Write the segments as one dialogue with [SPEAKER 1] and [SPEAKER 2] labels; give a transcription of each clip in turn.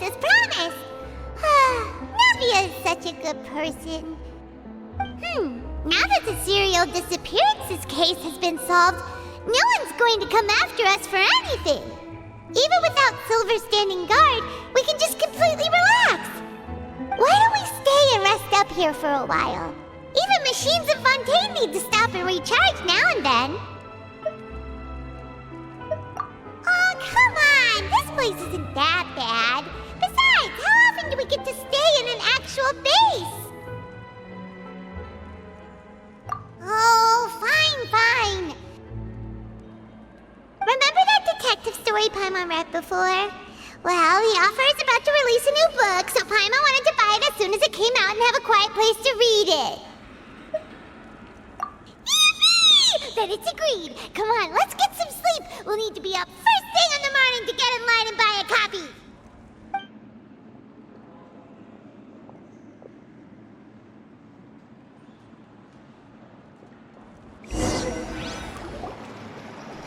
[SPEAKER 1] as promised. Navia is such a good person. Now that the serial disappearances case has been solved, no one's going to come after us for anything. Even without Silver standing guard, we can just completely relax. Why don't we stay and rest up here for a while? Even machines in Fontaine need to stop and recharge now and then. Oh, come on! This place isn't that bad. Besides, how often do we get to stay in an actual base? Oh, fine. Remember that detective story Paimon read before? Well, the author is about to release a new book, so Paimon wanted to buy it as soon as it came out and have a quiet place to read it. Yippee! Then it's agreed. Come on, let's get some sleep. We'll need to be up first thing in the morning to get in line and buy a copy.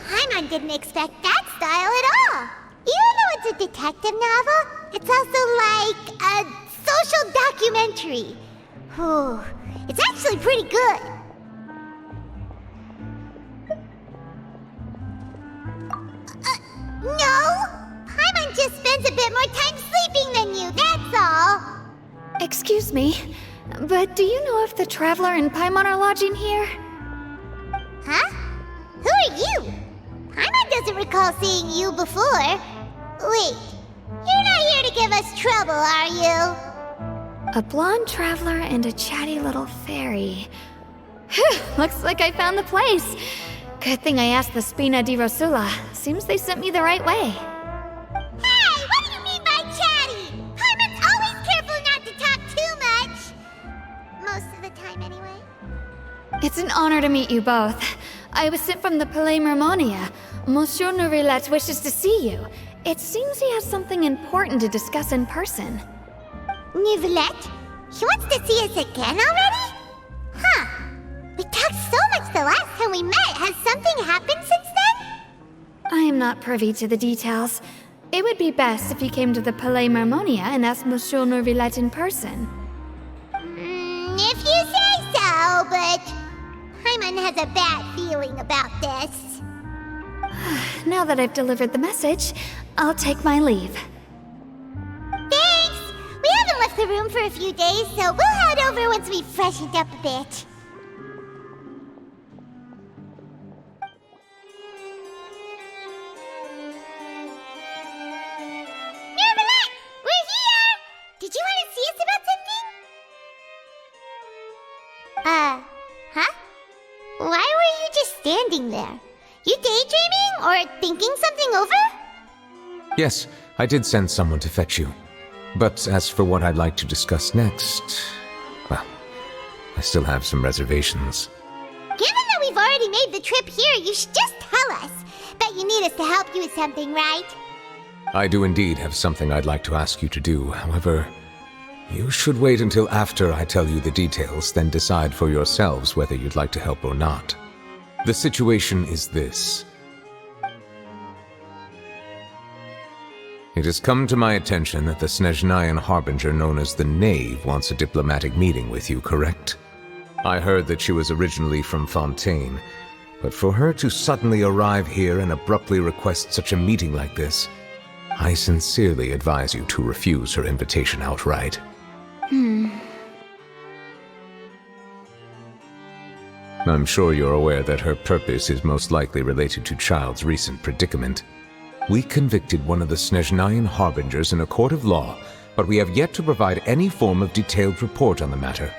[SPEAKER 1] Paimon didn't expect that style at all. Even though it's a detective novel, it's also like a social documentary. It's actually pretty good. No! Paimon just spends a bit more time sleeping than you, that's all.
[SPEAKER 2] Excuse me, but do you know if the Traveler and Paimon are lodging here?
[SPEAKER 1] Huh? Who are you? Paimon doesn't recall seeing you before. Wait, you're not here to give us trouble, are you?
[SPEAKER 2] A blonde traveler and a chatty little fairy. Whew, looks like I found the place. Good thing I asked the Spina di Rosula. Seems they sent me the right way.
[SPEAKER 1] Hey, what do you mean by chatty? Paimon's always careful not to talk too much. Most of the time, anyway.
[SPEAKER 2] It's an honor to meet you both. I was sent from the Palais Mermonia. Monsieur Neuvillette wishes to see you. It seems he has something important to discuss in person.
[SPEAKER 1] Neuvillette? He wants to see us again already? Huh. We talked so much the last time we met. Has something happened since then?
[SPEAKER 2] I am not privy to the details. It would be best if you came to the Palais Mermonia and asked Monsieur Neuvillette in person.
[SPEAKER 1] If you say so, but Paimon has a bad feeling about this.
[SPEAKER 2] Now that I've delivered the message, I'll take my leave.
[SPEAKER 1] Thanks! We haven't left the room for a few days, so we'll head over once we've freshened up a bit. Neuvillette! We're here! Did you want to see us about something? Huh? Why were you just standing there? You daydreaming or thinking something over?
[SPEAKER 3] Yes, I did send someone to fetch you. But as for what I'd like to discuss next, well, I still have some reservations.
[SPEAKER 1] Given that we've already made the trip here, you should just tell us. Bet you need us to help you with something, right?
[SPEAKER 3] I do indeed have something I'd like to ask you to do. However, you should wait until after I tell you the details, then decide for yourselves whether you'd like to help or not. The situation is this. It has come to my attention that the Snezhnayan Harbinger known as the Knave wants a diplomatic meeting with you, correct? I heard that she was originally from Fontaine, but for her to suddenly arrive here and abruptly request such a meeting like this, I sincerely advise you to refuse her invitation outright. I'm sure you're aware that her purpose is most likely related to Childe's recent predicament. We convicted one of the Snezhnayan Harbingers in a court of law, but we have yet to provide any form of detailed report on the matter.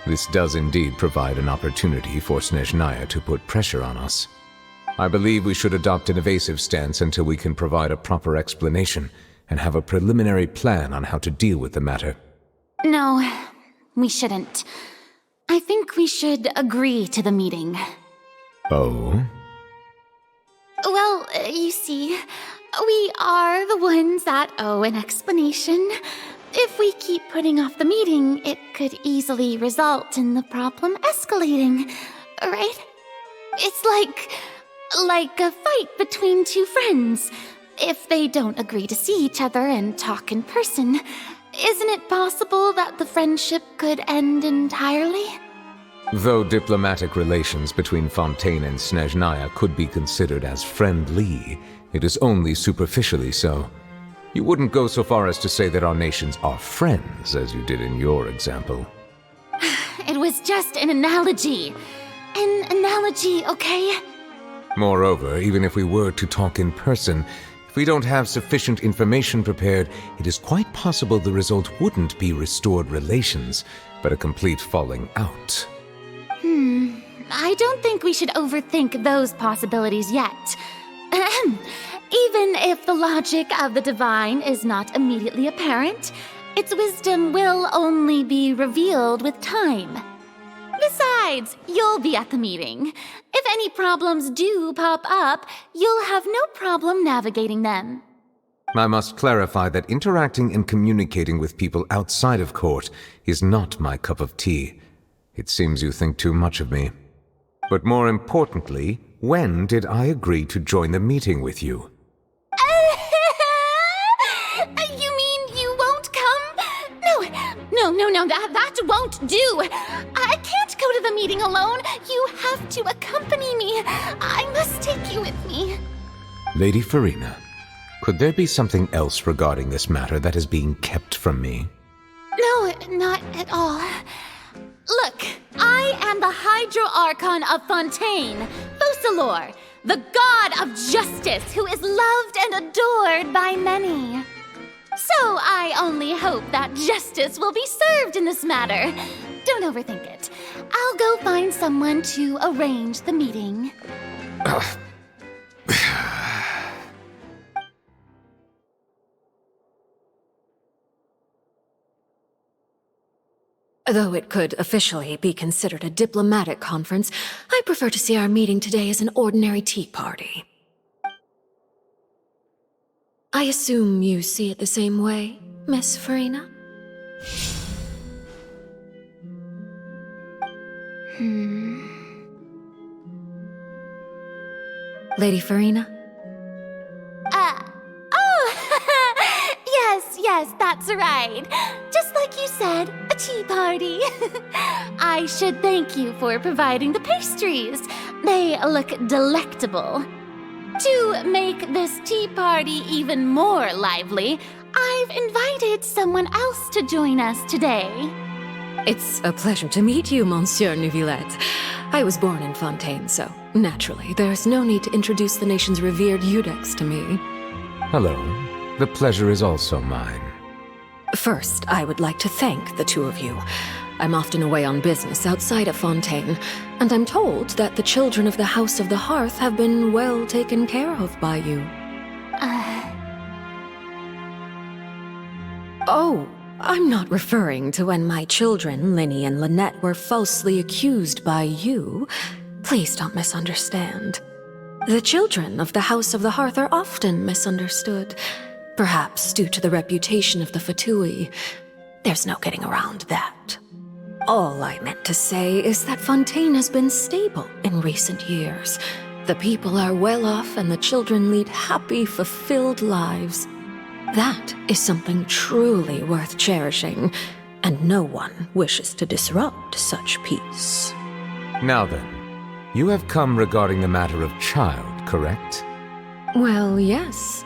[SPEAKER 3] This does indeed provide an opportunity for Snezhnaya to put pressure on us. I believe we should adopt an evasive stance until we can provide a proper explanation and have a preliminary plan on how to deal with the matter.
[SPEAKER 4] No, we shouldn't. I think we should agree to the meeting.
[SPEAKER 3] Oh?
[SPEAKER 4] Well, you see, we are the ones that owe an explanation. If we keep putting off the meeting, it could easily result in the problem escalating, right? It's like a fight between two friends. if they don't agree to see each other and talk in person, isn't it possible that the friendship could end entirely?
[SPEAKER 3] Though diplomatic relations between Fontaine and Snezhnaya could be considered as friendly, it is only superficially so. You wouldn't go so far as to say that our nations are friends, as you did in your example.
[SPEAKER 4] It was just an analogy. An analogy, okay?
[SPEAKER 3] Moreover, even if we were to talk in person, if we don't have sufficient information prepared, it is quite possible the result wouldn't be restored relations, but a complete falling out.
[SPEAKER 4] I don't think we should overthink those possibilities yet. Ahem. Even if the logic of the divine is not immediately apparent, its wisdom will only be revealed with time. Besides, you'll be at the meeting. If any problems do pop up, you'll have no problem navigating them.
[SPEAKER 3] I must clarify that interacting and communicating with people outside of court is not my cup of tea. It seems you think too much of me. But more importantly, when did I agree to join the meeting with you?
[SPEAKER 4] You mean you won't come? No, that won't do. I can't go to the meeting alone. You have to accompany me. I must take you with me.
[SPEAKER 3] Lady Furina, could there be something else regarding this matter that is being kept from me?
[SPEAKER 4] No, not at all. Look, I am the Hydro Archon of Fontaine, Focalor, the god of justice who is loved and adored by many. So I only hope that justice will be served in this matter. Don't overthink it. I'll go find someone to arrange the meeting.
[SPEAKER 5] Though it could officially be considered a diplomatic conference, I prefer to see our meeting today as an ordinary tea party. I assume you see it the same way, Miss Furina? Lady Furina?
[SPEAKER 4] Yes, that's right. Just like you said, a tea party. I should thank you for providing the pastries. They look delectable. To make this tea party even more lively, I've invited someone else to join us today.
[SPEAKER 5] It's a pleasure to meet you, Monsieur Neuvillette. I was born in Fontaine, so naturally, there's no need to introduce the nation's revered Eudex to me.
[SPEAKER 3] Hello. The pleasure is also mine.
[SPEAKER 5] First, I would like to thank the two of you. I'm often away on business outside of Fontaine, and I'm told that the children of the House of the Hearth have been well taken care of by you. Oh, I'm not referring to when my children, Lyney and Lynette, were falsely accused by you. Please don't misunderstand. The children of the House of the Hearth are often misunderstood, perhaps due to the reputation of the Fatui. There's no getting around that. All I meant to say is that Fontaine has been stable in recent years. The people are well off and the children lead happy, fulfilled lives. That is something truly worth cherishing, and no one wishes to disrupt such peace.
[SPEAKER 3] Now then, you have come regarding the matter of Childe, correct?
[SPEAKER 5] Well, yes.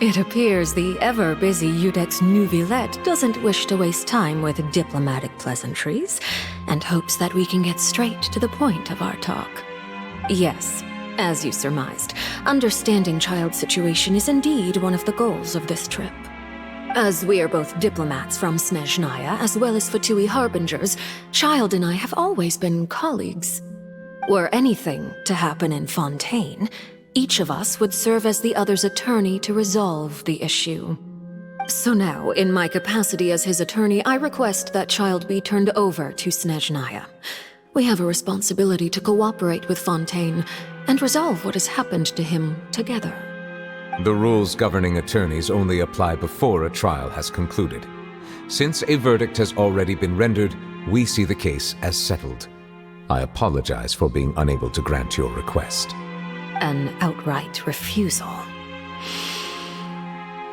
[SPEAKER 5] It appears the ever-busy Eudex Neuvillette doesn't wish to waste time with diplomatic pleasantries, and hopes that we can get straight to the point of our talk. Yes, as you surmised, understanding Childe's situation is indeed one of the goals of this trip. As we are both diplomats from Snezhnaya as well as Fatui Harbingers, Childe and I have always been colleagues. Were anything to happen in Fontaine, each of us would serve as the other's attorney to resolve the issue. So now, in my capacity as his attorney, I request that Childe be turned over to Snezhnaya. We have a responsibility to cooperate with Fontaine and resolve what has happened to him together.
[SPEAKER 3] The rules governing attorneys only apply before a trial has concluded. Since a verdict has already been rendered, we see the case as settled. I apologize for being unable to grant your request.
[SPEAKER 5] An outright refusal.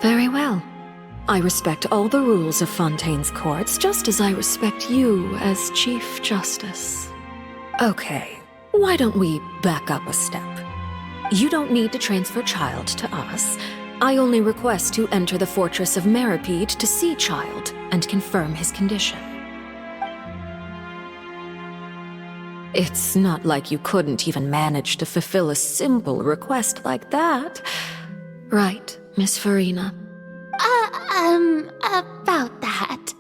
[SPEAKER 5] Very well. I respect all the rules of Fontaine's courts, just as I respect you as Chief Justice. Okay, why don't we back up a step? You don't need to transfer Childe to us. I only request to enter the fortress of Meropide to see Childe and confirm his condition. It's not like you couldn't even manage to fulfill a simple request like that. Right, Miss Furina?
[SPEAKER 4] About that.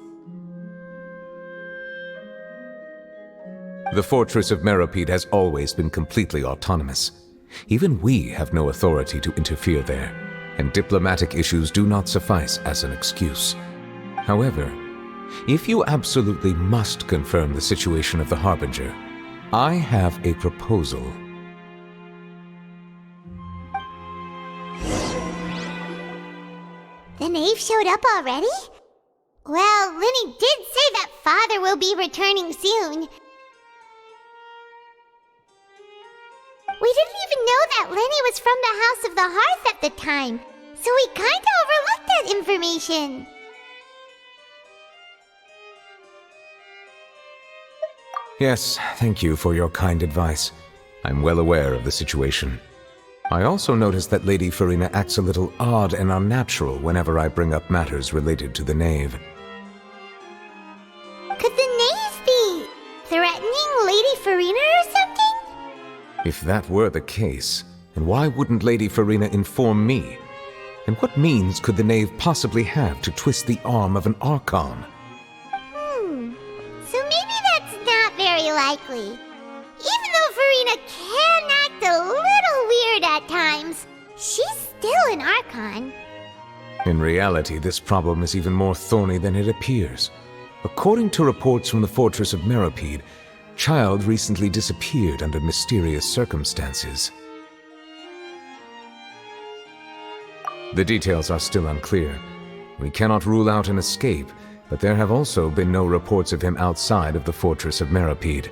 [SPEAKER 3] The fortress of Meropide has always been completely autonomous. Even we have no authority to interfere there, and diplomatic issues do not suffice as an excuse. However, if you absolutely must confirm the situation of the Harbinger, I have a proposal.
[SPEAKER 1] The knave showed up already? Well, Lyney did say that father will be returning soon. We didn't even know that Lyney was from the House of the Hearth at the time, so we kinda overlooked that information.
[SPEAKER 3] Yes, thank you for your kind advice. I'm well aware of the situation. I also noticed that Lady Furina acts a little odd and unnatural whenever I bring up matters related to the knave.
[SPEAKER 1] Could the knave be threatening Lady Furina or something?
[SPEAKER 3] If that were the case, then why wouldn't Lady Furina inform me? And what means could the knave possibly have to twist the arm of an Archon?
[SPEAKER 1] So maybe that's not very likely. Even though Furina can act a little weird at times, she's still an Archon.
[SPEAKER 3] In reality, this problem is even more thorny than it appears. According to reports from the fortress of Meropide, Childe recently disappeared under mysterious circumstances. The details are still unclear. We cannot rule out an escape, but there have also been no reports of him outside of the fortress of Meropide.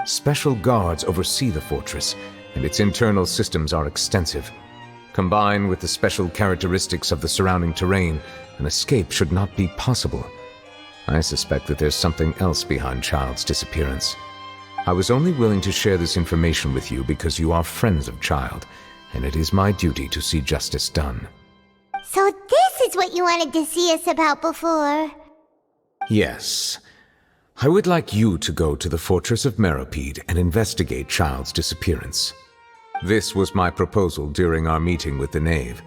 [SPEAKER 3] Special guards oversee the fortress, and its internal systems are extensive. Combined with the special characteristics of the surrounding terrain, an escape should not be possible. I suspect that there's something else behind Childe's disappearance. I was only willing to share this information with you because you are friends of Childe, and it is my duty to see justice done.
[SPEAKER 1] So this is what you wanted to see us about before.
[SPEAKER 3] Yes. I would like you to go to the fortress of Meropide and investigate Childe's disappearance. This was my proposal during our meeting with the knave.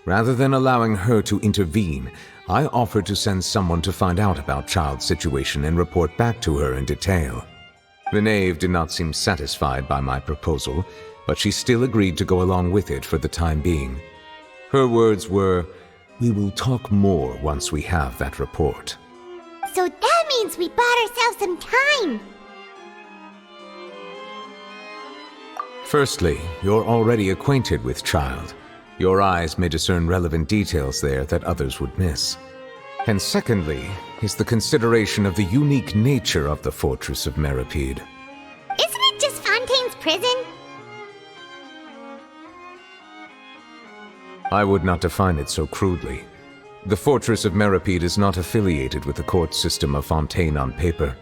[SPEAKER 3] Rather than allowing her to intervene, I offered to send someone to find out about Childe's situation and report back to her in detail. The knave did not seem satisfied by my proposal, but she still agreed to go along with it for the time being. Her words were, "We will talk more once we have that report."
[SPEAKER 1] So that means we bought ourselves some time.
[SPEAKER 3] Firstly, you're already acquainted with Childe. Your eyes may discern relevant details there that others would miss. And secondly, is the consideration of the unique nature of the fortress of Meropide.
[SPEAKER 1] Isn't it just Fontaine's prison?
[SPEAKER 3] I would not define it so crudely. The fortress of Meropide is not affiliated with the court system of Fontaine on paper.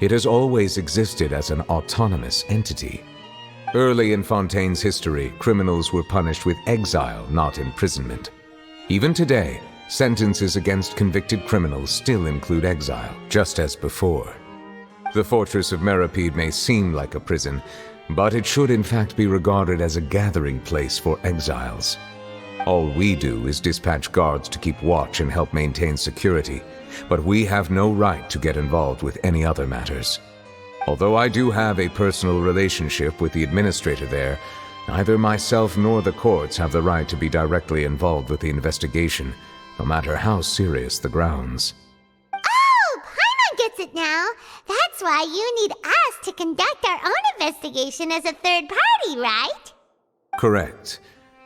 [SPEAKER 3] It has always existed as an autonomous entity. Early in Fontaine's history, criminals were punished with exile, not imprisonment. Even today, sentences against convicted criminals still include exile, just as before. The fortress of Meropide may seem like a prison, but it should in fact be regarded as a gathering place for exiles. All we do is dispatch guards to keep watch and help maintain security, but we have no right to get involved with any other matters. Although I do have a personal relationship with the administrator there, neither myself nor the courts have the right to be directly involved with the investigation, no matter how serious the grounds.
[SPEAKER 1] Oh, Paimon gets it now. That's why you need us to conduct our own investigation as a third party, right?
[SPEAKER 3] Correct.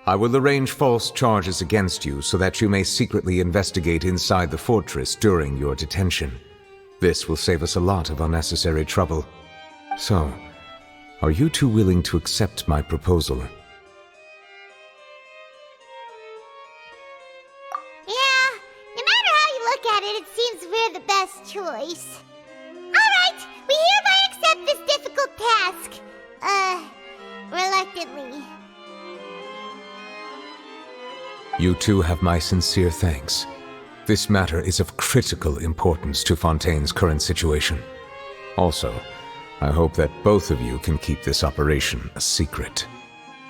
[SPEAKER 3] I will arrange false charges against you so that you may secretly investigate inside the fortress during your detention. This will save us a lot of unnecessary trouble. So, are you two willing to accept my proposal?
[SPEAKER 1] look at it, it seems we're the best choice. Alright, we hereby accept this difficult task. Reluctantly.
[SPEAKER 3] You two have my sincere thanks. This matter is of critical importance to Fontaine's current situation. Also, I hope that both of you can keep this operation a secret.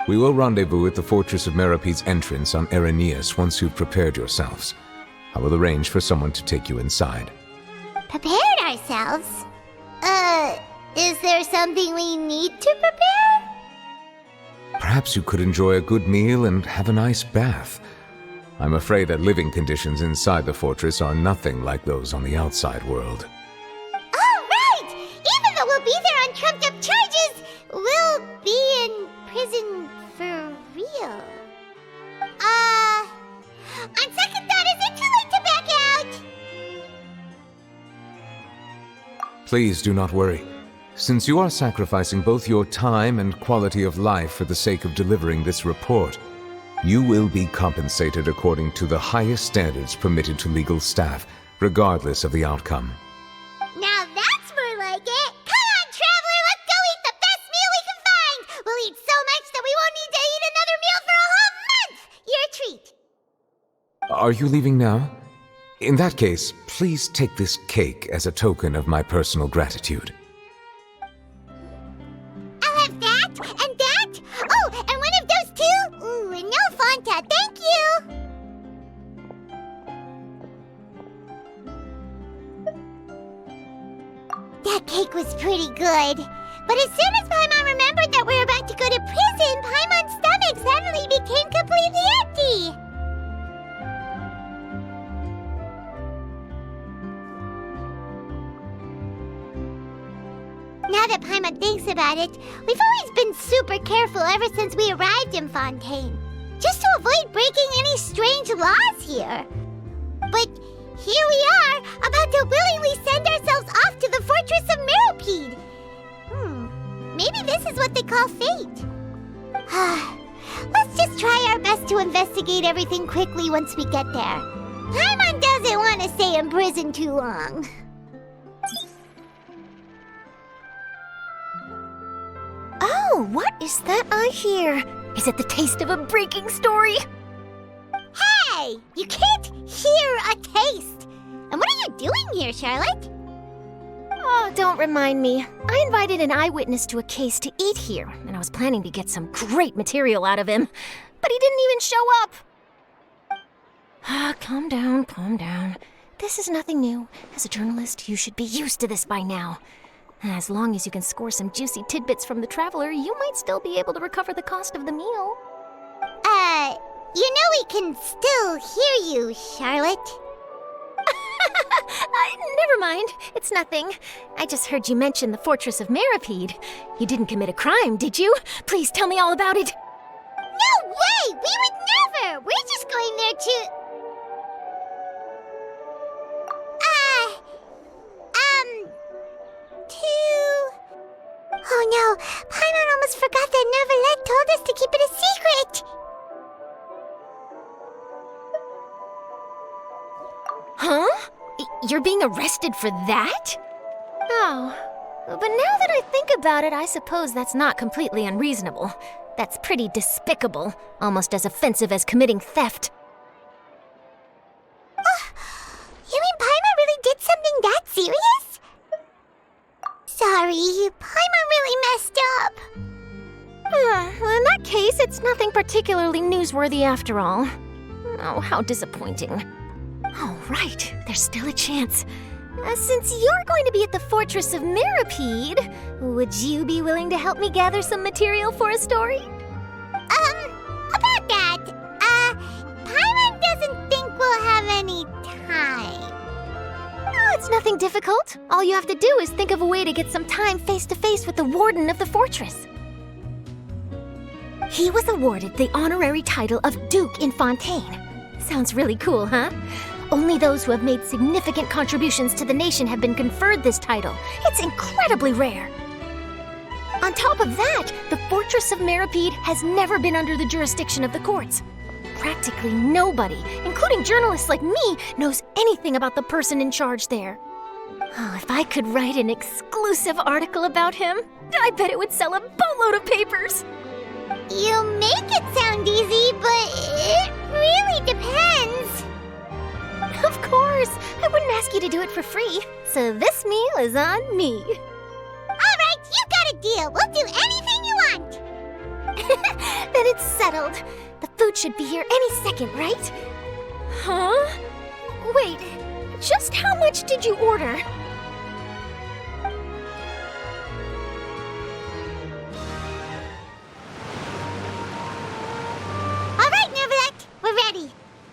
[SPEAKER 3] We will rendezvous at the Fortress of Meropide's entrance on Eraneus once you've prepared yourselves. I will arrange for someone to take you inside.
[SPEAKER 1] Prepared ourselves? Is there something we need to prepare?
[SPEAKER 3] Perhaps you could enjoy a good meal and have a nice bath. I'm afraid that living conditions inside the fortress are nothing like those on the outside world.
[SPEAKER 1] Oh, right! Even though we'll be there on trumped-up charges, we'll be in prison for real. On second thought, is it too late to back out?
[SPEAKER 3] Please do not worry. Since you are sacrificing both your time and quality of life for the sake of delivering this report, you will be compensated according to the highest standards permitted to legal staff, regardless of the outcome.
[SPEAKER 1] Now that's more like it! Come on, traveler, let's go eat the best meal we can find! We'll eat so much that we won't need to eat another meal for a whole month! You're a treat!
[SPEAKER 3] Are you leaving now? In that case, please take this cake as a token of my personal gratitude.
[SPEAKER 1] I'll have that, and that! Oh, and one of those two! Ooh, and no Fanta, thank you! That cake was pretty good. But as soon as Paimon remembered that we were about to go to prison, Paimon's stomach suddenly became completely empty! Now that Paimon thinks about it, we've always been super careful ever since we arrived in Fontaine, just to avoid breaking any strange laws here. But here we are, about to willingly send ourselves off to the Fortress of Meropide. Maybe this is what they call fate. Let's just try our best to investigate everything quickly once we get there. Paimon doesn't want to stay in prison too long.
[SPEAKER 6] Oh, what is that I hear? Is it the taste of a breaking story?
[SPEAKER 1] Hey! You can't hear a taste! And what are you doing here, Charlotte?
[SPEAKER 6] Oh, don't remind me. I invited an eyewitness to a case to eat here, and I was planning to get some great material out of him. But he didn't even show up! Calm down, calm down. This is nothing new. As a journalist, you should be used to this by now. As long as you can score some juicy tidbits from the traveler, you might still be able to recover the cost of the meal.
[SPEAKER 1] You know we can still hear you, Charlotte.
[SPEAKER 6] Never mind. It's nothing. I just heard you mention the Fortress of Meropide. You didn't commit a crime, did you? Please tell me all about it.
[SPEAKER 1] No way! We would never! We're just going there to... Oh no, Paimon almost forgot that Neuvillette told us to keep it a secret!
[SPEAKER 6] Huh? You're being arrested for that? Oh, but now that I think about it, I suppose that's not completely unreasonable. That's pretty despicable, almost as offensive as committing theft.
[SPEAKER 1] You mean Paimon really did something that serious? Sorry, Paimon really messed up.
[SPEAKER 6] Well, in that case, it's nothing particularly newsworthy after all. Oh, how disappointing. Oh, right, there's still a chance. Since you're going to be at the Fortress of Meropide, would you be willing to help me gather some material for a story?
[SPEAKER 1] About that, Paimon doesn't think we'll have any time.
[SPEAKER 6] Oh, it's nothing difficult. All you have to do is think of a way to get some time face-to-face with the warden of the fortress. He was awarded the honorary title of Duke in Fontaine. Sounds really cool, huh? Only those who have made significant contributions to the nation have been conferred this title. It's incredibly rare. On top of that, the Fortress of Meropide has never been under the jurisdiction of the courts. practically nobody, including journalists like me, knows anything about the person in charge there. Oh, if I could write an exclusive article about him, I bet it would sell a boatload of papers.
[SPEAKER 1] You make it sound easy, but it really depends.
[SPEAKER 6] Of course, I wouldn't ask you to do it for free, so this meal is on me.
[SPEAKER 1] All right, you got a deal. We'll do anything you want.
[SPEAKER 6] Then it's settled. The food should be here any second, right? Huh? Wait, just how much did you order?
[SPEAKER 1] All right, Neuvillette, we're ready.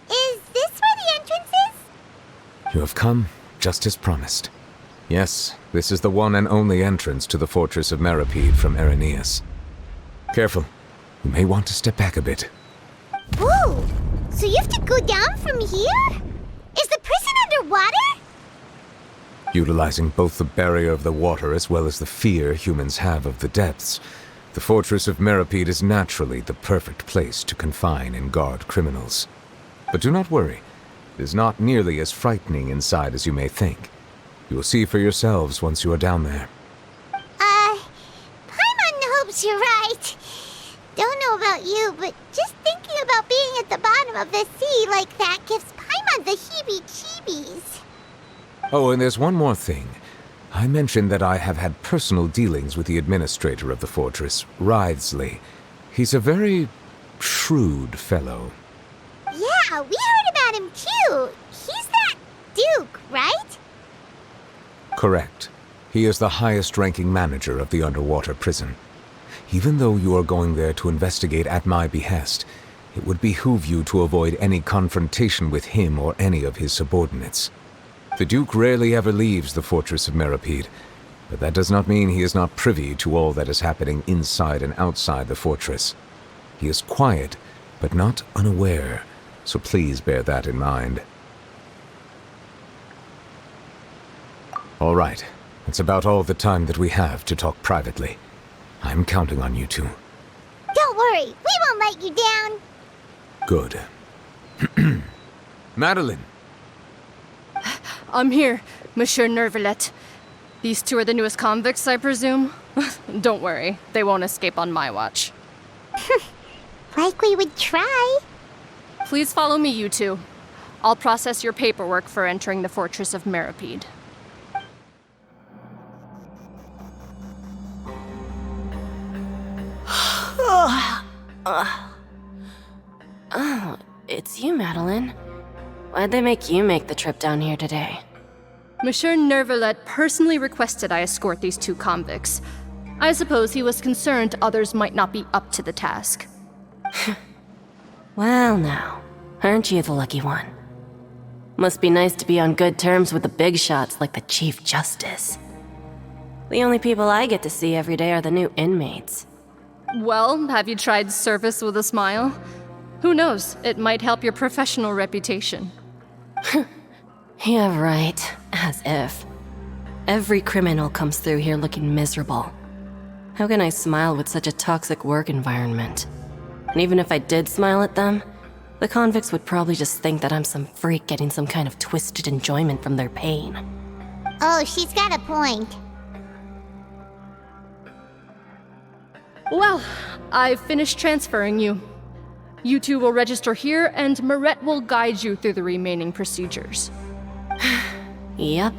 [SPEAKER 1] Is this where the entrance is?
[SPEAKER 3] You have come just as promised. Yes, this is the one and only entrance to the fortress of Meropide from Irenaeus. Careful. You may want to step back a bit.
[SPEAKER 1] Whoa! So you have to go down from here? Is the prison underwater?
[SPEAKER 3] Utilizing both the barrier of the water as well as the fear humans have of the depths, the fortress of Meropide is naturally the perfect place to confine and guard criminals. But do not worry. It is not nearly as frightening inside as you may think. You will see for yourselves once you are down there.
[SPEAKER 1] Paimon hopes you're right. Don't know about you, but just thinking about being at the bottom of the sea like that gives Paimon the heebie-jeebies.
[SPEAKER 3] Oh, and there's one more thing. I mentioned that I have had personal dealings with the administrator of the fortress, Wroithesley. He's a very shrewd fellow.
[SPEAKER 1] Yeah, we heard about him too. He's that Duke, right?
[SPEAKER 3] Correct. He is the highest-ranking manager of the underwater prison. Even though you are going there to investigate at my behest, it would behoove you to avoid any confrontation with him or any of his subordinates. The Duke rarely ever leaves the fortress of Meropide, but that does not mean he is not privy to all that is happening inside and outside the fortress. He is quiet, but not unaware, so please bear that in mind. All right, that's about all the time that we have to talk privately. I'm counting on you two.
[SPEAKER 1] Don't worry, we won't let you down.
[SPEAKER 3] Good. Madeline!
[SPEAKER 7] I'm here, Monsieur Neuvillette. These two are the newest convicts, I presume? Don't worry, they won't escape on my watch.
[SPEAKER 1] Like we would try.
[SPEAKER 7] Please follow me, you two. I'll process your paperwork for entering the fortress of Meropide.
[SPEAKER 8] Oh, it's you, Madeline. Why'd they make you make the trip down here today?
[SPEAKER 7] Monsieur Neuvillette personally requested I escort these two convicts. I suppose he was concerned others might not be up to the task.
[SPEAKER 8] Well now, aren't you the lucky one? Must be nice to be on good terms with the big shots like the Chief Justice. The only people I get to see every day are the new inmates.
[SPEAKER 7] Well, have you tried service with a smile? Who knows, it might help your professional reputation.
[SPEAKER 8] Yeah, right. As if. Every criminal comes through here looking miserable. How can I smile with such a toxic work environment? And even if I did smile at them, the convicts would probably just think that I'm some freak getting some kind of twisted enjoyment from their pain.
[SPEAKER 1] Oh, she's got a point.
[SPEAKER 7] Well, I've finished transferring you. You two will register here, and Merethe will guide you through the remaining procedures.
[SPEAKER 8] Yep,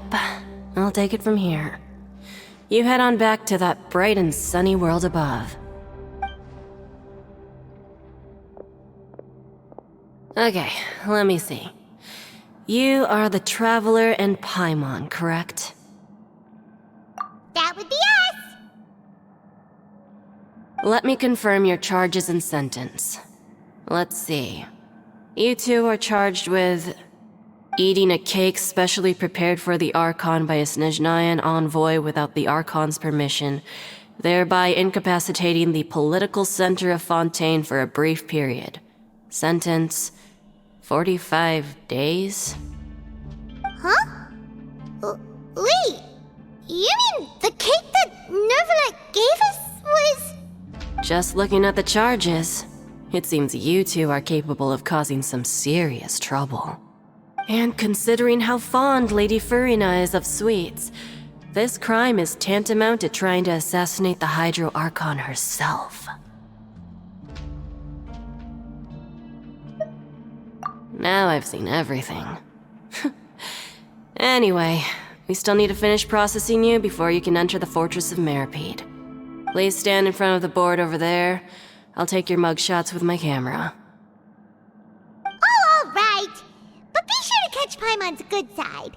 [SPEAKER 8] I'll take it from here. You head on back to that bright and sunny world above. Okay, let me see. You are the Traveler and Paimon, correct?
[SPEAKER 1] That would be us.
[SPEAKER 8] Let me confirm your charges and sentence. Let's see. You two are charged with eating a cake specially prepared for the Archon by a Snezhnayan envoy without the Archon's permission, thereby incapacitating the political center of Fontaine for a brief period. Sentence: 45 days?
[SPEAKER 1] Huh? Wait, you mean the cake that Neuvillette gave us was...
[SPEAKER 8] Just looking at the charges, It seems you two are capable of causing some serious trouble. And considering how fond Lady Furina is of sweets, this crime is tantamount to trying to assassinate the Hydro Archon herself. Now I've seen everything. Anyway, we still need to finish processing you before you can enter the Fortress of Meropide. Please stand in front of the board over there. I'll take your mugshots with my camera.
[SPEAKER 1] Oh, all right. But be sure to catch Paimon's good side.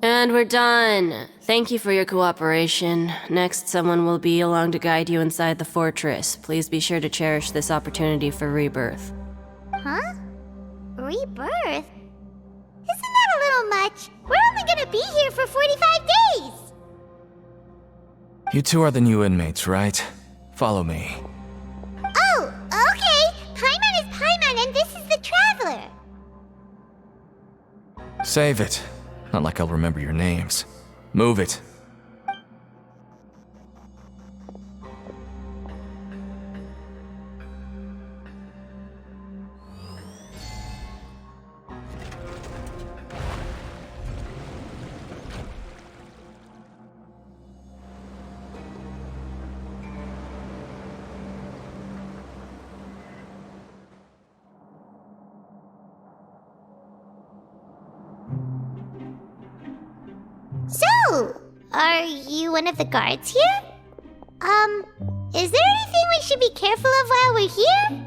[SPEAKER 8] And we're done. Thank you for your cooperation. Next, someone will be along to guide you inside the fortress. Please be sure to cherish this opportunity for rebirth.
[SPEAKER 1] Huh? Rebirth? Isn't that a little much? We're only gonna be here for 45 days!
[SPEAKER 9] You two are the new inmates, right? Follow me.
[SPEAKER 1] Oh, okay! Paimon is Paimon and this is the Traveler!
[SPEAKER 9] Save it. Not like I'll remember your names. Move it.
[SPEAKER 1] So, are you one of the guards here? Is there anything we should be careful of while we're here?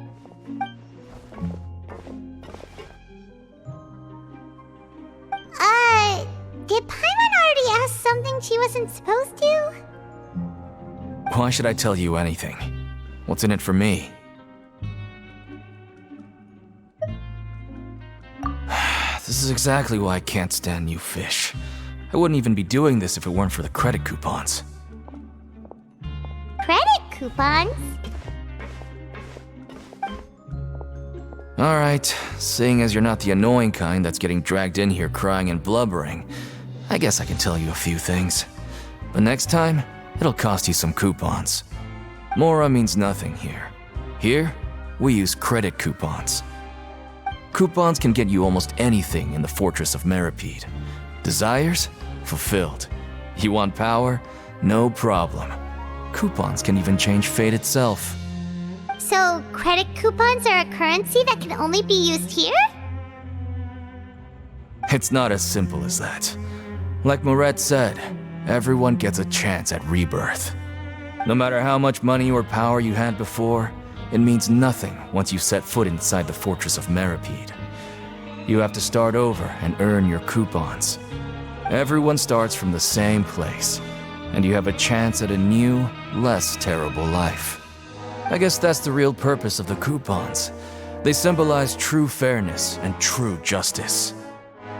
[SPEAKER 1] Did Paimon already ask something she wasn't supposed to?
[SPEAKER 9] Why should I tell you anything? What's in it for me? This is exactly why I can't stand new fish. I wouldn't even be doing this if it weren't for the credit coupons.
[SPEAKER 1] Credit coupons?
[SPEAKER 9] Alright, seeing as you're not the annoying kind that's getting dragged in here crying and blubbering, I guess I can tell you a few things. But next time, it'll cost you some coupons. Mora means nothing here. Here, we use credit coupons. Coupons can get you almost anything in the Fortress of Meropide. Desires? Fulfilled. You want power? No problem. Coupons can even change fate itself.
[SPEAKER 1] So, credit coupons are a currency that can only be used here?
[SPEAKER 9] It's not as simple as that. Like Moret said, everyone gets a chance at rebirth. No matter how much money or power you had before, it means nothing once you set foot inside the Fortress of Meropide. You have to start over and earn your coupons. Everyone starts from the same place, and you have a chance at a new, less terrible life. I guess that's the real purpose of the coupons. They symbolize true fairness and true justice.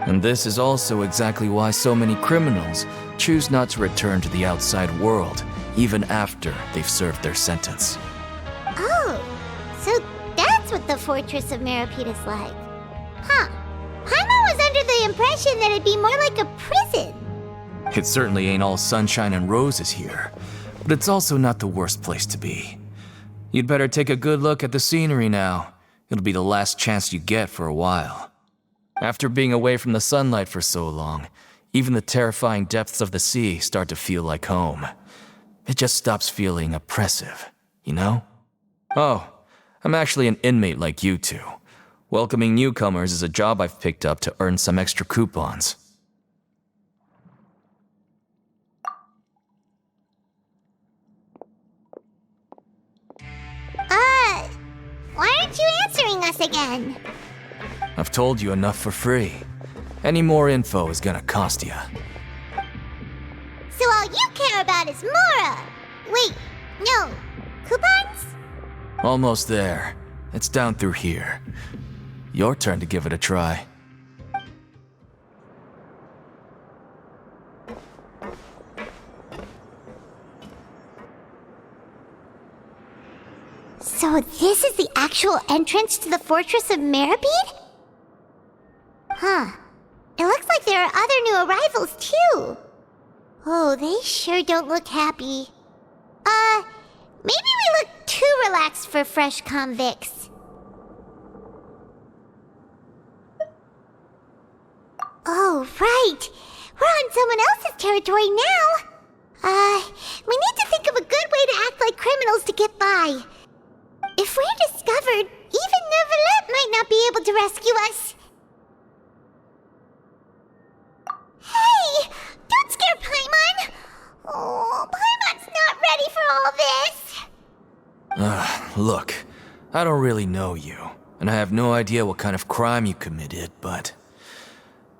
[SPEAKER 9] And this is also exactly why so many criminals choose not to return to the outside world, even after they've served their sentence.
[SPEAKER 1] Oh, so that's what the Fortress of Meropide is like. Huh. Paimon was under the impression that it'd be more like a prison.
[SPEAKER 9] It certainly ain't all sunshine and roses here, but it's also not the worst place to be. You'd better take a good look at the scenery now. It'll be the last chance you get for a while. After being away from the sunlight for so long, even the terrifying depths of the sea start to feel like home. It just stops feeling oppressive, you know? Oh, I'm actually an inmate like you two. Welcoming newcomers is a job I've picked up to earn some extra coupons.
[SPEAKER 1] Why aren't you answering us again?
[SPEAKER 9] I've told you enough for free. Any more info is gonna cost ya.
[SPEAKER 1] So all you care about is Mora! Wait, no. Coupons?
[SPEAKER 9] Almost there. It's down through here. Your turn to give it a try.
[SPEAKER 1] So this is the actual entrance to the Fortress of Meropide? Huh. It looks like there are other new arrivals, too. Oh, they sure don't look happy. Maybe we look too relaxed for fresh convicts. Oh, right. We're on someone else's territory now. We need to think of a good way to act like criminals to get by. If we're discovered, even Neuvillette might not be able to rescue us. Hey! Don't scare Paimon! Oh, Paimon's not ready for all this!
[SPEAKER 9] Look, I don't really know you, and I have no idea what kind of crime you committed, but...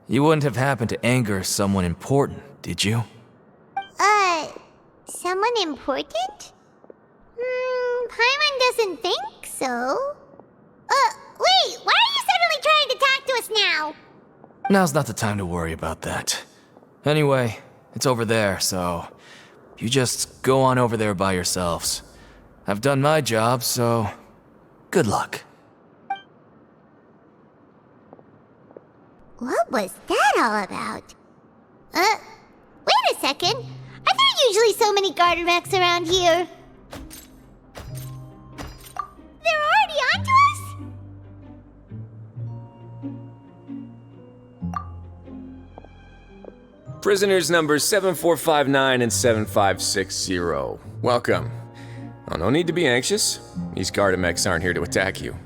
[SPEAKER 9] You wouldn't have happened to anger someone important, did you?
[SPEAKER 1] Someone important? Paimon doesn't think so. Wait, why are you suddenly trying to talk to us now?
[SPEAKER 9] Now's not the time to worry about that. Anyway, it's over there, so... You just go on over there by yourselves. I've done my job, so... Good luck.
[SPEAKER 1] What was that all about? Wait a second. Are there usually so many garter mechs around here? They're already onto us?
[SPEAKER 10] Prisoners numbers 7459 and 7560. Welcome. Oh, no need to be anxious. These Gardamex aren't here to attack you.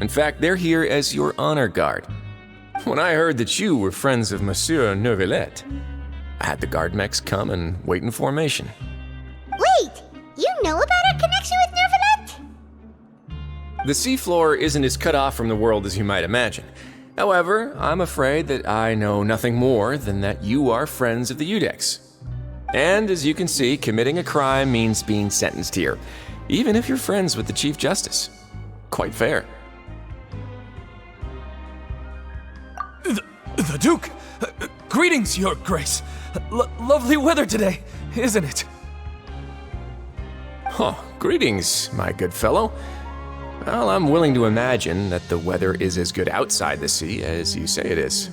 [SPEAKER 10] In fact, they're here as your honor guard. When I heard that you were friends of Monsieur Neuvillette, I had the Gardamex come and wait in formation.
[SPEAKER 1] Wait! You know about our connection with Neuvillette?
[SPEAKER 10] The seafloor isn't as cut off from the world as you might imagine. However, I'm afraid that I know nothing more than that you are friends of the Udex. And as you can see, committing a crime means being sentenced here, even if you're friends with the Chief Justice. Quite fair.
[SPEAKER 9] The Duke! Greetings, Your Grace! Lovely weather today, isn't it?
[SPEAKER 10] Oh, greetings, my good fellow. Well, I'm willing to imagine that the weather is as good outside the sea as you say it is.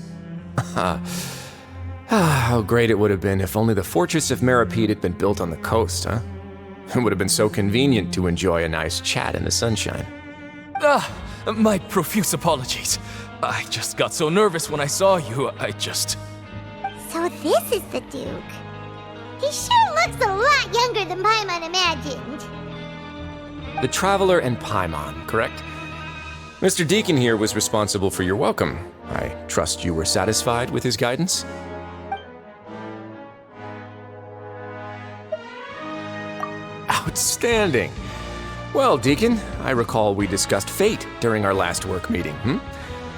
[SPEAKER 10] How great it would have been if only the Fortress of Meropide had been built on the coast, huh? It would have been so convenient to enjoy a nice chat in the sunshine.
[SPEAKER 9] My profuse apologies. I just got so nervous when I saw you,
[SPEAKER 1] So this is the Duke. He sure looks a lot younger than Paimon imagined.
[SPEAKER 10] The Traveler and Paimon, correct? Mr. Deacon here was responsible for your welcome. I trust you were satisfied with his guidance? Outstanding! Well, Deacon, I recall we discussed fate during our last work meeting,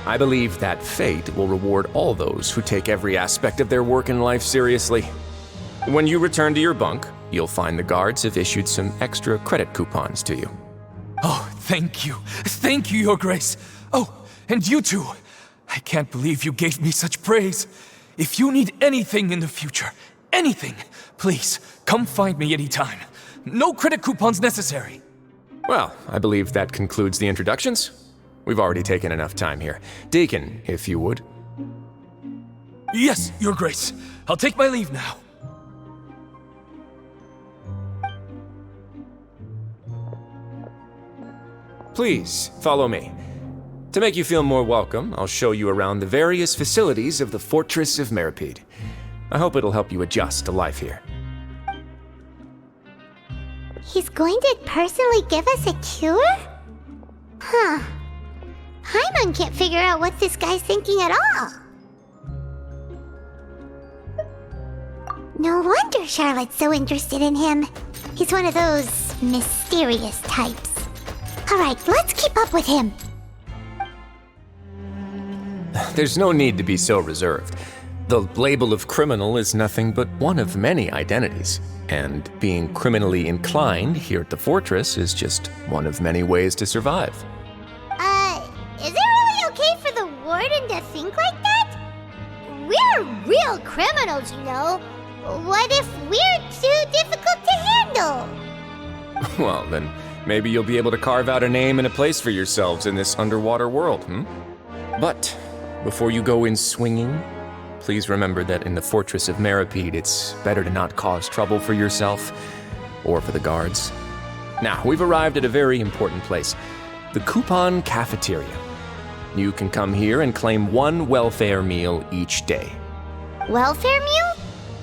[SPEAKER 10] I believe that fate will reward all those who take every aspect of their work in life seriously. When you return to your bunk, you'll find the guards have issued some extra credit coupons to you.
[SPEAKER 9] Oh, thank you. Thank you, Your Grace. Oh, and you too. I can't believe you gave me such praise. If you need anything in the future, anything, please, come find me anytime. No credit coupons necessary.
[SPEAKER 10] Well, I believe that concludes the introductions. We've already taken enough time here. Deacon, if you would.
[SPEAKER 9] Yes, Your Grace. I'll take my leave now.
[SPEAKER 10] Please, follow me. To make you feel more welcome, I'll show you around the various facilities of the Fortress of Meropide. I hope it'll help you adjust to life here.
[SPEAKER 1] He's going to personally give us a cure? Huh. Paimon can't figure out what this guy's thinking at all. No wonder Charlotte's so interested in him. He's one of those mysterious types. Alright, let's keep up with him.
[SPEAKER 10] there's no need to be so reserved. The label of criminal is nothing but one of many identities, and being criminally inclined here at the fortress is just one of many ways to survive.
[SPEAKER 1] Is it really okay for the warden to think like that? We're real criminals, you know. What if we're too difficult to handle?
[SPEAKER 10] Well, then maybe you'll be able to carve out a name and a place for yourselves in this underwater world, But before you go in swinging, please remember that in the fortress of Meropide, it's better to not cause trouble for yourself or for the guards. Now, we've arrived at a very important place, the Coupon Cafeteria. You can come here and claim one welfare meal each day.
[SPEAKER 1] Welfare meal?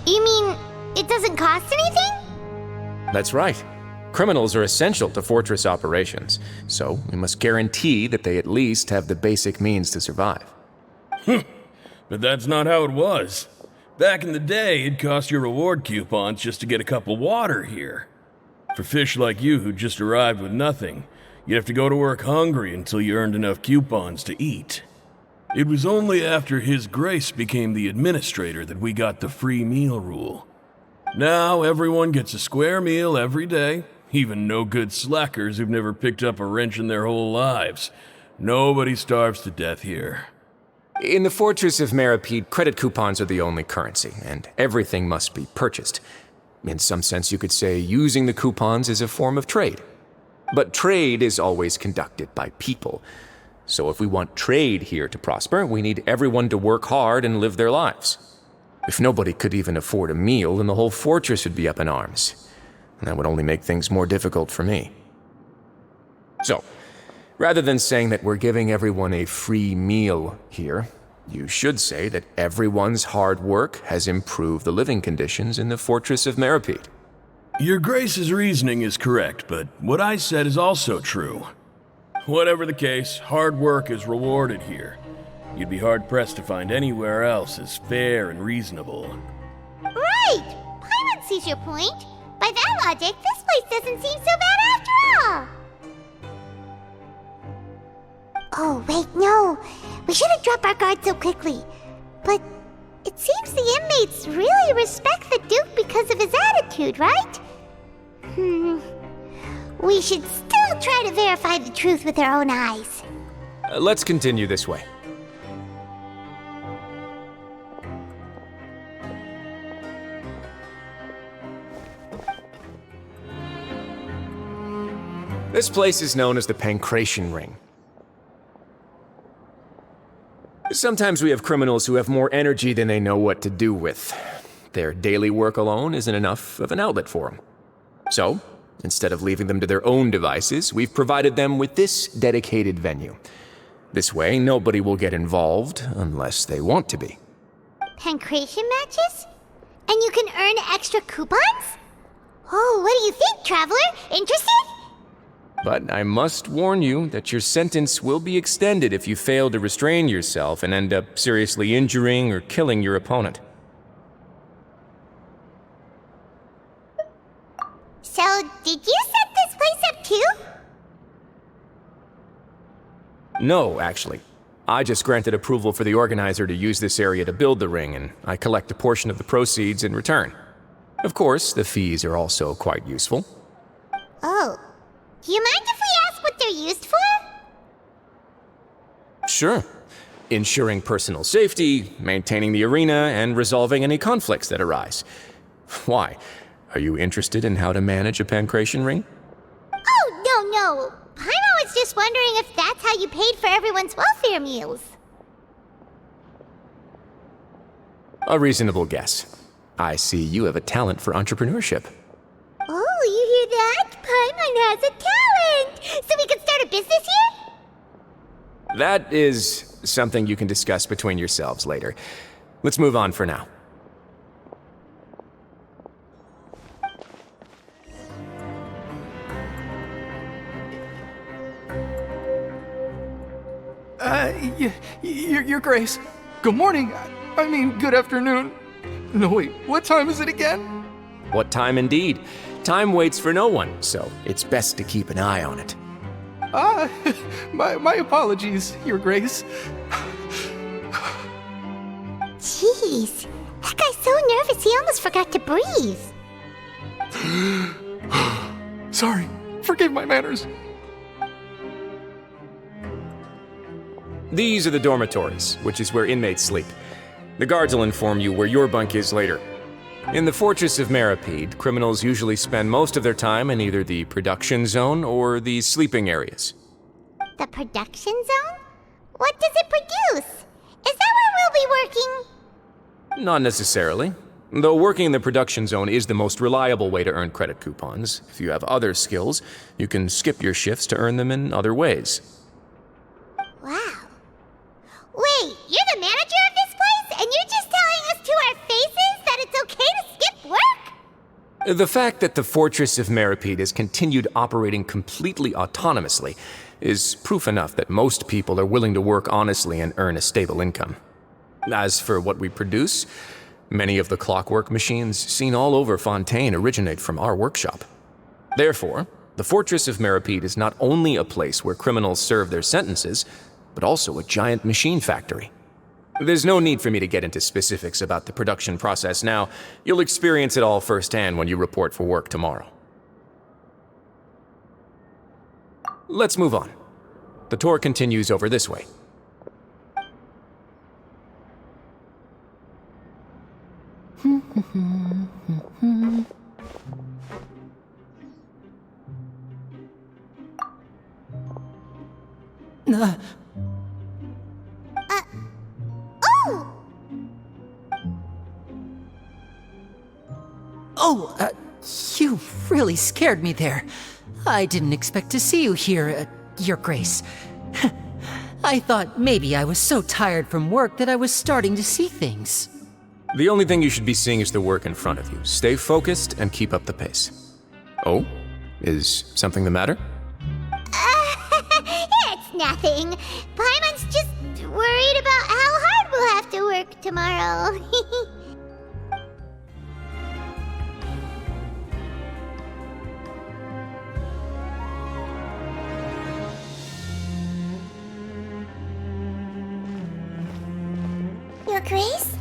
[SPEAKER 1] You mean it doesn't cost anything?
[SPEAKER 10] That's right. Criminals are essential to fortress operations, so we must guarantee that they at least have the basic means to survive.
[SPEAKER 11] But that's not how it was. Back in the day, it cost your reward coupons just to get a cup of water here. For fish like you who just arrived with nothing, you'd have to go to work hungry until you earned enough coupons to eat. It was only after His Grace became the administrator that we got the free meal rule. Now everyone gets a square meal every day, even no-good slackers who've never picked up a wrench in their whole lives. Nobody starves to death here.
[SPEAKER 10] In the fortress of Meropide, credit coupons are the only currency, and everything must be purchased. In some sense, you could say using the coupons is a form of trade. But trade is always conducted by people. So if we want trade here to prosper, we need everyone to work hard and live their lives. If nobody could even afford a meal, then the whole fortress would be up in arms. And that would only make things more difficult for me. So, rather than saying that we're giving everyone a free meal here, you should say that everyone's hard work has improved the living conditions in the fortress of Meropide.
[SPEAKER 11] Your Grace's reasoning is correct, but what I said is also true. Whatever the case, hard work is rewarded here. You'd be hard-pressed to find anywhere else as fair and reasonable.
[SPEAKER 1] Right! Paimon sees your point. By that logic, this place doesn't seem so bad after all. Oh, wait, no. We shouldn't drop our guard so quickly. But it seems the inmates really respect the Duke because of his attitude, right? We should still try to verify the truth with our own eyes.
[SPEAKER 10] Let's continue this way. This place is known as the Pancration Ring. Sometimes we have criminals who have more energy than they know what to do with. Their daily work alone isn't enough of an outlet for them. So, instead of leaving them to their own devices, we've provided them with this dedicated venue. This way, nobody will get involved unless they want to be.
[SPEAKER 1] Pancration matches? And you can earn extra coupons? Oh, what do you think, Traveler? Interested?
[SPEAKER 10] But I must warn you that your sentence will be extended if you fail to restrain yourself and end up seriously injuring or killing your opponent.
[SPEAKER 1] So, did you set this place up too?
[SPEAKER 10] No, actually. I just granted approval for the organizer to use this area to build the ring, and I collect a portion of the proceeds in return. Of course, the fees are also quite useful.
[SPEAKER 1] Oh. Do you mind if we ask what they're used for?
[SPEAKER 10] Sure. Ensuring personal safety, maintaining the arena, and resolving any conflicts that arise. Why? Are you interested in how to manage a pancration ring?
[SPEAKER 1] Oh, no. Paimon was just wondering if that's how you paid for everyone's welfare meals.
[SPEAKER 10] A reasonable guess. I see you have a talent for entrepreneurship.
[SPEAKER 1] Oh, you hear that? Paimon has a talent! So we can start a business here?
[SPEAKER 10] That is something you can discuss between yourselves later. Let's move on for now.
[SPEAKER 12] Your Grace. Good morning. I mean, good afternoon. No, wait, what time is it again?
[SPEAKER 10] What time indeed? Time waits for no one, so it's best to keep an eye on it.
[SPEAKER 12] My apologies, Your Grace.
[SPEAKER 1] Jeez, that guy's so nervous he almost forgot to breathe.
[SPEAKER 12] Sorry, forgive my manners.
[SPEAKER 10] These are the dormitories, which is where inmates sleep. The guards will inform you where your bunk is later. In the Fortress of Meropide, criminals usually spend most of their time in either the production zone or the sleeping areas.
[SPEAKER 1] The production zone? What does it produce? Is that where we'll be working?
[SPEAKER 10] Not necessarily. Though working in the production zone is the most reliable way to earn credit coupons, if you have other skills, you can skip your shifts to earn them in other ways.
[SPEAKER 1] Wow. Wait, you're the manager of this place, and you're just telling us to our faces that it's okay to skip work?
[SPEAKER 10] The fact that the Fortress of Meropide has continued operating completely autonomously is proof enough that most people are willing to work honestly and earn a stable income. As for what we produce, many of the clockwork machines seen all over Fontaine originate from our workshop. Therefore, the Fortress of Meropide is not only a place where criminals serve their sentences, but also a giant machine factory. There's no need for me to get into specifics about the production process now. You'll experience it all firsthand when you report for work tomorrow. Let's move on. The tour continues over this way.
[SPEAKER 13] You really scared me there. I didn't expect to see you here, Your Grace. I thought maybe I was so tired from work that I was starting to see things.
[SPEAKER 10] The only thing you should be seeing is the work in front of you. Stay focused and keep up the pace. Oh? Is something the matter?
[SPEAKER 1] It's nothing. Paimon's just worried about how hard we'll have to work tomorrow.
[SPEAKER 6] Your Grace?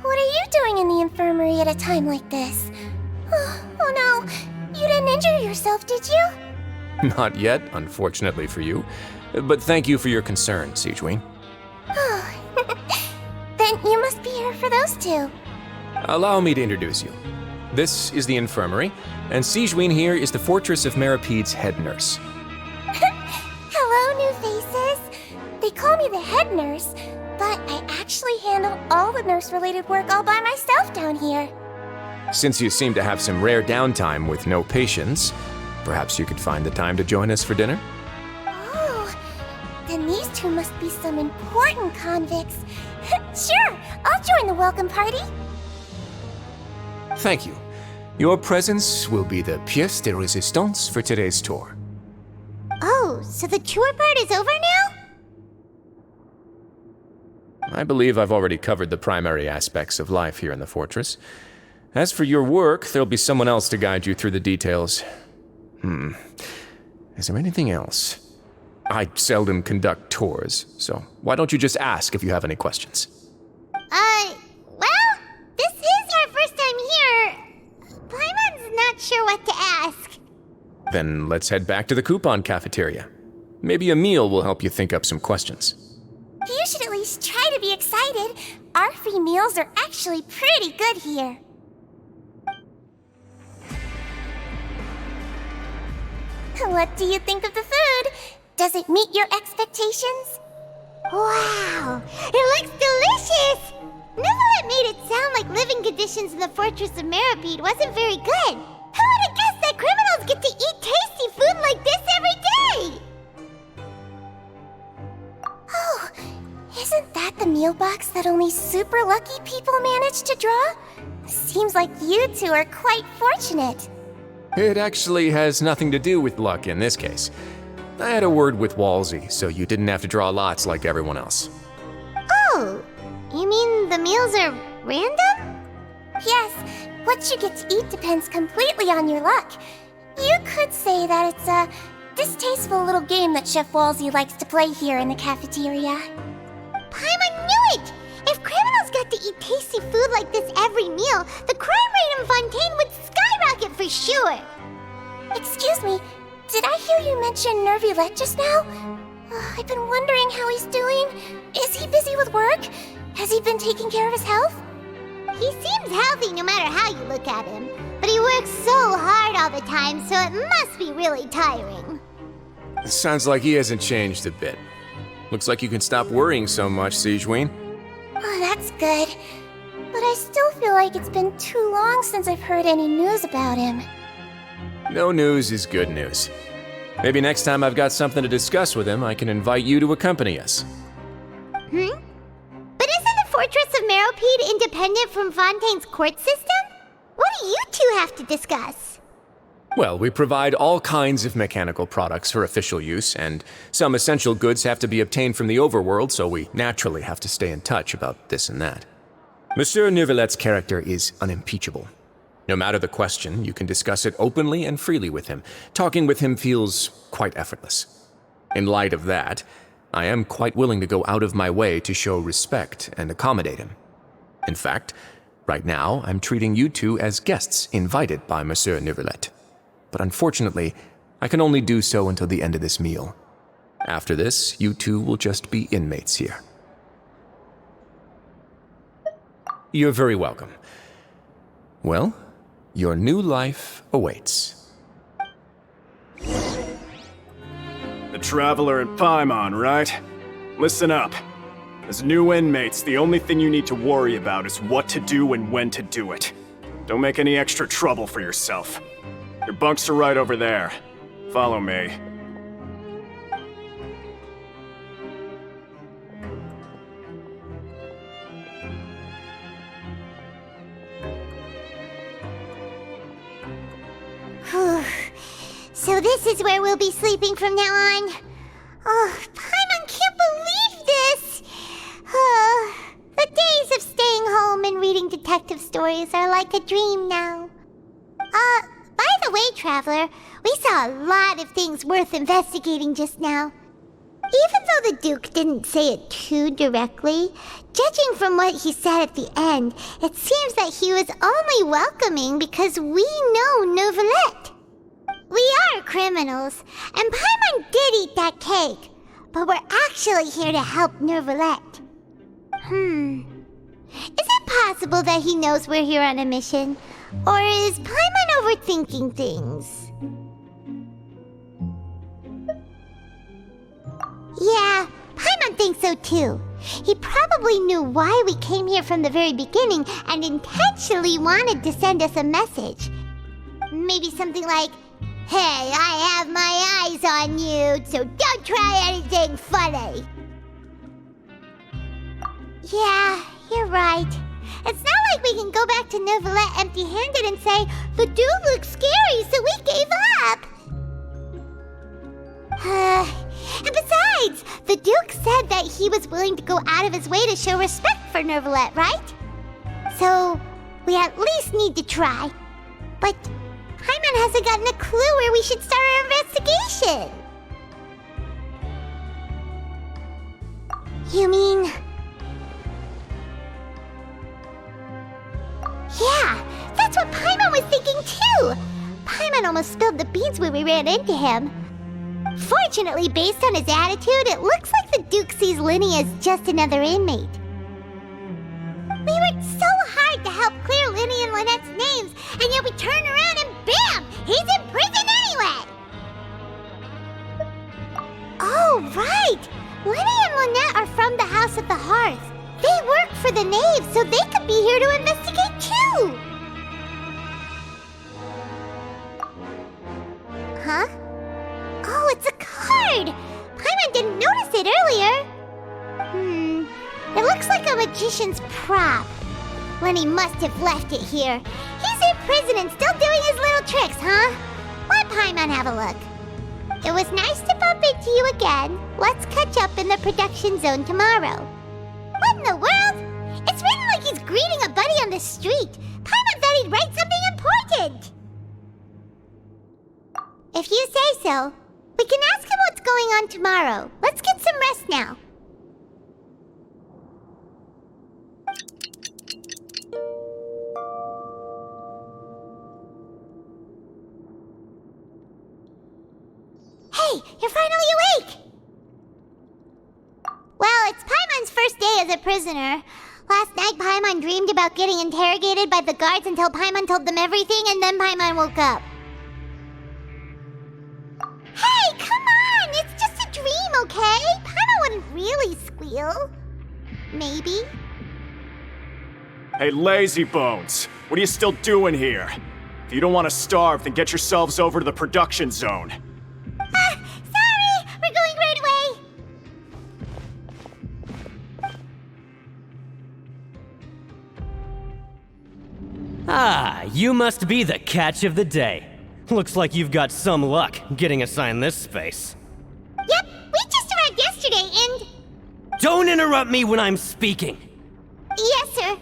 [SPEAKER 6] What are you doing in the infirmary at a time like this? Oh no, you didn't injure yourself, did you?
[SPEAKER 10] Not yet, unfortunately for you. But thank you for your concern, Sigewinne.
[SPEAKER 6] Then you must be here for those two.
[SPEAKER 10] Allow me to introduce you. This is the infirmary, and Sigewinne here is the Fortress of Meropide's head nurse.
[SPEAKER 6] Hello, new faces. They call me the head nurse, but I actually handle all the nurse-related work all by myself down here.
[SPEAKER 10] Since you seem to have some rare downtime with no patients, perhaps you could find the time to join us for dinner?
[SPEAKER 6] Oh, then these two must be some important convicts. Sure, I'll join the welcome party.
[SPEAKER 10] Thank you. Your presence will be the pièce de résistance for today's tour.
[SPEAKER 1] Oh, so the tour part is over now?
[SPEAKER 10] I believe I've already covered the primary aspects of life here in the fortress. As for your work, there'll be someone else to guide you through the details. Is there anything else? I seldom conduct tours, so why don't you just ask if you have any questions?
[SPEAKER 1] Well, this is our first time here. Paimon's not sure what to ask.
[SPEAKER 10] Then let's head back to the coupon cafeteria. Maybe a meal will help you think up some questions.
[SPEAKER 6] You should at least try to be excited. Our free meals are actually pretty good here. What do you think of the food? Does it meet your expectations?
[SPEAKER 1] Wow, it looks delicious! Neuvillette made it sound like living conditions in the Fortress of Meropide wasn't very good. Who would have guessed that criminals get to eat tasty food like this every day?
[SPEAKER 6] Oh, isn't that the meal box that only super lucky people manage to draw? Seems like you two are quite fortunate.
[SPEAKER 10] It actually has nothing to do with luck in this case. I had a word with Walsey, so you didn't have to draw lots like everyone else.
[SPEAKER 1] Oh, you mean the meals are random?
[SPEAKER 6] Yes, what you get to eat depends completely on your luck. You could say that it's a distasteful little game that Chef Walsey likes to play here in the cafeteria.
[SPEAKER 1] Paimon knew it! If criminals Paimons got to eat tasty food like this every meal, the crime rate in Fontaine would skyrocket for sure.
[SPEAKER 6] Excuse me, did I hear you mention Neuvillette just now? I've been wondering how he's doing. Is he busy with work? Has he been taking care of his health?
[SPEAKER 1] He seems healthy no matter how you look at him, but he works so hard all the time, so it must be really tiring.
[SPEAKER 10] Sounds like he hasn't changed a bit. Looks like you can stop worrying so much, Sigewinne.
[SPEAKER 6] Oh, that's good. But I still feel like it's been too long since I've heard any news about him.
[SPEAKER 10] No news is good news. Maybe next time I've got something to discuss with him, I can invite you to accompany us.
[SPEAKER 1] But isn't the Fortress of Meropide independent from Fontaine's court system? What do you two have to discuss?
[SPEAKER 10] Well, we provide all kinds of mechanical products for official use, and some essential goods have to be obtained from the overworld, so we naturally have to stay in touch about this and that. Monsieur Neuvillette's character is unimpeachable. No matter the question, you can discuss it openly and freely with him. Talking with him feels quite effortless. In light of that, I am quite willing to go out of my way to show respect and accommodate him. In fact, right now, I'm treating you two as guests invited by Monsieur Neuvillette. But unfortunately, I can only do so until the end of this meal. After this, you two will just be inmates here. You're very welcome. Well, your new life awaits.
[SPEAKER 14] The Traveler and Paimon, right? Listen up. As new inmates, the only thing you need to worry about is what to do and when to do it. Don't make any extra trouble for yourself. Your bunks are right over there. Follow me.
[SPEAKER 1] So this is where we'll be sleeping from now on. Oh, Paimon can't believe this! The days of staying home and reading detective stories are like a dream now. By the way, Traveler, we saw a lot of things worth investigating just now. Even though the Duke didn't say it too directly, judging from what he said at the end, it seems that he was only welcoming because we know Neuvillette. We are criminals, and Paimon did eat that cake, but we're actually here to help Neuvillette. Is it possible that he knows we're here on a mission? Or is Paimon overthinking things? Yeah, Paimon thinks so too. He probably knew why we came here from the very beginning and intentionally wanted to send us a message. Maybe something like, "Hey, I have my eyes on you, so don't try anything funny." Yeah, you're right. It's not like we can go back to Neuvillette empty-handed and say, "The dude looks scary, so we gave up." And besides, the Duke said that he was willing to go out of his way to show respect for Neuvillette, right? So, we at least need to try. But Paimon hasn't gotten a clue where we should start our investigation. You mean... Yeah, that's what Paimon was thinking too! Paimon almost spilled the beans when we ran into him. Fortunately, based on his attitude, it looks like the Duke sees Lyney as just another inmate. We worked so hard to help clear Lyney and Lynette's names, and yet we turn around and bam! He's in prison anyway! Oh, right! Lyney and Lynette are from the House of the Hearth. They work for the Knave, so they could be here to investigate too! Huh? Oh, it's a card! Paimon didn't notice it earlier. It looks like a magician's prop. Lyney must have left it here. He's in prison and still doing his little tricks, huh? Let Paimon have a look. It was nice to bump into you again. Let's catch up in the production zone tomorrow. What in the world? It's written like he's greeting a buddy on the street. Paimon thought he'd write something important. If you say so, we can ask him what's going on tomorrow. Let's get some rest now. Hey, you're finally awake! Well, it's Paimon's first day as a prisoner. Last night, Paimon dreamed about getting interrogated by the guards until Paimon told them everything, and then Paimon woke up. Hey, come on! It's just a dream, okay? Paimon wouldn't really squeal. Maybe.
[SPEAKER 14] Hey, lazy bones! What are you still doing here? If you don't want to starve, then get yourselves over to the production zone.
[SPEAKER 1] Sorry! We're going right away!
[SPEAKER 15] Ah, you must be the catch of the day. Looks like you've got some luck getting assigned this space.
[SPEAKER 1] Yep, we just arrived yesterday and...
[SPEAKER 15] Don't interrupt me when I'm speaking!
[SPEAKER 1] Yes, sir.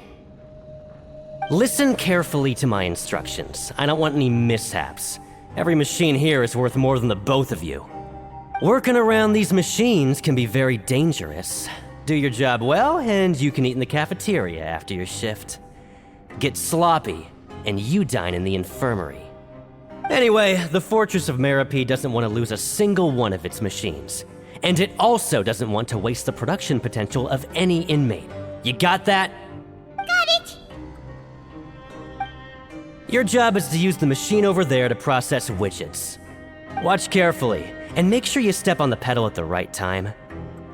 [SPEAKER 15] Listen carefully to my instructions. I don't want any mishaps. Every machine here is worth more than the both of you. Working around these machines can be very dangerous. Do your job well, and you can eat in the cafeteria after your shift. Get sloppy, and you dine in the infirmary. Anyway, the Fortress of Meropide doesn't want to lose a single one of its machines. And it also doesn't want to waste the production potential of any inmate. You got that?
[SPEAKER 1] Got it!
[SPEAKER 15] Your job is to use the machine over there to process widgets. Watch carefully, and make sure you step on the pedal at the right time.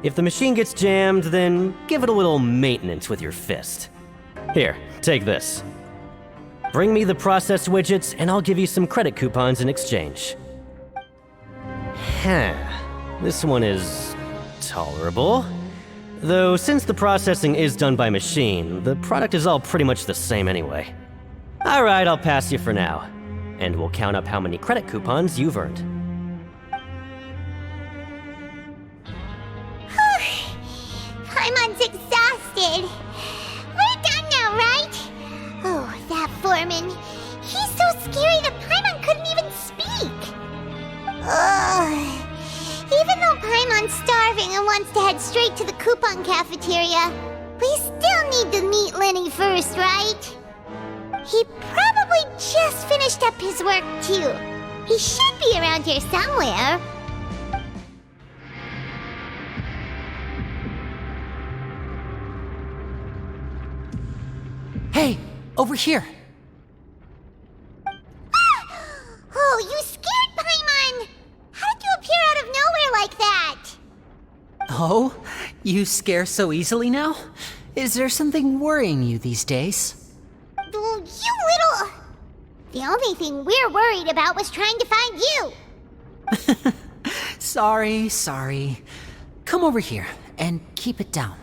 [SPEAKER 15] If the machine gets jammed, then give it a little maintenance with your fist. Here, take this. Bring me the processed widgets, and I'll give you some credit coupons in exchange. This one is tolerable. Though since the processing is done by machine, the product is all pretty much the same anyway. Alright, I'll pass you for now. And we'll count up how many credit coupons you've earned.
[SPEAKER 1] Paimon's exhausted. We're done now, right? Oh, that foreman. He's so scary that Paimon couldn't even speak. Ugh. Even though Paimon's starving and wants to head straight to the coupon cafeteria, we still need to meet Lyney first, right? He probably just finished up his work, too. He should be around here somewhere.
[SPEAKER 13] Hey, over here.
[SPEAKER 1] Oh, you scared Paimon! How did you appear out of nowhere like that?
[SPEAKER 13] Oh, you scare so easily now? Is there something worrying you these days?
[SPEAKER 1] You little... The only thing we're worried about was trying to find you.
[SPEAKER 13] Sorry. Come over here and keep it down.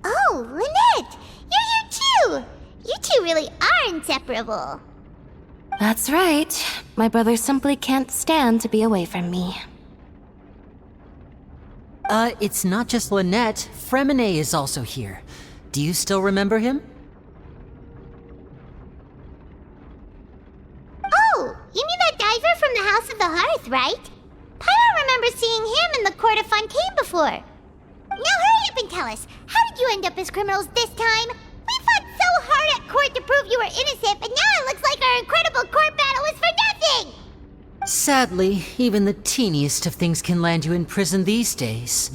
[SPEAKER 1] Oh, Lynette! You're here too! You two really are inseparable.
[SPEAKER 4] That's right. My brother simply can't stand to be away from me.
[SPEAKER 13] It's not just Lynette. Freminet is also here. Do you still remember him?
[SPEAKER 1] Oh, you mean that diver from the House of the Hearth, right? Paimon remembers seeing him in the court of Fontaine before. Now hurry up and tell us, how did you end up as criminals this time? We fought so hard at court to prove you were innocent, but now it looks like our incredible court battle was for nothing!
[SPEAKER 13] Sadly, even the teeniest of things can land you in prison these days.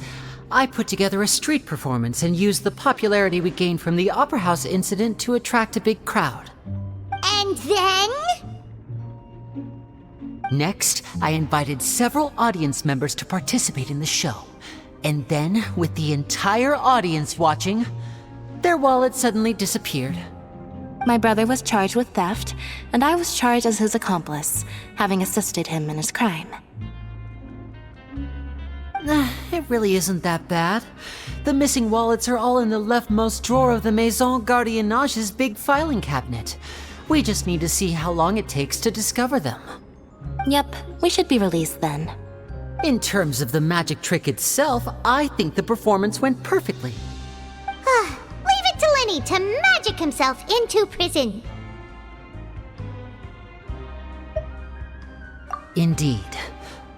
[SPEAKER 13] I put together a street performance and used the popularity we gained from the Opera House incident to attract a big crowd.
[SPEAKER 1] And then?
[SPEAKER 13] Next, I invited several audience members to participate in the show. And then, with the entire audience watching, their wallet suddenly disappeared.
[SPEAKER 4] My brother was charged with theft, and I was charged as his accomplice, having assisted him in his crime.
[SPEAKER 13] It really isn't that bad. The missing wallets are all in the leftmost drawer of the Maison Gardiennage's big filing cabinet. We just need to see how long it takes to discover them.
[SPEAKER 4] Yep, we should be released then.
[SPEAKER 13] In terms of the magic trick itself, I think the performance went perfectly.
[SPEAKER 1] Leave it to Lyney to magic himself into prison.
[SPEAKER 13] Indeed.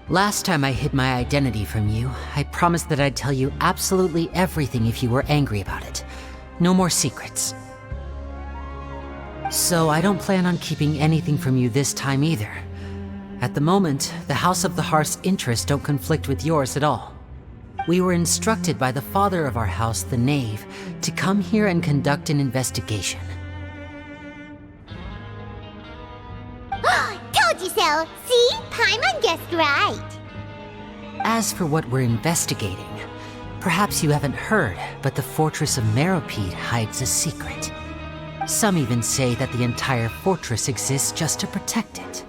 [SPEAKER 13] Last time I hid my identity from you, I promised that I'd tell you absolutely everything if you were angry about it. No more secrets. So I don't plan on keeping anything from you this time either. At the moment, the House of the Hearth's interests don't conflict with yours at all. We were instructed by the father of our house, the Knave, to come here and conduct an investigation.
[SPEAKER 1] Told you so! See? Paimon guessed right!
[SPEAKER 13] As for what we're investigating, perhaps you haven't heard, but the fortress of Meropide hides a secret. Some even say that the entire fortress exists just to protect it.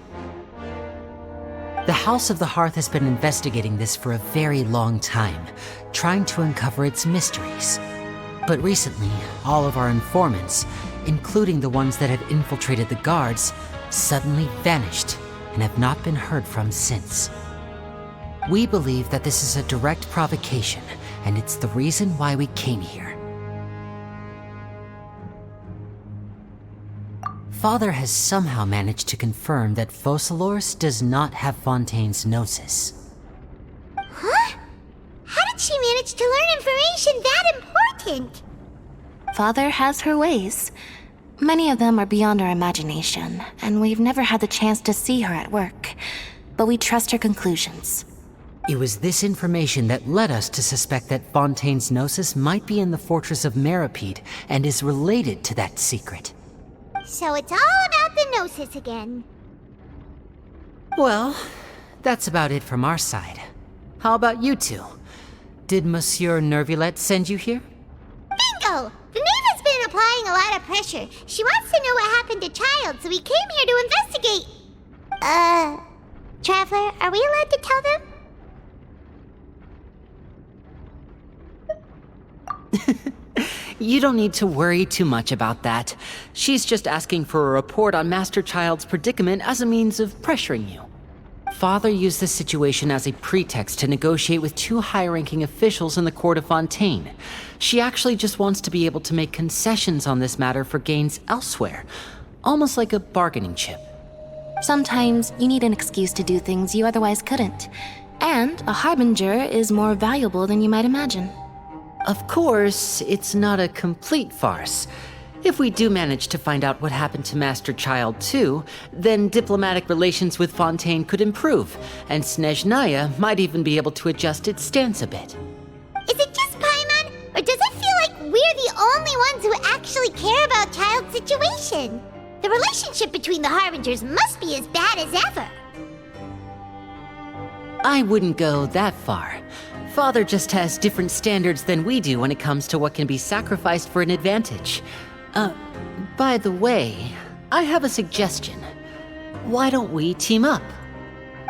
[SPEAKER 13] The House of the Hearth has been investigating this for a very long time, trying to uncover its mysteries. But recently, all of our informants, including the ones that had infiltrated the guards, suddenly vanished and have not been heard from since. We believe that this is a direct provocation, and it's the reason why we came here. Father has somehow managed to confirm that Focalors does not have Fontaine's Gnosis.
[SPEAKER 1] Huh? How did she manage to learn information that important?
[SPEAKER 4] Father has her ways. Many of them are beyond our imagination, and we've never had the chance to see her at work. But we trust her conclusions.
[SPEAKER 13] It was this information that led us to suspect that Fontaine's Gnosis might be in the fortress of Meropide and is related to that secret.
[SPEAKER 1] So it's all about the Gnosis again.
[SPEAKER 13] Well, that's about it from our side. How about you two? Did Monsieur Neuvillette send you here?
[SPEAKER 1] Bingo! The Knave has been applying a lot of pressure. She wants to know what happened to Childe, so we came here to investigate. Traveler, are we allowed to tell them?
[SPEAKER 13] You don't need to worry too much about that. She's just asking for a report on Master Childe's predicament as a means of pressuring you. Father used this situation as a pretext to negotiate with two high-ranking officials in the court of Fontaine. She actually just wants to be able to make concessions on this matter for gains elsewhere, almost like a bargaining chip.
[SPEAKER 4] Sometimes you need an excuse to do things you otherwise couldn't. And a Harbinger is more valuable than you might imagine.
[SPEAKER 13] Of course, it's not a complete farce. If we do manage to find out what happened to Master Childe too, then diplomatic relations with Fontaine could improve, and Snezhnaya might even be able to adjust its stance a bit.
[SPEAKER 1] Is it just Paimon, or does it feel like we're the only ones who actually care about Childe's situation? The relationship between the Harbingers must be as bad as ever.
[SPEAKER 13] I wouldn't go that far. Father just has different standards than we do when it comes to what can be sacrificed for an advantage. By the way, I have a suggestion. Why don't we team up?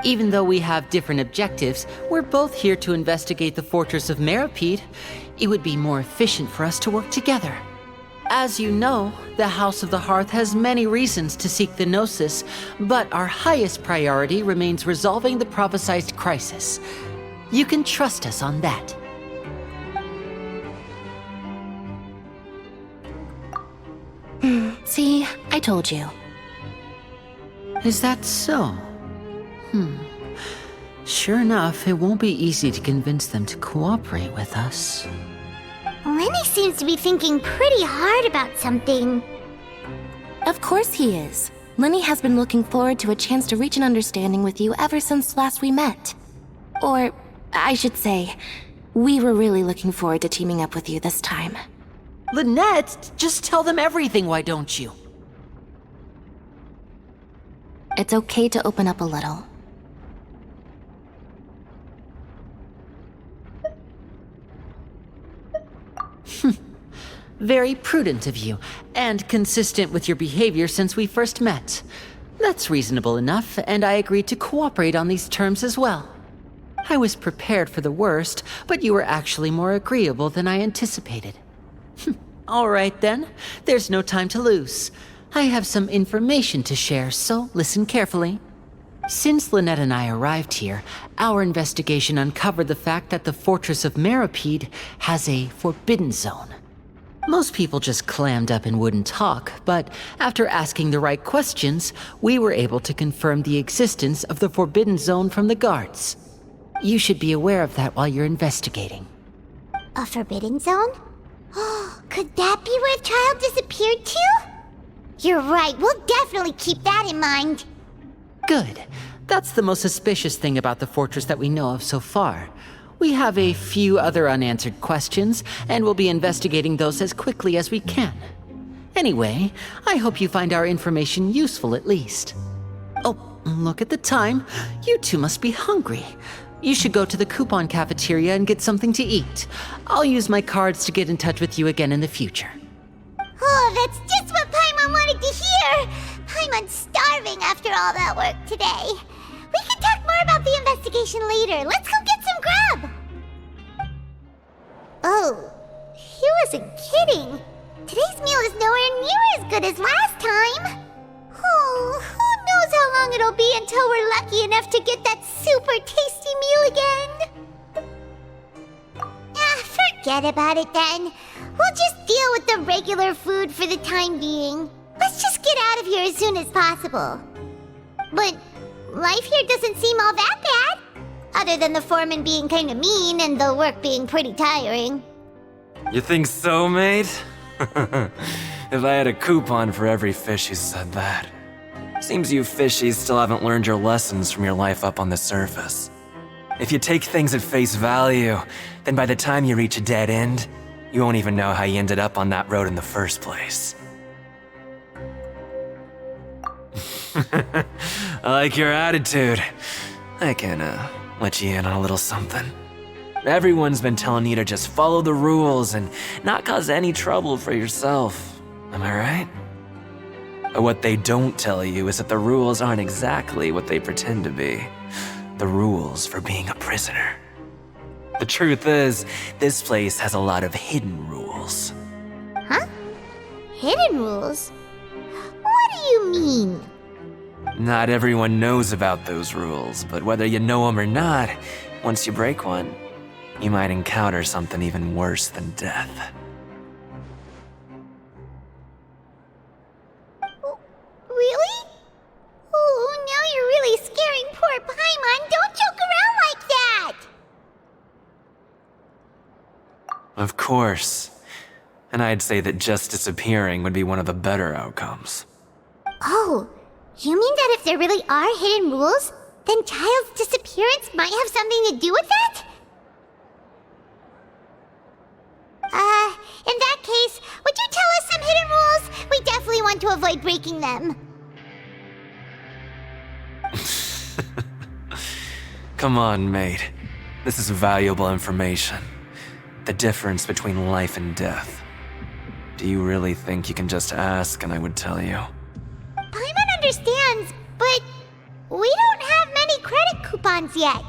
[SPEAKER 13] Even though we have different objectives, we're both here to investigate the fortress of Meropide. It would be more efficient for us to work together. As you know, the House of the Hearth has many reasons to seek the Gnosis, but our highest priority remains resolving the prophesized crisis. You can trust us on that.
[SPEAKER 4] See, I told you.
[SPEAKER 13] Is that so? Sure enough, it won't be easy to convince them to cooperate with us.
[SPEAKER 1] Lyney seems to be thinking pretty hard about something.
[SPEAKER 4] Of course he is. Lyney has been looking forward to a chance to reach an understanding with you ever since last we met. Or, I should say, we were really looking forward to teaming up with you this time.
[SPEAKER 13] Lynette, just tell them everything, why don't you?
[SPEAKER 4] It's okay to open up a little.
[SPEAKER 13] Very prudent of you, and consistent with your behavior since we first met. That's reasonable enough, and I agreed to cooperate on these terms as well. I was prepared for the worst, but you were actually more agreeable than I anticipated. All right then, there's no time to lose. I have some information to share, so listen carefully. Since Lynette and I arrived here, our investigation uncovered the fact that the fortress of Meropide has a forbidden zone. Most people just clammed up and wouldn't talk, but after asking the right questions, we were able to confirm the existence of the forbidden zone from the guards. You should be aware of that while you're investigating.
[SPEAKER 1] A forbidden zone? Could that be where Childe disappeared to? You're right, we'll definitely keep that in mind.
[SPEAKER 13] Good. That's the most suspicious thing about the fortress that we know of so far. We have a few other unanswered questions, and we'll be investigating those as quickly as we can. Anyway, I hope you find our information useful at least. Oh, look at the time. You two must be hungry. You should go to the coupon cafeteria and get something to eat. I'll use my cards to get in touch with you again in the future.
[SPEAKER 1] Oh, that's just what Paimon wanted to hear! Paimon's starving after all that work today. We can talk more about the investigation later. Let's go get some grub! Oh, he wasn't kidding. Today's meal is nowhere near as good as last time. Oh, who knows how long it'll be until we're lucky enough to get that super tasty meal again? Forget about it then. We'll just deal with the regular food for the time being. Let's just get out of here as soon as possible. But life here doesn't seem all that bad. Other than the foreman being kinda mean and the work being pretty tiring.
[SPEAKER 16] You think so, mate? If I had a coupon for every fish who said that. Seems you fishies still haven't learned your lessons from your life up on the surface. If you take things at face value, then by the time you reach a dead end, you won't even know how you ended up on that road in the first place. I like your attitude. I can, let you in on a little something. Everyone's been telling you to just follow the rules and not cause any trouble for yourself. Am I right? But what they don't tell you is that the rules aren't exactly what they pretend to be. The rules for being a prisoner. The truth is, this place has a lot of hidden rules.
[SPEAKER 1] Huh? Hidden rules? What do you mean?
[SPEAKER 16] Not everyone knows about those rules, but whether you know them or not, once you break one, you might encounter something even worse than death.
[SPEAKER 1] Really? Oh, now you're really scaring poor Paimon. Don't joke around like that!
[SPEAKER 16] Of course. And I'd say that just disappearing would be one of the better outcomes.
[SPEAKER 1] Oh, you mean that if there really are hidden rules, then Childe's disappearance might have something to do with that? In that case, would you tell us some hidden rules? We definitely want to avoid breaking them.
[SPEAKER 16] Come on, mate. This is valuable information. The difference between life and death. Do you really think you can just ask and I would tell you?
[SPEAKER 1] Paimon understands, but we don't have many credit coupons yet.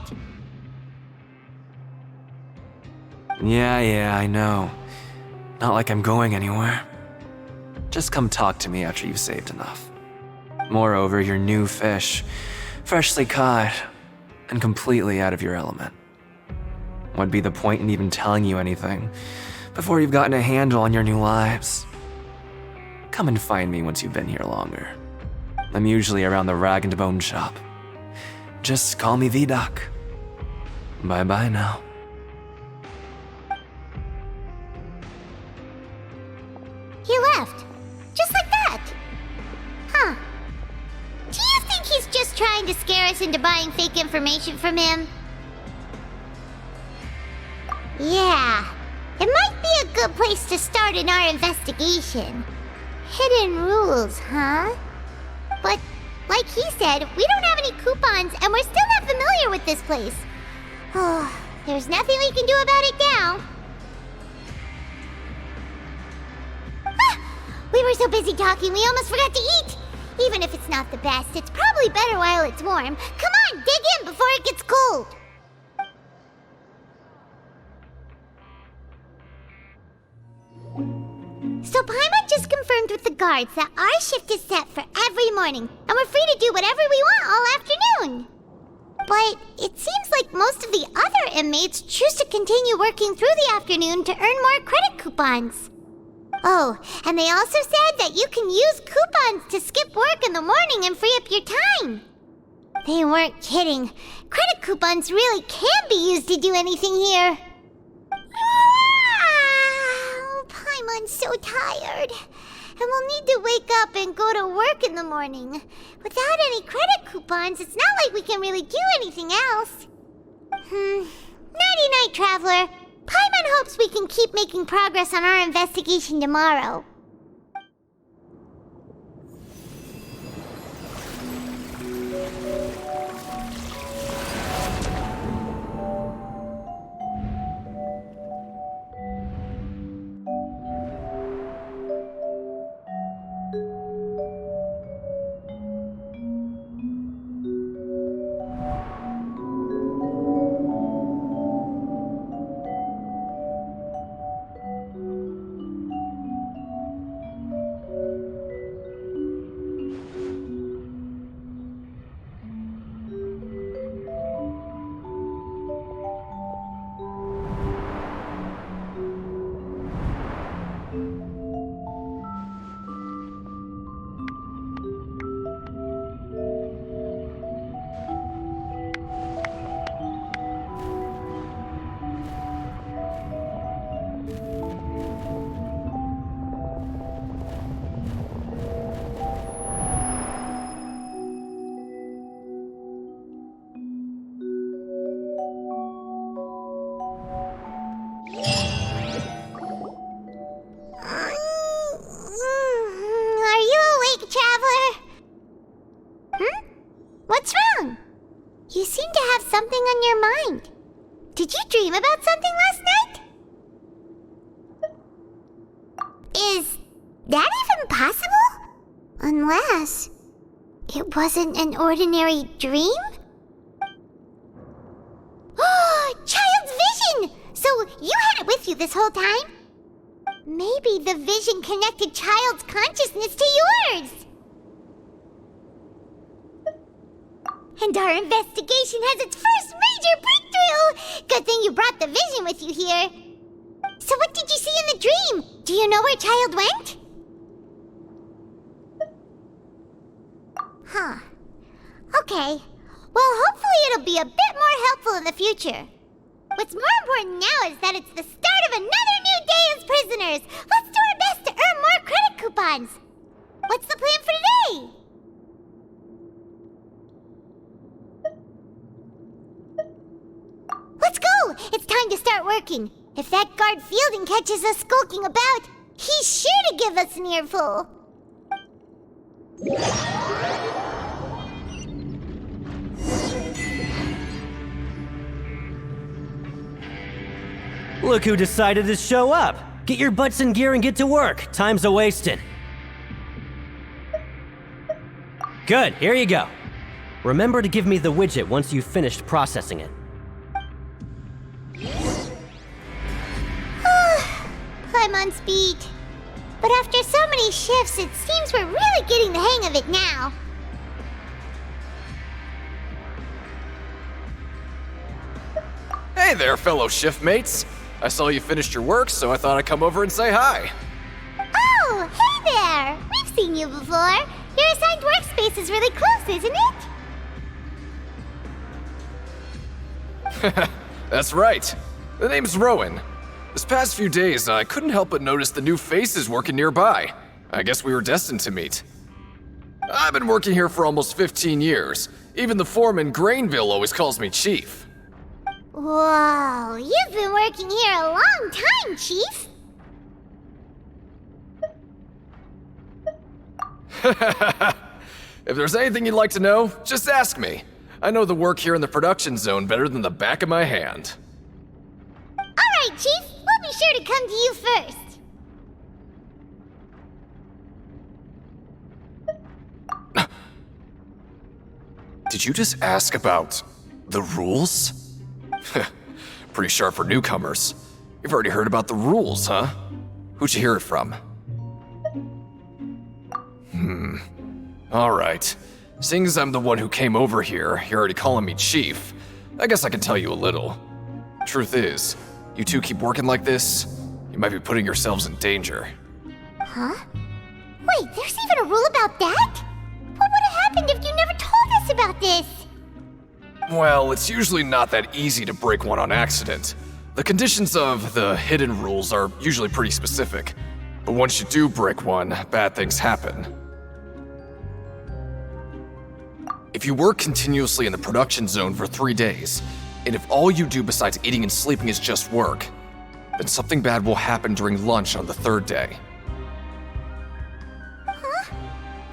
[SPEAKER 16] Yeah, I know. Not like I'm going anywhere. Just come talk to me after you've saved enough. Moreover, you're new fish, freshly caught, and completely out of your element. What'd be the point in even telling you anything before you've gotten a handle on your new lives? Come and find me once you've been here longer. I'm usually around the rag and bone shop. Just call me V-Doc. Bye-bye now.
[SPEAKER 1] He left. Just like that. Huh. Do you think he's just trying to scare us into buying fake information from him? Yeah. It might be a good place to start in our investigation. Hidden rules, huh? But, like he said, we don't have any coupons and we're still not familiar with this place. Oh, there's nothing we can do about it now. We were so busy talking, we almost forgot to eat. Even if it's not the best, it's probably better while it's warm. Come on, dig in before it gets cold. So Paimon just confirmed with the guards that our shift is set for every morning, and we're free to do whatever we want all afternoon. But it seems like most of the other inmates choose to continue working through the afternoon to earn more credit coupons. Oh, and they also said that you can use coupons to skip work in the morning and free up your time. They weren't kidding. Credit coupons really can be used to do anything here. Paimon's so tired. and we'll need to wake up and go to work in the morning. Without any credit coupons, it's not like we can really do anything else. Nighty-night, Traveler. Paimon hopes we can keep making progress on our investigation tomorrow. What's wrong? You seem to have something on your mind. Did you dream about something last night? Is that even possible? Unless it wasn't an ordinary dream? Oh, Childe's vision! So you had it with you this whole time? Maybe the vision connected Childe's consciousness to yours. And our investigation has its first major breakthrough! Good thing you brought the vision with you here. So what did you see in the dream? Do you know where Childe went? Huh. Okay. Well, hopefully it'll be a bit more helpful in the future. What's more important now is that it's the start of another new day as prisoners. Let's do our best to earn more credit coupons. What's the plan for today? Let's go! It's time to start working. If that guard Fielding catches us skulking about, he's sure to give us an earful.
[SPEAKER 15] Look who decided to show up! Get your butts in gear and get to work. Time's a-wasting. Good, here you go. Remember to give me the widget once you've finished processing it.
[SPEAKER 1] I'm on speed. But after so many shifts, it seems we're really getting the hang of it now.
[SPEAKER 17] Hey there, fellow shiftmates. I saw you finished your work, so I thought I'd come over and say hi.
[SPEAKER 1] Oh, hey there! We've seen you before. Your assigned workspace is really close, isn't it?
[SPEAKER 17] That's right. The name's Rowan. This past few days, I couldn't help but notice the new faces working nearby. I guess we were destined to meet. I've been working here for almost 15 years. Even the foreman, Grainville, always calls me Chief.
[SPEAKER 1] Whoa, you've been working here a long time, Chief.
[SPEAKER 17] If there's anything you'd like to know, just ask me. I know the work here in the production zone better than the back of my hand.
[SPEAKER 1] All right, Chief. We'll be sure to come to you first.
[SPEAKER 17] Did you just ask about the rules? Pretty sharp for newcomers. You've already heard about the rules, huh? Who'd you hear it from? Alright. Seeing as I'm the one who came over here, you're already calling me Chief. I guess I can tell you a little. Truth is, you two keep working like this, you might be putting yourselves in danger.
[SPEAKER 1] Huh? Wait, there's even a rule about that? What would have happened if you never told us about this?
[SPEAKER 17] Well, it's usually not that easy to break one on accident. The conditions of the hidden rules are usually pretty specific. But once you do break one, bad things happen. If you work continuously in the production zone for 3 days, and if all you do besides eating and sleeping is just work, then something bad will happen during lunch on the 3rd day.
[SPEAKER 1] Huh?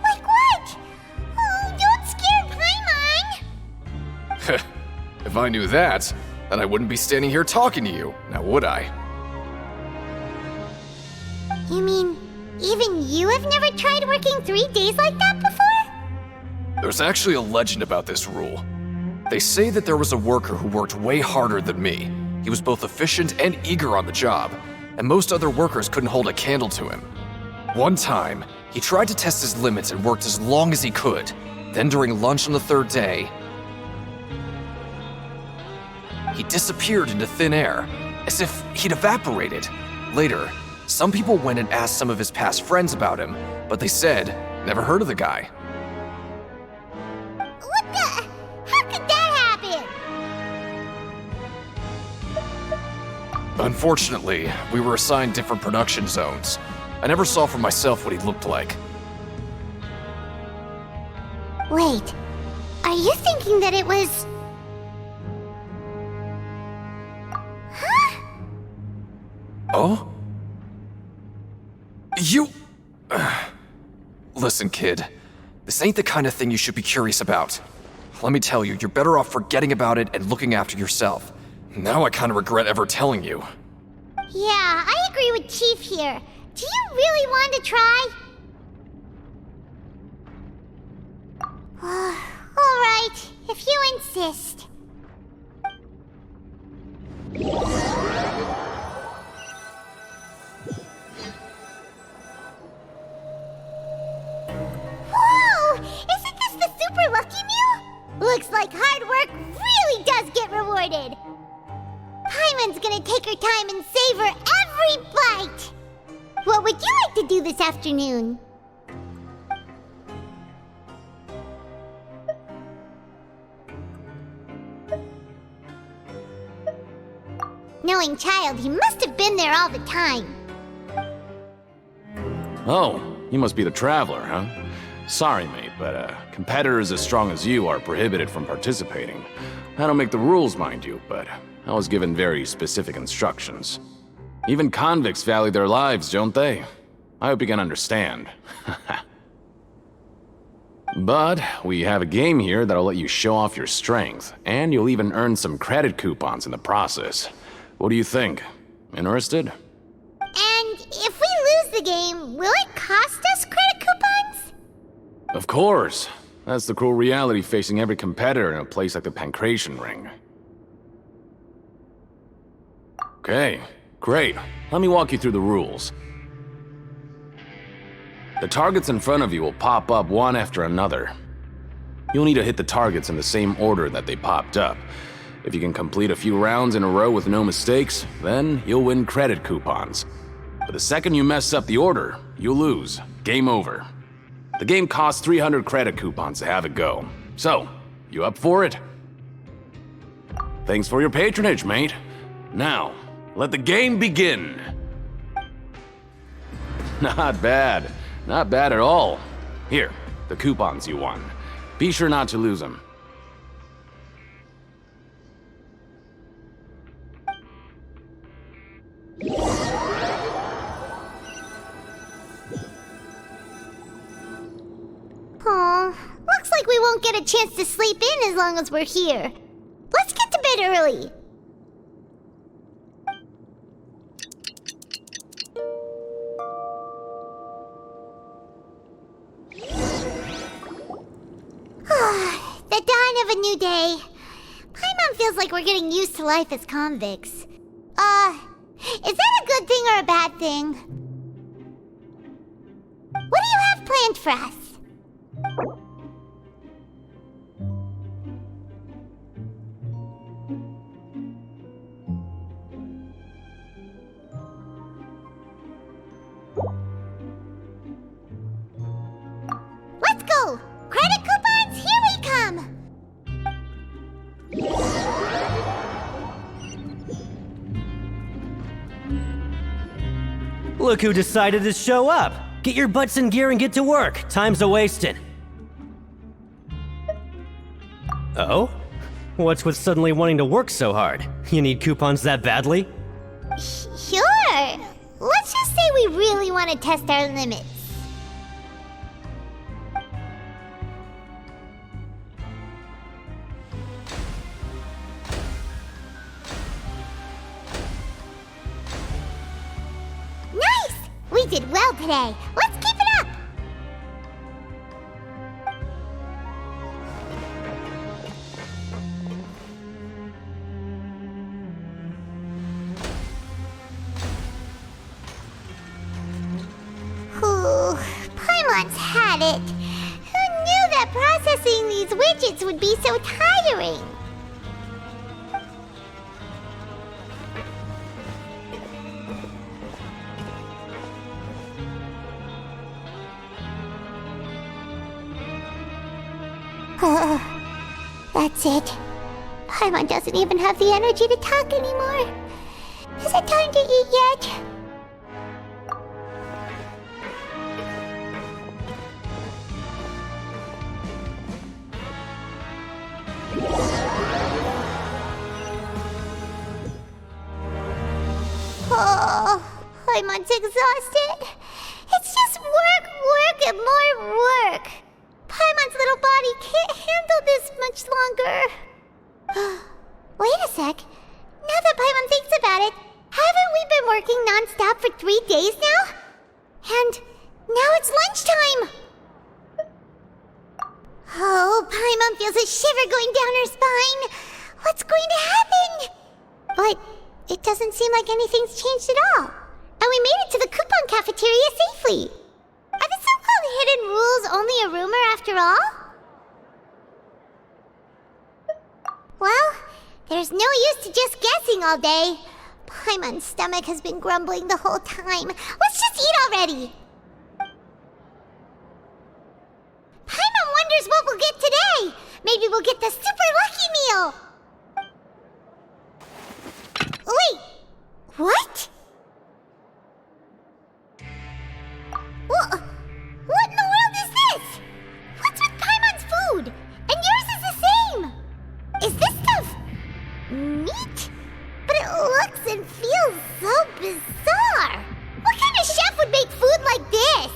[SPEAKER 1] Like what? Oh, don't scare Paimon!
[SPEAKER 17] If I knew that, then I wouldn't be standing here talking to you, now would I?
[SPEAKER 1] You mean, even you have never tried working 3 days like that before?
[SPEAKER 17] There's actually a legend about this rule. They say that there was a worker who worked way harder than me. He was both efficient and eager on the job, and most other workers couldn't hold a candle to him. One time, he tried to test his limits and worked as long as he could. Then during lunch on the 3rd day, he disappeared into thin air, as if he'd evaporated. Later, some people went and asked some of his past friends about him, but they said, never heard of the guy.
[SPEAKER 1] What the? How could that happen?
[SPEAKER 17] Unfortunately, we were assigned different production zones. I never saw for myself what he looked like.
[SPEAKER 1] Wait, are you thinking that it was... Huh?
[SPEAKER 17] Oh? You... Listen, kid. This ain't the kind of thing you should be curious about. Let me tell you, you're better off forgetting about it and looking after yourself. Now I kind of regret ever telling you.
[SPEAKER 1] Yeah, I agree with Chief here. Do you really want to try? Alright, if you insist. Whoa! Isn't this the super lucky meal? Looks like hard work really does get rewarded. Paimon's gonna take her time and savor every bite. What would you like to do this afternoon? Knowing Childe, he must have been there all the time.
[SPEAKER 18] Oh, you must be the Traveler, huh? Sorry, mate, but competitors as strong as you are prohibited from participating. I don't make the rules, mind you, but I was given very specific instructions. Even convicts value their lives, don't they? I hope you can understand. But we have a game here that'll let you show off your strength, and you'll even earn some credit coupons in the process. What do you think? Interested?
[SPEAKER 1] And if we lose the game, will it cost us credit coupons?
[SPEAKER 18] Of course. That's the cruel reality facing every competitor in a place like the Pancration Ring. Okay, great. Let me walk you through the rules. The targets in front of you will pop up one after another. You'll need to hit the targets in the same order that they popped up. If you can complete a few rounds in a row with no mistakes, then you'll win credit coupons. But the second you mess up the order, you'll lose. Game over. The game costs 300 credit coupons to have it go. So, you up for it? Thanks for your patronage, mate. Now, let the game begin. Not bad. Not bad at all. Here, the coupons you won. Be sure not to lose them.
[SPEAKER 1] Aw, looks like we won't get a chance to sleep in as long as we're here. Let's get to bed early. The dawn of a new day. Paimon feels like we're getting used to life as convicts. Is that a good thing or a bad thing? What do you have planned for us? Let's go! Credit coupons, here we come!
[SPEAKER 15] look who decided to show up. Get your butts in gear and get to work. Time's a-wasting. Oh? What's with suddenly wanting to work so hard? You need coupons that badly?
[SPEAKER 1] Sure. Let's just say we really want to test our limits. Nice! We did well today. Let's keep it up! Paimon's had it. Who knew that processing these widgets would be so tiring? That's it. Paimon doesn't even have the energy to talk anymore. Is it time to eat yet? Oh, Paimon's exhausted. It's just work, and more work. Paimon's little body can't handle this much longer. Wait a sec. Now that Paimon thinks about it, haven't we been working non-stop for 3 days now? And now it's lunchtime. Oh, Paimon feels a shiver going down her spine. What's going to happen? But it doesn't seem like anything's changed at all. And we made it to the coupon cafeteria safely. Are the so-called hidden rules only a rumor after all? Well, there's no use to just guessing all day. Paimon's stomach has been grumbling the whole time. Let's just eat already. Paimon wonders what we'll get today. Maybe we'll get the super lucky meal. Wait, what? What in the world is this? What's with Paimon's food? And yours is the same. Is this stuff meat? But it looks and feels so bizarre. What kind of chef would make food like this?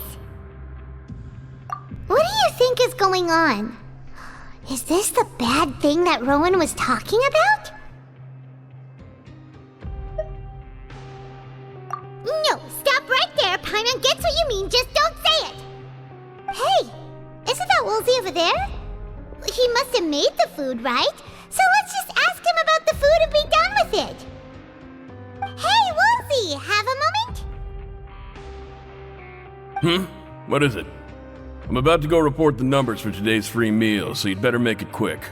[SPEAKER 1] What do you think is going on? Is this the bad thing that Rowan was talking about? No, stop right there. Paimon gets what you mean, just don't say it. Hey, isn't that Woolsey over there? He must have made the food, right? So let's just ask him about the food and be done with it. Hey, Woolsey, have a moment?
[SPEAKER 11] What is it? I'm about to go report the numbers for today's free meal, so you'd better make it quick.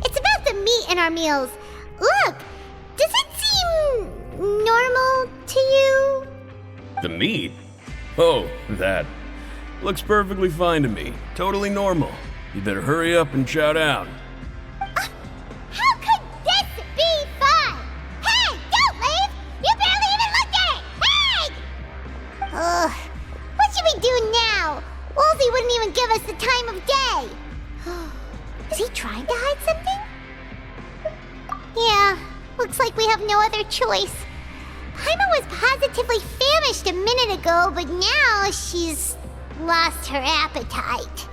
[SPEAKER 1] It's about the meat in our meals. Look, does it seem normal to you?
[SPEAKER 11] The meat? Oh, that. Looks perfectly fine to me. Totally normal. You better hurry up and chow down.
[SPEAKER 1] How could this be fun? Hey, don't leave! You barely even looked at it! Hey! What should we do now? Woolsey wouldn't even give us the time of day. Is he trying to hide something? Yeah, looks like we have no other choice. Paimon was positively famished a minute ago, but now she's lost her appetite.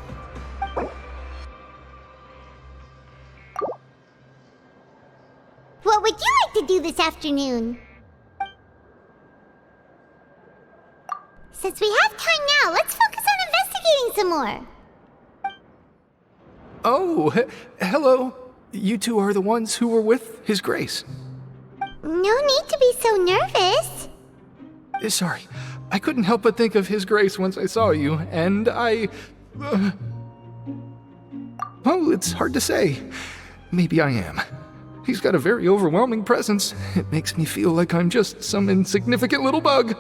[SPEAKER 1] What would you like to do this afternoon? Since we have time now, let's focus on investigating some more.
[SPEAKER 12] Oh, hello. You two are the ones who were with His Grace.
[SPEAKER 1] No need to be so nervous.
[SPEAKER 12] Sorry, I couldn't help but think of His Grace once I saw you, and I... Well, it's hard to say. Maybe I am. He's got a very overwhelming presence. It makes me feel like I'm just some insignificant little bug.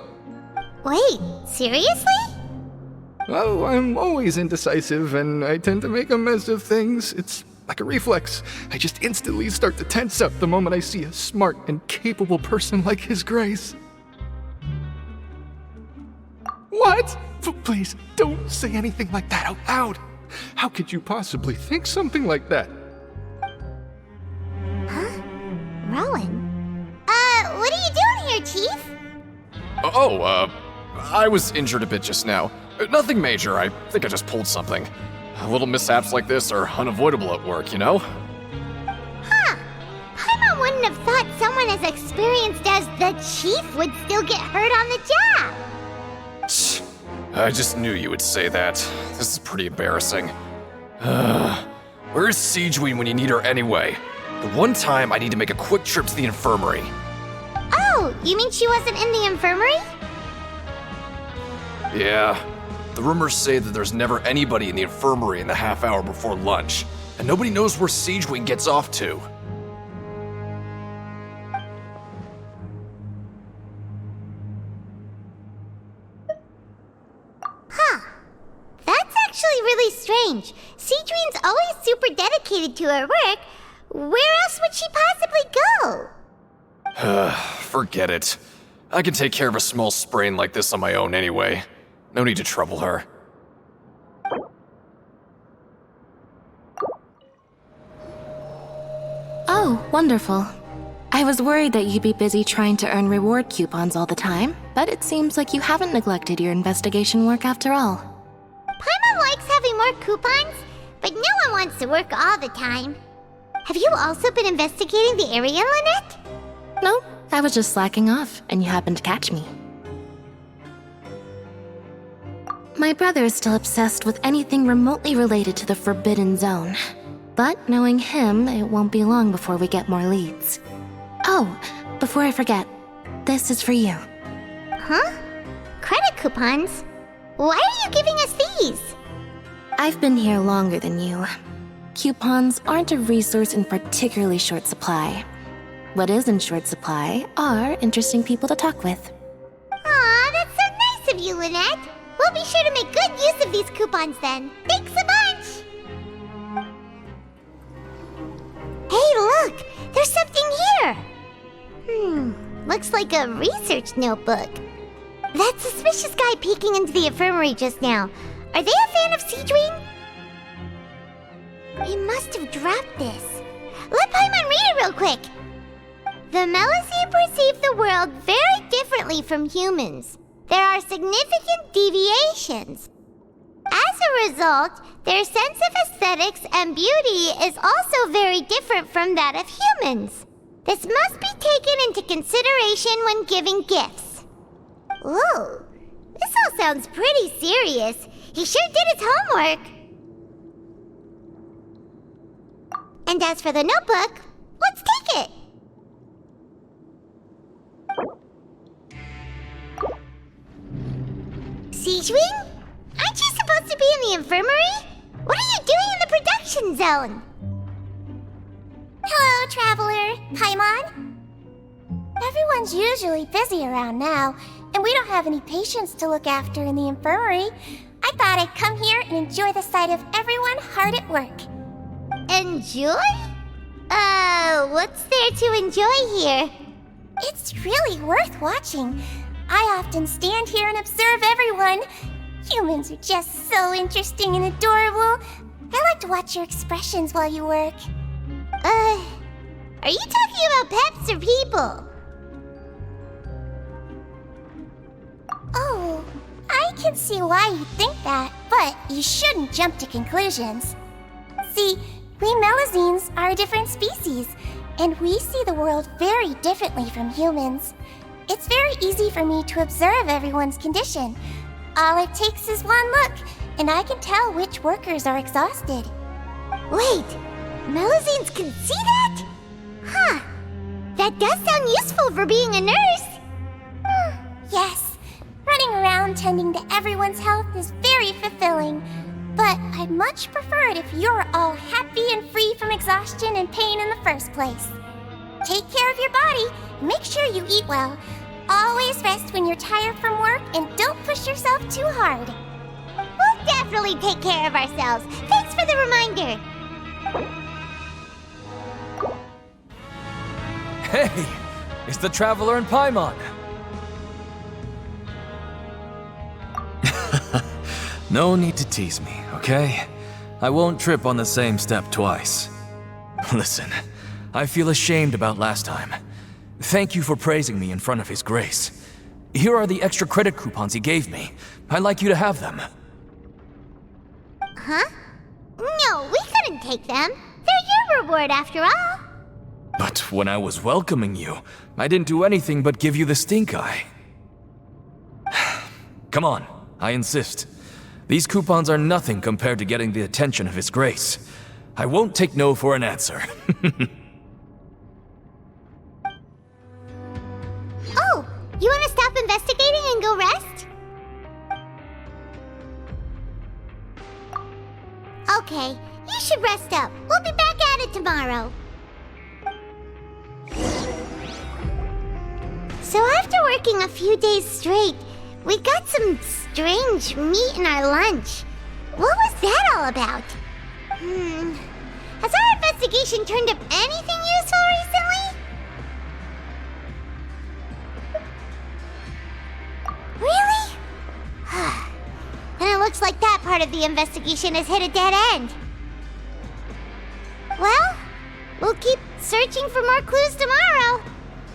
[SPEAKER 1] Wait, seriously?
[SPEAKER 12] Oh, I'm always indecisive, and I tend to make a mess of things. It's like a reflex. I just instantly start to tense up the moment I see a smart and capable person like His Grace. What? Please, don't say anything like that out loud. How could you possibly think something like that?
[SPEAKER 1] Huh? Rowan? What are you doing here, Chief?
[SPEAKER 17] I was injured a bit just now. Nothing major, I think I just pulled something. Little mishaps like this are unavoidable at work, you know?
[SPEAKER 1] Huh. Paimon wouldn't have thought someone as experienced as the Chief would still get hurt on the job.
[SPEAKER 17] I just knew you would say that. This is pretty embarrassing. Where's Siegeween when you need her anyway? The one time I need to make a quick trip to the infirmary.
[SPEAKER 1] Oh, you mean she wasn't in the infirmary?
[SPEAKER 17] Yeah. The rumors say that there's never anybody in the infirmary in the half hour before lunch, and nobody knows where Siegeween gets off to.
[SPEAKER 1] Huh. That's actually really strange. Siegeween's always super dedicated to her work. Where else would she possibly go?
[SPEAKER 17] Forget it. I can take care of a small sprain like this on my own anyway. No need to trouble her.
[SPEAKER 4] Oh, wonderful. I was worried that you'd be busy trying to earn reward coupons all the time, but it seems like you haven't neglected your investigation work after all.
[SPEAKER 1] Paimon likes having more coupons, but no one wants to work all the time. Have you also been investigating the area, Lynette?
[SPEAKER 4] No, I was just slacking off, and you happened to catch me. My brother is still obsessed with anything remotely related to the Forbidden Zone. But knowing him, it won't be long before we get more leads. Oh, before I forget, this is for you.
[SPEAKER 1] Huh? Credit coupons? Why are you giving us these?
[SPEAKER 4] I've been here longer than you. Coupons aren't a resource in particularly short supply. What is in short supply are interesting people to talk with.
[SPEAKER 1] Aw, that's so nice of you, Lynette. We'll be sure to make good use of these coupons then. Thanks a bunch! Hey, look! There's something here! Looks like a research notebook. That suspicious guy peeking into the infirmary just now. Are they a fan of Siegeween? He must have dropped this. Let Paimon read it real quick! The Melusine perceive the world very differently from humans. There are significant deviations. As a result, their sense of aesthetics and beauty is also very different from that of humans. This must be taken into consideration when giving gifts. Ooh, this all sounds pretty serious. He sure did his homework. And as for the notebook, let's take it. Siegeween? Aren't you supposed to be in the infirmary? What are you doing in the production zone?
[SPEAKER 19] Hello, Traveler. Paimon? Everyone's usually busy around now, and we don't have any patients to look after in the infirmary. I thought I'd come here and enjoy the sight of everyone hard at work.
[SPEAKER 1] Enjoy? What's there to enjoy here?
[SPEAKER 19] It's really worth watching. I often stand here and observe everyone. Humans are just so interesting and adorable. I like to watch your expressions while you work.
[SPEAKER 1] Are you talking about pets or people?
[SPEAKER 19] Oh, I can see why you think that, but you shouldn't jump to conclusions. See, we Melusines are a different species, and we see the world very differently from humans. It's very easy for me to observe everyone's condition. All it takes is one look, and I can tell which workers are exhausted.
[SPEAKER 1] Wait, Melusines can see that? Huh. That does sound useful for being a nurse.
[SPEAKER 19] Yes, running around tending to everyone's health is very fulfilling. But I'd much prefer it if you're all happy and free from exhaustion and pain in the first place. Take care of your body, and make sure you eat well. Always rest when you're tired from work, and don't push yourself too hard.
[SPEAKER 1] We'll definitely take care of ourselves. Thanks for the reminder.
[SPEAKER 9] Hey, it's the Traveler and Paimon. No need to tease me, okay? I won't trip on the same step twice. Listen, I feel ashamed about last time. Thank you for praising me in front of His Grace. Here are the extra credit coupons he gave me. I'd like you to have them.
[SPEAKER 1] Huh? No, we couldn't take them. They're your reward after all.
[SPEAKER 9] But when I was welcoming you, I didn't do anything but give you the stink eye. Come on, I insist. These coupons are nothing compared to getting the attention of His Grace. I won't take no for an answer.
[SPEAKER 1] Oh, you want to stop investigating and go rest? Okay, you should rest up. We'll be back at it tomorrow. So after working a few days straight, we got some strange meat in our lunch. What was that all about? Has our investigation turned up anything useful recently? Really? Then it looks like that part of the investigation has hit a dead end. Well, we'll keep searching for more clues tomorrow.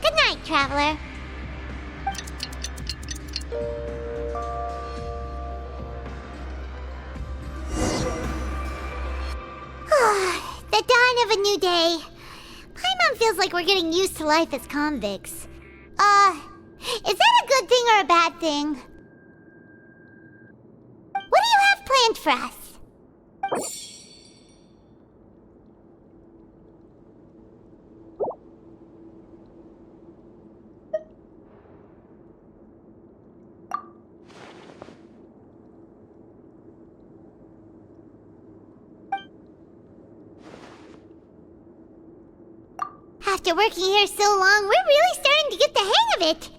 [SPEAKER 1] Good night, Traveler. The dawn of a new day. Paimon feels like we're getting used to life as convicts. Is that a good thing or a bad thing? What do you have planned for us? After working here so long, we're really starting to get the hang of it.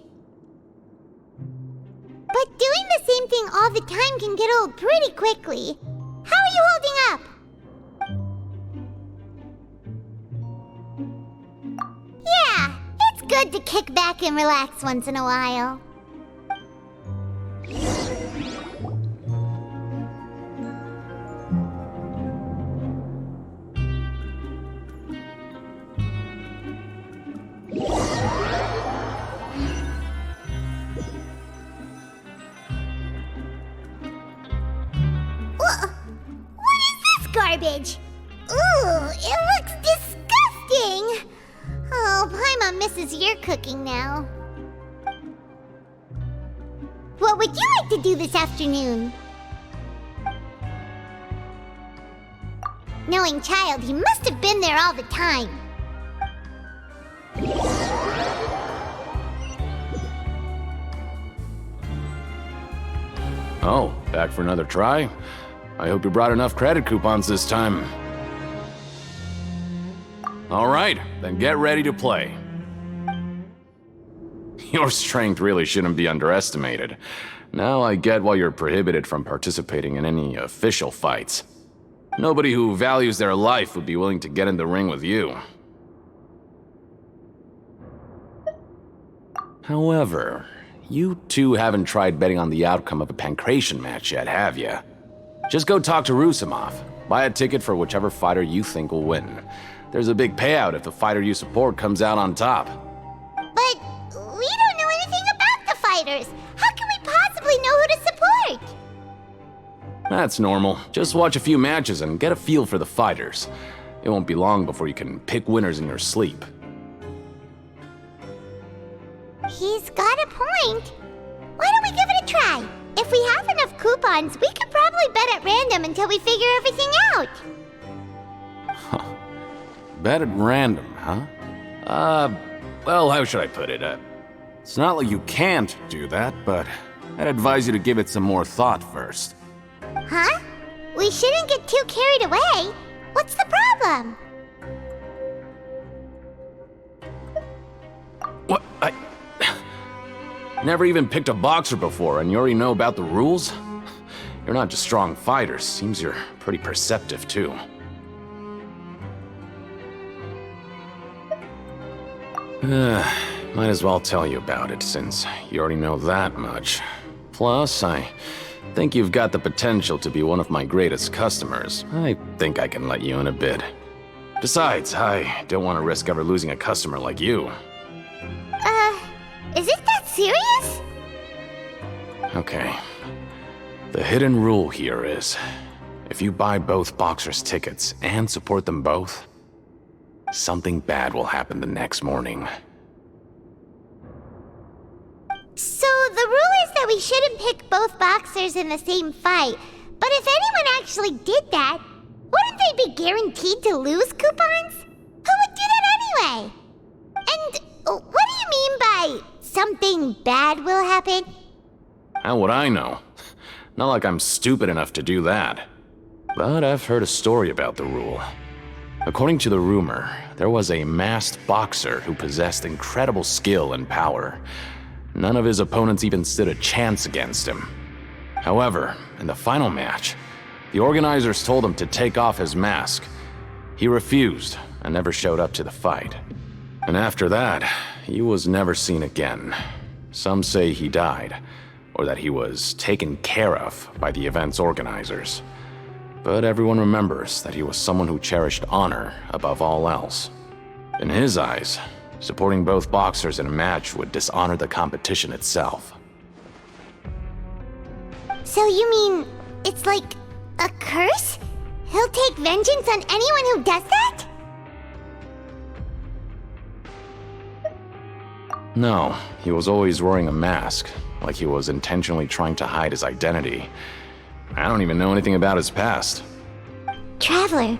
[SPEAKER 1] But doing the same thing all the time can get old pretty quickly. How are you holding up? Yeah, it's good to kick back and relax once in a while. Garbage. Ooh, it looks disgusting. Oh, Paimon misses your cooking now. What would you like to do this afternoon? Knowing Childe, he must have been there all the time.
[SPEAKER 18] Oh, back for another try? I hope you brought enough credit coupons this time. Alright, then get ready to play. Your strength really shouldn't be underestimated. Now I get why you're prohibited from participating in any official fights. Nobody who values their life would be willing to get in the ring with you. However, you two haven't tried betting on the outcome of a Pancration match yet, have you? Just go talk to Rusimov. Buy a ticket for whichever fighter you think will win. There's a big payout if the fighter you support comes out on top.
[SPEAKER 1] But we don't know anything about the fighters. How can we possibly know who to support?
[SPEAKER 18] That's normal. Just watch a few matches and get a feel for the fighters. It won't be long before you can pick winners in your sleep.
[SPEAKER 1] He's got a point. Why don't we give it a try? If we have enough coupons, we could probably bet at random until we figure everything out.
[SPEAKER 18] Bet at random, huh? Well, how should I put it? It's not like you can't do that, but I'd advise you to give it some more thought first.
[SPEAKER 1] Huh? We shouldn't get too carried away. What's the problem?
[SPEAKER 18] What? Never even picked a boxer before, and you already know about the rules? You're not just strong fighters. Seems you're pretty perceptive, too. Might as well tell you about it, since you already know that much. Plus, I think you've got the potential to be one of my greatest customers, I think I can let you in a bid. Besides, I don't want to risk ever losing a customer like you.
[SPEAKER 1] Is it that serious?
[SPEAKER 18] Okay. The hidden rule here is, if you buy both boxers' tickets and support them both, something bad will happen the next morning.
[SPEAKER 1] So the rule is that we shouldn't pick both boxers in the same fight, but if anyone actually did that, wouldn't they be guaranteed to lose coupons? Who would do that anyway? And what do you mean by something bad will happen?
[SPEAKER 18] How would I know? Not like I'm stupid enough to do that. But I've heard a story about the rule. According to the rumor, there was a masked boxer who possessed incredible skill and power. None of his opponents even stood a chance against him. However, in the final match, the organizers told him to take off his mask. He refused and never showed up to the fight. And after that, he was never seen again. Some say he died, or that he was taken care of by the event's organizers. But everyone remembers that he was someone who cherished honor above all else. In his eyes, supporting both boxers in a match would dishonor the competition itself.
[SPEAKER 1] So you mean it's like a curse? He'll take vengeance on anyone who does that?
[SPEAKER 18] No, he was always wearing a mask, like he was intentionally trying to hide his identity. I don't even know anything about his past.
[SPEAKER 1] Traveler,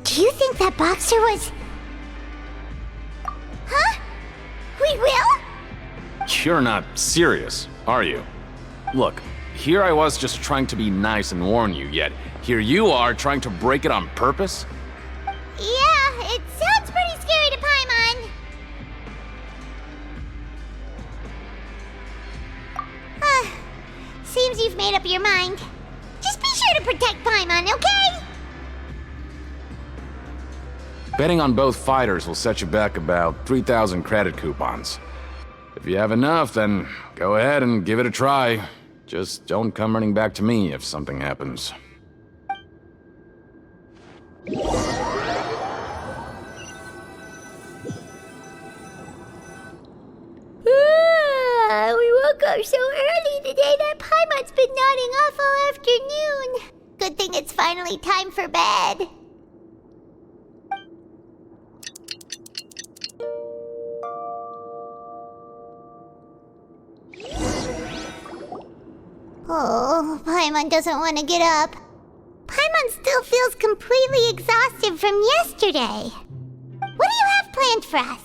[SPEAKER 1] do you think that boxer was... Huh? We will?
[SPEAKER 18] You're not serious, are you? Look, here I was just trying to be nice and warn you, yet here you are trying to break it on purpose?
[SPEAKER 1] Yeah, it sounds pretty scary to Paimon. Seems you've made up your mind. Just be sure to protect Paimon, okay?
[SPEAKER 18] Betting on both fighters will set you back about 3,000 credit coupons. If you have enough, then go ahead and give it a try. Just don't come running back to me if something happens.
[SPEAKER 1] We woke up so early today that Paimon's been nodding off all afternoon. Good thing it's finally time for bed. Oh, Paimon doesn't want to get up. Paimon still feels completely exhausted from yesterday. What do you have planned for us?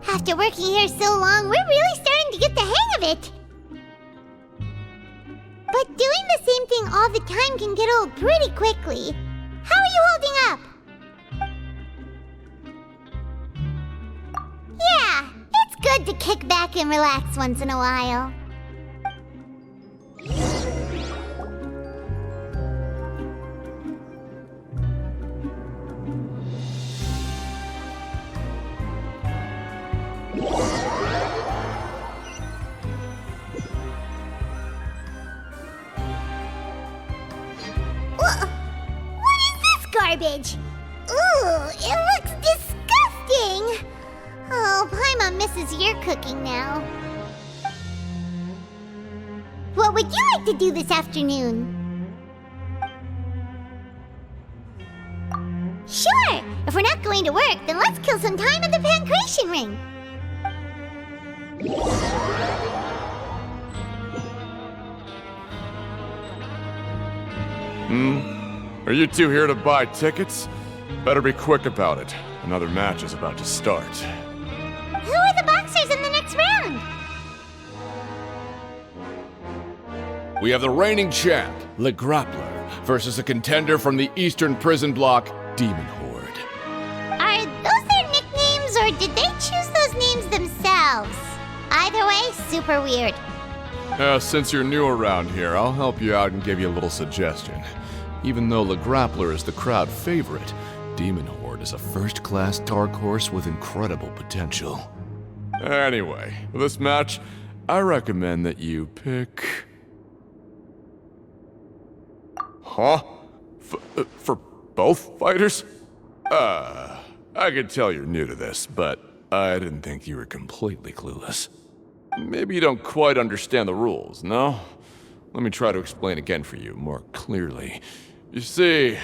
[SPEAKER 1] After working here so long, we're really starting to get the hang of it. But doing the same thing all the time can get old pretty quickly. How are you holding up? Yeah, it's good to kick back and relax once in a while. Garbage. Ooh, it looks disgusting. Oh, Paimon misses your cooking now. What would you like to do this afternoon? Sure. If we're not going to work, then let's kill some time at the Pancration Ring.
[SPEAKER 20] Are you two here to buy tickets? Better be quick about it. Another match is about to start.
[SPEAKER 1] Who are the boxers in the next round?
[SPEAKER 20] We have the reigning champ, Le Grappler, versus a contender from the Eastern Prison Block, Demon Horde.
[SPEAKER 1] Are those their nicknames, or did they choose those names themselves? Either way, super weird.
[SPEAKER 20] Since you're new around here, I'll help you out and give you a little suggestion. Even though the Grappler is the crowd favorite, Demon Horde is a first-class dark horse with incredible potential. Anyway, for this match, I recommend that you pick... Huh? For both fighters? I could tell you're new to this, but I didn't think you were completely clueless. Maybe you don't quite understand the rules, no? Let me try to explain again for you more clearly. You see...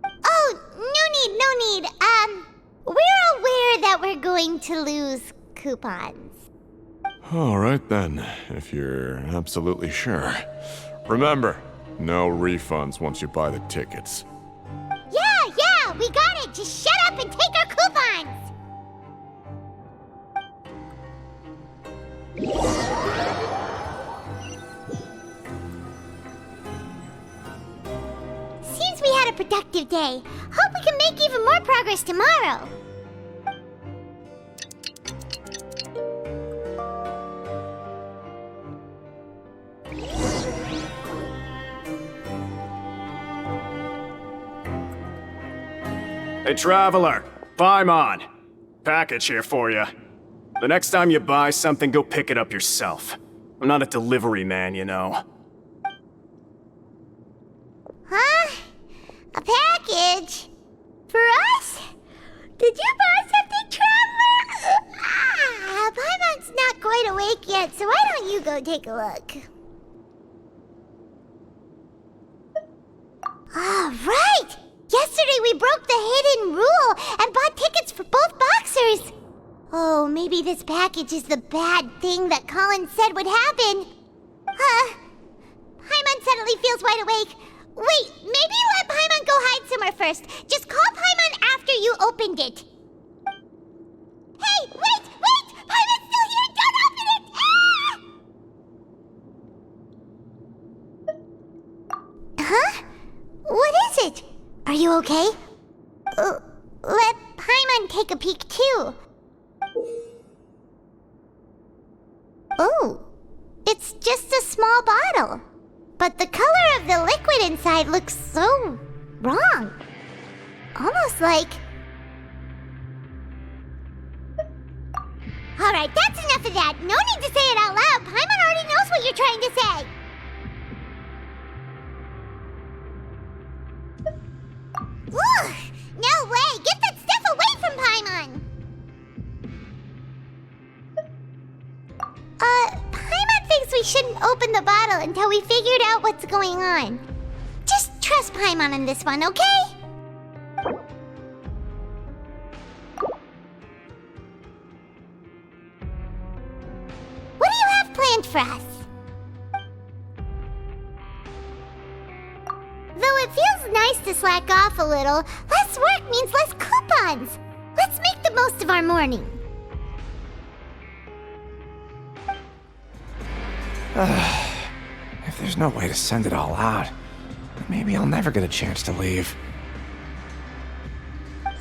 [SPEAKER 1] Oh, no need. We're aware that we're going to lose coupons.
[SPEAKER 20] Alright then, if you're absolutely sure. Remember, no refunds once you buy the tickets.
[SPEAKER 1] Yeah, we got it! Just shut up and take our coupons! Seems we had a productive day. Hope we can make even more progress tomorrow.
[SPEAKER 14] Hey, Traveler, Paimon. Package here for you. The next time you buy something, go pick it up yourself. I'm not a delivery man, you know.
[SPEAKER 1] Huh? A package? For us? Did you buy something, Traveler? Paimon's not quite awake yet, so why don't you go take a look? Right! Yesterday we broke the hidden rule and bought tickets for both boxers. Oh, maybe this package is the bad thing that Colin said would happen. Paimon suddenly feels wide awake. Wait, maybe let Paimon go hide somewhere first. Just call Paimon after you opened it. Hey, wait! Paimon's still here! Don't open it! Ah! Huh? What is it? Are you okay? Let Paimon take a peek too. Oh, it's just a small bottle. But the color of the liquid inside looks so wrong. Almost like... Alright, that's enough of that. No need to say it out loud. Paimon already knows what you're trying to say. Ugh! No way! Get that stuff away from Paimon! Paimon thinks we shouldn't open the bottle until we figured out what's going on. Just trust Paimon on this one, okay? What do you have planned for us? Though it feels nice to slack off a little, less work means less coupons. Let's make the most of our morning.
[SPEAKER 21] If there's no way to send it all out, maybe I'll never get a chance to leave.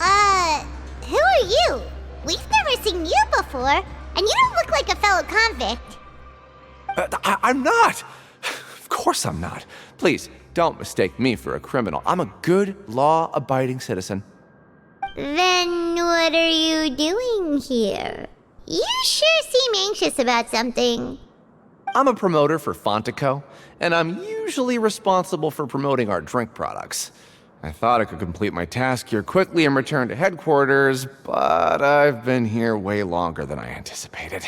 [SPEAKER 1] Who are you? We've never seen you before, and you don't look like a fellow convict.
[SPEAKER 21] I'm not! Of course I'm not. Please, don't mistake me for a criminal. I'm a good, law-abiding citizen.
[SPEAKER 1] Then what are you doing here? You sure seem anxious about something.
[SPEAKER 21] I'm a promoter for Fontico, and I'm usually responsible for promoting our drink products. I thought I could complete my task here quickly and return to headquarters, but I've been here way longer than I anticipated.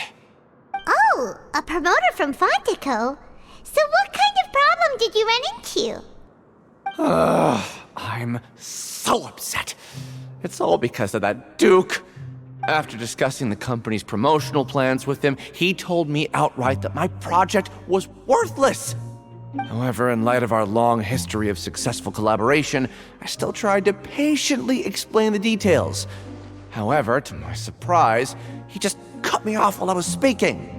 [SPEAKER 1] Oh, a promoter from Fontico? So what kind of problem did you run into?
[SPEAKER 21] I'm so upset. It's all because of that Duke. After discussing the company's promotional plans with him, he told me outright that my project was worthless. However, in light of our long history of successful collaboration, I still tried to patiently explain the details. However, to my surprise, he just cut me off while I was speaking.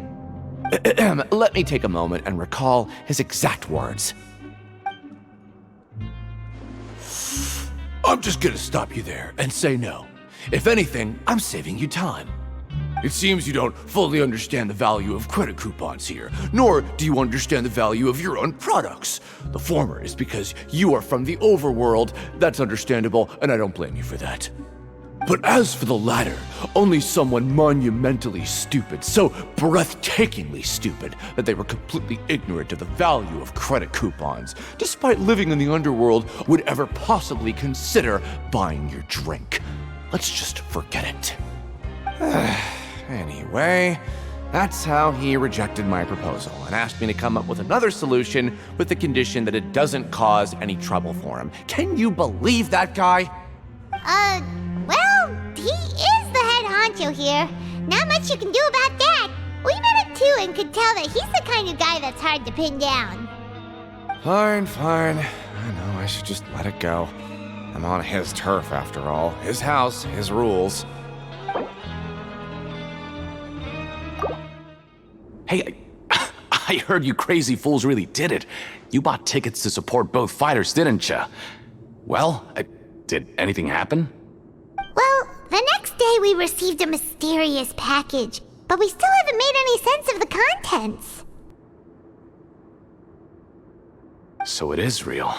[SPEAKER 21] Let me take a moment and recall his exact words. I'm just gonna stop you there and say no. If anything, I'm saving you time.
[SPEAKER 20] It seems you don't fully understand the value of credit coupons here, nor do you understand the value of your own products. The former is because you are from the overworld. That's understandable, and I don't blame you for that. But as for the latter, only someone monumentally stupid, so breathtakingly stupid that they were completely ignorant of the value of credit coupons, despite living in the underworld, would ever possibly consider buying your drink. Let's just forget it. Anyway, that's how he rejected my proposal and asked me to come up with another solution with the condition that it doesn't cause any trouble for him. Can you believe that guy?
[SPEAKER 1] Well, he is the head honcho here. Not much you can do about that. We met him too and could tell that he's the kind of guy that's hard to pin down.
[SPEAKER 20] Fine. I know I should just let it go. I'm on his turf after all. His house, his rules.
[SPEAKER 18] Hey, I heard you crazy fools really did it. You bought tickets to support both fighters, didn't ya? Well, did anything happen?
[SPEAKER 1] Well, the next day we received a mysterious package, but we still haven't made any sense of the contents.
[SPEAKER 18] So it is real.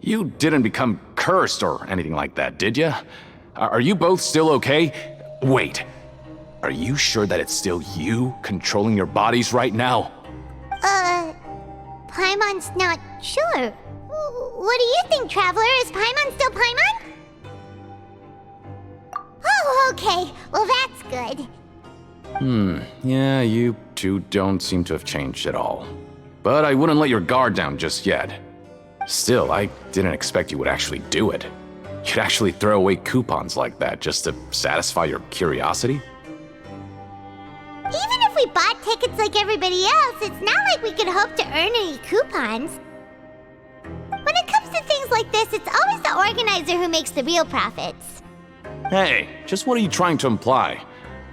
[SPEAKER 18] You didn't become cursed or anything like that, did ya? Are you both still okay? Wait, are you sure that it's still you controlling your bodies right now?
[SPEAKER 1] Paimon's not sure. What do you think, Traveler? Is Paimon still Paimon? Oh, okay. Well, that's good.
[SPEAKER 18] Yeah, you two don't seem to have changed at all. But I wouldn't let your guard down just yet. Still, I didn't expect you would actually do it. You'd actually throw away coupons like that just to satisfy your curiosity?
[SPEAKER 1] Even if we bought tickets like everybody else, it's not like we could hope to earn any coupons. When it comes to things like this, it's always the organizer who makes the real profits.
[SPEAKER 18] Hey, just what are you trying to imply?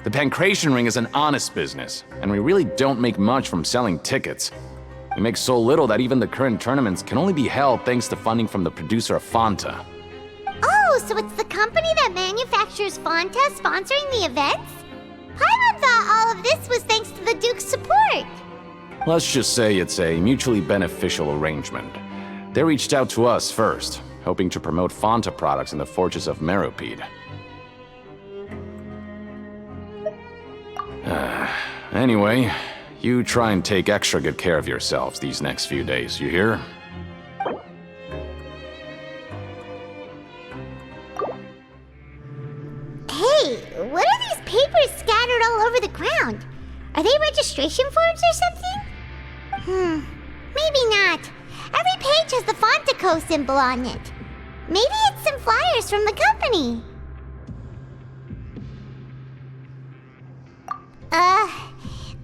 [SPEAKER 18] The Pancration Ring is an honest business, and we really don't make much from selling tickets. We make so little that even the current tournaments can only be held thanks to funding from the producer of Fanta.
[SPEAKER 1] Oh, so it's the company that manufactures Fanta sponsoring the events? Paimon thought all of this was thanks to the Duke's support.
[SPEAKER 18] Let's just say it's a mutually beneficial arrangement. They reached out to us first, hoping to promote Fanta products in the fortress of Meropide. Anyway, you try and take extra good care of yourselves these next few days, you hear?
[SPEAKER 1] Hey, what are these papers scattered all over the ground? Are they registration forms or something? Maybe not. Every page has the Fontaco symbol on it. Maybe it's some flyers from the company.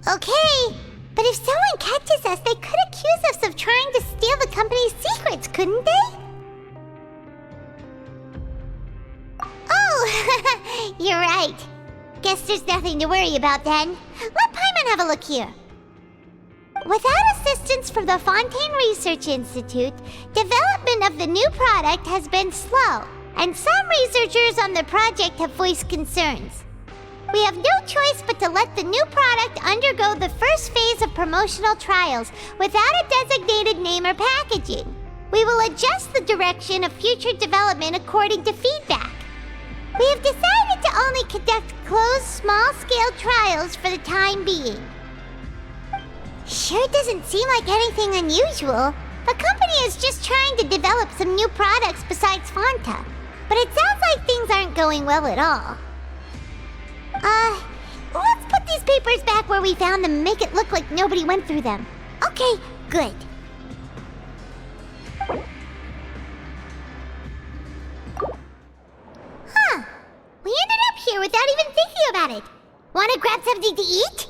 [SPEAKER 1] Okay. But if someone catches us, they could accuse us of trying to steal the company's secrets, couldn't they? Oh, you're right. Guess there's nothing to worry about then. Let Paimon have a look here. Without assistance from the Fontaine Research Institute, development of the new product has been slow, and some researchers on the project have voiced concerns. We have no choice but to let the new product undergo the first phase of promotional trials without a designated name or packaging. We will adjust the direction of future development according to feedback. We have decided to only conduct closed, small-scale trials for the time being. Sure doesn't seem like anything unusual. The company is just trying to develop some new products besides Fanta. But it sounds like things aren't going well at all. Let's put these papers back where we found them and make it look like nobody went through them. Okay, good. Huh. We ended up here without even thinking about it. Want to grab something to eat?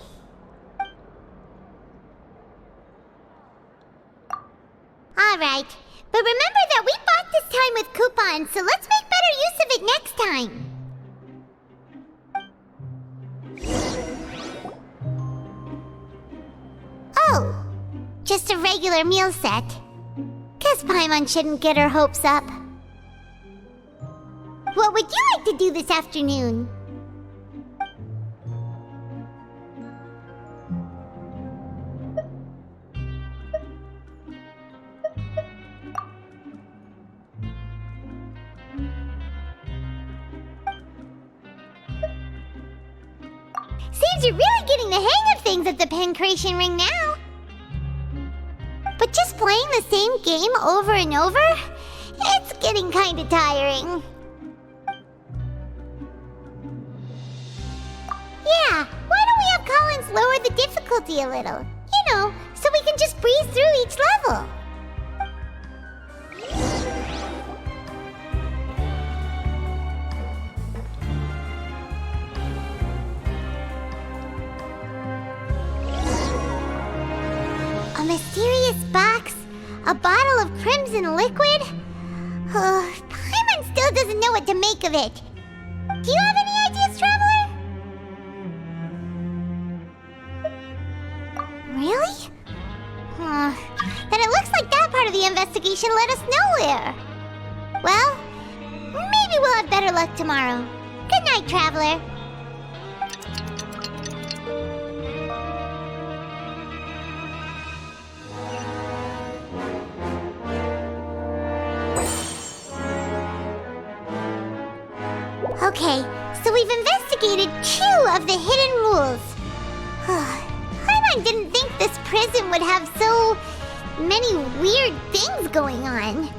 [SPEAKER 1] Alright, but remember that we bought this time with coupons, so let's make better use of it next time. Oh, just a regular meal set. Guess Paimon shouldn't get her hopes up. What would you like to do this afternoon? Kids are really getting the hang of things at the Pancration Ring now. But just playing the same game over and over? It's getting kinda tiring. Yeah, why don't we have Collins lower the difficulty a little? You know, so we can just breeze through each level. A mysterious box? A bottle of crimson liquid? Paimon still doesn't know what to make of it. Do you have any ideas, Traveler? Really? Then it looks like that part of the investigation led us nowhere. Well, maybe we'll have better luck tomorrow. Good night, Traveler. Okay, so we've investigated 2 of the hidden rules. Paimon didn't think this prison would have so many weird things going on.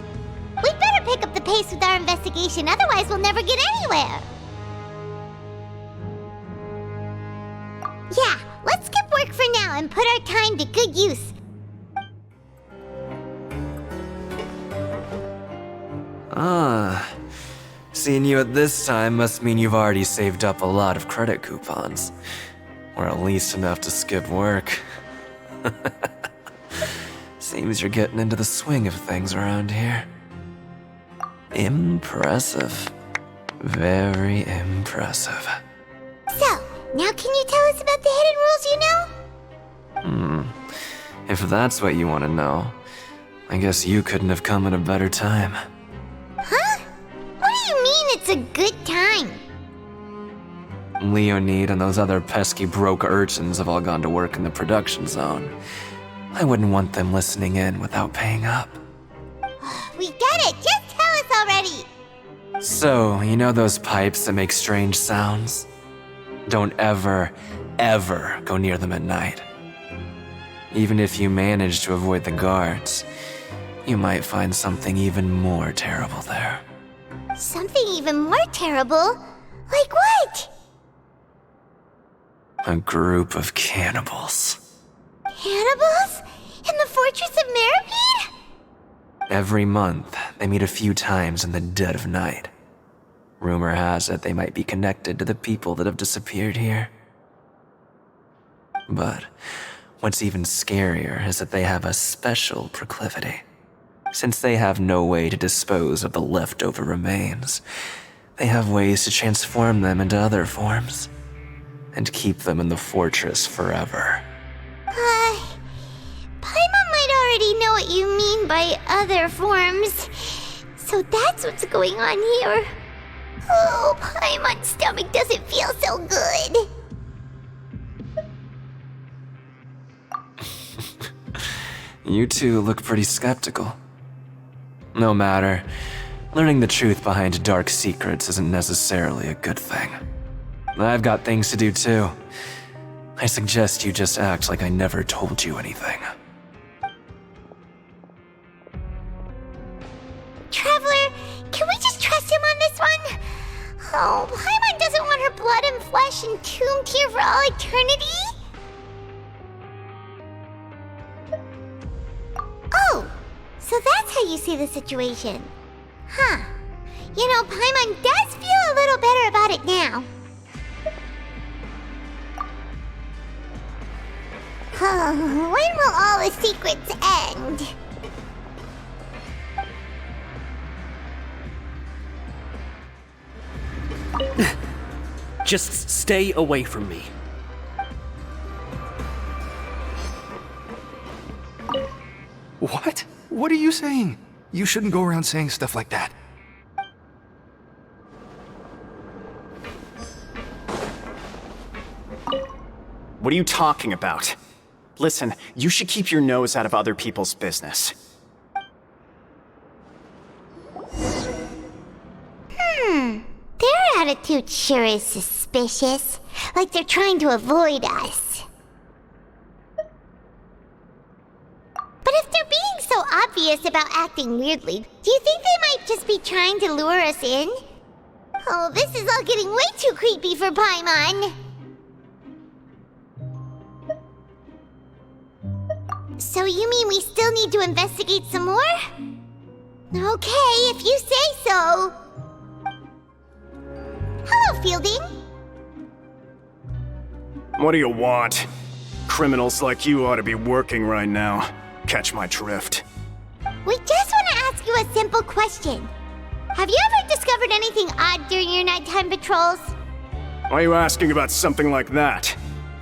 [SPEAKER 1] We'd better pick up the pace with our investigation, otherwise we'll never get anywhere. Yeah, let's skip work for now and put our time to good use.
[SPEAKER 16] Seeing you at this time must mean you've already saved up a lot of credit coupons. Or at least enough to skip work. Seems you're getting into the swing of things around here. Impressive. Very impressive.
[SPEAKER 1] So, now can you tell us about the hidden rules you know?
[SPEAKER 16] If that's what you want to know, I guess you couldn't have come at a better time.
[SPEAKER 1] Huh? What do you mean it's a good time?
[SPEAKER 16] Leonid and those other pesky broke urchins have all gone to work in the production zone. I wouldn't want them listening in without paying up.
[SPEAKER 1] We get it! Just tell us already!
[SPEAKER 16] So, you know those pipes that make strange sounds? Don't ever, ever go near them at night. Even if you manage to avoid the guards, you might find something even more terrible there.
[SPEAKER 1] Something even more terrible? Like what?
[SPEAKER 16] A group of cannibals.
[SPEAKER 1] Cannibals? In the fortress of Meropide?
[SPEAKER 16] Every month, they meet a few times in the dead of night. Rumor has it they might be connected to the people that have disappeared here. But what's even scarier is that they have a special proclivity. Since they have no way to dispose of the leftover remains, they have ways to transform them into other forms and keep them in the fortress forever.
[SPEAKER 1] Paimon might already know what you mean by other forms. So that's what's going on here. Oh, Paimon's stomach doesn't feel so good.
[SPEAKER 16] You two look pretty skeptical. No matter, learning the truth behind dark secrets isn't necessarily a good thing. I've got things to do too. I suggest you just act like I never told you anything.
[SPEAKER 1] Traveler, can we just trust him on this one? Oh, Paimon doesn't want her blood and flesh entombed here for all eternity? Oh, so that's how you see the situation. Huh. You know, Paimon does feel a little better about it now. When will all the secrets end?
[SPEAKER 2] Just stay away from me.
[SPEAKER 12] What? What are you saying? You shouldn't go around saying stuff like that.
[SPEAKER 14] What are you talking about? Listen, you should keep your nose out of other people's business.
[SPEAKER 1] Their attitude sure is suspicious. like they're trying to avoid us. But if they're being so obvious about acting weirdly, do you think they might just be trying to lure us in? Oh, this is all getting way too creepy for Paimon. So you mean we still need to investigate some more? Okay, if you say so. Hello, Fielding.
[SPEAKER 14] What do you want? Criminals like you ought to be working right now. Catch my drift.
[SPEAKER 1] We just want to ask you a simple question. Have you ever discovered anything odd during your nighttime patrols?
[SPEAKER 14] Why are you asking about something like that?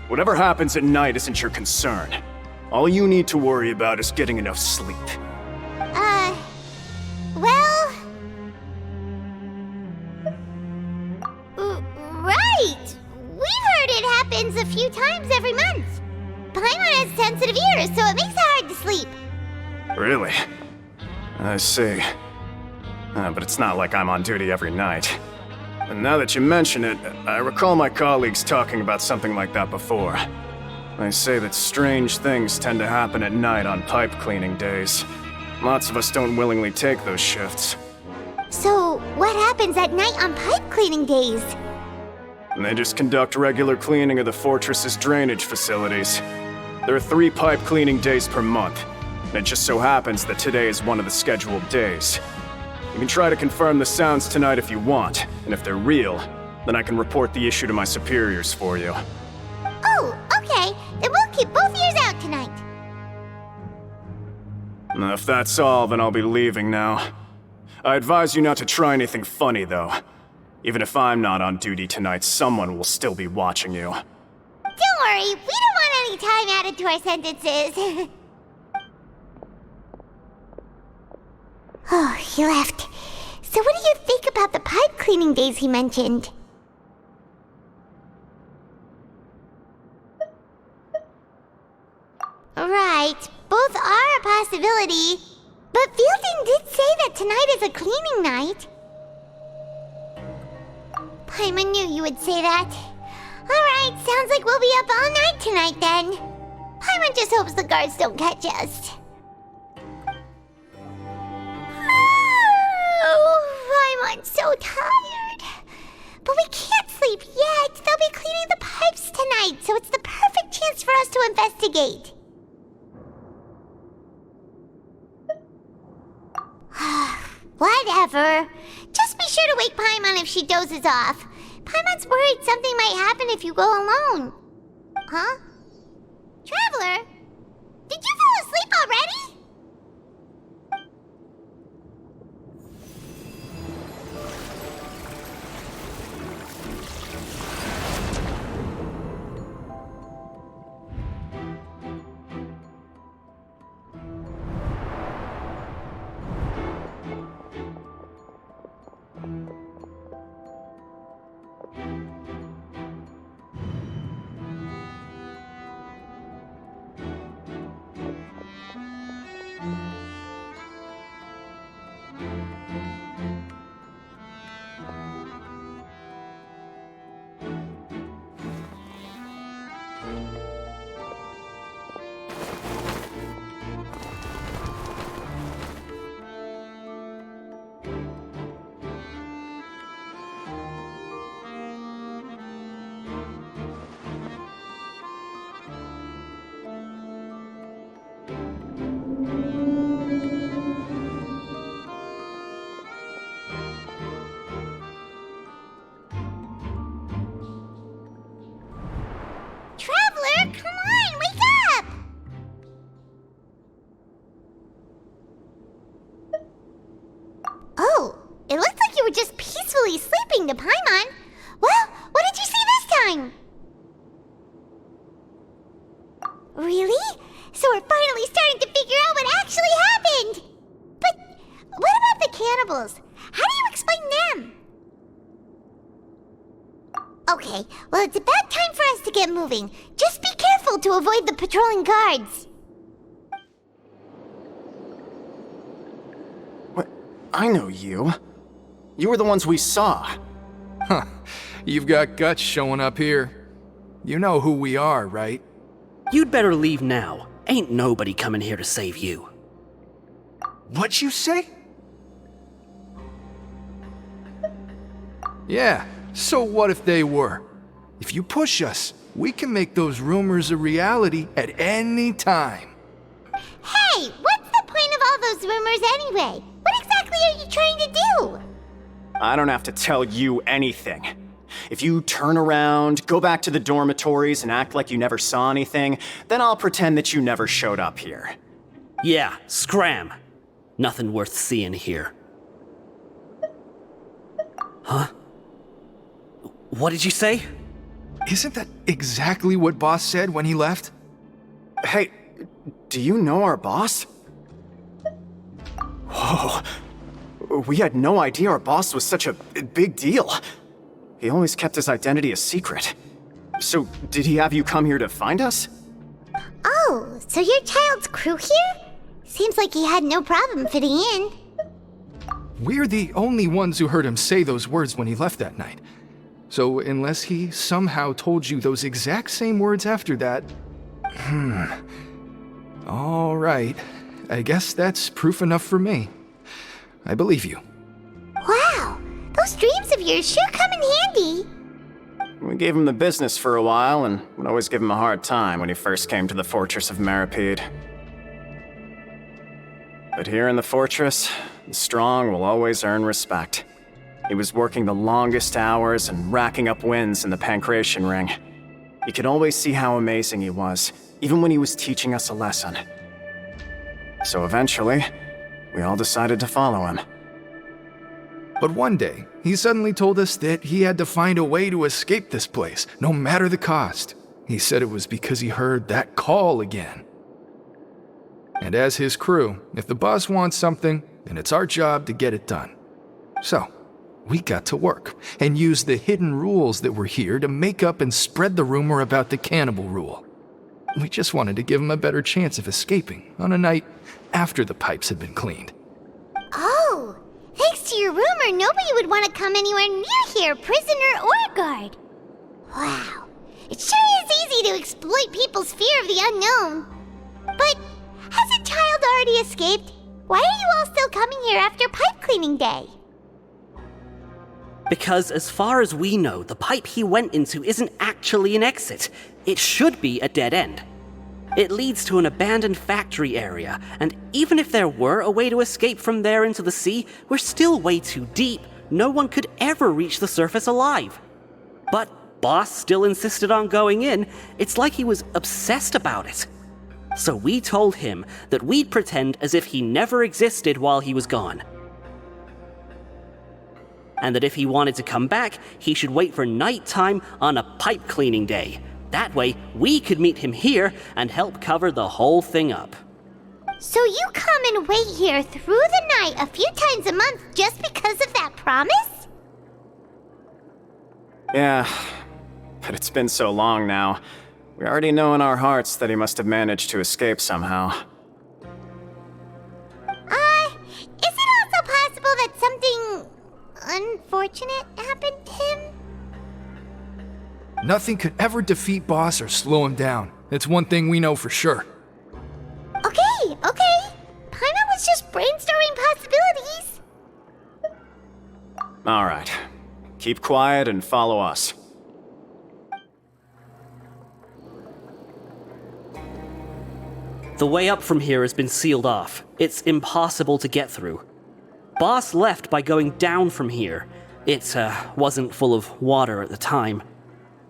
[SPEAKER 14] Whatever happens at night isn't your concern. All you need to worry about is getting enough sleep.
[SPEAKER 1] Well... right! We've heard it happens a few times every month. Paimon has sensitive ears, so it makes it hard to sleep.
[SPEAKER 14] Really? I see. But it's not like I'm on duty every night. And now that you mention it, I recall my colleagues talking about something like that before. They say that strange things tend to happen at night on pipe cleaning days. Lots of us don't willingly take those shifts.
[SPEAKER 1] So, what happens at night on pipe cleaning days?
[SPEAKER 14] And they just conduct regular cleaning of the fortress's drainage facilities. There are 3 pipe cleaning days per month, and it just so happens that today is one of the scheduled days. You can try to confirm the sounds tonight if you want, and if they're real, then I can report the issue to my superiors for you.
[SPEAKER 1] Oh, okay. Then we'll keep both ears out tonight.
[SPEAKER 14] If that's all, then I'll be leaving now. I advise you not to try anything funny, though. Even if I'm not on duty tonight, someone will still be watching you.
[SPEAKER 1] Don't worry, we don't want any time added to our sentences. Oh, he left. So what do you think about the pipe cleaning days he mentioned? Right, both are a possibility. But Fielding did say that tonight is a cleaning night. Paimon knew you would say that. Alright, sounds like we'll be up all night tonight then. Paimon just hopes the guards don't catch us. Oh, Paimon's so tired. But we can't sleep yet. They'll be cleaning the pipes tonight, so it's the perfect chance for us to investigate. Whatever. Just be sure to wake Paimon if she dozes off. Paimon's worried something might happen if you go alone. Huh? Traveler? Did you fall asleep already? To Paimon. Well, what did you see this time? Really? So we're finally starting to figure out what actually happened! But what about the cannibals? How do you explain them? Okay, well it's about time for us to get moving. Just be careful to avoid the patrolling guards.
[SPEAKER 14] What? I know you. You were the ones we saw.
[SPEAKER 12] Huh. You've got guts showing up here. You know who we are, right?
[SPEAKER 2] You'd better leave now. Ain't nobody coming here to save you.
[SPEAKER 12] What'd you say? Yeah, so what if they were? If you push us, we can make those rumors a reality at any time.
[SPEAKER 1] Hey, what's the point of all those rumors anyway? What exactly are you trying to do?
[SPEAKER 14] I don't have to tell you anything. If you turn around, go back to the dormitories, and act like you never saw anything, then I'll pretend that you never showed up here.
[SPEAKER 2] Yeah, scram. Nothing worth seeing here. Huh? What did you say?
[SPEAKER 12] Isn't that exactly what Boss said when he left?
[SPEAKER 14] Hey, do you know our boss? Whoa. We had no idea our boss was such a big deal. He always kept his identity a secret. So, did he have you come here to find us?
[SPEAKER 1] Oh, so you're Childe's crew here? Seems like he had no problem fitting in.
[SPEAKER 12] We're the only ones who heard him say those words when he left that night. So unless he somehow told you those exact same words after that... All right. I guess that's proof enough for me. I believe you.
[SPEAKER 1] Wow, those dreams of yours sure come in handy.
[SPEAKER 14] We gave him the business for a while and would always give him a hard time when he first came to the fortress of Meropide. But here in the fortress, the strong will always earn respect. He was working the longest hours and racking up wins in the Pancration Ring. You could always see how amazing he was, even when he was teaching us a lesson. So eventually, we all decided to follow him.
[SPEAKER 12] But one day, he suddenly told us that he had to find a way to escape this place, no matter the cost. He said it was because he heard that call again. And as his crew, if the boss wants something, then it's our job to get it done. So, we got to work, and used the hidden rules that were here to make up and spread the rumor about the cannibal rule. We just wanted to give him a better chance of escaping on a night after the pipes had been cleaned.
[SPEAKER 1] Oh, thanks to your rumor, nobody would want to come anywhere near here, prisoner or guard. Wow, it sure is easy to exploit people's fear of the unknown. But hasn't Childe already escaped? Why are you all still coming here after pipe cleaning day?
[SPEAKER 2] Because as far as we know, the pipe he went into isn't actually an exit. It should be a dead end. It leads to an abandoned factory area, and even if there were a way to escape from there into the sea, we're still way too deep. No one could ever reach the surface alive. But Boss still insisted on going in. It's like he was obsessed about it. So we told him that we'd pretend as if he never existed while he was gone. And that if he wanted to come back, he should wait for nighttime on a pipe cleaning day. That way, we could meet him here and help cover the whole thing up.
[SPEAKER 1] So you come and wait here through the night a few times a month just because of that promise?
[SPEAKER 14] Yeah, but it's been so long now. We already know in our hearts that he must have managed to escape somehow.
[SPEAKER 1] Is it also possible that something unfortunate happened to him?
[SPEAKER 12] Nothing could ever defeat Boss or slow him down. It's one thing we know for sure.
[SPEAKER 1] Okay. Paimon was just brainstorming possibilities.
[SPEAKER 14] Alright. Keep quiet and follow us.
[SPEAKER 2] The way up from here has been sealed off. It's impossible to get through. Boss left by going down from here. It wasn't full of water at the time.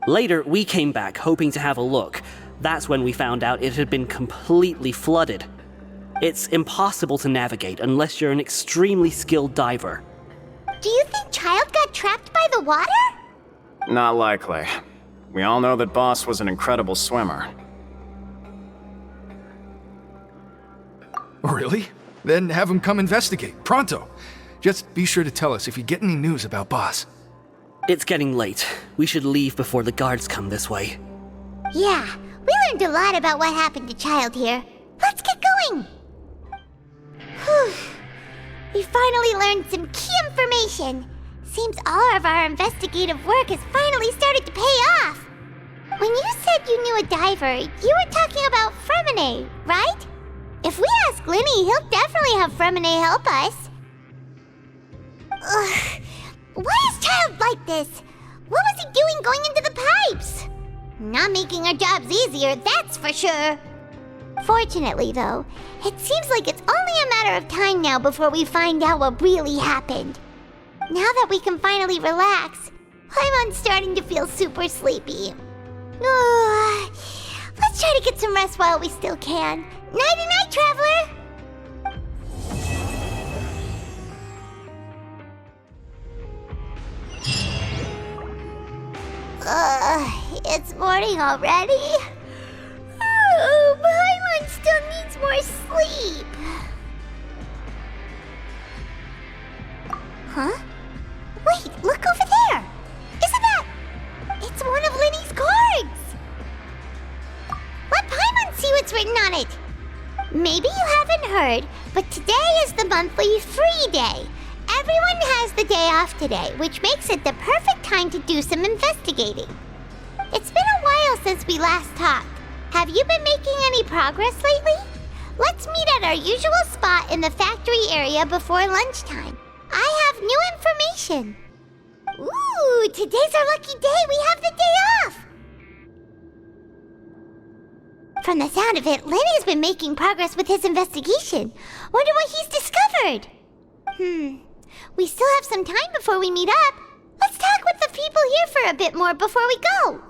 [SPEAKER 2] Later, we came back hoping to have a look. That's when we found out it had been completely flooded. It's impossible to navigate unless you're an extremely skilled diver.
[SPEAKER 1] Do you think Childe got trapped by the water?
[SPEAKER 14] Not likely. We all know that Boss was an incredible swimmer.
[SPEAKER 12] Really? Then have him come investigate, pronto. Just be sure to tell us if you get any news about Boss.
[SPEAKER 2] It's getting late. We should leave before the guards come this way.
[SPEAKER 1] Yeah, we learned a lot about what happened to Childe here. Let's get going! Whew. We finally learned some key information. Seems all of our investigative work has finally started to pay off. When you said you knew a diver, you were talking about Freminet, right? If we ask Lyney, he'll definitely have Freminet help us. Ugh. Why is Childe like this? What was he doing going into the pipes? Not making our jobs easier, that's for sure. Fortunately, though, it seems like it's only a matter of time now before we find out what really happened. Now that we can finally relax, I'm starting to feel super sleepy. Let's try to get some rest while we still can. Nighty-night, traveler! It's morning already? Oh, Paimon still needs more sleep. Huh? Wait, look over there! Isn't that... It's one of Lyney's cards! Let Paimon see what's written on it! Maybe you haven't heard, but today is the monthly free day. Everyone has the day off today, which makes it the perfect time to do some investigating. It's been a while since we last talked. Have you been making any progress lately? Let's meet at our usual spot in the factory area before lunchtime. I have new information. Ooh, today's our lucky day. We have the day off. From the sound of it, Lyney's been making progress with his investigation. Wonder what he's discovered. We still have some time before we meet up. Let's talk with the people here for a bit more before we go.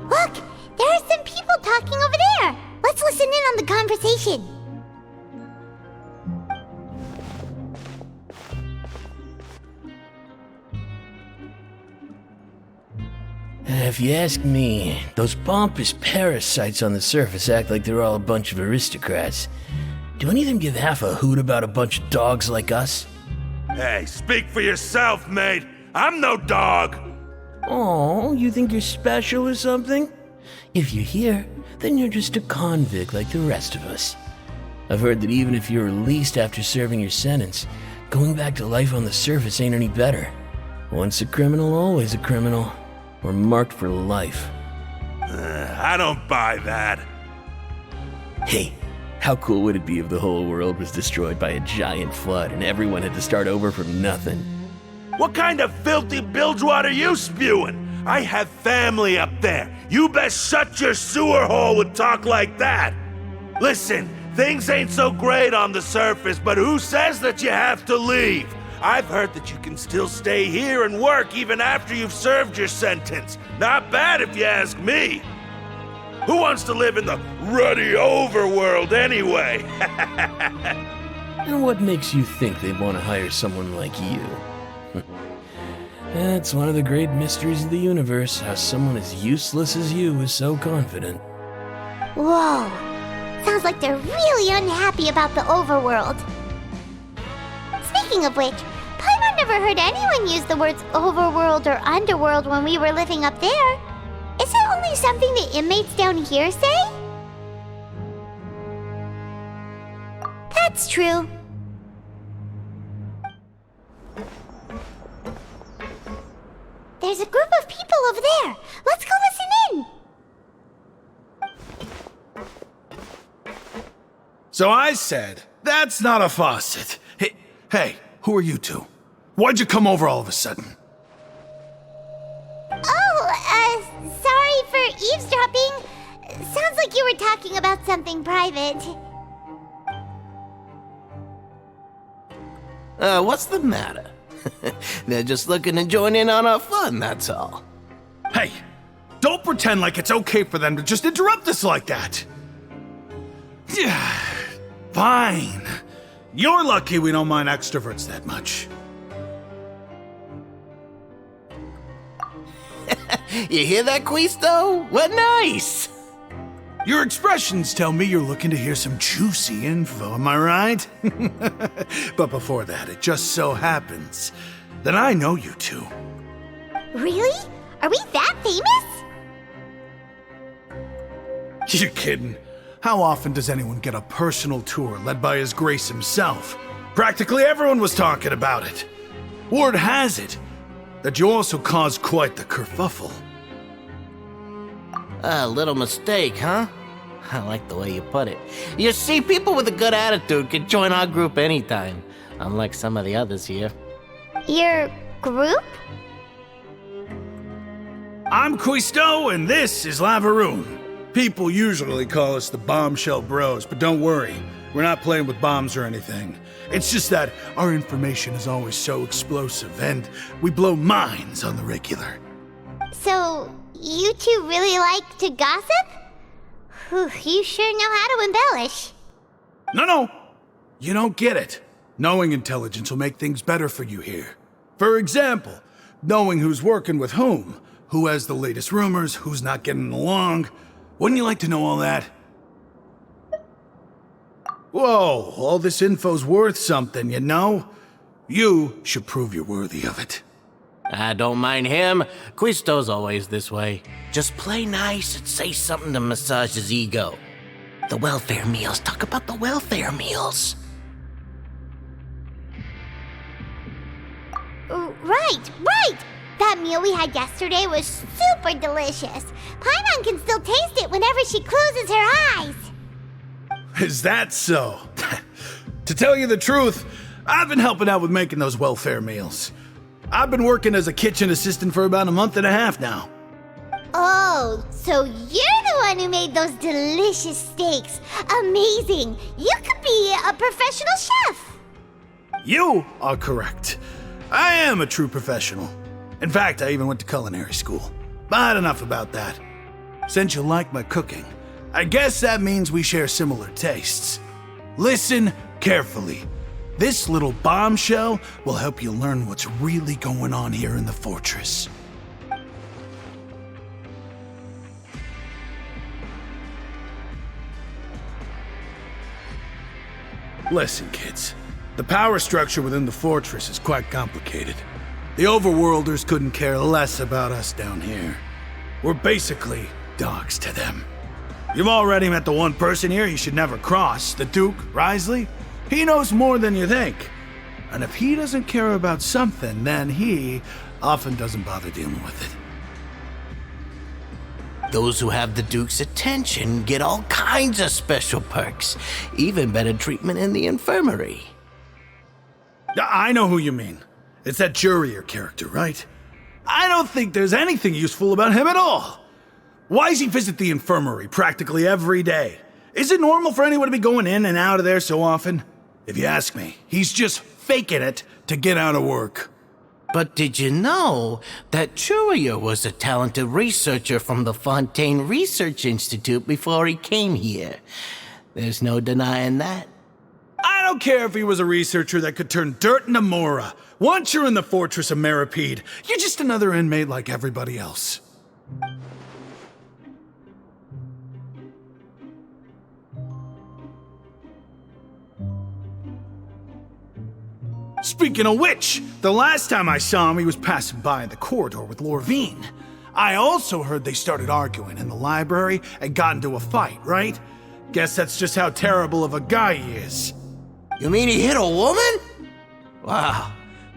[SPEAKER 1] Look, there are some people talking over there. Let's listen in on the conversation.
[SPEAKER 5] If you ask me, those pompous parasites on the surface act like they're all a bunch of aristocrats. Do any of them give half a hoot about a bunch of dogs like us?
[SPEAKER 22] Hey, speak for yourself, mate. I'm no dog.
[SPEAKER 5] Oh, you think you're special or something? If you're here, then you're just a convict like the rest of us. I've heard that even if you're released after serving your sentence, going back to life on the surface ain't any better. Once a criminal, always a criminal. We're marked for life.
[SPEAKER 22] I don't buy that.
[SPEAKER 5] Hey, how cool would it be if the whole world was destroyed by a giant flood and everyone had to start over from nothing?
[SPEAKER 22] What kind of filthy bilgewater are you spewing? I have family up there. You best shut your sewer hole with talk like that. Listen, things ain't so great on the surface, but who says that you have to leave? I've heard that you can still stay here and work even after you've served your sentence. Not bad if you ask me. Who wants to live in the ruddy overworld anyway?
[SPEAKER 5] And what makes you think they'd want to hire someone like you? That's one of the great mysteries of the universe, how someone as useless as you is so confident.
[SPEAKER 1] Whoa. Sounds like they're really unhappy about the overworld. Speaking of which, Paimon never heard anyone use the words overworld or underworld when we were living up there. Is it only something the inmates down here say? That's true. There's a group of people over there. Let's go listen in.
[SPEAKER 23] So I said, that's not a faucet. Hey, who are you two? Why'd you come over all of a sudden?
[SPEAKER 1] Sorry for eavesdropping. Sounds like you were talking about something private.
[SPEAKER 5] What's the matter? They're just looking to join in on our fun, that's all.
[SPEAKER 23] Hey, don't pretend like it's okay for them to just interrupt us like that. Fine. You're lucky we don't mind extroverts that much.
[SPEAKER 5] You hear that, Quisto? What nice!
[SPEAKER 23] Your expressions tell me you're looking to hear some juicy info, am I right? But before that, it just so happens that I know you two.
[SPEAKER 1] Really? Are we that famous?
[SPEAKER 23] You're kidding. How often does anyone get a personal tour led by His Grace himself? Practically everyone was talking about it. Word has it that you also caused quite the kerfuffle.
[SPEAKER 3] A little mistake, huh? I like the way you put it. You see, people with a good attitude can join our group anytime, unlike some of the others here.
[SPEAKER 1] Your group?
[SPEAKER 23] I'm Quisto, and this is Lavaroon. People usually call us the Bombshell Bros, but don't worry, we're not playing with bombs or anything. It's just that our information is always so explosive, and we blow minds on the regular.
[SPEAKER 1] So, you two really like to gossip? Whew, you sure know how to embellish.
[SPEAKER 23] No, you don't get it. Knowing intelligence will make things better for you here. For example, knowing who's working with whom, who has the latest rumors, who's not getting along. Wouldn't you like to know all that? Whoa, all this info's worth something, you know? You should prove you're worthy of it.
[SPEAKER 3] I don't mind him. Quisto's always this way. Just play nice and say something to massage his ego. The welfare meals. Talk about the welfare meals.
[SPEAKER 1] Right! That meal we had yesterday was super delicious. Paimon can still taste it whenever she closes her eyes.
[SPEAKER 23] Is that so? To tell you the truth, I've been helping out with making those welfare meals. I've been working as a kitchen assistant for about a month and a half now.
[SPEAKER 1] Oh, so you're the one who made those delicious steaks. Amazing! You could be a professional chef.
[SPEAKER 23] You are correct. I am a true professional. In fact, I even went to culinary school. But enough about that. Since you like my cooking, I guess that means we share similar tastes. Listen carefully. This little bombshell will help you learn what's really going on here in the fortress. Listen, kids. The power structure within the fortress is quite complicated. The overworlders couldn't care less about us down here. We're basically dogs to them. You've already met the one person here you should never cross, the Duke, Wroithesley. He knows more than you think. And if he doesn't care about something, then he often doesn't bother dealing with it.
[SPEAKER 3] Those who have the Duke's attention get all kinds of special perks, even better treatment in the infirmary.
[SPEAKER 23] I know who you mean. It's that Jurier character, right? I don't think there's anything useful about him at all. Why does he visit the infirmary practically every day? Is it normal for anyone to be going in and out of there so often? If you ask me, he's just faking it to get out of work.
[SPEAKER 3] But did you know that Jurier was a talented researcher from the Fontaine Research Institute before he came here? There's no denying that.
[SPEAKER 23] I don't care if he was a researcher that could turn dirt into Mora. Once you're in the fortress of Meropide, you're just another inmate like everybody else. Speaking of which, the last time I saw him, he was passing by in the corridor with Lorvine. I also heard they started arguing in the library and got into a fight, right? Guess that's just how terrible of a guy he is.
[SPEAKER 3] You mean he hit a woman? Wow,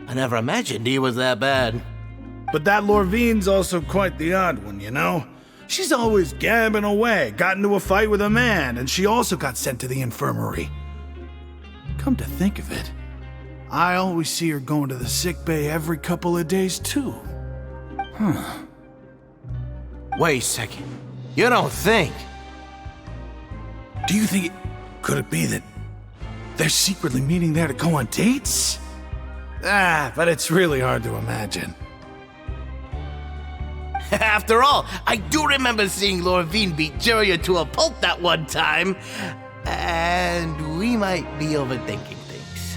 [SPEAKER 3] I never imagined he was that bad.
[SPEAKER 23] But that Lorvine's also quite the odd one, you know? She's always gabbing away, got into a fight with a man, and she also got sent to the infirmary. Come to think of it, I always see her going to the sick bay every couple of days, too. Huh.
[SPEAKER 3] Wait a second. You don't think?
[SPEAKER 23] Do you think could it be that they're secretly meeting there to go on dates? But it's really hard to imagine.
[SPEAKER 3] After all, I do remember seeing Lorvine beat Jurier to a pulp that one time. And we might be overthinking things.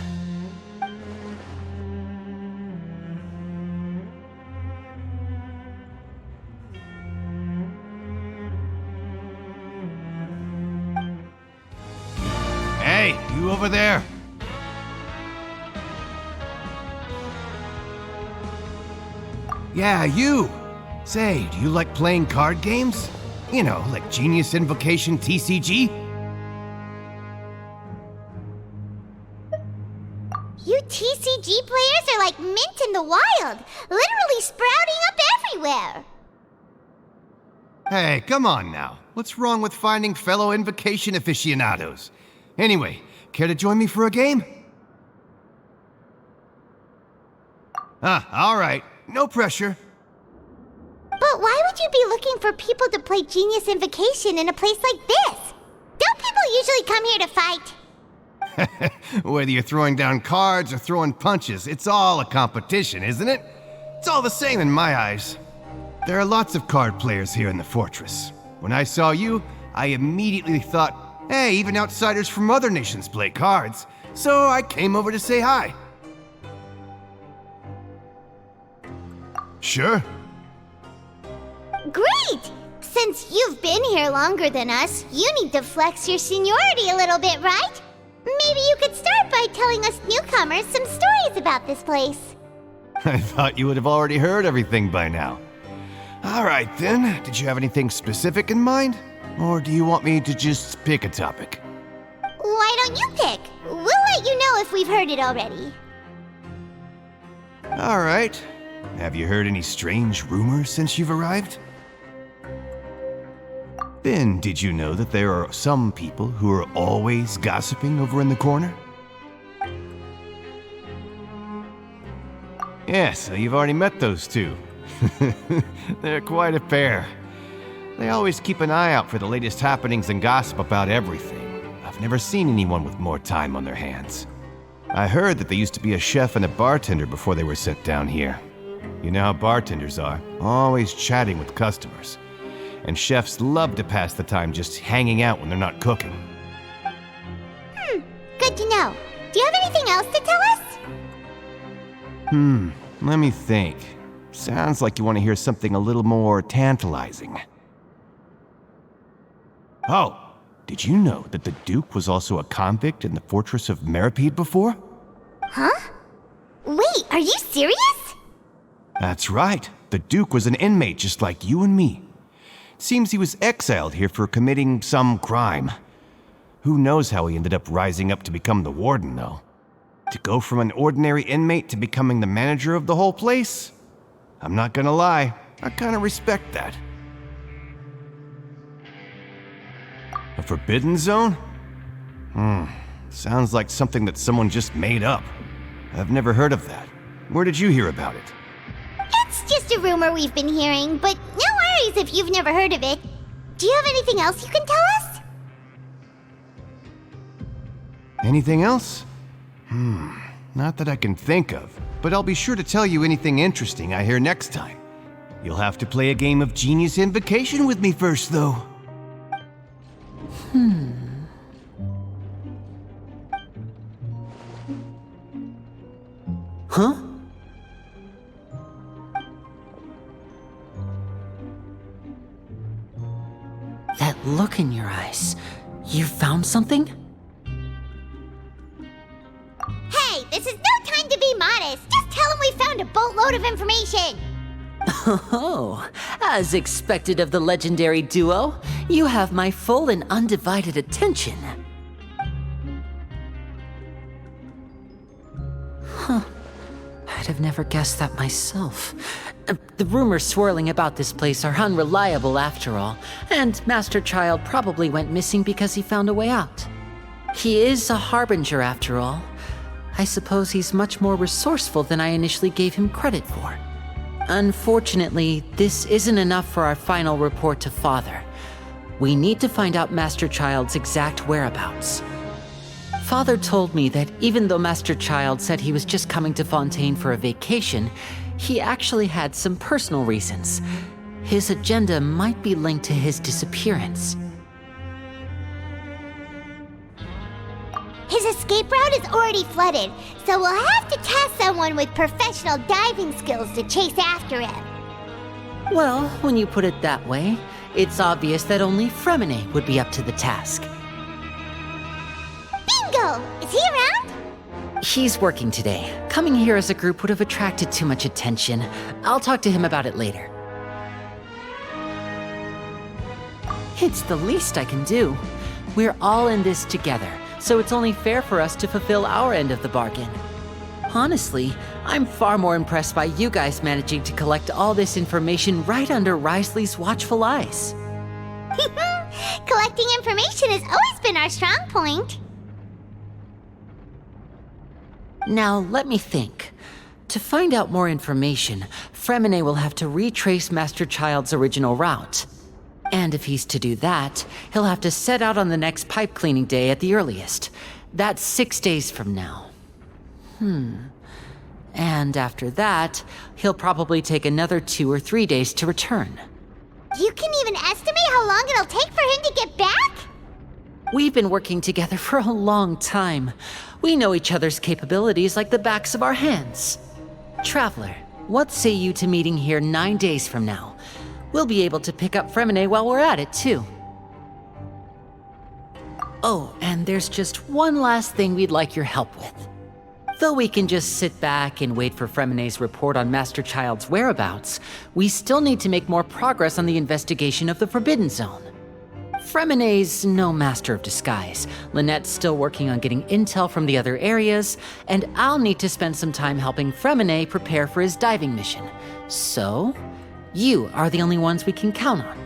[SPEAKER 7] Hey, you over there? Yeah, you. Say, do you like playing card games? You know, like Genius Invocation TCG?
[SPEAKER 1] You TCG TCG players are like mint in the wild, literally sprouting up everywhere.
[SPEAKER 7] Hey, come on now. What's wrong with finding fellow invocation aficionados? Anyway, care to join me for a game? Alright. No pressure.
[SPEAKER 1] But why would you be looking for people to play Genius Invocation in a place like this? Don't people usually come here to fight?
[SPEAKER 7] Whether you're throwing down cards or throwing punches, it's all a competition, isn't it? It's all the same in my eyes. There are lots of card players here in the fortress. When I saw you, I immediately thought, hey, even outsiders from other nations play cards. So I came over to say hi. Sure.
[SPEAKER 1] Great! Since you've been here longer than us, you need to flex your seniority a little bit, right? Maybe you could start by telling us newcomers some stories about this place.
[SPEAKER 7] I thought you would have already heard everything by now. Alright then, did you have anything specific in mind? Or do you want me to just pick a topic?
[SPEAKER 1] Why don't you pick? We'll let you know if we've heard it already.
[SPEAKER 7] Alright. Have you heard any strange rumors since you've arrived? Then, did you know that there are some people who are always gossiping over in the corner? Yeah, so you've already met those two. They're quite a pair. They always keep an eye out for the latest happenings and gossip about everything. I've never seen anyone with more time on their hands. I heard that they used to be a chef and a bartender before they were sent down here. You know how bartenders are, always chatting with customers. And chefs love to pass the time just hanging out when they're not cooking.
[SPEAKER 1] Good to know. Do you have anything else to tell us?
[SPEAKER 7] Let me think. Sounds like you want to hear something a little more tantalizing. Oh, did you know that the Duke was also a convict in the fortress of Meropide before?
[SPEAKER 1] Huh? Wait, are you serious?
[SPEAKER 7] That's right. The Duke was an inmate just like you and me. Seems he was exiled here for committing some crime. Who knows how he ended up rising up to become the warden, though. To go from an ordinary inmate to becoming the manager of the whole place? I'm not gonna lie, I kinda respect that. A forbidden zone? Sounds like something that someone just made up. I've never heard of that. Where did you hear about it?
[SPEAKER 1] It's just a rumor we've been hearing, but no worries if you've never heard of it. Do you have anything else you can tell us?
[SPEAKER 7] Anything else? Not that I can think of, but I'll be sure to tell you anything interesting I hear next time. You'll have to play a game of Genius Invocation with me first, though.
[SPEAKER 13] Huh? That look in your eyes. You found something?
[SPEAKER 1] Hey, this is no time to be modest. Just tell him we found a boatload of information.
[SPEAKER 13] Oh, as expected of the legendary duo, you have my full and undivided attention. Huh. I'd have never guessed that myself. The rumors swirling about this place are unreliable after all, and Master Childe probably went missing because he found a way out. He is a Harbinger after all. I suppose he's much more resourceful than I initially gave him credit for. Unfortunately, this isn't enough for our final report to Father. We need to find out Master Childe's exact whereabouts. Father told me that even though Master Childe said he was just coming to Fontaine for a vacation, he actually had some personal reasons. His agenda might be linked to his disappearance.
[SPEAKER 1] His escape route is already flooded, so we'll have to task someone with professional diving skills to chase after him.
[SPEAKER 13] Well, when you put it that way, it's obvious that only Freminet would be up to the task.
[SPEAKER 1] Bingo! Is he around?
[SPEAKER 13] He's working today. Coming here as a group would have attracted too much attention. I'll talk to him about it later. It's the least I can do. We're all in this together, so it's only fair for us to fulfill our end of the bargain. Honestly, I'm far more impressed by you guys managing to collect all this information right under Wroithesley's watchful eyes.
[SPEAKER 1] Collecting information has always been our strong point.
[SPEAKER 13] Now, let me think. To find out more information, Freminet will have to retrace Master Childe's original route. And if he's to do that, he'll have to set out on the next pipe cleaning day at the earliest. That's 6 days from now. And after that, he'll probably take another 2 or 3 days to return.
[SPEAKER 1] You can even estimate how long it'll take for him to get back?
[SPEAKER 13] We've been working together for a long time. We know each other's capabilities like the backs of our hands. Traveler, what say you to meeting here 9 days from now? We'll be able to pick up Freminet while we're at it, too. Oh, and there's just one last thing we'd like your help with. Though we can just sit back and wait for Freminet's report on Master Childe's whereabouts, we still need to make more progress on the investigation of the Forbidden Zone. Freminet's no master of disguise, Lynette's still working on getting intel from the other areas, and I'll need to spend some time helping Freminet prepare for his diving mission. So, you are the only ones we can count on.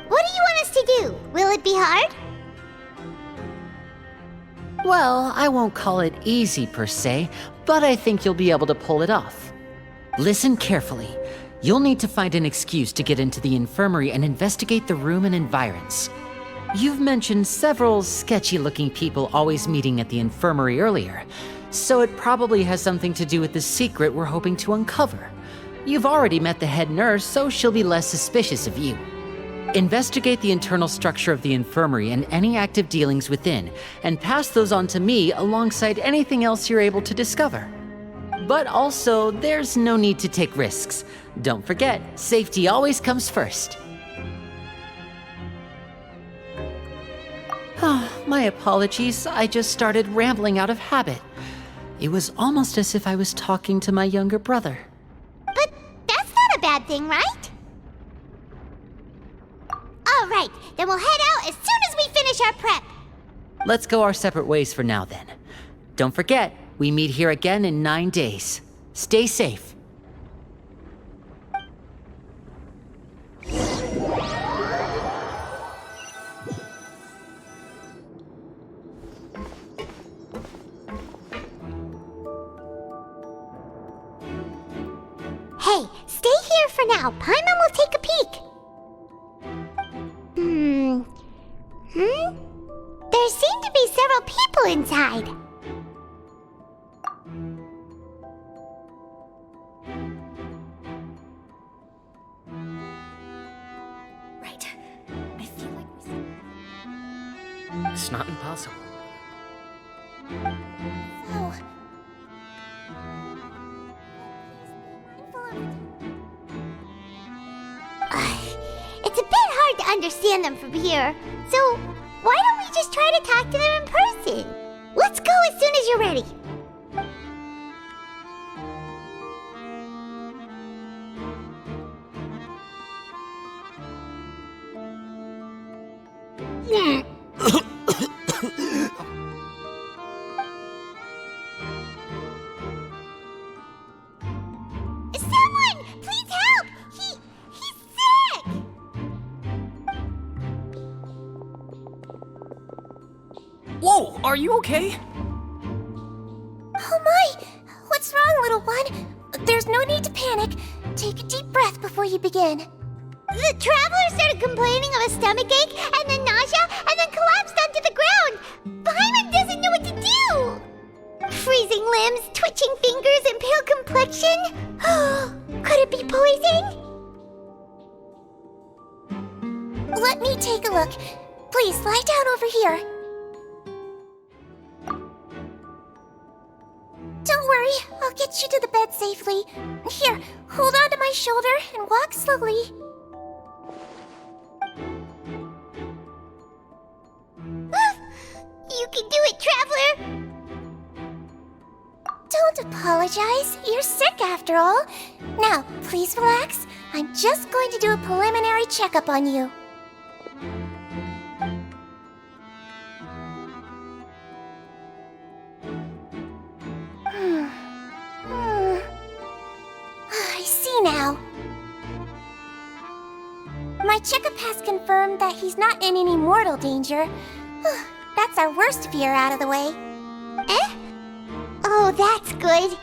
[SPEAKER 1] What do you want us to do? Will it be hard?
[SPEAKER 13] Well, I won't call it easy per se, but I think you'll be able to pull it off. Listen carefully. You'll need to find an excuse to get into the infirmary and investigate the room and environs. You've mentioned several sketchy-looking people always meeting at the infirmary earlier, so it probably has something to do with the secret we're hoping to uncover. You've already met the head nurse, so she'll be less suspicious of you. Investigate the internal structure of the infirmary and any active dealings within, and pass those on to me alongside anything else you're able to discover. But also, there's no need to take risks. Don't forget, safety always comes first. My apologies, I just started rambling out of habit. It was almost as if I was talking to my younger brother.
[SPEAKER 1] But that's not a bad thing, right? All right, then we'll head out as soon as we finish our prep.
[SPEAKER 13] Let's go our separate ways for now then. Don't forget, we meet here again in 9 days. Stay safe.
[SPEAKER 1] Hey, stay here for now. Paimon will take a peek. There seem to be several people inside.
[SPEAKER 4] Right. I feel like
[SPEAKER 2] It's not impossible.
[SPEAKER 1] Oh. It's a bit hard to understand them from here, so why don't we just try to talk to them in person? Let's go as soon as you're ready. Someone! Please help! He's sick!
[SPEAKER 6] Whoa, are you okay?
[SPEAKER 19] Oh my! What's wrong, little one? There's no need to panic. Take a deep breath before you begin.
[SPEAKER 1] The traveler started complaining of a stomachache, and then nausea, and then collapsed onto the ground. Paimon doesn't know what to do! Freezing limbs, twitching fingers, and pale complexion? Could it be poison?
[SPEAKER 19] Let me take a look. Please, lie down over here. Don't worry, I'll get you to the bed safely. Here, hold on to my shoulder and walk slowly.
[SPEAKER 1] You can do it, traveler!
[SPEAKER 19] Don't apologize. You're sick after all. Now, please relax. I'm just going to do a preliminary checkup on you. My checkup has confirmed that he's not in any mortal danger. That's our worst fear out of the way.
[SPEAKER 1] Eh? Oh, that's good.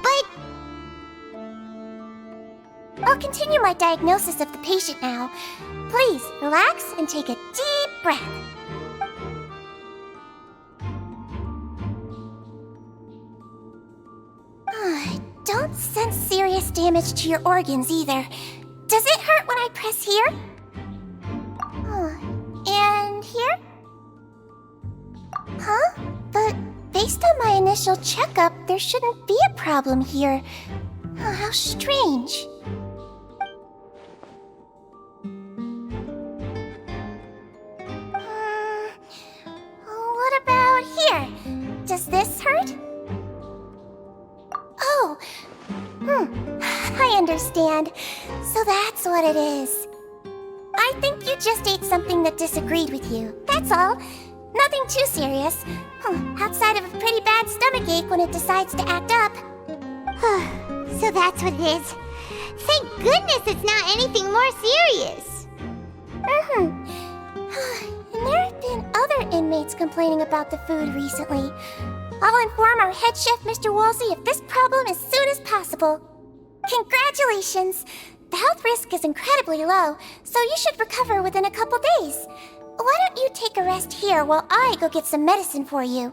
[SPEAKER 1] But...
[SPEAKER 19] I'll continue my diagnosis of the patient now. Please, relax and take a deep breath. Don't sense serious damage to your organs either. Does it hurt when I press here? And here? Huh? But based on my initial checkup, there shouldn't be a problem here. Oh, how strange. What about here? Does this hurt? Oh, I understand. So that's what it is. I think you just ate something that disagreed with you. That's all. Nothing too serious. Outside of a pretty bad stomachache when it decides to act up.
[SPEAKER 1] So that's what it is. Thank goodness it's not anything more serious.
[SPEAKER 19] And there have been other inmates complaining about the food recently. I'll inform our head chef, Mr. Wolsey, of this problem as soon as possible. Congratulations! The health risk is incredibly low, so you should recover within a couple days. Why don't you take a rest here while I go get some medicine for you?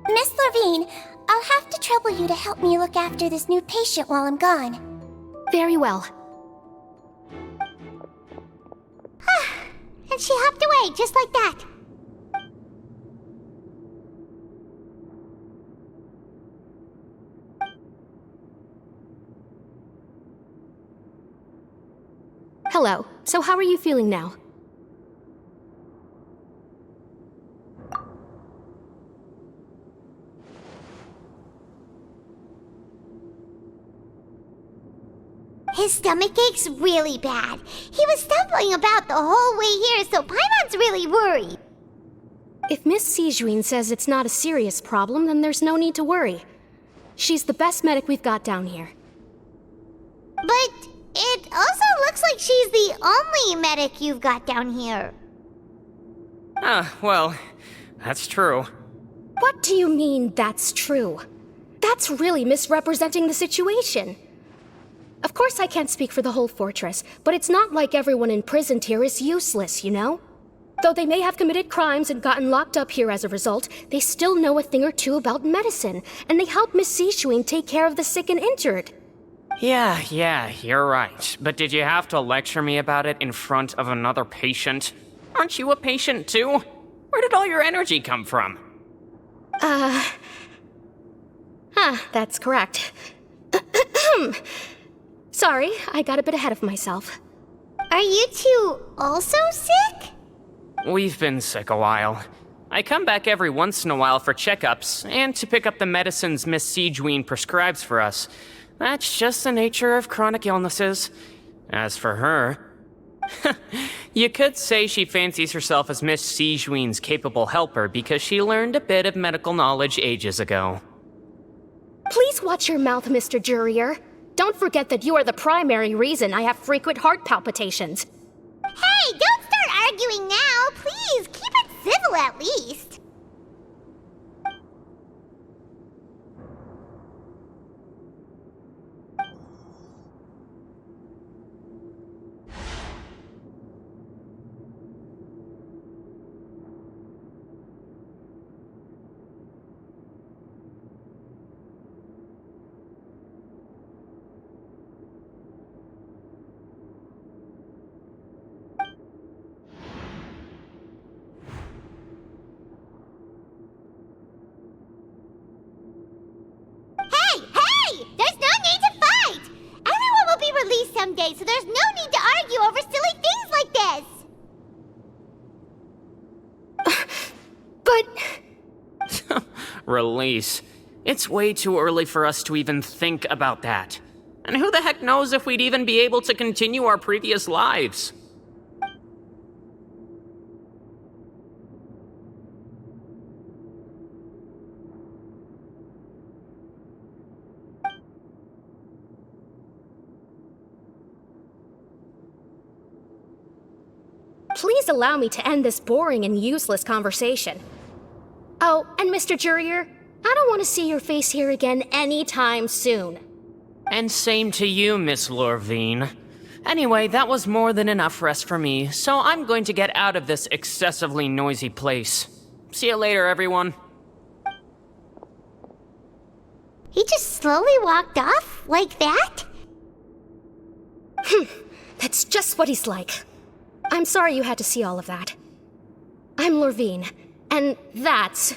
[SPEAKER 19] Miss Levine, I'll have to trouble you to help me look after this new patient while I'm gone.
[SPEAKER 8] Very well.
[SPEAKER 1] And she hopped away just like that.
[SPEAKER 8] Hello. So how are you feeling now?
[SPEAKER 1] His stomach ache's really bad. He was stumbling about the whole way here, so Paimon's really worried.
[SPEAKER 8] If Miss Sijuin says it's not a serious problem, then there's no need to worry. She's the best medic we've got down here.
[SPEAKER 1] But it also looks like she's the only medic you've got down here.
[SPEAKER 6] Well, that's true.
[SPEAKER 8] What do you mean, that's true? That's really misrepresenting the situation. Of course I can't speak for the whole fortress, but it's not like everyone imprisoned here is useless, you know? Though they may have committed crimes and gotten locked up here as a result, they still know a thing or two about medicine, and they help Miss Sijuin take care of the sick and injured.
[SPEAKER 6] Yeah, you're right. But did you have to lecture me about it in front of another patient? Aren't you a patient too? Where did all your energy come from?
[SPEAKER 8] That's correct. Sorry, I got a bit ahead of myself.
[SPEAKER 1] Are you two also sick?
[SPEAKER 6] We've been sick a while. I come back every once in a while for checkups, and to pick up the medicines Miss Sijuin prescribes for us. That's just the nature of chronic illnesses. As for her... you could say she fancies herself as Miss Sijuin's capable helper because she learned a bit of medical knowledge ages ago.
[SPEAKER 8] Please watch your mouth, Mr. Jurier. Don't forget that you are the primary reason I have frequent heart palpitations.
[SPEAKER 1] Hey, don't start arguing now! Please, keep it civil at least. Someday, so there's no need to argue over silly things like this.
[SPEAKER 8] But...
[SPEAKER 6] Release. It's way too early for us to even think about that. And who the heck knows if we'd even be able to continue our previous lives?
[SPEAKER 8] Please allow me to end this boring and useless conversation. Oh, and Mr. Jurier, I don't want to see your face here again anytime soon.
[SPEAKER 6] And same to you, Miss Lorvine. Anyway, that was more than enough rest for me, so I'm going to get out of this excessively noisy place. See you later, everyone.
[SPEAKER 1] He just slowly walked off like that?
[SPEAKER 8] That's just what he's like. I'm sorry you had to see all of that. I'm Lorvine, and that's...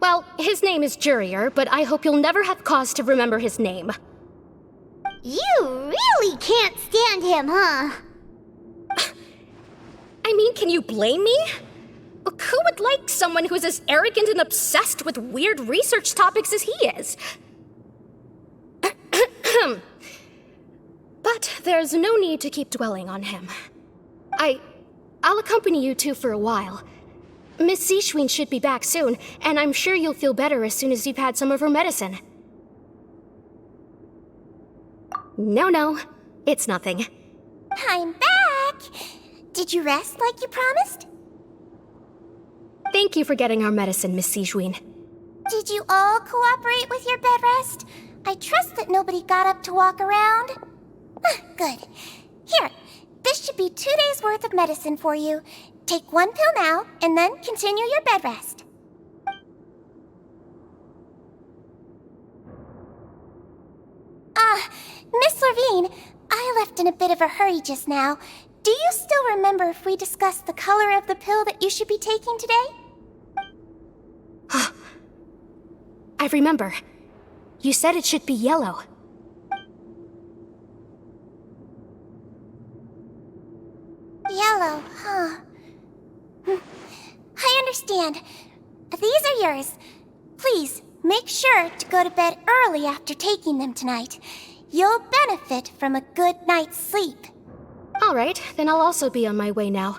[SPEAKER 8] Well, his name is Jurier, but I hope you'll never have cause to remember his name.
[SPEAKER 1] You really can't stand him, huh?
[SPEAKER 8] I mean, can you blame me? Who would like someone who's as arrogant and obsessed with weird research topics as he is? But there's no need to keep dwelling on him. I'll accompany you two for a while. Miss Seishween should be back soon, and I'm sure you'll feel better as soon as you've had some of her medicine. No, it's nothing.
[SPEAKER 19] I'm back! Did you rest like you promised?
[SPEAKER 8] Thank you for getting our medicine, Miss Seishween.
[SPEAKER 19] Did you all cooperate with your bed rest? I trust that nobody got up to walk around. Good. Here, this should be 2 days' worth of medicine for you. Take 1 pill now, and then continue your bed rest. Miss Lorvine, I left in a bit of a hurry just now. Do you still remember if we discussed the color of the pill that you should be taking today?
[SPEAKER 8] I remember. You said it should be yellow.
[SPEAKER 19] Yellow, huh? I understand. These are yours. Please, make sure to go to bed early after taking them tonight. You'll benefit from a good night's sleep.
[SPEAKER 8] All right, then I'll also be on my way now.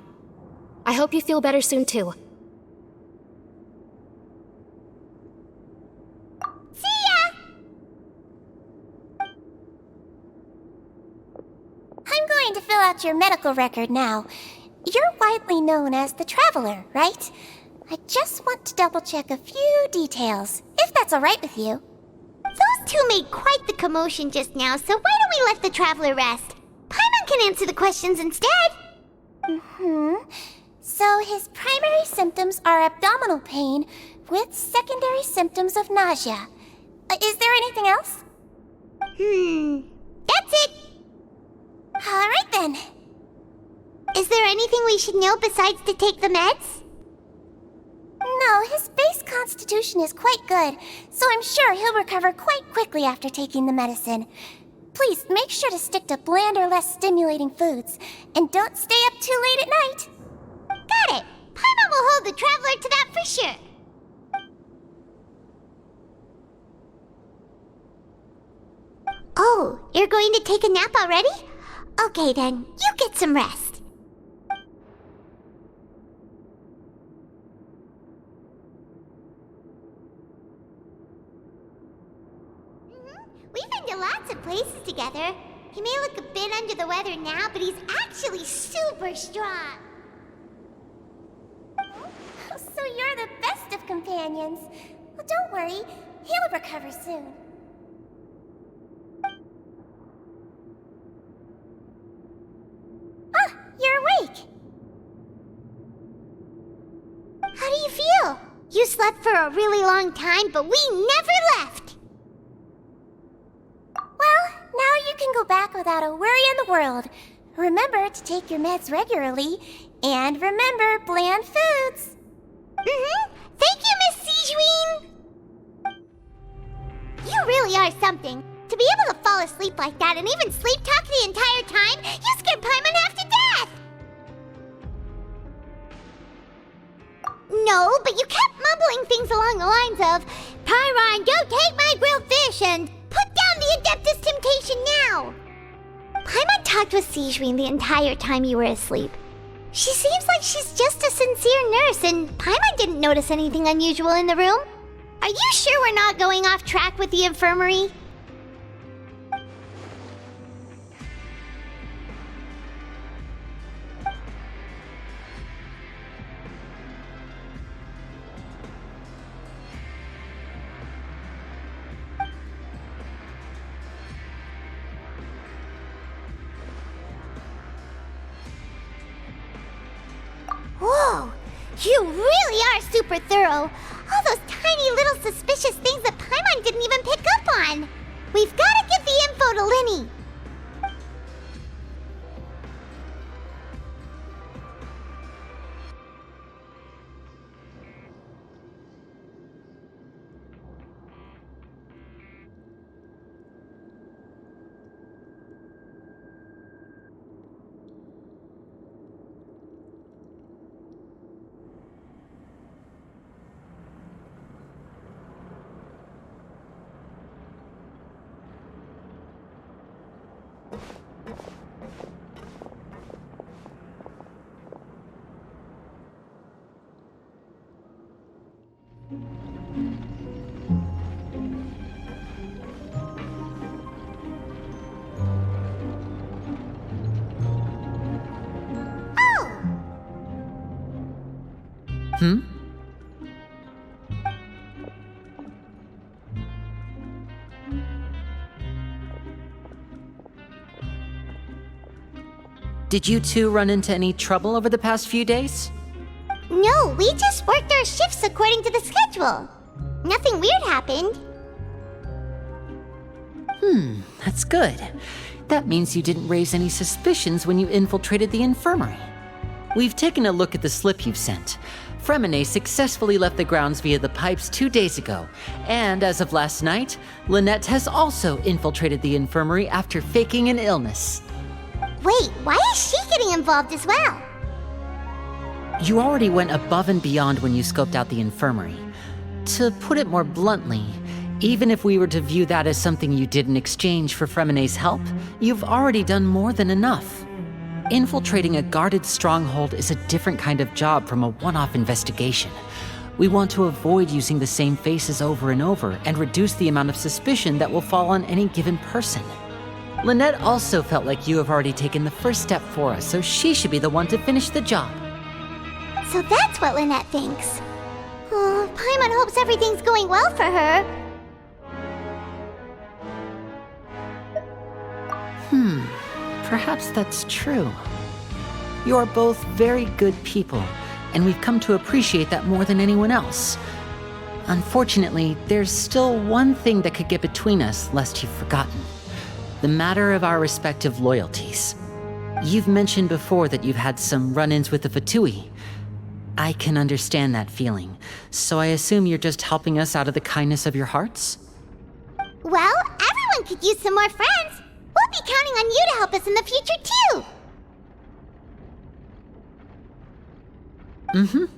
[SPEAKER 8] I hope you feel better soon, too.
[SPEAKER 19] See ya! I'm going to fill out your medical record now. You're widely known as the Traveler, right? I just want to double-check a few details, if that's all right with you.
[SPEAKER 1] Those two made quite the commotion just now, so why don't we let the Traveler rest? Paimon can answer the questions instead.
[SPEAKER 19] So his primary symptoms are abdominal pain with secondary symptoms of nausea. Is there anything else?
[SPEAKER 1] That's it.
[SPEAKER 19] All right then.
[SPEAKER 1] Is there anything we should know besides to take the meds?
[SPEAKER 19] No, his base constitution is quite good, so I'm sure he'll recover quite quickly after taking the medicine. Please make sure to stick to bland or less stimulating foods, and don't stay up too late at night.
[SPEAKER 1] Got it. Paimon will hold the Traveler to that for sure. Oh, you're going to take a nap already? Okay then, you get some rest. We've been to lots of places together. He may look a bit under the weather now, but he's actually super strong.
[SPEAKER 19] So you're the best of companions. Well, don't worry, he'll recover soon. You're awake.
[SPEAKER 1] How do you feel? You slept for a really long time, but we never left.
[SPEAKER 19] Well, now you can go back without a worry in the world. Remember to take your meds regularly, and remember bland foods.
[SPEAKER 1] Thank you, Miss Seishween. You really are something. To be able to fall asleep like that and even sleep talk the entire time, you scared Paimon half to death! No, but you kept mumbling things along the lines of, Pyron, go take my grilled fish and put down the Adeptus Temptation now! Paimon talked with Seishween the entire time you were asleep. She seems like she's just a sincere nurse, and Paimon didn't notice anything unusual in the room. Are you sure we're not going off track with the infirmary? You really are super thorough. All those tiny little suspicious things that Paimon didn't even pick up on. We've got to give the info to Lyney.
[SPEAKER 13] Hmm? Did you two run into any trouble over the past few days?
[SPEAKER 1] No, we just worked our shifts according to the schedule. Nothing weird happened.
[SPEAKER 13] That's good. That means you didn't raise any suspicions when you infiltrated the infirmary. We've taken a look at the slip you've sent. Freminet successfully left the grounds via the pipes 2 days ago, and as of last night, Lynette has also infiltrated the infirmary after faking an illness.
[SPEAKER 1] Wait, why is she getting involved as well?
[SPEAKER 13] You already went above and beyond when you scoped out the infirmary. To put it more bluntly, even if we were to view that as something you did in exchange for Freminet's help, you've already done more than enough. Infiltrating a guarded stronghold is a different kind of job from a one-off investigation. We want to avoid using the same faces over and over and reduce the amount of suspicion that will fall on any given person. Lynette also felt like you have already taken the first step for us, so she should be the one to finish the job.
[SPEAKER 1] So that's what Lynette thinks. Oh, Paimon hopes everything's going well for her.
[SPEAKER 13] Perhaps that's true. You are both very good people, and we've come to appreciate that more than anyone else. Unfortunately, there's still one thing that could get between us, lest you've forgotten. The matter of our respective loyalties. You've mentioned before that you've had some run-ins with the Fatui. I can understand that feeling, so I assume you're just helping us out of the kindness of your hearts?
[SPEAKER 1] Well, everyone could use some more friends. We'll be counting on you to help us in the future, too.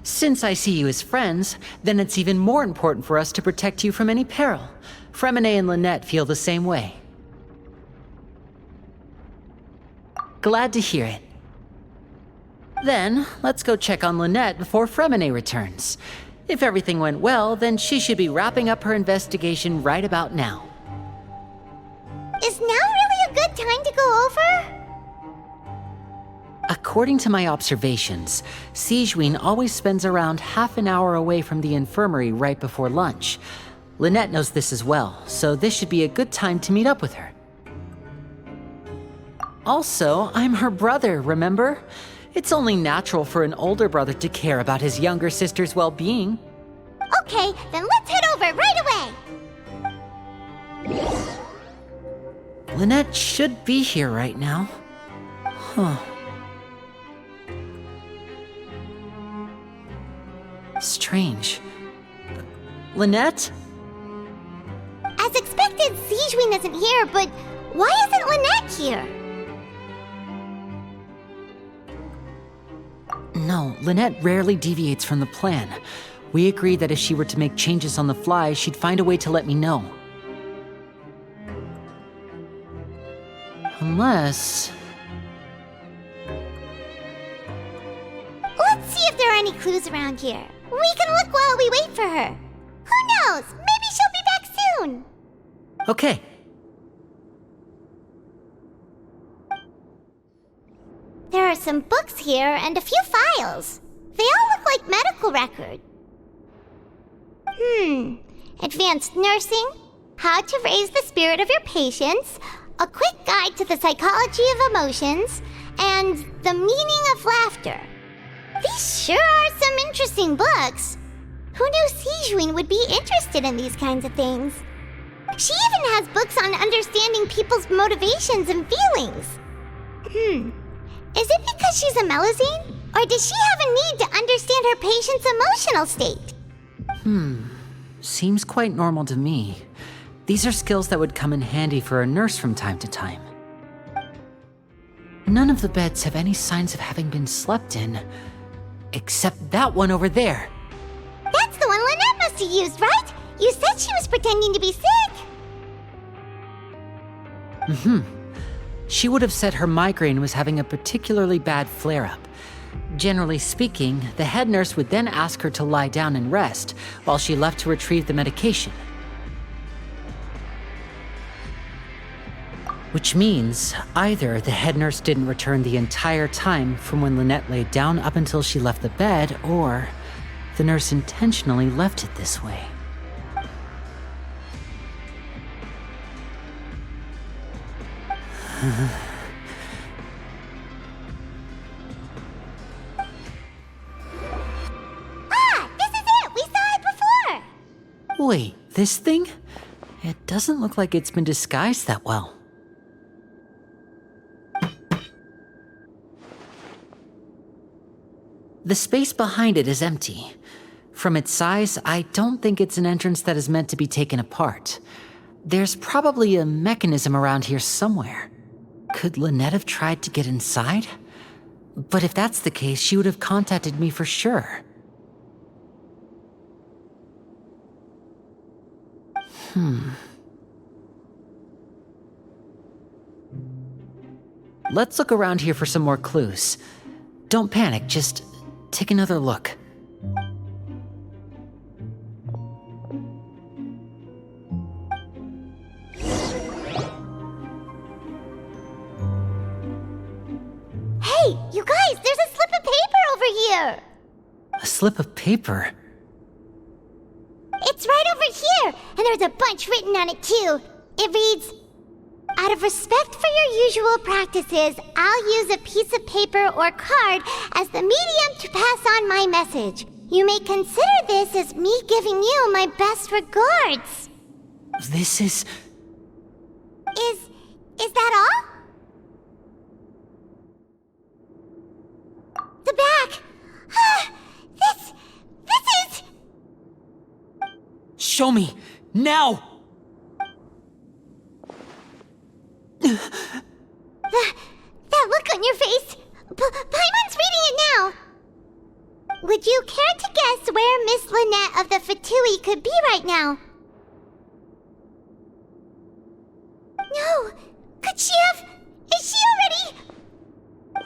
[SPEAKER 13] Since I see you as friends, then it's even more important for us to protect you from any peril. Freminet and Lynette feel the same way. Glad to hear it. Then, let's go check on Lynette before Freminet returns. If everything went well, then she should be wrapping up her investigation right about now.
[SPEAKER 1] Is now really a good time to go over?
[SPEAKER 13] According to my observations, Sigewinne always spends around half an hour away from the infirmary right before lunch. Lynette knows this as well, so this should be a good time to meet up with her. Also, I'm her brother, remember? It's only natural for an older brother to care about his younger sister's well-being.
[SPEAKER 1] Okay, then let's head over right away!
[SPEAKER 13] Lynette should be here right now. Strange. Lynette?
[SPEAKER 1] As expected, Sigewinne isn't here, but why isn't Lynette here?
[SPEAKER 13] No, Lynette rarely deviates from the plan. We agreed that if she were to make changes on the fly, she'd find a way to let me know. Unless...
[SPEAKER 1] Let's see if there are any clues around here. We can look while we wait for her. Who knows? Maybe she'll be back soon.
[SPEAKER 13] Okay.
[SPEAKER 1] There are some books here and a few files. They all look like medical records. Advanced nursing, how to raise the spirit of your patients, a quick guide to the psychology of emotions, and the meaning of laughter. These sure are some interesting books. Who knew Sigewinne would be interested in these kinds of things? She even has books on understanding people's motivations and feelings. Is it because she's a Melusine? Or does she have a need to understand her patient's emotional state?
[SPEAKER 13] Seems quite normal to me. These are skills that would come in handy for a nurse from time to time. None of the beds have any signs of having been slept in, except that one over there.
[SPEAKER 1] That's the one Lynette must have used, right? You said she was pretending to be sick.
[SPEAKER 13] She would have said her migraine was having a particularly bad flare-up. Generally speaking, the head nurse would then ask her to lie down and rest while she left to retrieve the medication. Which means either the head nurse didn't return the entire time from when Lynette laid down up until she left the bed, or the nurse intentionally left it this way.
[SPEAKER 1] This is it! We saw it before!
[SPEAKER 13] Wait, this thing? It doesn't look like it's been disguised that well. The space behind it is empty. From its size, I don't think it's an entrance that is meant to be taken apart. There's probably a mechanism around here somewhere. Could Lynette have tried to get inside? But if that's the case, she would have contacted me for sure. Let's look around here for some more clues. Don't panic, just take another look.
[SPEAKER 1] Hey, you guys, there's a slip of paper over here!
[SPEAKER 13] A slip of paper?
[SPEAKER 1] It's right over here, and there's a bunch written on it too. It reads, "Out of respect for your usual practices, I'll use a piece of paper or card as the medium to pass on my message. You may consider this as me giving you my best regards."
[SPEAKER 13] This is...
[SPEAKER 1] Is that all? The back! This is...
[SPEAKER 13] Show me! Now!
[SPEAKER 1] That look on your face! Paimon's reading it now! Would you care to guess where Miss Lynette of the Fatui could be right now? No! Could she have... Is she already...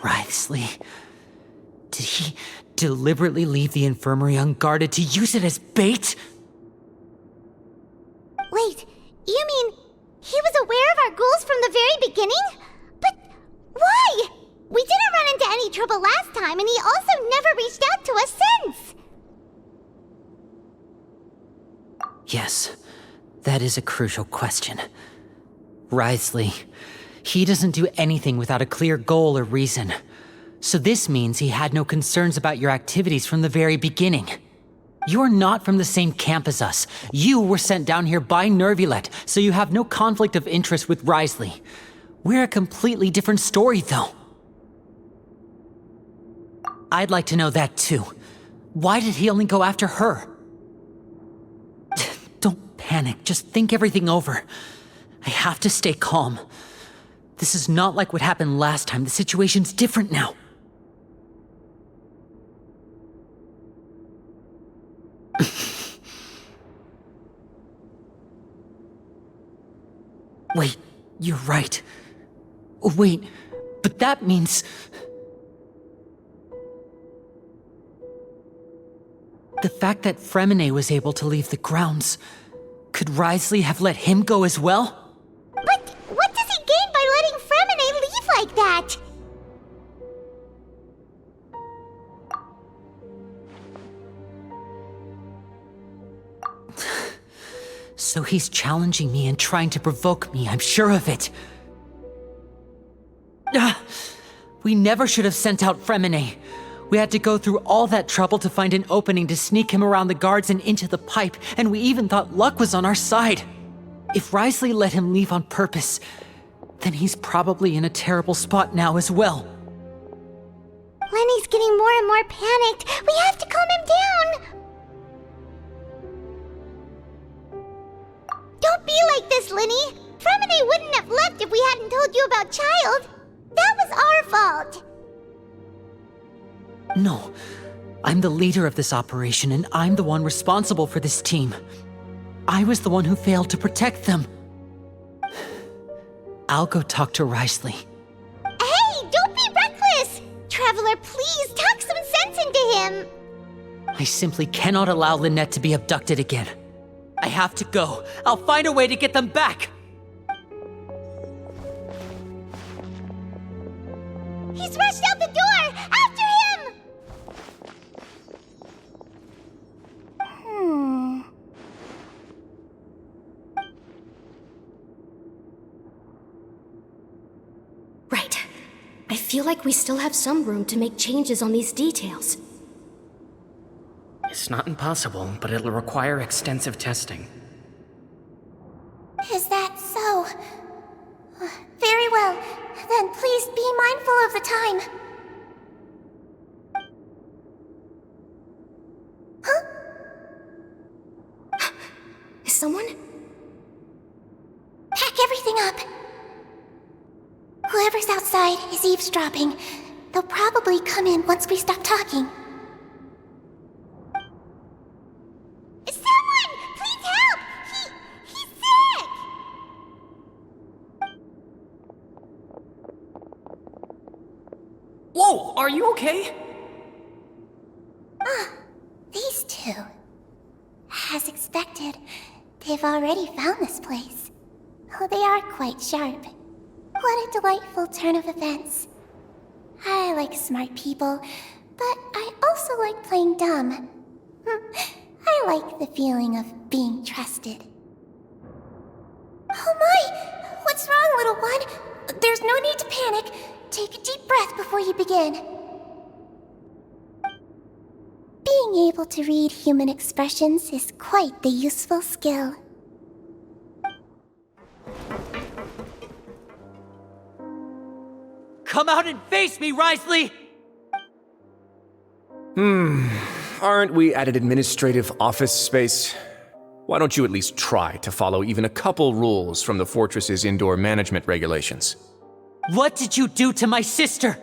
[SPEAKER 13] Wroithesley. Did he deliberately leave the infirmary unguarded to use it as bait?
[SPEAKER 1] Wait, you mean he was aware of our goals from the very beginning? But why? We didn't run into any trouble last time, and he also never reached out to us since.
[SPEAKER 13] Yes, that is a crucial question. Wroithesley, he doesn't do anything without a clear goal or reason. So this means he had no concerns about your activities from the very beginning. You're not from the same camp as us. You were sent down here by Neuvillette, so you have no conflict of interest with Wroithesley. We're a completely different story, though. I'd like to know that, too. Why did he only go after her? Don't panic, just think everything over. I have to stay calm. This is not like what happened last time. The situation's different now. Wait, you're right. Wait, but that means... The fact that Freminet was able to leave the grounds, could Wroithesley have let him go as well?
[SPEAKER 1] But what does he gain by letting Freminet leave like that?
[SPEAKER 13] So he's challenging me and trying to provoke me, I'm sure of it. We never should have sent out Freminet. We had to go through all that trouble to find an opening to sneak him around the guards and into the pipe, and we even thought luck was on our side. If Wroithesley let him leave on purpose, then he's probably in a terrible spot now as well.
[SPEAKER 1] Lyney's getting more and more panicked. We have to calm him down. Don't be like this, Lyney. Freminet wouldn't have left if we hadn't told you about Childe. That was our fault.
[SPEAKER 13] No, I'm the leader of this operation, and I'm the one responsible for this team. I was the one who failed to protect them. I'll go talk to Wroithesley.
[SPEAKER 1] Hey, don't be reckless! Traveler, please talk some sense into him.
[SPEAKER 13] I simply cannot allow Lynette to be abducted again. I have to go. I'll find a way to get them back.
[SPEAKER 1] He's rushed out the door! After him!
[SPEAKER 8] Right. I feel like we still have some room to make changes on these details.
[SPEAKER 6] It's not impossible, but it'll require extensive testing.
[SPEAKER 19] Is that so? Very well. Then please be mindful of the time. Huh?
[SPEAKER 8] Is someone?
[SPEAKER 19] Pack everything up. Whoever's outside is eavesdropping. They'll probably come in once we stop talking.
[SPEAKER 1] Someone! Please help! He's sick!
[SPEAKER 6] Whoa, are you okay?
[SPEAKER 19] These two. As expected, they've already found this place. Oh, they are quite sharp. What a delightful turn of events. I like smart people, but I also like playing dumb. I like the feeling of being trusted. Oh my! What's wrong, little one? There's no need to panic. Take a deep breath before you begin. Being able to read human expressions is quite the useful skill.
[SPEAKER 13] Come out and face me, Wroithesley!
[SPEAKER 10] Aren't we at an administrative office space? Why don't you at least try to follow even a couple rules from the fortress's indoor management regulations?
[SPEAKER 13] What did you do to my sister?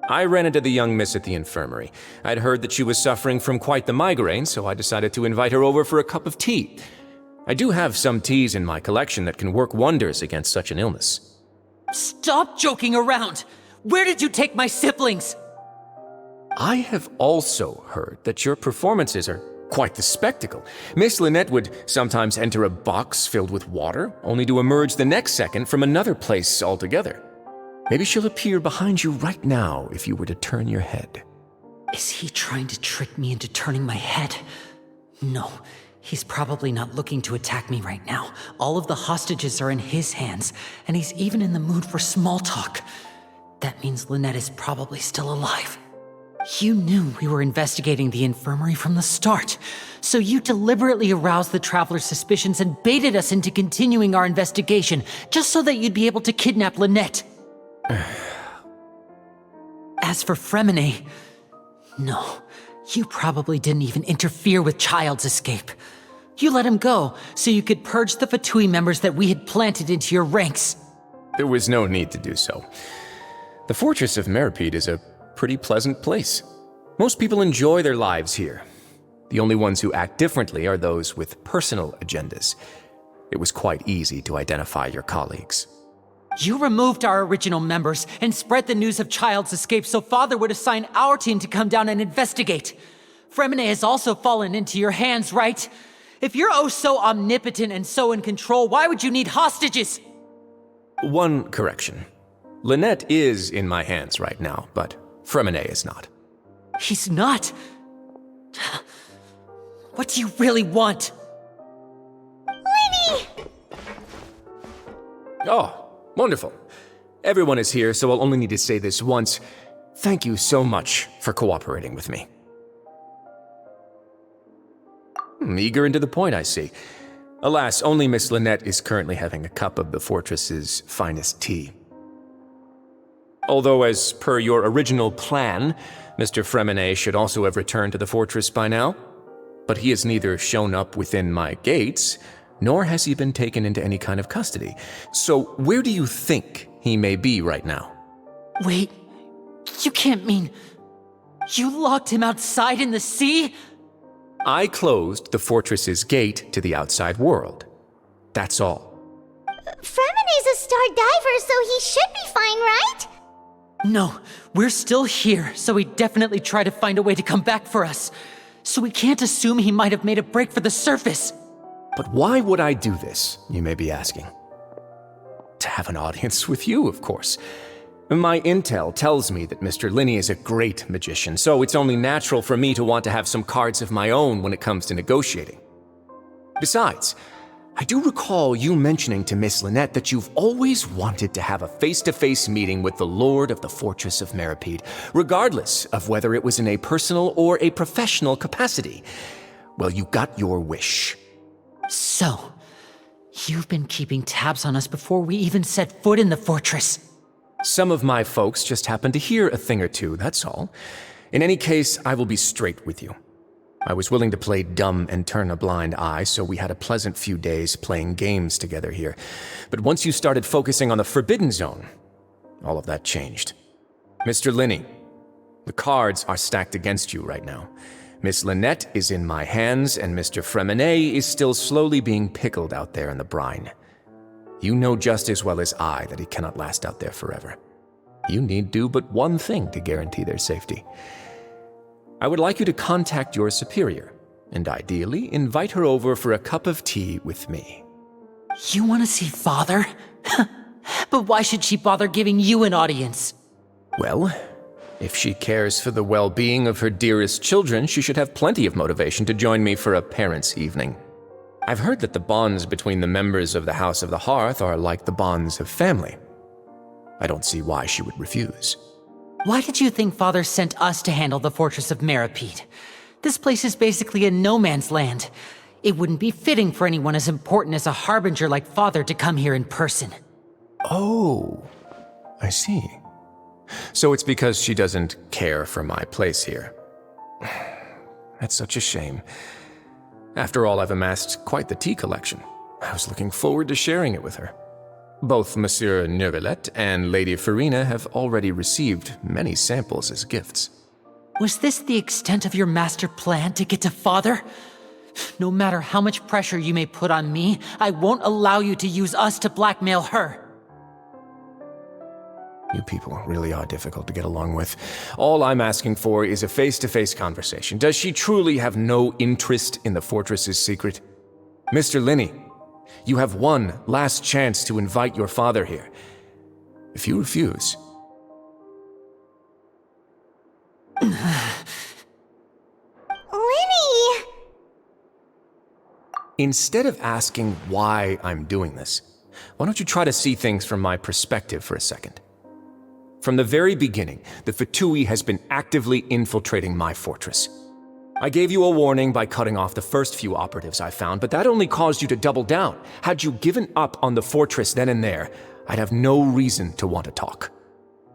[SPEAKER 10] I ran into the young miss at the infirmary. I'd heard that she was suffering from quite the migraine, so I decided to invite her over for a cup of tea. I do have some teas in my collection that can work wonders against such an illness.
[SPEAKER 13] Stop joking around! Where did you take my siblings?
[SPEAKER 10] I have also heard that your performances are quite the spectacle. Miss Lynette would sometimes enter a box filled with water, only to emerge the next second from another place altogether. Maybe she'll appear behind you right now if you were to turn your head.
[SPEAKER 13] Is he trying to trick me into turning my head? No, he's probably not looking to attack me right now. All of the hostages are in his hands, and he's even in the mood for small talk. That means Lynette is probably still alive. You knew we were investigating the infirmary from the start, so you deliberately aroused the Traveler's suspicions and baited us into continuing our investigation, just so that you'd be able to kidnap Lynette. As for Freminet, no, you probably didn't even interfere with Childe's escape. You let him go, so you could purge the Fatui members that we had planted into your ranks.
[SPEAKER 10] There was no need to do so. The fortress of Meropide is a pretty pleasant place. Most people enjoy their lives here. The only ones who act differently are those with personal agendas. It was quite easy to identify your colleagues.
[SPEAKER 13] You removed our original members and spread the news of Childe's escape so Father would assign our team to come down and investigate. Freminet has also fallen into your hands, right? If you're oh so omnipotent and so in control, why would you need hostages?
[SPEAKER 10] One correction. Lynette is in my hands right now, but Freminet is not.
[SPEAKER 13] He's not? What do you really want?
[SPEAKER 1] Lyney!
[SPEAKER 10] Oh, wonderful. Everyone is here, so I'll only need to say this once. Thank you so much for cooperating with me. Eager and to the point, I see. Alas, only Miss Lynette is currently having a cup of the fortress's finest tea. Although, as per your original plan, Mr. Freminet should also have returned to the fortress by now. But he has neither shown up within my gates, nor has he been taken into any kind of custody. So where do you think he may be right now?
[SPEAKER 13] Wait, you can't mean you locked him outside in the sea?
[SPEAKER 10] I closed the fortress's gate to the outside world. That's all.
[SPEAKER 1] Freminet's a star diver, so he should be fine, right?
[SPEAKER 13] No, we're still here, so he definitely tried to find a way to come back for us. So we can't assume he might have made a break for the surface.
[SPEAKER 10] But why would I do this, you may be asking? To have an audience with you, of course. My intel tells me that Mr. Lyney is a great magician, so it's only natural for me to want to have some cards of my own when it comes to negotiating. Besides, I do recall you mentioning to Miss Lynette that you've always wanted to have a face-to-face meeting with the Lord of the Fortress of Meropide, regardless of whether it was in a personal or a professional capacity. Well, you got your wish.
[SPEAKER 13] So, you've been keeping tabs on us before we even set foot in the fortress.
[SPEAKER 10] Some of my folks just happened to hear a thing or two, that's all. In any case, I will be straight with you. I was willing to play dumb and turn a blind eye, so we had a pleasant few days playing games together here. But once you started focusing on the Forbidden Zone, all of that changed. Mr. Lyney, the cards are stacked against you right now. Miss Lynette is in my hands, and Mr. Freminet is still slowly being pickled out there in the brine. You know just as well as I that he cannot last out there forever. You need do but one thing to guarantee their safety. I would like you to contact your superior, and ideally invite her over for a cup of tea with me.
[SPEAKER 13] You want to see Father? But why should she bother giving you an audience?
[SPEAKER 10] Well, if she cares for the well-being of her dearest children, she should have plenty of motivation to join me for a parents' evening. I've heard that the bonds between the members of the House of the Hearth are like the bonds of family. I don't see why she would refuse.
[SPEAKER 13] Why did you think Father sent us to handle the Fortress of Meropide? This place is basically a no-man's land. It wouldn't be fitting for anyone as important as a Harbinger like Father to come here in person.
[SPEAKER 10] Oh, I see. So it's because she doesn't care for my place here. That's such a shame. After all, I've amassed quite the tea collection. I was looking forward to sharing it with her. Both Monsieur Neuvillette and Lady Furina have already received many samples as gifts.
[SPEAKER 13] Was this the extent of your master plan to get to Father? No matter how much pressure you may put on me, I won't allow you to use us to blackmail her.
[SPEAKER 10] You people really are difficult to get along with. All I'm asking for is a face-to-face conversation. Does she truly have no interest in the fortress's secret? Mr. Lyney, you have one last chance to invite your father here. If you refuse...
[SPEAKER 1] Lyney!
[SPEAKER 10] Instead of asking why I'm doing this, why don't you try to see things from my perspective for a second? From the very beginning, the Fatui has been actively infiltrating my fortress. I gave you a warning by cutting off the first few operatives I found, but that only caused you to double down. Had you given up on the fortress then and there, I'd have no reason to want to talk.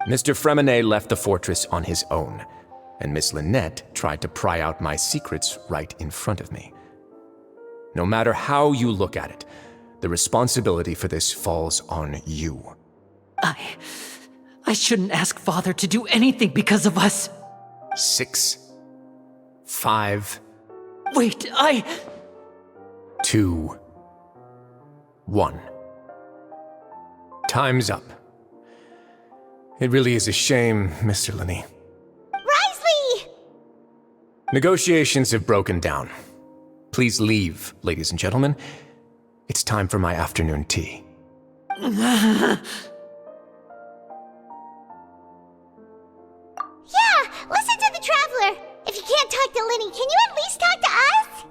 [SPEAKER 10] Mr. Freminet left the fortress on his own, and Miss Lynette tried to pry out my secrets right in front of me. No matter how you look at it, the responsibility for this falls on you.
[SPEAKER 13] I shouldn't ask Father to do anything because of us.
[SPEAKER 10] 6, 5...
[SPEAKER 13] Wait,
[SPEAKER 10] 2, 1. Time's up. It really is a shame, Mr. Lyney.
[SPEAKER 1] Wroithesley!
[SPEAKER 10] Negotiations have broken down. Please leave, ladies and gentlemen. It's time for my afternoon tea.
[SPEAKER 1] Yeah, listen to the Traveler! If you can't talk to Lyney, can you at least talk to us?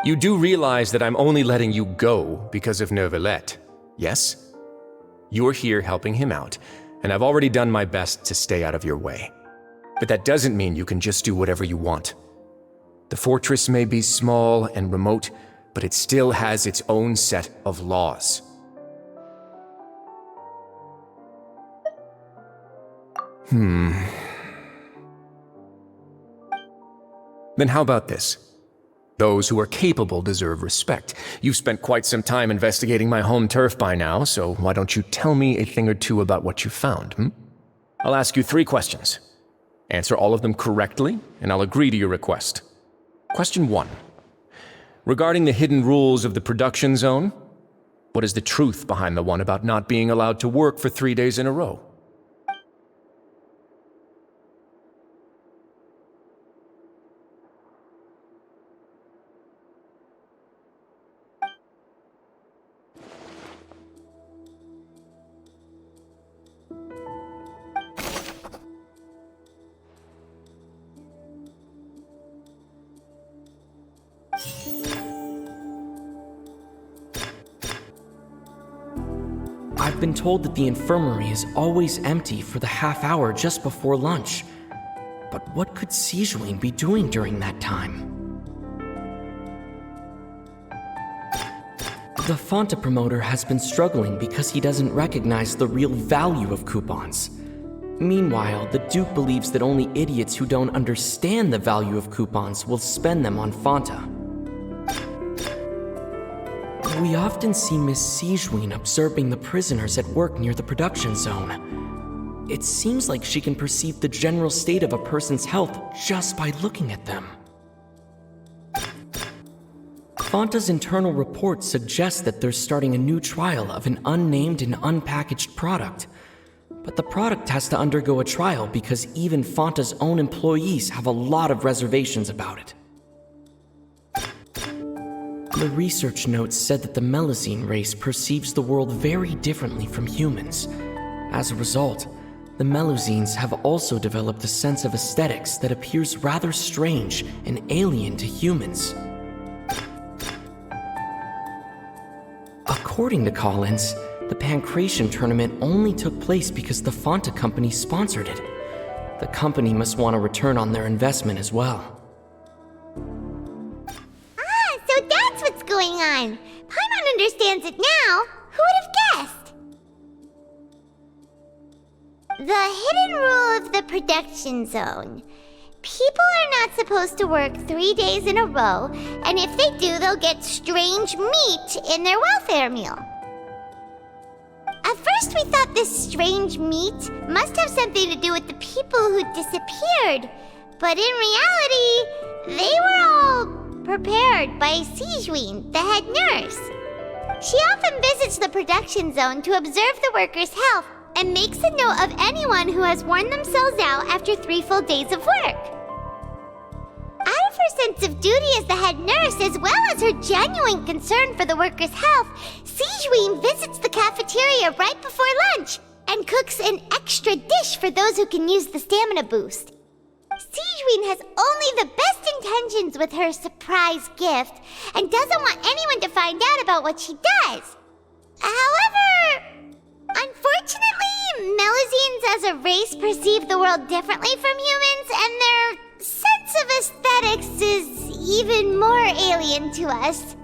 [SPEAKER 10] You do realize that I'm only letting you go because of Neuvillette, yes? You're here helping him out, and I've already done my best to stay out of your way. But that doesn't mean you can just do whatever you want. The fortress may be small and remote, but it still has its own set of laws. Then how about this? Those who are capable deserve respect. You've spent quite some time investigating my home turf by now, so why don't you tell me a thing or two about what you found, I'll ask you 3 questions. Answer all of them correctly, and I'll agree to your request. Question 1. Regarding the hidden rules of the production zone, what is the truth behind the one about not being allowed to work for 3 days in a row?
[SPEAKER 11] I've been told that the infirmary is always empty for the half hour just before lunch. But what could Sigewinne be doing during that time? The Fonta promoter has been struggling because he doesn't recognize the real value of coupons. Meanwhile, the Duke believes that only idiots who don't understand the value of coupons will spend them on Fonta. We often see Miss Sigewinne observing the prisoners at work near the production zone. It seems like she can perceive the general state of a person's health just by looking at them. Fonta's internal report suggests that they're starting a new trial of an unnamed and unpackaged product. But the product has to undergo a trial because even Fonta's own employees have a lot of reservations about it. The research notes said that the Melusine race perceives the world very differently from humans. As a result, the Melusines have also developed a sense of aesthetics that appears rather strange and alien to humans. According to Collins, the Pancration tournament only took place because the Fonta company sponsored it. The company must want a return on their investment as well.
[SPEAKER 1] So that's what's going on. Paimon understands it now. Who would have guessed? The hidden rule of the production zone. People are not supposed to work 3 days in a row, and if they do, they'll get strange meat in their welfare meal. At first we thought this strange meat must have something to do with the people who disappeared, but in reality, they were all prepared by Sigewinne, the head nurse. She often visits the production zone to observe the workers' health and makes a note of anyone who has worn themselves out after 3 full days of work. Out of her sense of duty as the head nurse, as well as her genuine concern for the workers' health, Sigewinne visits the cafeteria right before lunch and cooks an extra dish for those who can use the stamina boost. Sigewinne has only the best intentions with her surprise gift and doesn't want anyone to find out about what she does. However, unfortunately, Melusines as a race perceive the world differently from humans, and their sense of aesthetics is even more alien to us.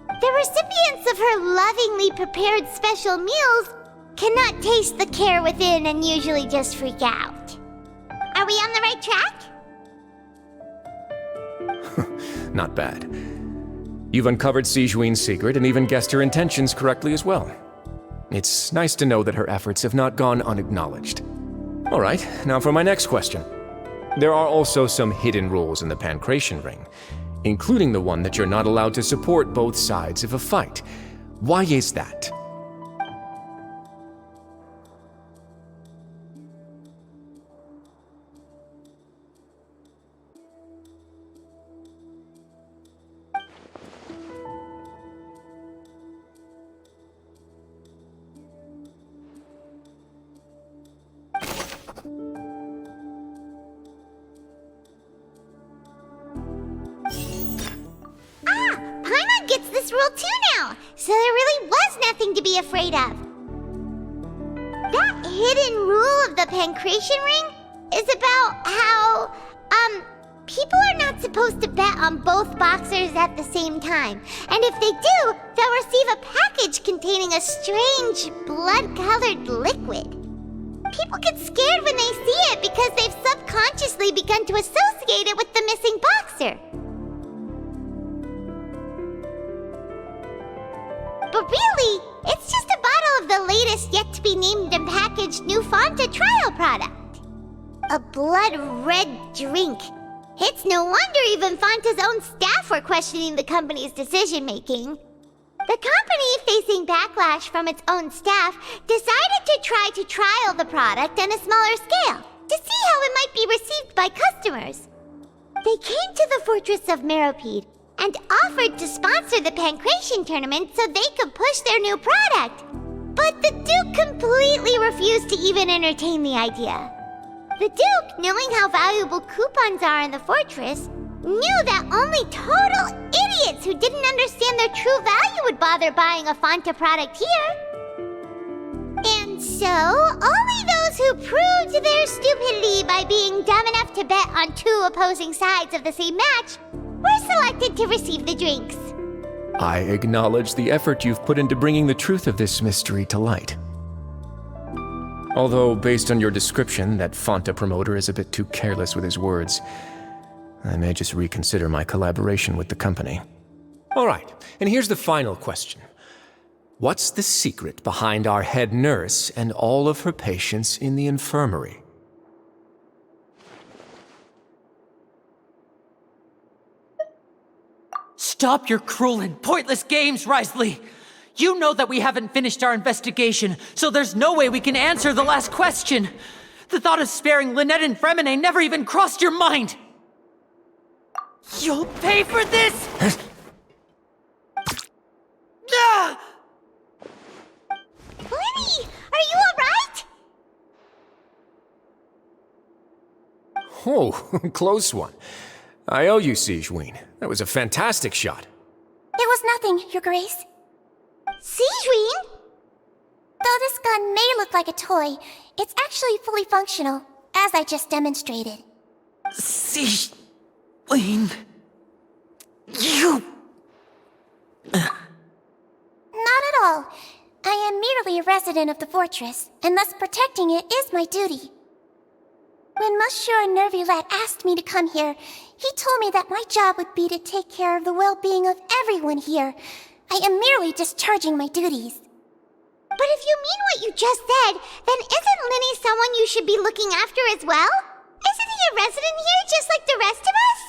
[SPEAKER 1] The recipients of her lovingly prepared special meals cannot taste the care within and usually just freak out. Are we on the right track?
[SPEAKER 10] Not bad. You've uncovered Sigewinne's secret and even guessed her intentions correctly as well. It's nice to know that her efforts have not gone unacknowledged. All right, now for my next question. There are also some hidden rules in the Pancration Ring, including the one that you're not allowed to support both sides of a fight. Why is that?
[SPEAKER 1] Paimon gets this rule too now, so there really was nothing to be afraid of. That hidden rule of the Pancration Ring is about how, people are not supposed to bet on both boxers at the same time. And if they do, they'll receive a package containing a strange, blood-colored liquid. People get scared when they see it because they've subconsciously begun to associate it with the missing boxer. But really, it's just a bottle of the latest yet-to-be-named and packaged new Fanta trial product. A blood-red drink. It's no wonder even Fanta's own staff were questioning the company's decision-making. The company, facing backlash from its own staff, decided to try to trial the product on a smaller scale to see how it might be received by customers. They came to the fortress of Meropide and offered to sponsor the Pancration tournament so they could push their new product. But the Duke completely refused to even entertain the idea. The Duke, knowing how valuable coupons are in the fortress, knew that only total idiots who didn't understand their true value would bother buying a Fanta product here. And so, only those who proved their stupidity by being dumb enough to bet on two opposing sides of the same match were selected to receive the drinks.
[SPEAKER 10] I acknowledge the effort you've put into bringing the truth of this mystery to light. Although, based on your description, that Fanta promoter is a bit too careless with his words, I may just reconsider my collaboration with the company. All right, and here's the final question. What's the secret behind our head nurse and all of her patients in the infirmary?
[SPEAKER 13] Stop your cruel and pointless games, Wroithesley! You know that we haven't finished our investigation, so there's no way we can answer the last question. The thought of sparing Lynette and Freminet never even crossed your mind! You'll pay for this! Ah!
[SPEAKER 1] Lyney, are you alright?
[SPEAKER 10] Oh, close one. I owe you, Sigewinne. That was a fantastic shot.
[SPEAKER 19] It was nothing, Your Grace.
[SPEAKER 1] Sigewinne?
[SPEAKER 19] Though this gun may look like a toy, it's actually fully functional, as I just demonstrated.
[SPEAKER 13] Sigewinne... You...
[SPEAKER 19] Not at all. I am merely a resident of the fortress, and thus protecting it is my duty. When Monsieur Neuvillette asked me to come here, he told me that my job would be to take care of the well-being of everyone here. I am merely discharging my duties.
[SPEAKER 1] But if you mean what you just said, then isn't Lyney someone you should be looking after as well? Isn't he a resident here just like the rest of us?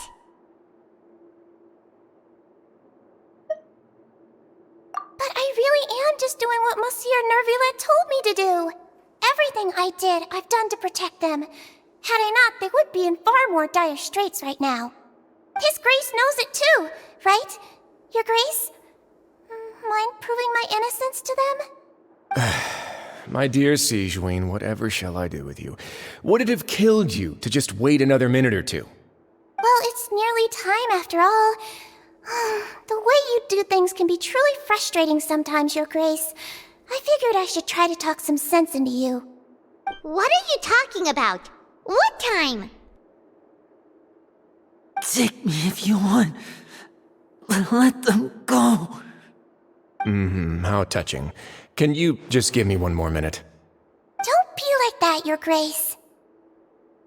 [SPEAKER 19] But I really am just doing what Monsieur Neuvillette told me to do. Everything I did, I've done to protect them. Had I not, they would be in far more dire straits right now. His Grace knows it too, right? Your Grace? Mind proving my innocence to them?
[SPEAKER 10] My dear Sigewinne, whatever shall I do with you? Would it have killed you to just wait another minute or two?
[SPEAKER 19] Well, it's nearly time after all. The way you do things can be truly frustrating sometimes, Your Grace. I figured I should try to talk some sense into you.
[SPEAKER 1] What are you talking about? What time?
[SPEAKER 13] Take me if you want. Let them go.
[SPEAKER 10] How touching. Can you just give me one more minute?
[SPEAKER 19] Don't be like that, Your Grace.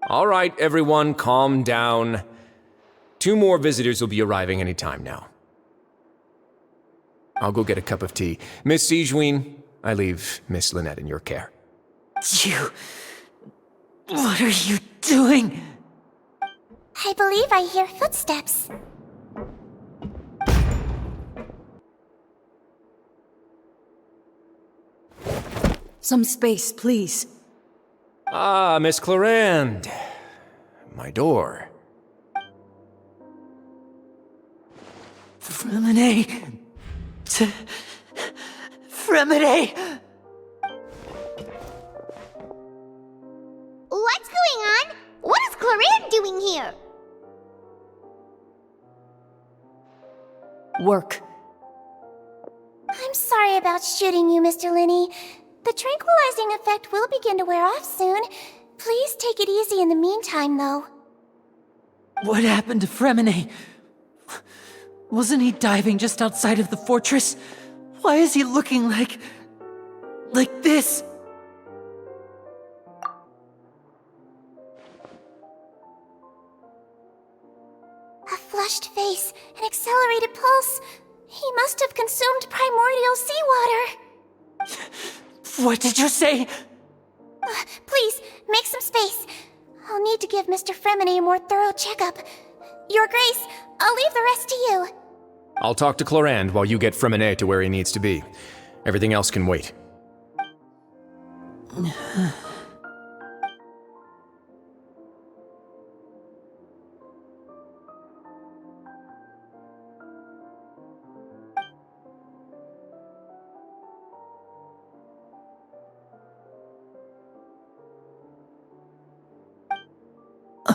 [SPEAKER 10] All right, everyone, calm down. 2 more visitors will be arriving any time now. I'll go get a cup of tea. Miss Sigewinne, I leave Miss Lynette in your care.
[SPEAKER 13] You... What are you doing?
[SPEAKER 19] I believe I hear footsteps.
[SPEAKER 9] Some space, please.
[SPEAKER 10] Ah, Miss Clorinde. My door.
[SPEAKER 13] Freminet. Freminet!
[SPEAKER 1] What's going on? What is Clorinde doing here?
[SPEAKER 9] Work.
[SPEAKER 19] I'm sorry about shooting you, Mr. Lyney. The tranquilizing effect will begin to wear off soon. Please take it easy in the meantime, though.
[SPEAKER 13] What happened to Freminet? Wasn't he diving just outside of the fortress? Why is he looking like this?
[SPEAKER 19] A flushed face, an accelerated pulse. He must have consumed primordial seawater.
[SPEAKER 13] What did you say?
[SPEAKER 19] Please, make some space. I'll need to give Mr. Freminet a more thorough checkup. Your Grace, I'll leave the rest to you.
[SPEAKER 10] I'll talk to Clorinde while you get Freminet to where he needs to be. Everything else can wait.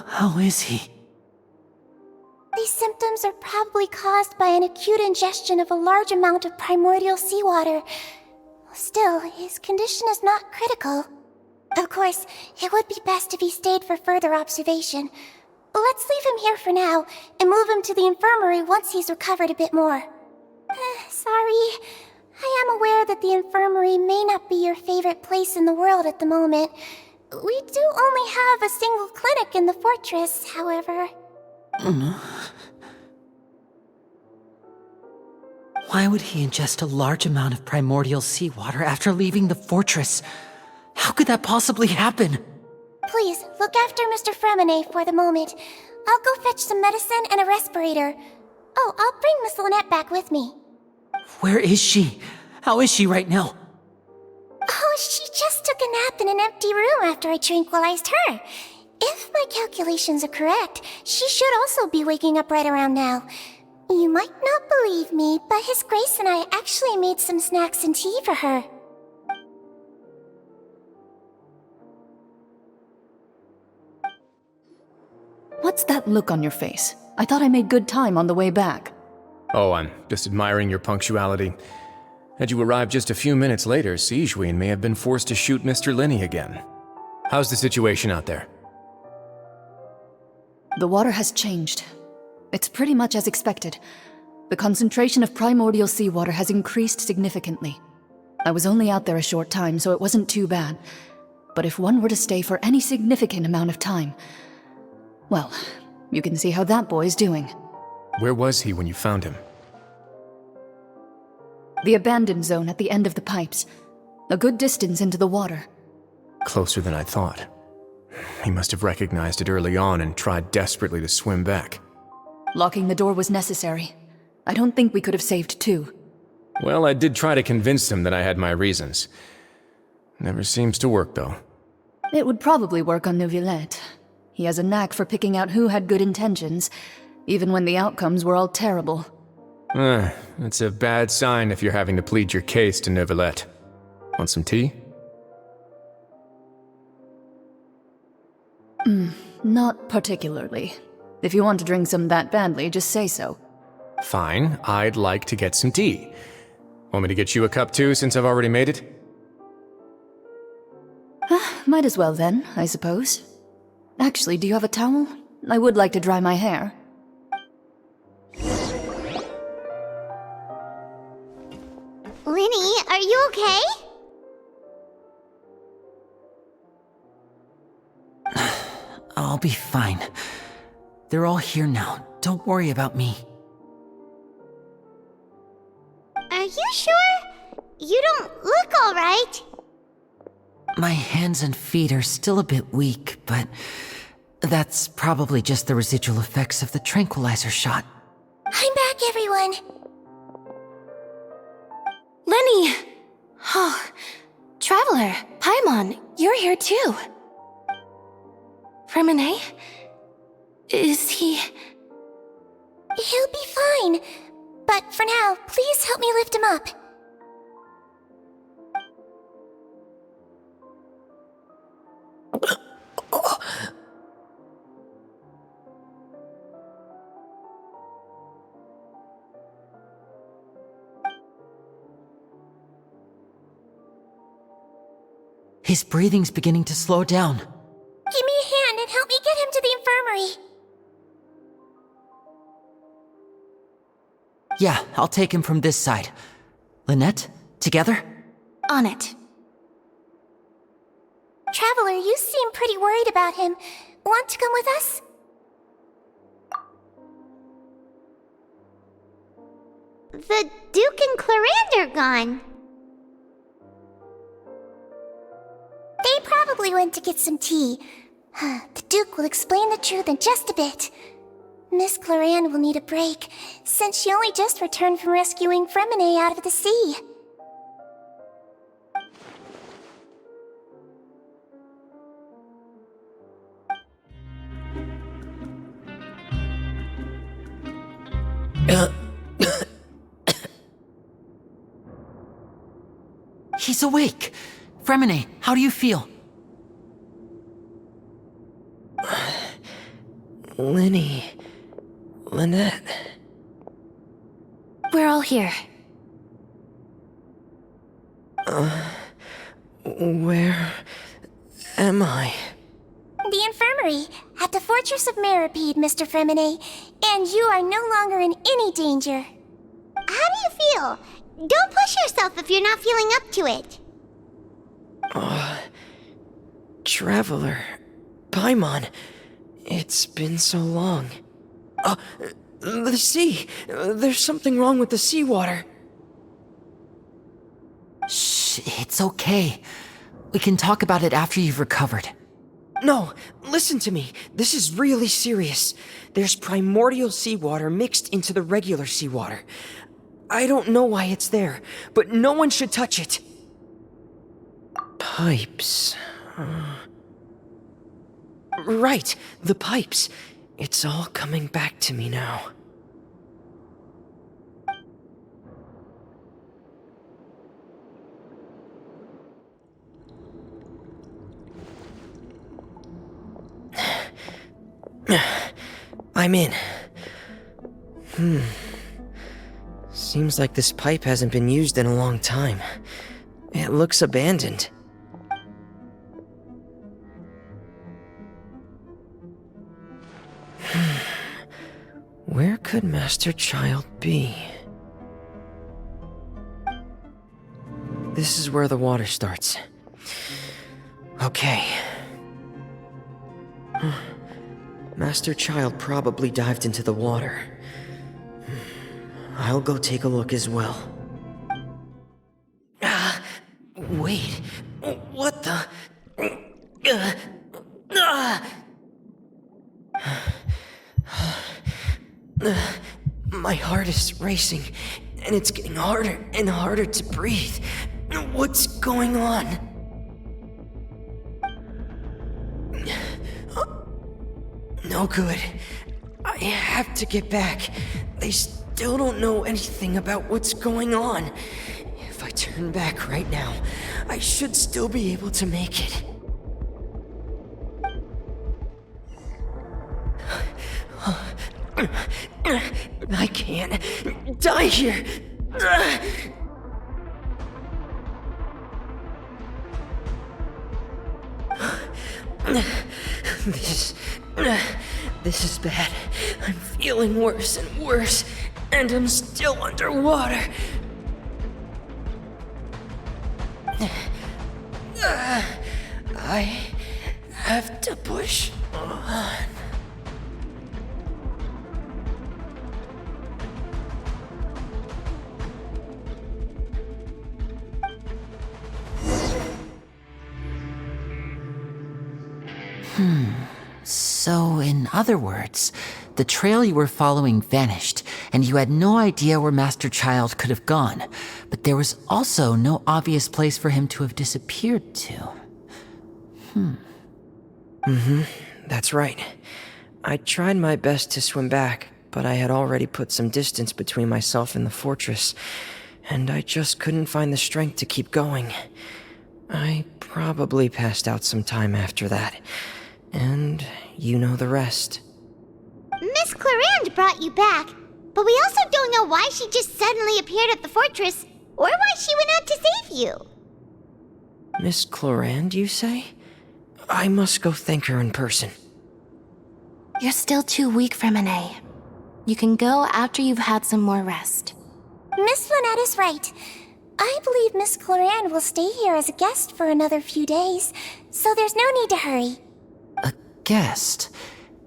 [SPEAKER 13] How is he?
[SPEAKER 19] These symptoms are probably caused by an acute ingestion of a large amount of primordial seawater. Still, his condition is not critical. Of course, it would be best if he stayed for further observation. Let's leave him here for now, and move him to the infirmary once he's recovered a bit more. Sorry. I am aware that the infirmary may not be your favorite place in the world at the moment. We do only have a single clinic in the fortress, however.
[SPEAKER 13] Why would he ingest a large amount of primordial seawater after leaving the fortress? How could that possibly happen?
[SPEAKER 19] Please, look after Mr. Freminet for the moment. I'll go fetch some medicine and a respirator. Oh, I'll bring Miss Lynette back with me.
[SPEAKER 13] Where is she? How is she right now?
[SPEAKER 19] Oh, she just took a nap in an empty room after I tranquilized her. If my calculations are correct, she should also be waking up right around now. You might not believe me, but His Grace and I actually made some snacks and tea for her.
[SPEAKER 15] What's that look on your face? I thought I made good time on the way back.
[SPEAKER 10] Oh, I'm just admiring your punctuality. Had you arrived just a few minutes later, Sigewinne may have been forced to shoot Mr. Lyney again. How's the situation out there?
[SPEAKER 15] The water has changed. It's pretty much as expected. The concentration of primordial seawater has increased significantly. I was only out there a short time, so it wasn't too bad. But if one were to stay for any significant amount of time, well, you can see how that boy's doing.
[SPEAKER 10] Where was he when you found him?
[SPEAKER 15] The abandoned zone at the end of the pipes. A good distance into the water.
[SPEAKER 10] Closer than I thought. He must have recognized it early on and tried desperately to swim back.
[SPEAKER 15] Locking the door was necessary. I don't think we could have saved two.
[SPEAKER 10] Well, I did try to convince him that I had my reasons. Never seems to work, though.
[SPEAKER 15] It would probably work on Neuvillette. He has a knack for picking out who had good intentions, even when the outcomes were all terrible.
[SPEAKER 10] It's a bad sign if you're having to plead your case to Neuvillette. Want some tea?
[SPEAKER 15] Not particularly. If you want to drink some that badly, just say so.
[SPEAKER 10] Fine, I'd like to get some tea. Want me to get you a cup too, since I've already made it?
[SPEAKER 15] Might as well then, I suppose. Actually, do you have a towel? I would like to dry my hair.
[SPEAKER 1] Lyney, are you okay?
[SPEAKER 13] I'll be fine. They're all here now. Don't worry about me.
[SPEAKER 1] Are you sure? You don't look alright.
[SPEAKER 13] My hands and feet are still a bit weak, but that's probably just the residual effects of the tranquilizer shot.
[SPEAKER 19] I'm back, everyone.
[SPEAKER 8] Lyney! Oh, Traveler, Paimon, you're here too. Freminet? Is he...
[SPEAKER 19] He'll be fine. But for now, please help me lift him up.
[SPEAKER 13] His breathing's beginning to slow down.
[SPEAKER 19] Give me a hand and help me get him to the infirmary.
[SPEAKER 13] Yeah, I'll take him from this side. Lynette, together?
[SPEAKER 4] On it.
[SPEAKER 19] Traveler, you seem pretty worried about him. Want to come with us?
[SPEAKER 1] The Duke and Clorinde are gone.
[SPEAKER 19] They probably went to get some tea. The Duke will explain the truth in just a bit. Miss Clorinde will need a break, since she only just returned from rescuing Freminet out of the sea.
[SPEAKER 13] He's awake! Freminet, how do you feel?
[SPEAKER 11] Lyney... Lynette...
[SPEAKER 4] We're all here.
[SPEAKER 11] Where... am I?
[SPEAKER 19] The infirmary, at the fortress of Meropide, Mr. Freminet, and you are no longer in any danger.
[SPEAKER 1] How do you feel? Don't push yourself if you're not feeling up to it.
[SPEAKER 11] Traveler... Paimon... It's been so long. The sea! There's something wrong with the seawater.
[SPEAKER 13] Shh, it's okay. We can talk about it after you've recovered.
[SPEAKER 11] No, listen to me. This is really serious. There's primordial seawater mixed into the regular seawater. I don't know why it's there, but no one should touch it. Pipes... Right, the pipes. It's all coming back to me now. I'm in. Seems like this pipe hasn't been used in a long time. It looks abandoned. Where could Master Childe be? This is where the water starts. Okay. Master Childe probably dived into the water. I'll go take a look as well. Wait. What the? My heart is racing, and it's getting harder and harder to breathe. What's going on? No good. I have to get back. They still don't know anything about what's going on. If I turn back right now, I should still be able to make it. I can't die here. This is bad. I'm feeling worse and worse, and I'm still underwater. I have to push on.
[SPEAKER 13] So, in other words, the trail you were following vanished, and you had no idea where Master Childe could have gone, but there was also no obvious place for him to have disappeared to.
[SPEAKER 11] That's right. I tried my best to swim back, but I had already put some distance between myself and the fortress, and I just couldn't find the strength to keep going. I probably passed out some time after that. And you know the rest.
[SPEAKER 1] Miss Clorinde brought you back, but we also don't know why she just suddenly appeared at the fortress, or why she went out to save you.
[SPEAKER 11] Miss Clorinde, you say? I must go thank her in person.
[SPEAKER 17] You're still too weak, Freminet. You can go after you've had some more rest.
[SPEAKER 19] Miss Lynette is right. I believe Miss Clorinde will stay here as a guest for another few days, so there's no need to hurry.
[SPEAKER 13] A guest?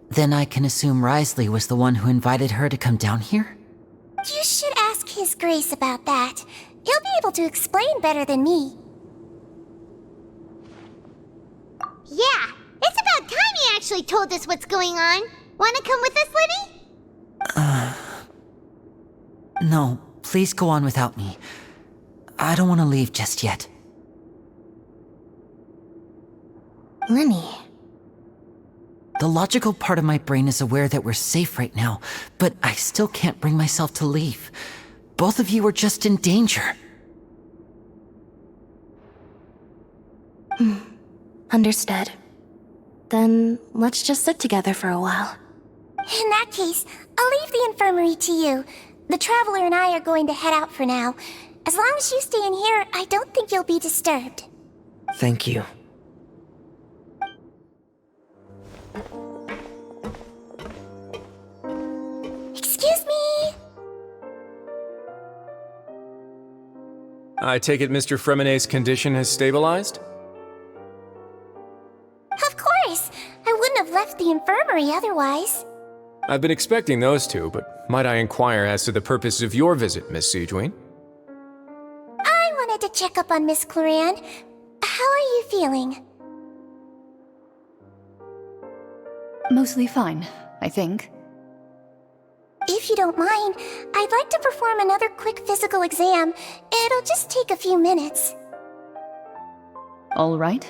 [SPEAKER 13] Then I can assume Wroithesley was the one who invited her to come down here?
[SPEAKER 19] You should ask His Grace about that. He'll be able to explain better than me.
[SPEAKER 1] Yeah, it's about time he actually told us what's going on. Wanna come with us, Lyney?
[SPEAKER 13] No, please go on without me. I don't want to leave just yet.
[SPEAKER 17] Lyney.
[SPEAKER 13] The logical part of my brain is aware that we're safe right now, but I still can't bring myself to leave. Both of you are just in danger.
[SPEAKER 17] Understood. Then let's just sit together for a while.
[SPEAKER 19] In that case, I'll leave the infirmary to you. The Traveler and I are going to head out for now. As long as you stay in here, I don't think you'll be disturbed.
[SPEAKER 11] Thank you.
[SPEAKER 19] Excuse me!
[SPEAKER 10] I take it Mr. Freminet's condition has stabilized?
[SPEAKER 19] Of course! I wouldn't have left the infirmary otherwise.
[SPEAKER 10] I've been expecting those two, but might I inquire as to the purpose of your visit, Miss Sigewinne?
[SPEAKER 19] I wanted to check up on Miss Clorinde. How are you feeling?
[SPEAKER 15] Mostly fine, I think.
[SPEAKER 19] If you don't mind, I'd like to perform another quick physical exam. It'll just take a few minutes.
[SPEAKER 15] All right.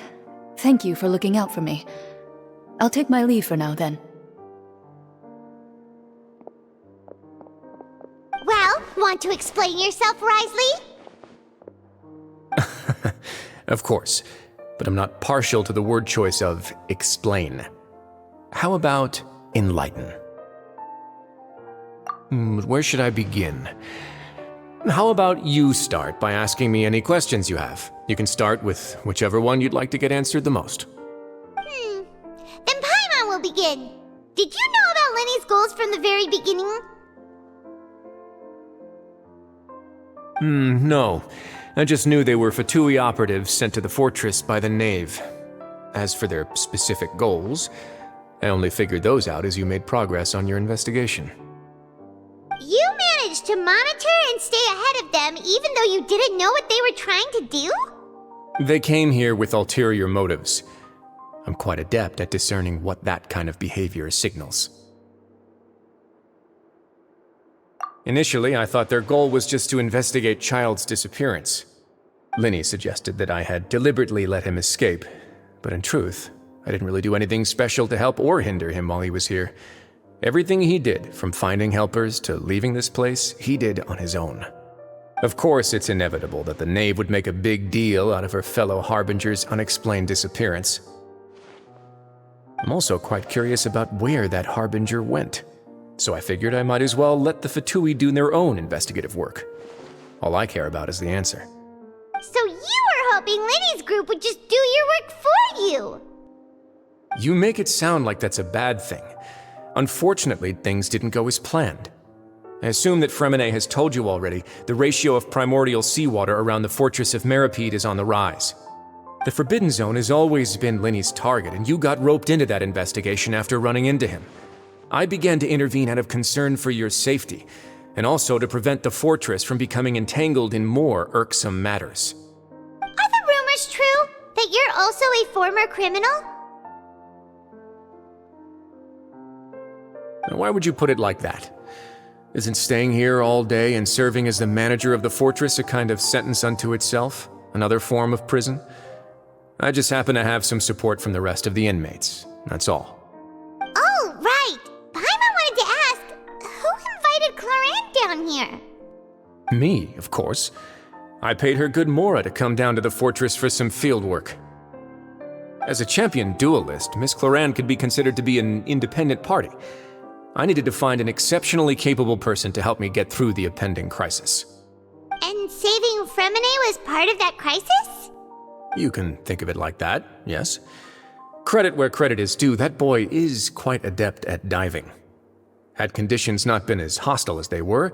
[SPEAKER 15] Thank you for looking out for me. I'll take my leave for now, then.
[SPEAKER 1] Well, want to explain yourself, Wroithesley?
[SPEAKER 10] Of course, but I'm not partial to the word choice of explain. How about enlighten? Where should I begin? How about you start by asking me any questions you have? You can start with whichever one you'd like to get answered the most.
[SPEAKER 1] Then Paimon will begin. Did you know about Lyney's goals from the very beginning?
[SPEAKER 10] No. I just knew they were Fatui operatives sent to the fortress by the Knave. As for their specific goals, I only figured those out as you made progress on your investigation.
[SPEAKER 1] You managed to monitor and stay ahead of them even though you didn't know what they were trying to do?
[SPEAKER 10] They came here with ulterior motives. I'm quite adept at discerning what that kind of behavior signals. Initially, I thought their goal was just to investigate Childe's disappearance. Lyney suggested that I had deliberately let him escape, but in truth, I didn't really do anything special to help or hinder him while he was here. Everything he did, from finding helpers to leaving this place, he did on his own. Of course, it's inevitable that the Knave would make a big deal out of her fellow Harbinger's unexplained disappearance. I'm also quite curious about where that Harbinger went, so I figured I might as well let the Fatui do their own investigative work. All I care about is the answer.
[SPEAKER 1] So you were hoping Lyney's group would just do your work for you!
[SPEAKER 10] You make it sound like that's a bad thing. Unfortunately, things didn't go as planned. I assume that Freminet has told you already, the ratio of primordial seawater around the fortress of Meropide is on the rise. The Forbidden Zone has always been Lyney's target, and you got roped into that investigation after running into him. I began to intervene out of concern for your safety, and also to prevent the fortress from becoming entangled in more irksome matters.
[SPEAKER 1] Are the rumors true? That you're also a former criminal?
[SPEAKER 10] Now, why would you put it like that? Isn't staying here all day and serving as the manager of the fortress a kind of sentence unto itself? Another form of prison? I just happen to have some support from the rest of the inmates, that's all.
[SPEAKER 1] Oh, right! Paimon wanted to ask, who invited Clorinde down here?
[SPEAKER 10] Me, of course. I paid her good mora to come down to the fortress for some field work. As a champion duelist, Miss Clorinde could be considered to be an independent party. I needed to find an exceptionally capable person to help me get through the impending crisis.
[SPEAKER 1] And saving Freminet was part of that crisis?
[SPEAKER 10] You can think of it like that, yes. Credit where credit is due, that boy is quite adept at diving. Had conditions not been as hostile as they were,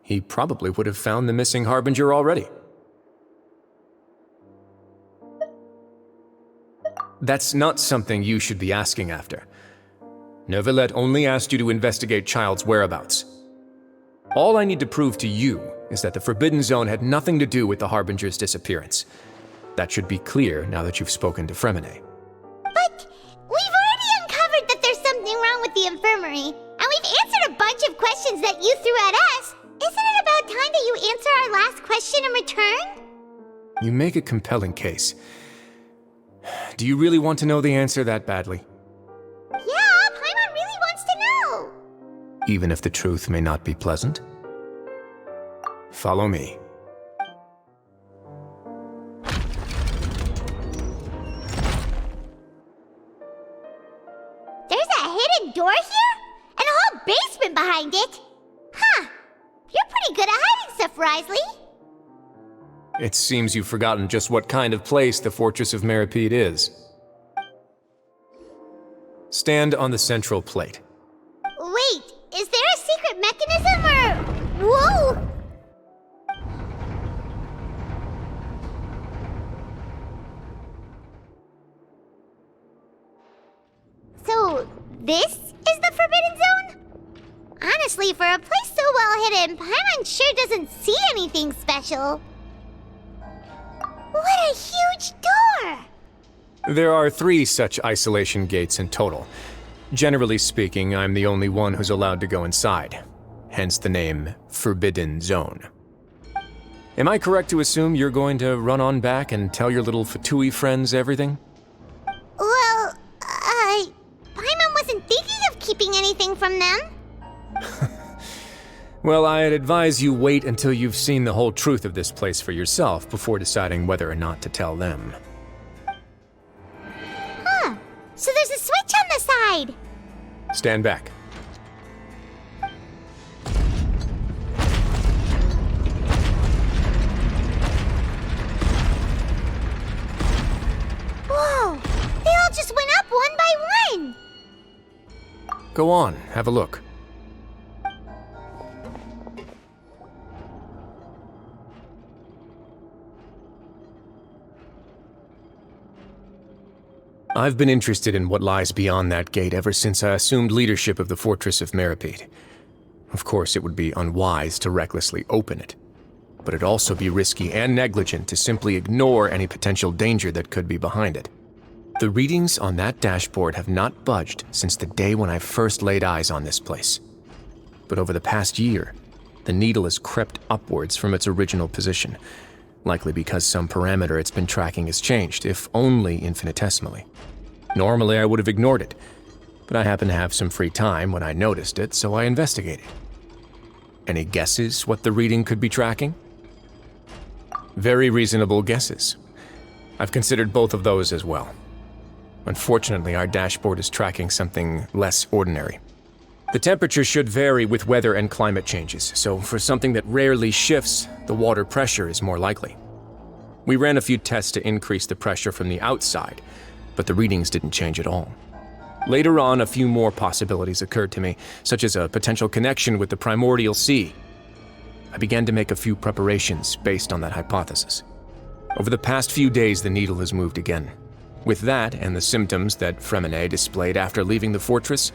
[SPEAKER 10] he probably would have found the missing Harbinger already. That's not something you should be asking after. Neuvillette only asked you to investigate Childe's whereabouts. All I need to prove to you is that the Forbidden Zone had nothing to do with the Harbinger's disappearance. That should be clear now that you've spoken to Freminet.
[SPEAKER 1] But we've already uncovered that there's something wrong with the infirmary, and we've answered a bunch of questions that you threw at us. Isn't it about time that you answer our last question in return?
[SPEAKER 10] You make a compelling case. Do you really want to know the answer that badly?
[SPEAKER 1] Yeah, Paimon really wants to know.
[SPEAKER 10] Even if the truth may not be pleasant? Follow me.
[SPEAKER 1] There's a hidden door here? And a whole basement behind it? Huh. You're pretty good at hiding stuff, Wroithesley.
[SPEAKER 10] It seems you've forgotten just what kind of place the Fortress of Meropide is. Stand on the central plate.
[SPEAKER 1] Wait, is there a secret mechanism or... Whoa! So, this is the Forbidden Zone? Honestly, for a place so well hidden, Paimon sure doesn't see anything special. What a huge door!
[SPEAKER 10] There are 3 such isolation gates in total. Generally speaking, I'm the only one who's allowed to go inside. Hence the name Forbidden Zone. Am I correct to assume you're going to run on back and tell your little Fatui friends everything?
[SPEAKER 1] Well, Paimon wasn't thinking of keeping anything from them.
[SPEAKER 10] Well, I'd advise you wait until you've seen the whole truth of this place for yourself before deciding whether or not to tell them.
[SPEAKER 1] Huh. So there's a switch on the side.
[SPEAKER 10] Stand back.
[SPEAKER 1] Whoa! They all just went up one by one!
[SPEAKER 10] Go on, have a look. I've been interested in what lies beyond that gate ever since I assumed leadership of the Fortress of Meropide. Of course, it would be unwise to recklessly open it, but it'd also be risky and negligent to simply ignore any potential danger that could be behind it. The readings on that dashboard have not budged since the day when I first laid eyes on this place. But over the past year, the needle has crept upwards from its original position, likely because some parameter it's been tracking has changed, if only infinitesimally. Normally I would have ignored it, but I happened to have some free time when I noticed it, so I investigated. Any guesses what the reading could be tracking? Very reasonable guesses. I've considered both of those as well. Unfortunately, our dashboard is tracking something less ordinary. The temperature should vary with weather and climate changes, so for something that rarely shifts, the water pressure is more likely. We ran a few tests to increase the pressure from the outside, but the readings didn't change at all. Later on, a few more possibilities occurred to me, such as a potential connection with the primordial sea. I began to make a few preparations based on that hypothesis. Over the past few days, the needle has moved again. With that, and the symptoms that Freminet displayed after leaving the fortress,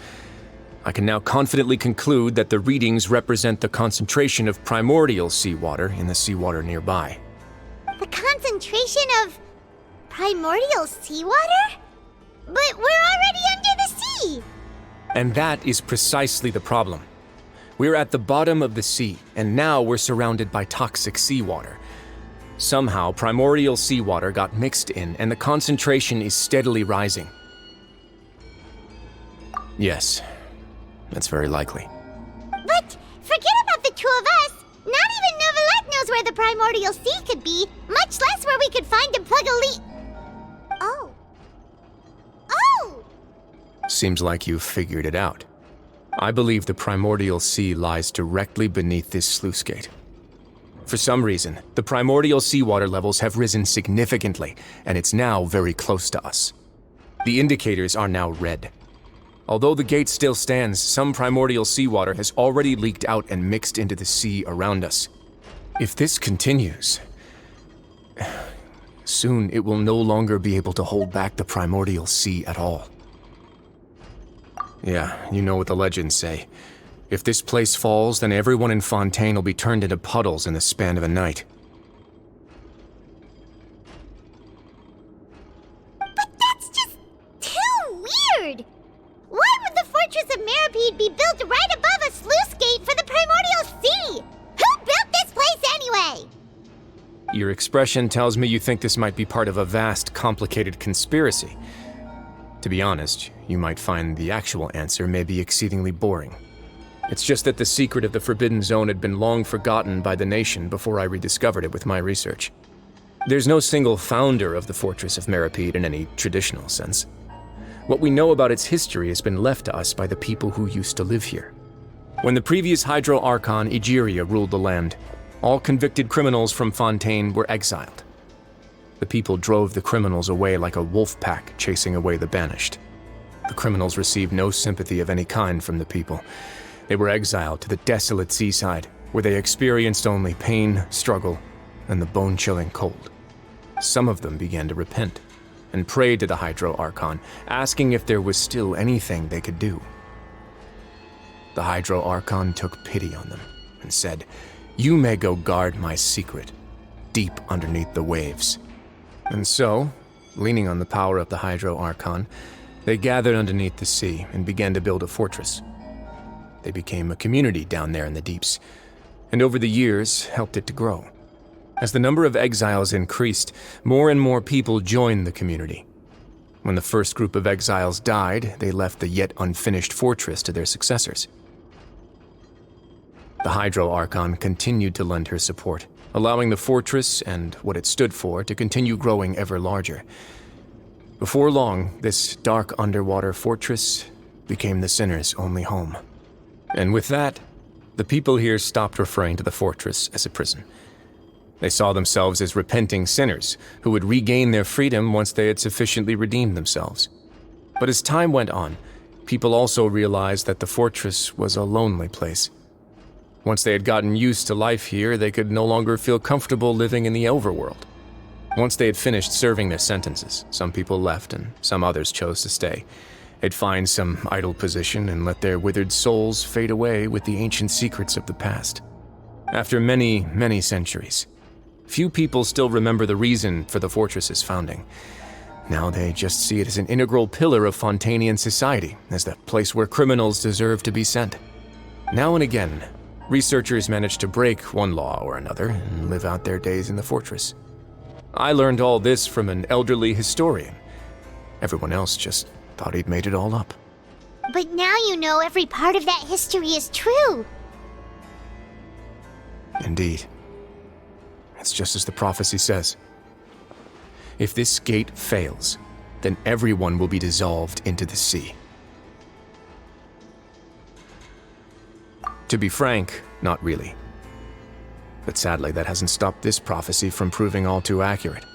[SPEAKER 10] I can now confidently conclude that the readings represent the concentration of primordial seawater in the seawater nearby.
[SPEAKER 1] The concentration of primordial seawater? But we're already under the sea!
[SPEAKER 10] And that is precisely the problem. We're at the bottom of the sea, and now we're surrounded by toxic seawater. Somehow, primordial seawater got mixed in, and the concentration is steadily rising. Yes, that's very likely.
[SPEAKER 1] But forget about the two of us! Not even Neuvillette knows where the primordial sea could be, much less where we could find and plug a leak. Oh. Oh!
[SPEAKER 10] Seems like you've figured it out. I believe the primordial sea lies directly beneath this sluice gate. For some reason, the primordial seawater levels have risen significantly, and it's now very close to us. The indicators are now red. Although the gate still stands, some primordial seawater has already leaked out and mixed into the sea around us. If this continues, soon it will no longer be able to hold back the primordial sea at all. Yeah, you know what the legends say. If this place falls, then everyone in Fontaine will be turned into puddles in the span of a night.
[SPEAKER 1] But that's just too weird! Why would the Fortress of Meropide be built right above a sluice gate for the Primordial Sea? Who built this place anyway?
[SPEAKER 10] Your expression tells me you think this might be part of a vast, complicated conspiracy. To be honest, you might find the actual answer may be exceedingly boring. It's just that the secret of the Forbidden Zone had been long forgotten by the nation before I rediscovered it with my research. There's no single founder of the Fortress of Meropide in any traditional sense. What we know about its history has been left to us by the people who used to live here. When the previous Hydro Archon Egeria ruled the land, all convicted criminals from Fontaine were exiled. The people drove the criminals away like a wolf pack chasing away the banished. The criminals received no sympathy of any kind from the people. They were exiled to the desolate seaside, where they experienced only pain, struggle, and the bone-chilling cold. Some of them began to repent, and prayed to the Hydro Archon, asking if there was still anything they could do. The Hydro Archon took pity on them, and said, "You may go guard my secret, deep underneath the waves." And so, leaning on the power of the Hydro Archon, they gathered underneath the sea and began to build a fortress. They became a community down there in the deeps, and over the years helped it to grow. As the number of exiles increased, more and more people joined the community. When the first group of exiles died, they left the yet unfinished fortress to their successors. The Hydro Archon continued to lend her support, allowing the fortress and what it stood for to continue growing ever larger. Before long, this dark underwater fortress became the sinner's only home. And with that, the people here stopped referring to the fortress as a prison. They saw themselves as repenting sinners who would regain their freedom once they had sufficiently redeemed themselves. But as time went on, people also realized that the fortress was a lonely place. Once they had gotten used to life here, they could no longer feel comfortable living in the overworld. Once they had finished serving their sentences, some people left and some others chose to stay. They'd find some idle position and let their withered souls fade away with the ancient secrets of the past. After many, many centuries, few people still remember the reason for the fortress's founding. Now they just see it as an integral pillar of Fontainian society, as the place where criminals deserve to be sent. Now and again, researchers manage to break one law or another and live out their days in the fortress. I learned all this from an elderly historian. Everyone else just thought he'd made it all up.
[SPEAKER 1] But now you know every part of that history is true.
[SPEAKER 10] Indeed. It's just as the prophecy says. If this gate fails, then everyone will be dissolved into the sea. To be frank, not really. But sadly, that hasn't stopped this prophecy from proving all too accurate.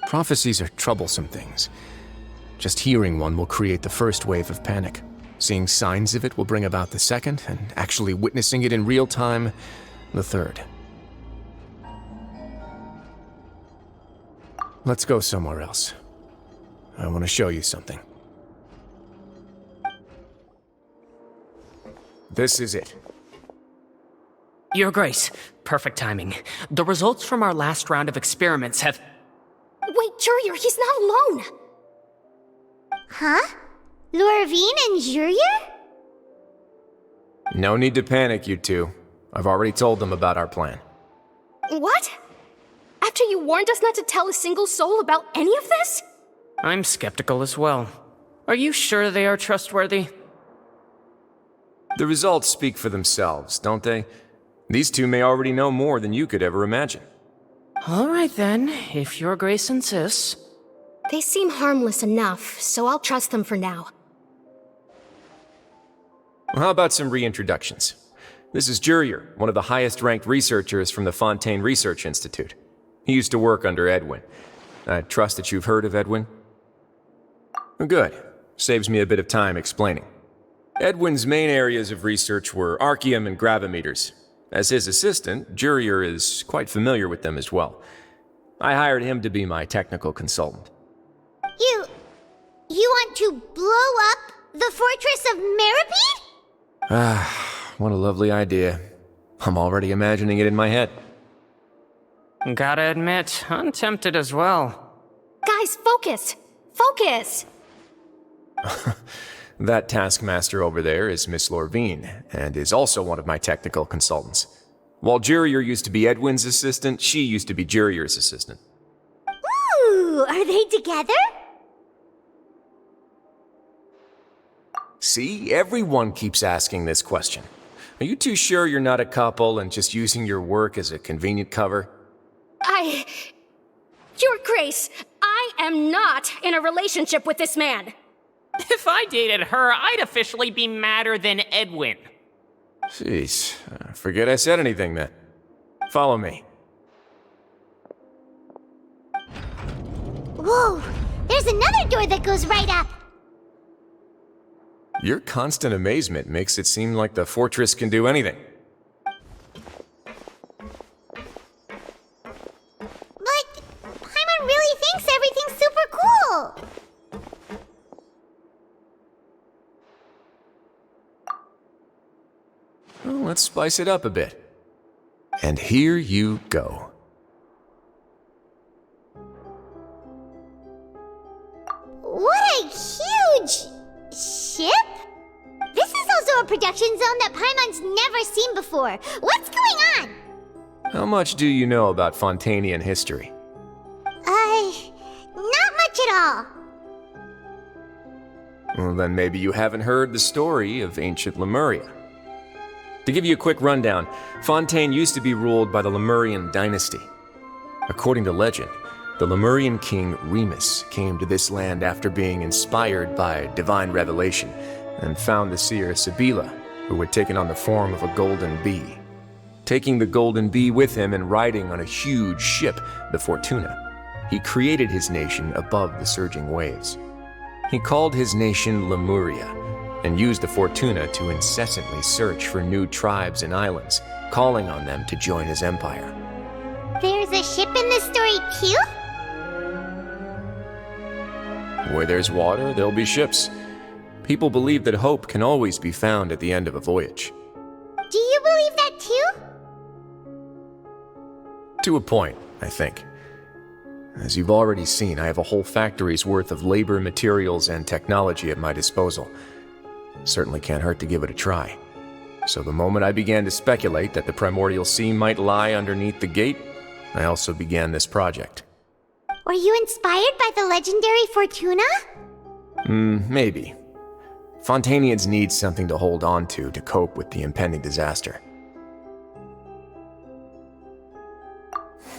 [SPEAKER 10] Prophecies are troublesome things. Just hearing one will create the first wave of panic. Seeing signs of it will bring about the second, and actually witnessing it in real time, the third. Let's go somewhere else. I want to show you something. This is it.
[SPEAKER 6] Your Grace, perfect timing. The results from our last round of experiments have...
[SPEAKER 8] Wait, Jurier, he's not alone!
[SPEAKER 1] Huh? Lorvine and Jurier?
[SPEAKER 10] No need to panic, you two. I've already told them about our plan.
[SPEAKER 8] What? After you warned us not to tell a single soul about any of this?
[SPEAKER 6] I'm skeptical as well. Are you sure they are trustworthy?
[SPEAKER 10] The results speak for themselves, don't they? These two may already know more than you could ever imagine.
[SPEAKER 6] All right then, if Your Grace insists.
[SPEAKER 8] They seem harmless enough, so I'll trust them for now.
[SPEAKER 10] How about some reintroductions? This is Jurier, one of the highest-ranked researchers from the Fontaine Research Institute. He used to work under Edwin. I trust that you've heard of Edwin? Good. Saves me a bit of time explaining. Edwin's main areas of research were archaeum and gravimeters. As his assistant, Jurier is quite familiar with them as well. I hired him to be my technical consultant.
[SPEAKER 1] You want to blow up the fortress of Meropide?
[SPEAKER 10] Ah, what a lovely idea. I'm already imagining it in my head.
[SPEAKER 6] Gotta admit, I'm tempted as well.
[SPEAKER 8] Guys, focus! Focus!
[SPEAKER 10] That taskmaster over there is Miss Lorvine, and is also one of my technical consultants. While Jurier used to be Edwin's assistant, she used to be Jurier's assistant.
[SPEAKER 1] Ooh, are they together?
[SPEAKER 10] See, everyone keeps asking this question. Are you too sure you're not a couple and just using your work as a convenient cover?
[SPEAKER 8] Your Grace, I am not in a relationship with this man.
[SPEAKER 6] If I dated her, I'd officially be madder than Edwin.
[SPEAKER 10] Jeez, forget I said anything then. Follow me.
[SPEAKER 1] Whoa, there's another door that goes right up.
[SPEAKER 10] Your constant amazement makes it seem like the fortress can do anything.
[SPEAKER 1] But Paimon really thinks everything's super cool.
[SPEAKER 10] Well, let's spice it up a bit. And here you go.
[SPEAKER 1] What a huge ship? This is also a production zone that Paimon's never seen before. What's going on?
[SPEAKER 10] How much do you know about Fontainian history?
[SPEAKER 1] Not much at all.
[SPEAKER 10] Well, then maybe you haven't heard the story of ancient Lemuria. To give you a quick rundown, Fontaine used to be ruled by the Lemurian dynasty. According to legend, the Lemurian king Remus came to this land after being inspired by divine revelation and found the seer Sibila, who had taken on the form of a golden bee. Taking the golden bee with him and riding on a huge ship, the Fortuna, he created his nation above the surging waves. He called his nation Lemuria, and used the Fortuna to incessantly search for new tribes and islands, calling on them to join his empire.
[SPEAKER 1] There's a ship in this story too?
[SPEAKER 10] Where there's water, there'll be ships. People believe that hope can always be found at the end of a voyage.
[SPEAKER 1] Do you believe that too?
[SPEAKER 10] To a point, I think. As you've already seen, I have a whole factory's worth of labor, materials, and technology at my disposal. Certainly can't hurt to give it a try. So the moment I began to speculate that the primordial sea might lie underneath the gate, I also began this project.
[SPEAKER 1] Were you inspired by the legendary Fortuna?
[SPEAKER 10] Maybe. Fontainians need something to hold on to cope with the impending disaster.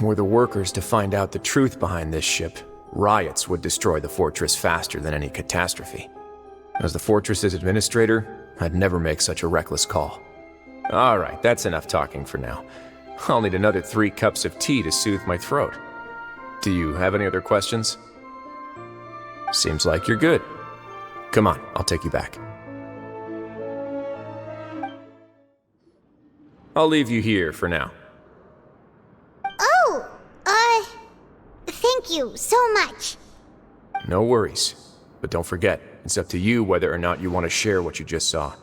[SPEAKER 10] Were the workers to find out the truth behind this ship, riots would destroy the fortress faster than any catastrophe. As the fortress's administrator, I'd never make such a reckless call. Alright, that's enough talking for now. I'll need another 3 cups of tea to soothe my throat. Do you have any other questions? Seems like you're good. Come on, I'll take you back. I'll leave you here for now.
[SPEAKER 1] Oh, thank you so much.
[SPEAKER 10] No worries. But don't forget, it's up to you whether or not you want to share what you just saw.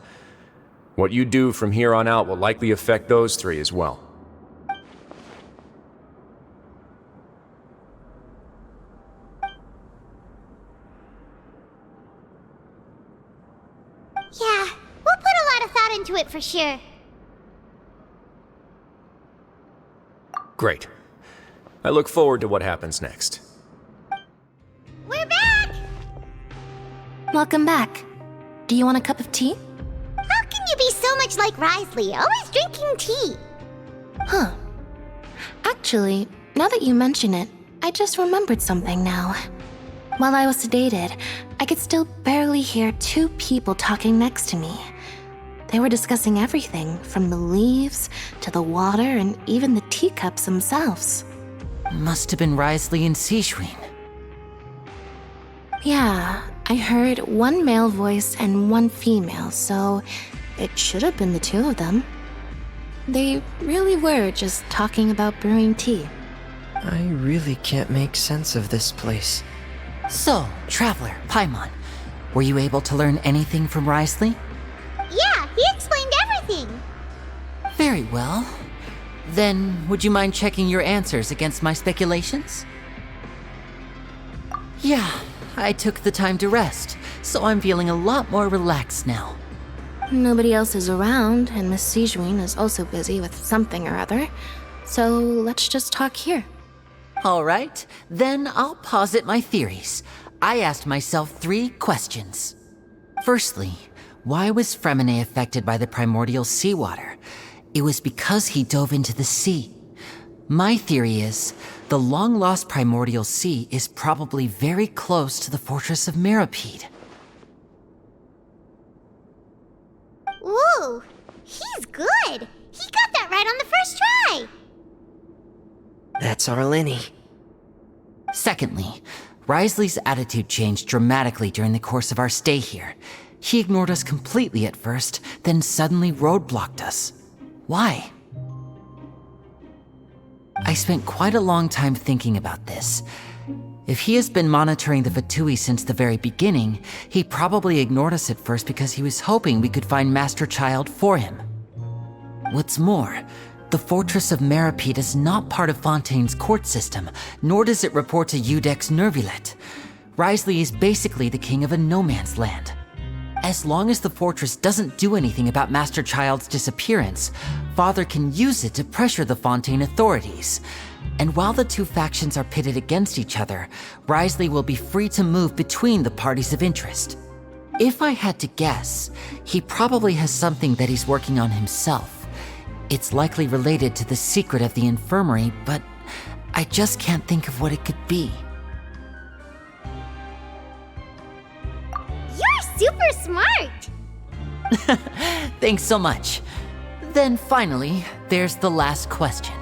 [SPEAKER 10] What you do from here on out will likely affect those 3 as well.
[SPEAKER 1] Yeah, we'll put a lot of thought into it for sure.
[SPEAKER 10] Great. I look forward to what happens next.
[SPEAKER 1] We're back!
[SPEAKER 17] Welcome back. Do you want a cup of tea?
[SPEAKER 1] How can you be so much like Wroithesley, always drinking tea?
[SPEAKER 17] Huh. Actually, now that you mention it, I just remembered something now. While I was sedated, I could still barely hear 2 people talking next to me. They were discussing everything, from the leaves to the water and even the teacups themselves.
[SPEAKER 13] Must have been Wroithesley and Sigewinne.
[SPEAKER 17] Yeah, I heard one male voice and one female, so it should have been the two of them. They really were just talking about brewing tea.
[SPEAKER 18] I really can't make sense of this place.
[SPEAKER 13] So, Traveler, Paimon, were you able to learn anything from Wroithesley?
[SPEAKER 1] Yeah, he explained everything.
[SPEAKER 13] Very well. Then, would you mind checking your answers against my speculations? Yeah, I took the time to rest, so I'm feeling a lot more relaxed now.
[SPEAKER 17] Nobody else is around, and Miss Sigewinne is also busy with something or other, so let's just talk here.
[SPEAKER 13] All right, then I'll posit my theories. I asked myself 3 questions. Firstly, why was Freminet affected by the primordial seawater? It was because he dove into the sea. My theory is, the long-lost primordial sea is probably very close to the fortress of Meropide.
[SPEAKER 1] Ooh, he's good. He got that right on the first try.
[SPEAKER 18] That's our Lyney.
[SPEAKER 13] Secondly, Wroithesley's attitude changed dramatically during the course of our stay here. He ignored us completely at first, then suddenly roadblocked us. Why? I spent quite a long time thinking about this. If he has been monitoring the Fatui since the very beginning, he probably ignored us at first because he was hoping we could find Master Childe for him. What's more, the Fortress of Meropide is not part of Fontaine's court system, nor does it report to Iudex Neuvillette. Wroithesley is basically the king of a no-man's land. As long as the fortress doesn't do anything about Master Childe's disappearance, Father can use it to pressure the Fontaine authorities. And while the 2 factions are pitted against each other, Wroithesley will be free to move between the parties of interest. If I had to guess, he probably has something that he's working on himself. It's likely related to the secret of the infirmary, but I just can't think of what it could be.
[SPEAKER 1] You're super smart.
[SPEAKER 13] Thanks so much. Then finally, there's the last question.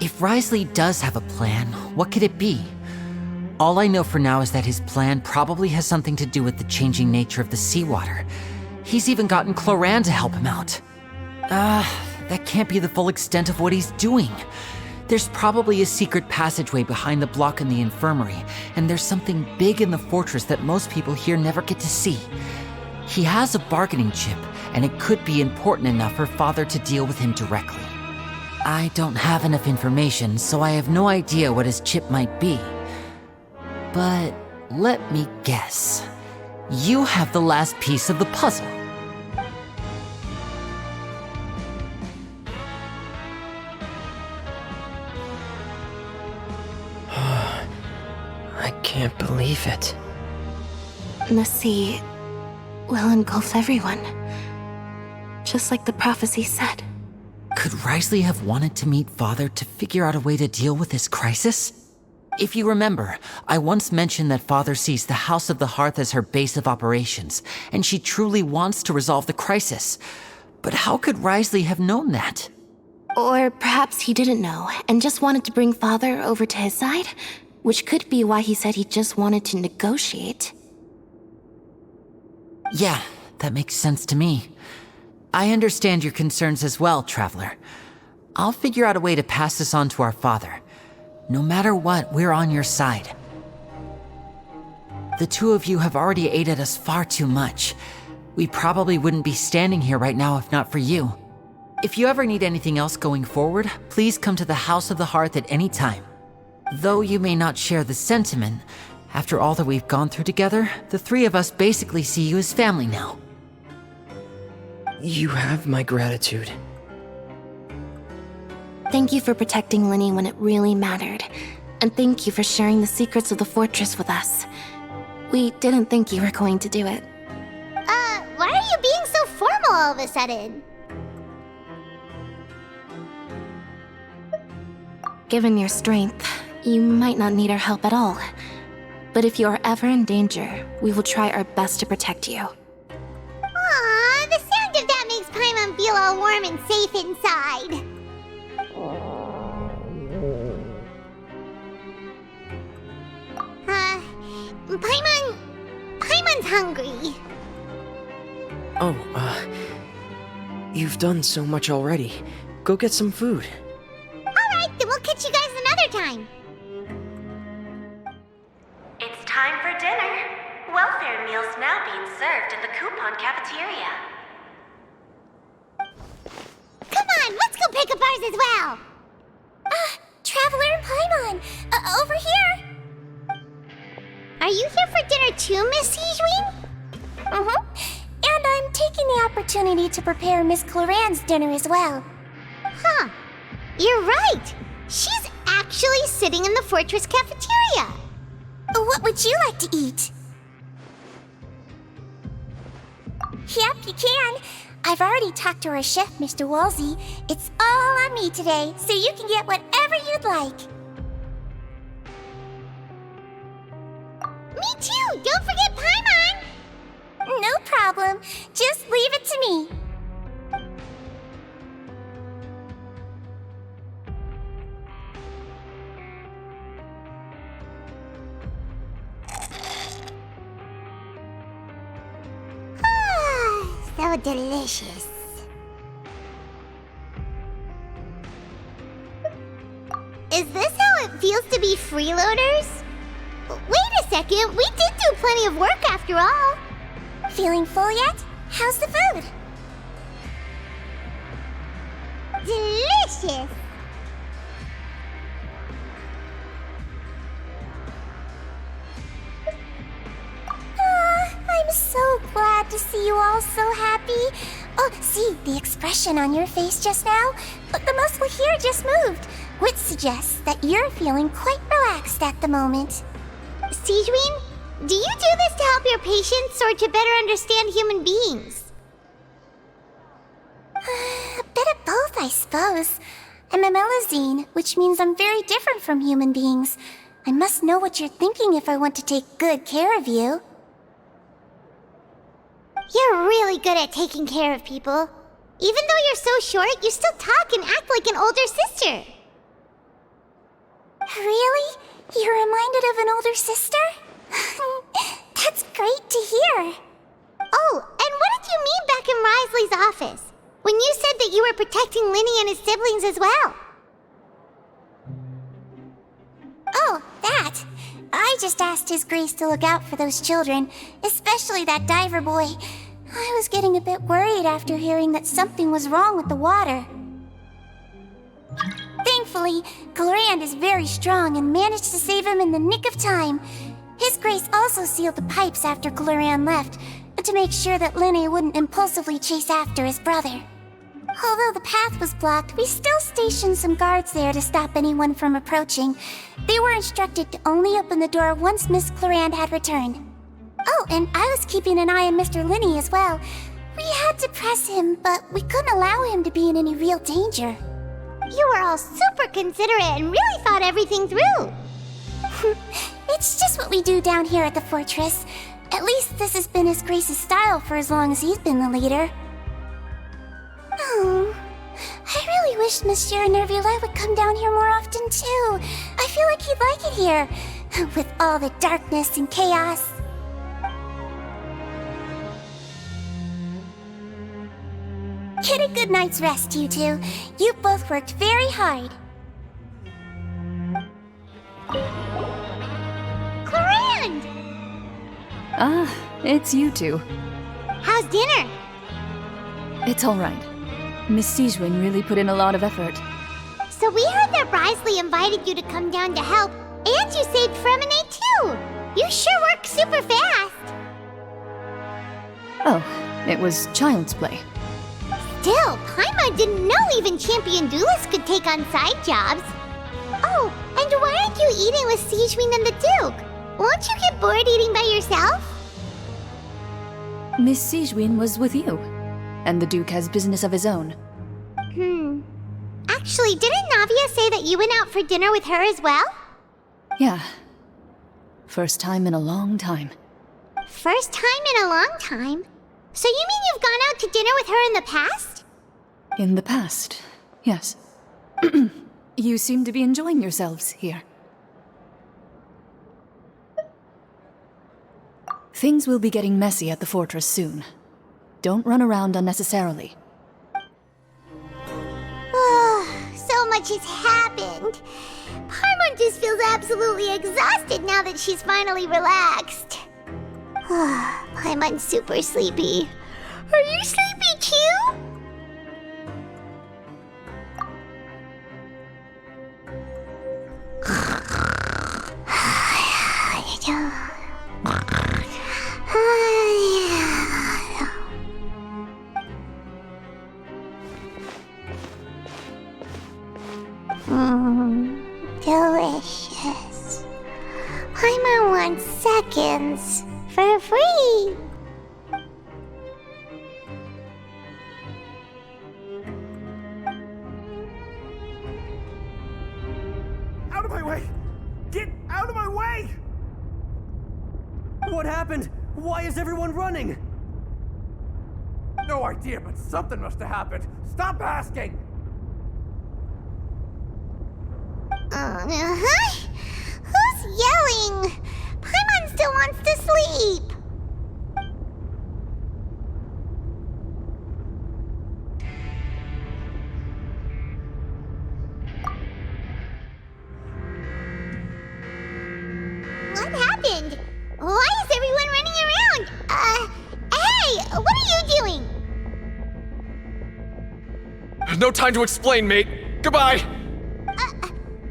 [SPEAKER 13] If Wroithesley does have a plan, what could it be? All I know for now is that his plan probably has something to do with the changing nature of the seawater. He's even gotten Clorinde to help him out. That can't be the full extent of what he's doing. There's probably a secret passageway behind the block in the infirmary, and there's something big in the fortress that most people here never get to see. He has a bargaining chip, and it could be important enough for Father to deal with him directly. I don't have enough information, so I have no idea what his chip might be. But let me guess. You have the last piece of the puzzle.
[SPEAKER 18] I can't believe it.
[SPEAKER 17] The sea will engulf everyone, just like the prophecy said.
[SPEAKER 13] Could Wroithesley have wanted to meet Father to figure out a way to deal with this crisis? If you remember, I once mentioned that Father sees the House of the Hearth as her base of operations, and she truly wants to resolve the crisis. But how could Wroithesley have known that?
[SPEAKER 17] Or perhaps he didn't know, and just wanted to bring Father over to his side? Which could be why he said he just wanted to negotiate.
[SPEAKER 13] Yeah, that makes sense to me. I understand your concerns as well, Traveler. I'll figure out a way to pass this on to our Father. No matter what, we're on your side. The 2 of you have already aided us far too much. We probably wouldn't be standing here right now if not for you. If you ever need anything else going forward, please come to the House of the Hearth at any time. Though you may not share the sentiment, after all that we've gone through together, the 3 of us basically see you as family now.
[SPEAKER 18] You have my gratitude.
[SPEAKER 17] Thank you for protecting Lyney when it really mattered. And thank you for sharing the secrets of the fortress with us. We didn't think you were going to do it.
[SPEAKER 1] Why are you being so formal all of a sudden?
[SPEAKER 17] Given your strength, you might not need our help at all. But if you are ever in danger, we will try our best to protect you.
[SPEAKER 1] warm and safe inside. Paimon's hungry.
[SPEAKER 18] Oh, you've done so much already. Go get some food.
[SPEAKER 1] Alright, then we'll catch you guys another time.
[SPEAKER 16] It's time for dinner. Welfare meals now being served in the coupon cafeteria.
[SPEAKER 1] Come on, let's go pick up ours as well.
[SPEAKER 19] Traveler and Paimon, over here.
[SPEAKER 1] Are you here for dinner too, Miss Sigewing?
[SPEAKER 19] And I'm taking the opportunity to prepare Miss Clorinde's dinner as well.
[SPEAKER 1] Huh. You're right. She's actually sitting in the fortress cafeteria.
[SPEAKER 19] What would you like to eat? Yep, you can. I've already talked to our chef, Mr. Wolsey. It's all on me today, so you can get whatever you'd like.
[SPEAKER 1] Me too! Don't forget Paimon!
[SPEAKER 19] No problem. Just leave it to me.
[SPEAKER 1] So delicious. Is this how it feels to be freeloaders? Wait a second, we did do plenty of work after all.
[SPEAKER 19] Feeling full yet? How's the food?
[SPEAKER 1] Delicious!
[SPEAKER 19] I'm so glad to see you all so happy. Oh, see, the expression on your face just now? The muscle here just moved, which suggests that you're feeling quite relaxed at the moment.
[SPEAKER 1] Sigewing, do you do this to help your patients or to better understand human beings?
[SPEAKER 19] A bit of both, I suppose. I'm a Melusine, which means I'm very different from human beings. I must know what you're thinking if I want to take good care of you.
[SPEAKER 1] You're really good at taking care of people. Even though you're so short, you still talk and act like an older sister.
[SPEAKER 19] Really? You're reminded of an older sister? That's great to hear.
[SPEAKER 1] Oh, and what did you mean back in Wroithesley's office? When you said that you were protecting Lyney and his siblings as well?
[SPEAKER 19] Oh, that. I just asked His Grace to look out for those children, especially that diver boy. I was getting a bit worried after hearing that something was wrong with the water. Thankfully, Clorinde is very strong and managed to save him in the nick of time. His Grace also sealed the pipes after Clorinde left, to make sure that Lyney wouldn't impulsively chase after his brother. Although the path was blocked, we still stationed some guards there to stop anyone from approaching. They were instructed to only open the door once Miss Clorinde had returned. Oh, and I was keeping an eye on Mr. Lyney as well. We had to press him, but we couldn't allow him to be in any real danger.
[SPEAKER 1] You were all super considerate and really thought everything through.
[SPEAKER 19] It's just what we do down here at the fortress. At least this has been His Grace's style for as long as he's been the leader. Oh, I really wish Monsieur Neuvillette would come down here more often too. I feel like he'd like it here, with all the darkness and chaos. Get a good night's rest, you two. You both worked very hard.
[SPEAKER 1] Clorinde!
[SPEAKER 15] Ah, it's you two.
[SPEAKER 1] How's dinner?
[SPEAKER 15] It's all right. Miss Sigewing really put in a lot of effort.
[SPEAKER 1] So we heard that Wroithesley invited you to come down to help, and you saved Freminet too! You sure work super fast!
[SPEAKER 15] Oh, it was child's play.
[SPEAKER 1] Still, Paimon didn't know even champion duelists could take on side jobs. Oh, and why aren't you eating with Sigewing and the Duke? Won't you get bored eating by yourself?
[SPEAKER 15] Miss Sigewing was with you, and the Duke has business of his own.
[SPEAKER 1] Actually, didn't Navia say that you went out for dinner with her as well?
[SPEAKER 15] Yeah. First time in a long time.
[SPEAKER 1] First time in a long time? So you mean you've gone out to dinner with her in the past?
[SPEAKER 15] In the past, yes. You seem to be enjoying yourselves here. Things will be getting messy at the fortress soon. Don't run around unnecessarily.
[SPEAKER 1] So much has happened. Paimon just feels absolutely exhausted now that she's finally relaxed. Paimon's super sleepy. Are you sleepy too? Delicious. Paimon wants seconds for free.
[SPEAKER 14] Out of my way! Get out of my way! What happened? Why is everyone running? No idea, but something must have happened. Stop asking!
[SPEAKER 1] Who's yelling? Paimon still wants to sleep. What happened? Why is everyone running around? Hey, what are you doing?
[SPEAKER 10] There's no time to explain, mate. Goodbye.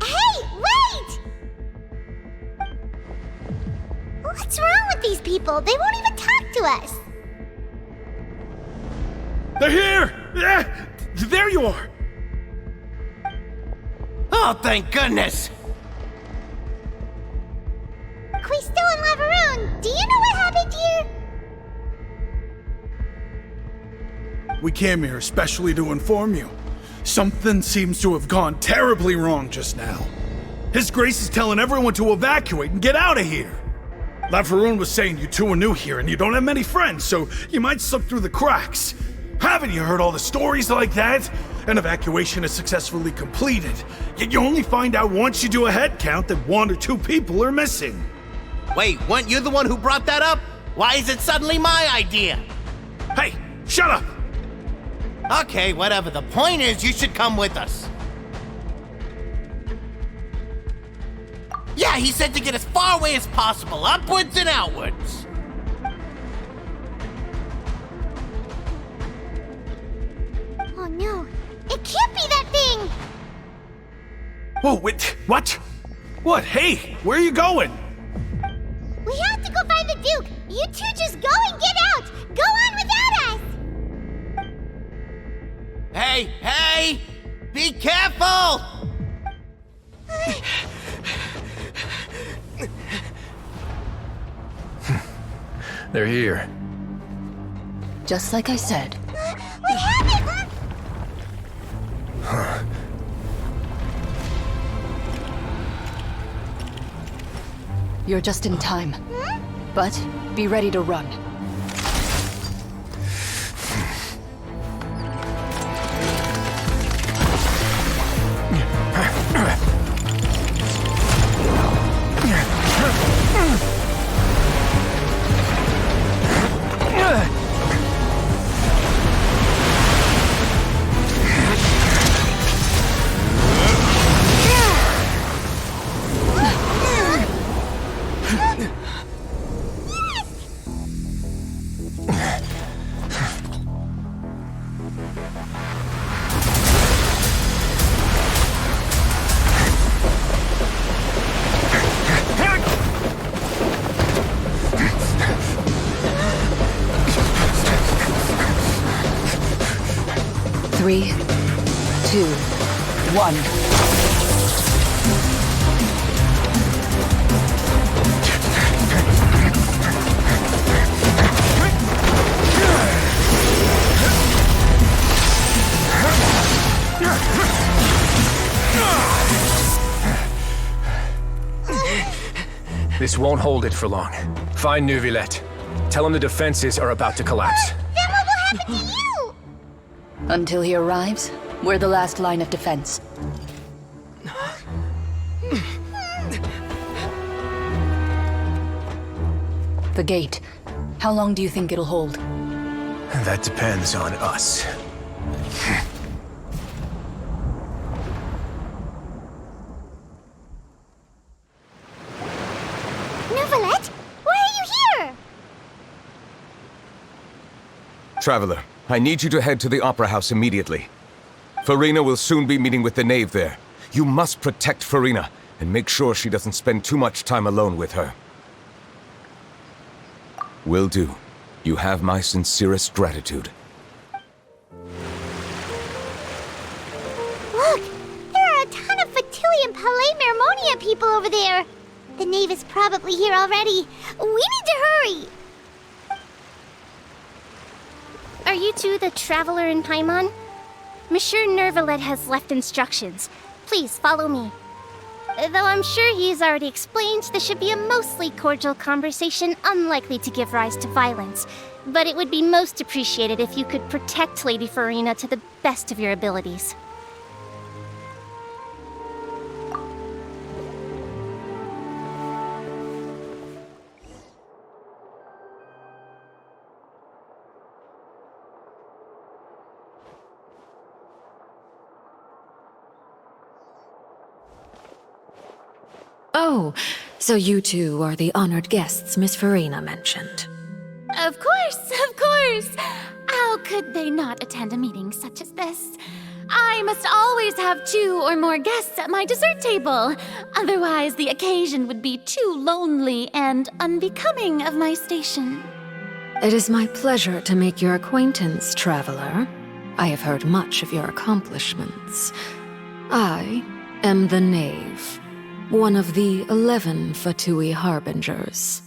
[SPEAKER 1] Hey, wait! What's wrong with these people? They won't even talk to us.
[SPEAKER 23] They're here! There you are!
[SPEAKER 3] Oh, thank goodness!
[SPEAKER 1] Quisto and Lavaroon, do you know what happened here?
[SPEAKER 23] We came here especially to inform you. Something seems to have gone terribly wrong just now. His Grace is telling everyone to evacuate and get out of here. Lavaroon was saying you two are new here and you don't have many friends, so you might slip through the cracks. Haven't you heard all the stories like that? An evacuation is successfully completed, yet you only find out once you do a head count that 1 or 2 people are missing.
[SPEAKER 3] Wait, weren't you the one who brought that up? Why is it suddenly my idea?
[SPEAKER 23] Hey, shut up!
[SPEAKER 3] Okay, whatever. The point is, you should come with us. Yeah, he said to get as far away as possible, upwards and outwards.
[SPEAKER 1] Oh no, it can't be that thing!
[SPEAKER 23] Whoa, wait, what? What? Hey, where are you going?
[SPEAKER 1] We have to go find the Duke! You two just go and get out! Go on without us!
[SPEAKER 3] Hey, hey! Be careful!
[SPEAKER 10] They're here.
[SPEAKER 15] Just like I said.
[SPEAKER 1] What happened?
[SPEAKER 15] You're just in time. But be ready to run. Three, 2, 1.
[SPEAKER 10] This won't hold it for long. Find Neuvillette. Tell him the defenses are about to collapse.
[SPEAKER 1] Then what will happen to you?
[SPEAKER 15] Until he arrives, we're the last line of defense. The gate. How long do you think it'll hold?
[SPEAKER 12] That depends on us.
[SPEAKER 1] Neuvillette, why are you here?
[SPEAKER 20] Traveler, I need you to head to the Opera House immediately. Furina will soon be meeting with the Knave there. You must protect Furina, and make sure she doesn't spend too much time alone with her. Will do. You have my sincerest gratitude.
[SPEAKER 1] Look, there are a ton of Fatilian Palais Mermonia people over there. The Knave is probably here already. We need to hurry.
[SPEAKER 19] Are you two the Traveler in Paimon? Monsieur Neuvillette has left instructions. Please follow me. Though I'm sure he's already explained, this should be a mostly cordial conversation, unlikely to give rise to violence. But it would be most appreciated if you could protect Lady Furina to the best of your abilities.
[SPEAKER 17] Oh, so you two are the honored guests Miss Furina mentioned.
[SPEAKER 4] Of course, of course! How could they not attend a meeting such as this? I must always have 2 or more guests at my dessert table. Otherwise, the occasion would be too lonely and unbecoming of my station.
[SPEAKER 17] It is my pleasure to make your acquaintance, traveler. I have heard much of your accomplishments. I am the Knave, one of the 11 Fatui Harbingers.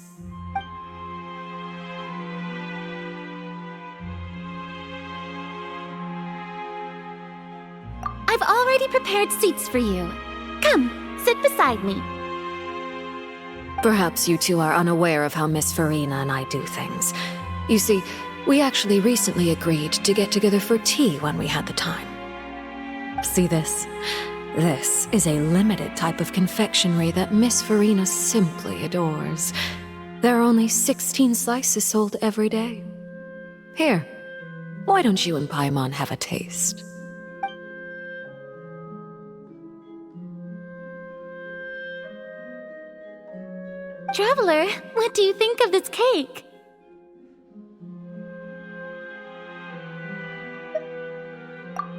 [SPEAKER 4] I've already prepared seats for you. Come, sit beside me.
[SPEAKER 17] Perhaps you two are unaware of how Miss Furina and I do things. You see, we actually recently agreed to get together for tea when we had the time. See this? This is a limited type of confectionery that Miss Furina simply adores. There are only 16 slices sold every day. Here, why don't you and Paimon have a taste?
[SPEAKER 4] Traveler, what do you think of this cake?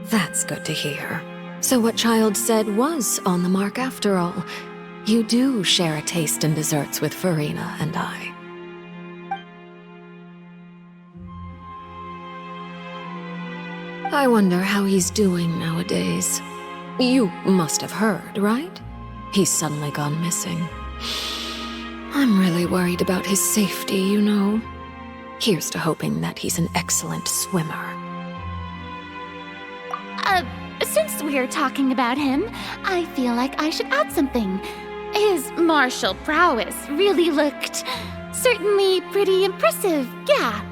[SPEAKER 17] That's good to hear. So what Childe said was on the mark after all. You do share a taste in desserts with Furina and I. I wonder how he's doing nowadays. You must have heard, right? He's suddenly gone missing. I'm really worried about his safety, you know. Here's to hoping that he's an excellent swimmer.
[SPEAKER 4] Since we're talking about him, I feel like I should add something. His martial prowess really looked certainly pretty impressive, yeah.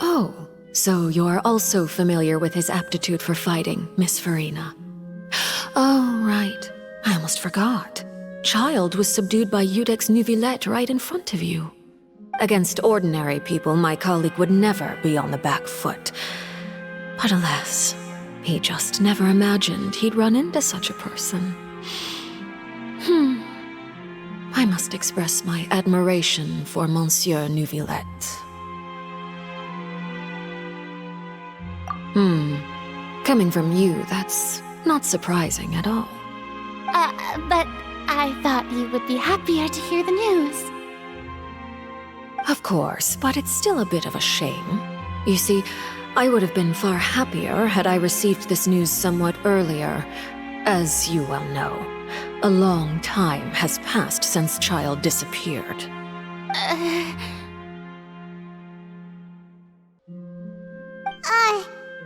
[SPEAKER 17] Oh, so you're also familiar with his aptitude for fighting, Miss Furina. Oh, right. I almost forgot. Childe was subdued by Iudex Neuvillette right in front of you. Against ordinary people, my colleague would never be on the back foot. But alas, he just never imagined he'd run into such a person. I must express my admiration for Monsieur Neuvillette. Coming from you, that's not surprising at all.
[SPEAKER 4] But I thought you would be happier to hear the news.
[SPEAKER 17] Of course, but it's still a bit of a shame. You see, I would have been far happier had I received this news somewhat earlier. As you well know, a long time has passed since Childe disappeared.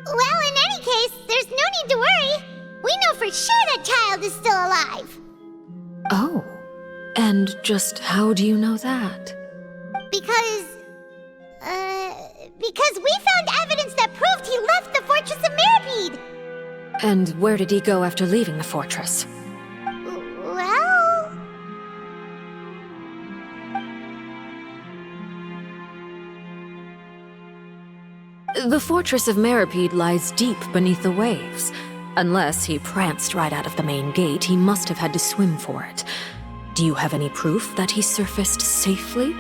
[SPEAKER 1] Well, in any case, there's no need to worry. We know for sure that Childe is still alive.
[SPEAKER 17] Oh, and just how do you know that?
[SPEAKER 1] Because Because we found evidence that proved he left the Fortress of Meropide!
[SPEAKER 17] And where did he go after leaving the fortress?
[SPEAKER 1] Well...
[SPEAKER 17] The Fortress of Meropide lies deep beneath the waves. Unless he pranced right out of the main gate, he must have had to swim for it. Do you have any proof that he surfaced safely?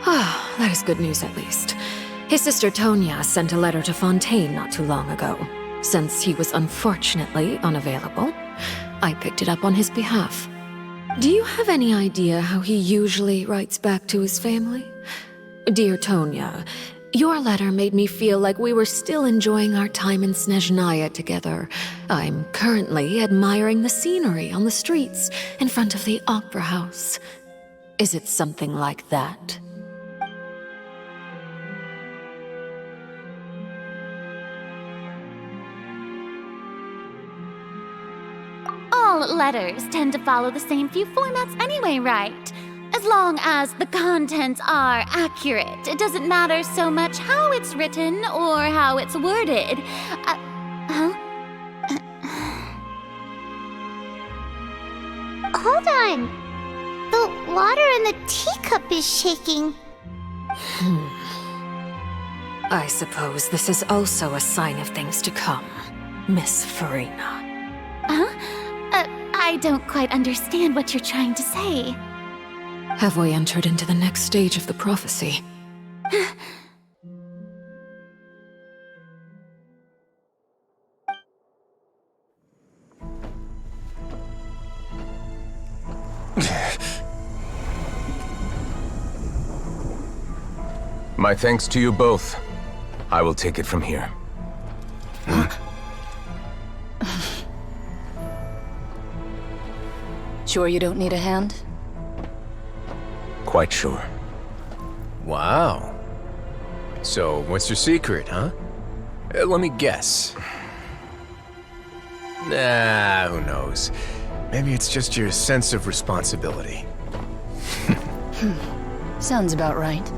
[SPEAKER 17] Ah, that is good news at least. His sister Tonya sent a letter to Fontaine not too long ago. Since he was unfortunately unavailable, I picked it up on his behalf. Do you have any idea how he usually writes back to his family? Dear Tonya, your letter made me feel like we were still enjoying our time in Snezhnaya together. I'm currently admiring the scenery on the streets in front of the opera house. Is it something like that?
[SPEAKER 4] All letters tend to follow the same few formats anyway, right? As long as the contents are accurate, it doesn't matter so much how it's written or how it's worded.
[SPEAKER 1] Hold on. The water in the teacup is shaking.
[SPEAKER 17] I suppose this is also a sign of things to come, Miss Furina.
[SPEAKER 4] I don't quite understand what you're trying to say.
[SPEAKER 17] Have we entered into the next stage of the prophecy?
[SPEAKER 20] My thanks to you both. I will take it from here.
[SPEAKER 15] Sure you don't need a hand?
[SPEAKER 20] Quite sure.
[SPEAKER 12] Wow. So, what's your secret, huh? Let me guess. Nah, who knows? Maybe it's just your sense of responsibility.
[SPEAKER 15] Sounds about right.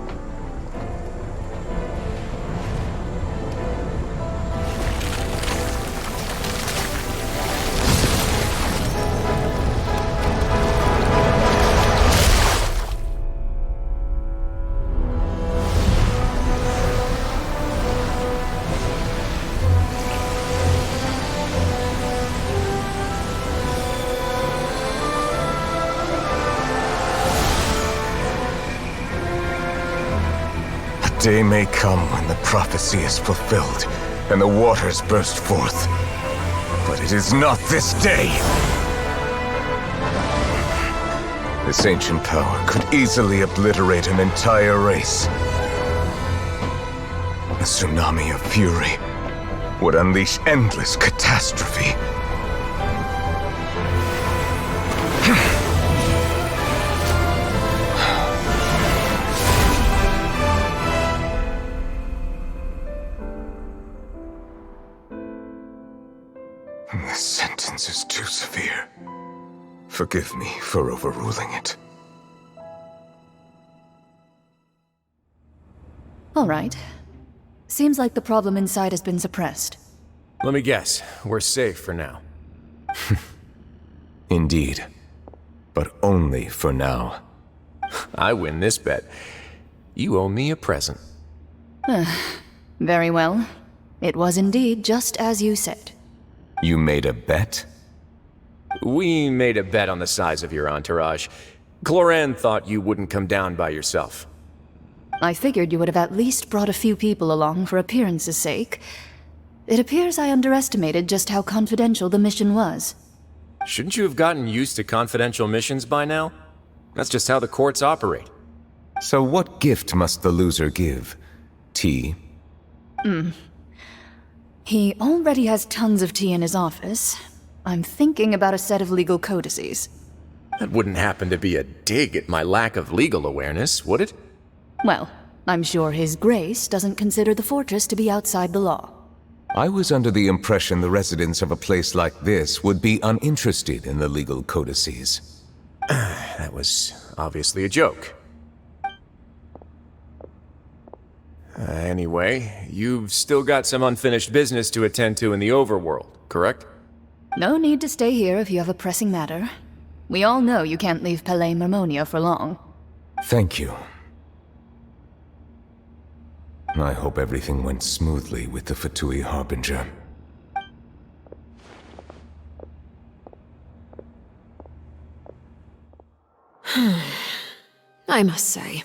[SPEAKER 20] Day may come when the prophecy is fulfilled, and the waters burst forth. But it is not this day! This ancient power could easily obliterate an entire race. A tsunami of fury would unleash endless catastrophe. This sentence is too severe. Forgive me for overruling it.
[SPEAKER 15] All right. Seems like the problem inside has been suppressed.
[SPEAKER 12] Let me guess, we're safe for now.
[SPEAKER 20] Indeed. But only for now.
[SPEAKER 12] I win this bet. You owe me a present.
[SPEAKER 15] Very well. It was indeed just as you said.
[SPEAKER 20] You made a bet?
[SPEAKER 12] We made a bet on the size of your entourage. Clorinde thought you wouldn't come down by yourself.
[SPEAKER 15] I figured you would have at least brought a few people along for appearance's sake. It appears I underestimated just how confidential the mission was.
[SPEAKER 12] Shouldn't you have gotten used to confidential missions by now? That's just how the courts operate.
[SPEAKER 20] So what gift must the loser give? Tea?
[SPEAKER 15] He already has tons of tea in his office. I'm thinking about a set of legal codices.
[SPEAKER 12] That wouldn't happen to be a dig at my lack of legal awareness, would it?
[SPEAKER 15] Well, I'm sure His Grace doesn't consider the fortress to be outside the law.
[SPEAKER 20] I was under the impression the residents of a place like this would be uninterested in the legal codices.
[SPEAKER 12] That was obviously a joke. Anyway, you've still got some unfinished business to attend to in the overworld, correct?
[SPEAKER 15] No need to stay here if you have a pressing matter. We all know you can't leave Palais Mermonia for long.
[SPEAKER 20] Thank you. I hope everything went smoothly with the Fatui Harbinger.
[SPEAKER 17] I must say,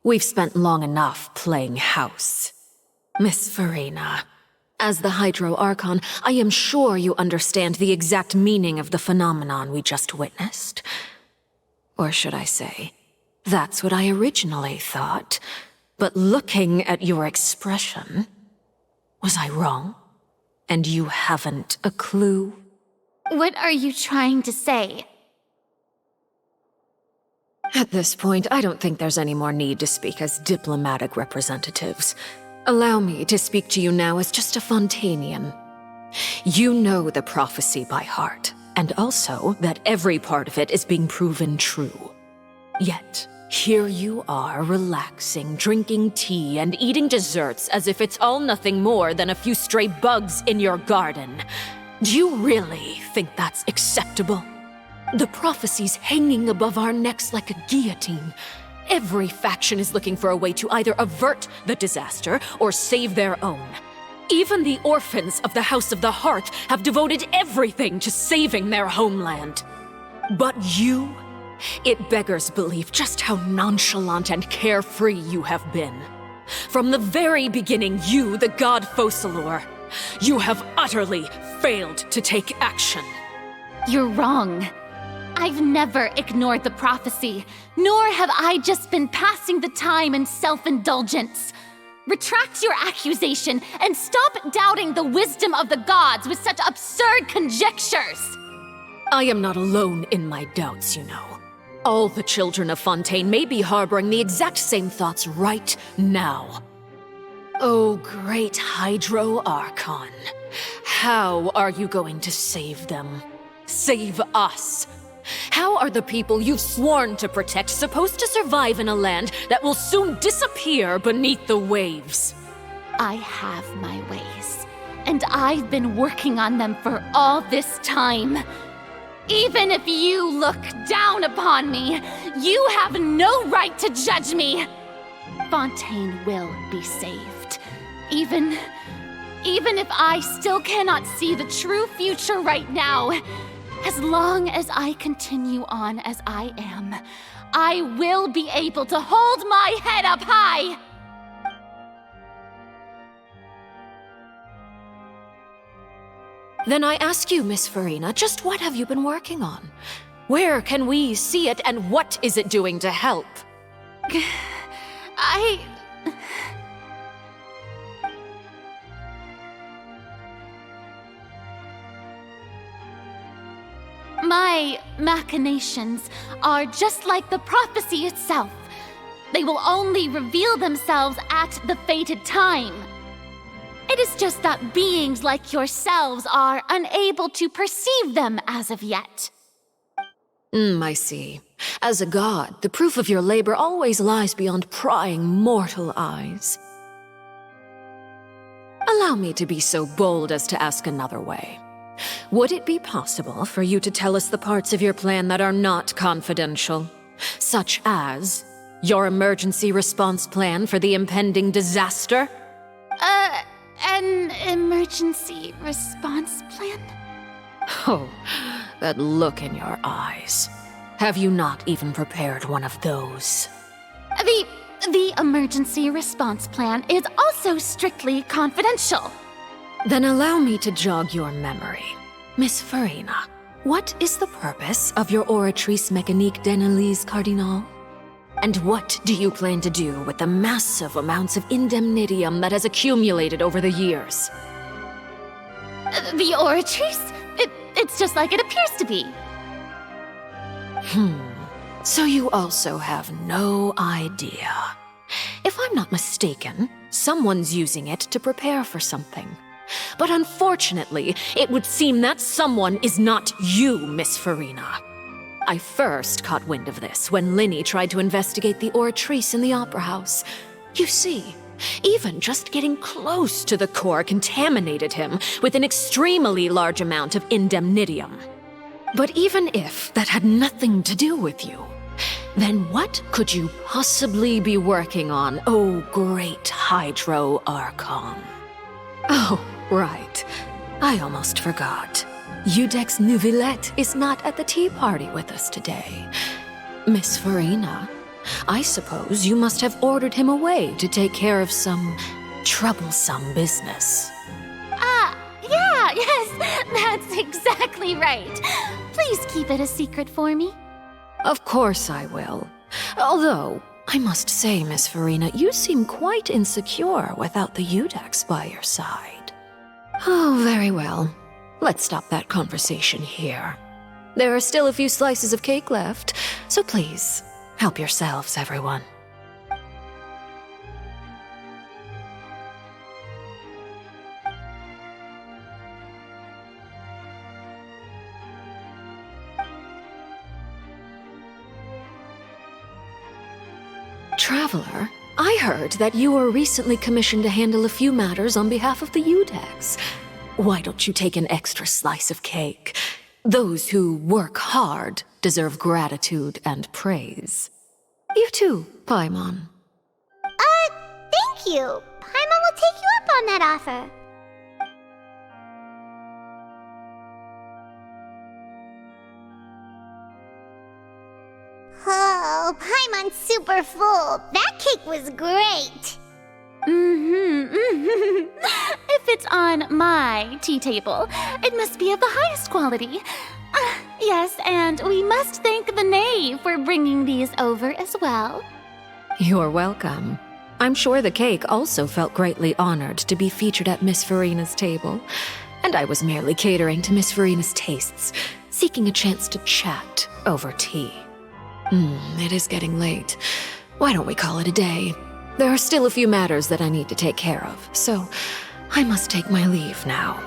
[SPEAKER 17] we've spent long enough playing house. Miss Furina, as the Hydro Archon, I am sure you understand the exact meaning of the phenomenon we just witnessed. Or should I say, that's what I originally thought. But looking at your expression, was I wrong? And you haven't a clue?
[SPEAKER 4] What are you trying to say?
[SPEAKER 17] At this point, I don't think there's any more need to speak as diplomatic representatives. Allow me to speak to you now as just a Fontainian. You know the prophecy by heart, and also that every part of it is being proven true. Yet, here you are, relaxing, drinking tea, and eating desserts as if it's all nothing more than a few stray bugs in your garden. Do you really think that's acceptable? The prophecy's hanging above our necks like a guillotine. Every faction is looking for a way to either avert the disaster or save their own. Even the orphans of the House of the Hearth have devoted everything to saving their homeland. But you? It beggars belief just how nonchalant and carefree you have been. From the very beginning, you, the god Focalor, you have utterly failed to take action.
[SPEAKER 4] You're wrong. I've never ignored the prophecy, nor have I just been passing the time in self-indulgence. Retract your accusation and stop doubting the wisdom of the gods with such absurd conjectures.
[SPEAKER 17] I am not alone in my doubts, you know. All the children of Fontaine may be harboring the exact same thoughts right now. Oh, great Hydro Archon. How are you going to save them? Save us? How are the people you've sworn to protect supposed to survive in a land that will soon disappear beneath the waves?
[SPEAKER 4] I have my ways, and I've been working on them for all this time. Even if you look down upon me, you have no right to judge me. Fontaine will be saved. Even if I still cannot see the true future right now, as long as I continue on as I am, I will be able to hold my head up high.
[SPEAKER 17] Then I ask you, Miss Furina, just what have you been working on? Where can we see it, and what is it doing to help?
[SPEAKER 4] My machinations are just like the prophecy itself. They will only reveal themselves at the fated time. It is just that beings like yourselves are unable to perceive them as of yet.
[SPEAKER 17] I see. As a god, the proof of your labor always lies beyond prying mortal eyes. Allow me to be so bold as to ask another way. Would it be possible for you to tell us the parts of your plan that are not confidential? Such as your emergency response plan for the impending disaster?
[SPEAKER 4] An emergency response plan?
[SPEAKER 17] Oh, that look in your eyes. Have you not even prepared one of those?
[SPEAKER 4] The emergency response plan is also strictly confidential.
[SPEAKER 17] Then allow me to jog your memory. Miss Furina, what is the purpose of your Oratrice Mécanique d'Analyse Cardinal? And what do you plan to do with the massive amounts of indemnitium that has accumulated over the years?
[SPEAKER 4] The Oratrice? It's just like it appears to be.
[SPEAKER 17] So you also have no idea. If I'm not mistaken, someone's using it to prepare for something. But unfortunately, it would seem that someone is not you, Miss Furina. I first caught wind of this when Lyney tried to investigate the oratrice in the Opera House. You see, even just getting close to the core contaminated him with an extremely large amount of indemnitium. But even if that had nothing to do with you, then what could you possibly be working on, oh great Hydro Archon? Oh, right. I almost forgot. Udex Neuvillette is not at the tea party with us today. Miss Furina, I suppose you must have ordered him away to take care of some troublesome business.
[SPEAKER 4] Yes, that's exactly right. Please keep it a secret for me.
[SPEAKER 17] Of course I will. Although, I must say, Miss Furina, you seem quite insecure without the Udex by your side. Oh, very well. Let's stop that conversation here. There are still a few slices of cake left, so please, help yourselves, everyone. Traveler, I heard that you were recently commissioned to handle a few matters on behalf of the Udex. Why don't you take an extra slice of cake? Those who work hard deserve gratitude and praise. You too, Paimon.
[SPEAKER 1] Thank you. Paimon will take you up on that offer. Oh, Paimon's super full. That cake was great.
[SPEAKER 4] If it's on my tea table, it must be of the highest quality. Yes, and we must thank the Knave for bringing these over as well.
[SPEAKER 17] You're welcome. I'm sure the cake also felt greatly honored to be featured at Miss Furina's table, and I was merely catering to Miss Furina's tastes, seeking a chance to chat over tea. It is getting late. Why don't we call it a day? There are still a few matters that I need to take care of, so I must take my leave now.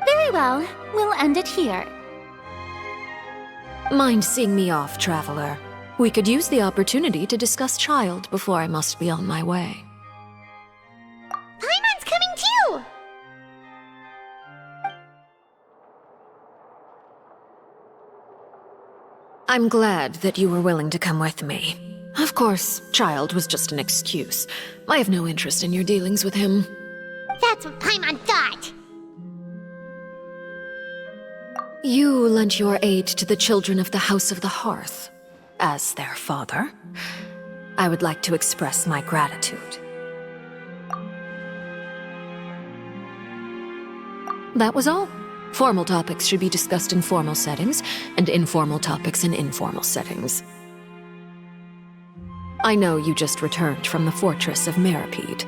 [SPEAKER 4] Very well. We'll end it here.
[SPEAKER 17] Mind seeing me off, Traveler? We could use the opportunity to discuss Childe before I must be on my way.
[SPEAKER 1] Paimon's coming too!
[SPEAKER 17] I'm glad that you were willing to come with me. Of course, Childe was just an excuse. I have no interest in your dealings with him.
[SPEAKER 1] That's what Paimon thought.
[SPEAKER 17] You lent your aid to the children of the House of the Hearth. As their father, I would like to express my gratitude. That was all. Formal topics should be discussed in formal settings, and informal topics in informal settings. I know you just returned from the fortress of Meropide.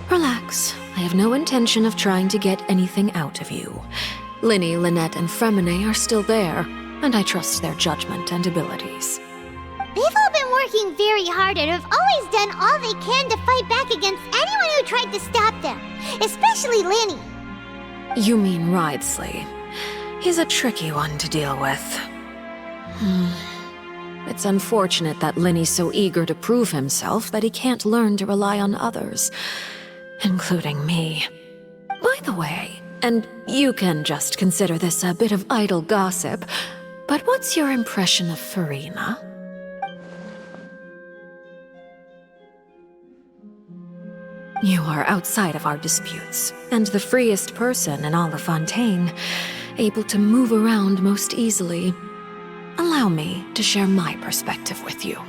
[SPEAKER 17] Relax. I have no intention of trying to get anything out of you. Lyney, Lynette, and Freminet are still there, and I trust their judgment and abilities.
[SPEAKER 1] They've all been working very hard and have always done all they can to fight back against anyone who tried to stop them, especially Lyney.
[SPEAKER 17] You mean Wroithesley. He's a tricky one to deal with. It's unfortunate that Lyney's so eager to prove himself that he can't learn to rely on others, including me. By the way, and you can just consider this a bit of idle gossip, but what's your impression of Furina? You are outside of our disputes, and the freest person in all of Fontaine, able to move around most easily. Allow me to share my perspective with you.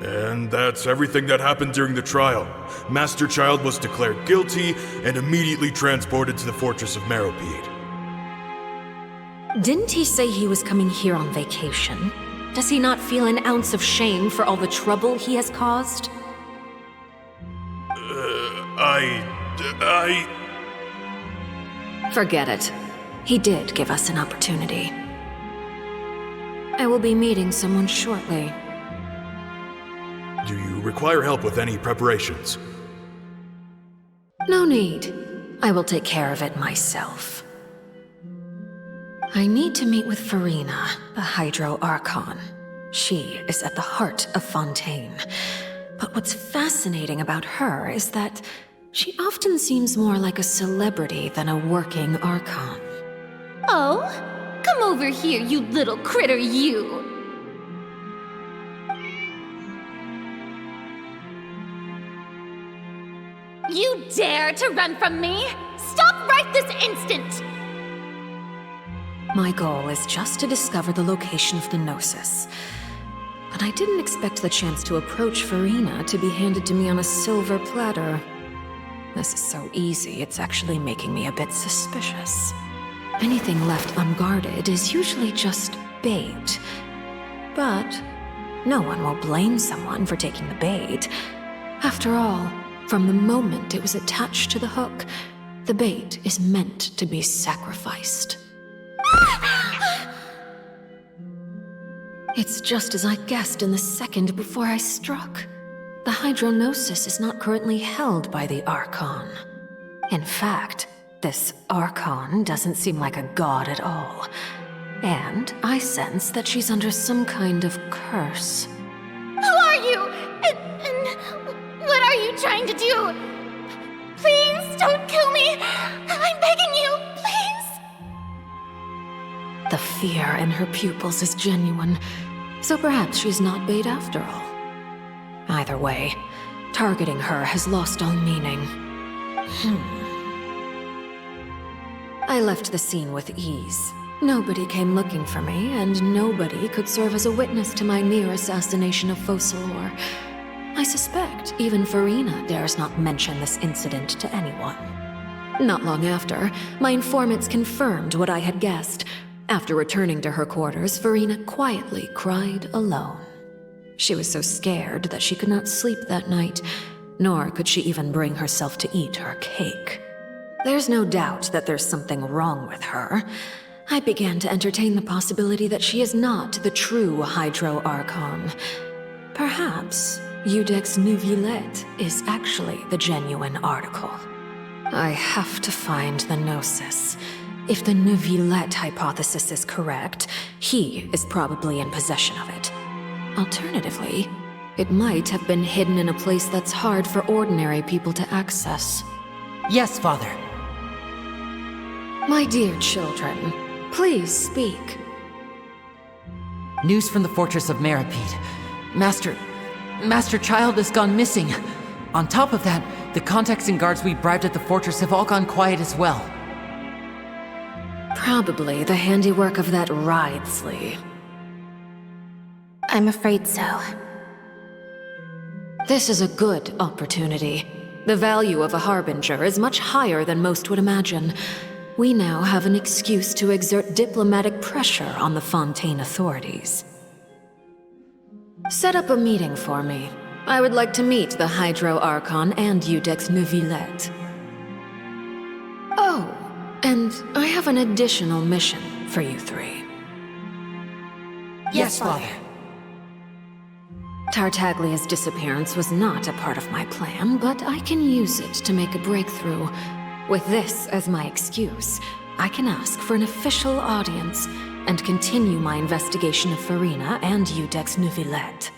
[SPEAKER 5] And that's everything that happened during the trial. Master Childe was declared guilty and immediately transported to the fortress of Meropide.
[SPEAKER 17] Didn't he say he was coming here on vacation? Does he not feel an ounce of shame for all the trouble he has caused? Forget it. He did give us an opportunity. I will be meeting someone shortly.
[SPEAKER 5] Do you require help with any preparations?
[SPEAKER 17] No need. I will take care of it myself. I need to meet with Furina, the Hydro Archon. She is at the heart of Fontaine. But what's fascinating about her is that she often seems more like a celebrity than a working Archon.
[SPEAKER 4] Oh, come over here, you little critter, you! You dare to run from me? Stop right this instant!
[SPEAKER 17] My goal is just to discover the location of the Gnosis. But I didn't expect the chance to approach Furina to be handed to me on a silver platter. This is so easy, it's actually making me a bit suspicious. Anything left unguarded is usually just bait. But no one will blame someone for taking the bait. After all, from the moment it was attached to the hook, the bait is meant to be sacrificed. It's just as I guessed in the second before I struck. The Hydronosis is not currently held by the Archon. In fact, this Archon doesn't seem like a god at all. And I sense that she's under some kind of curse.
[SPEAKER 4] Who are you? And what are you trying to do? Please don't kill me! I'm begging you, please!
[SPEAKER 17] The fear in her pupils is genuine, so perhaps she's not bait after all. Either way, targeting her has lost all meaning. I left the scene with ease. Nobody came looking for me, and nobody could serve as a witness to my near assassination of Focalor. I suspect even Furina dares not mention this incident to anyone. Not long after, my informants confirmed what I had guessed. After returning to her quarters, Furina quietly cried alone. She was so scared that she could not sleep that night, nor could she even bring herself to eat her cake. There's no doubt that there's something wrong with her. I began to entertain the possibility that she is not the true Hydro Archon. Perhaps Iudex Neuvillette is actually the genuine article. I have to find the Gnosis. If the Neuvillette hypothesis is correct, he is probably in possession of it. Alternatively, it might have been hidden in a place that's hard for ordinary people to access.
[SPEAKER 13] Yes, Father.
[SPEAKER 17] My dear children, please speak.
[SPEAKER 13] News from the fortress of Meropide. Master Childe has gone missing. On top of that, the contacts and guards we bribed at the fortress have all gone quiet as well.
[SPEAKER 17] Probably the handiwork of that Wroithesley.
[SPEAKER 1] I'm afraid so.
[SPEAKER 17] This is a good opportunity. The value of a Harbinger is much higher than most would imagine. We now have an excuse to exert diplomatic pressure on the Fontaine authorities. Set up a meeting for me. I would like to meet the Hydro Archon and Iudex Neuvillette. Oh, and I have an additional mission for you three.
[SPEAKER 13] Yes, Father.
[SPEAKER 17] Tartaglia's disappearance was not a part of my plan, but I can use it to make a breakthrough. With this as my excuse, I can ask for an official audience and continue my investigation of Furina and Iudex Neuvillette.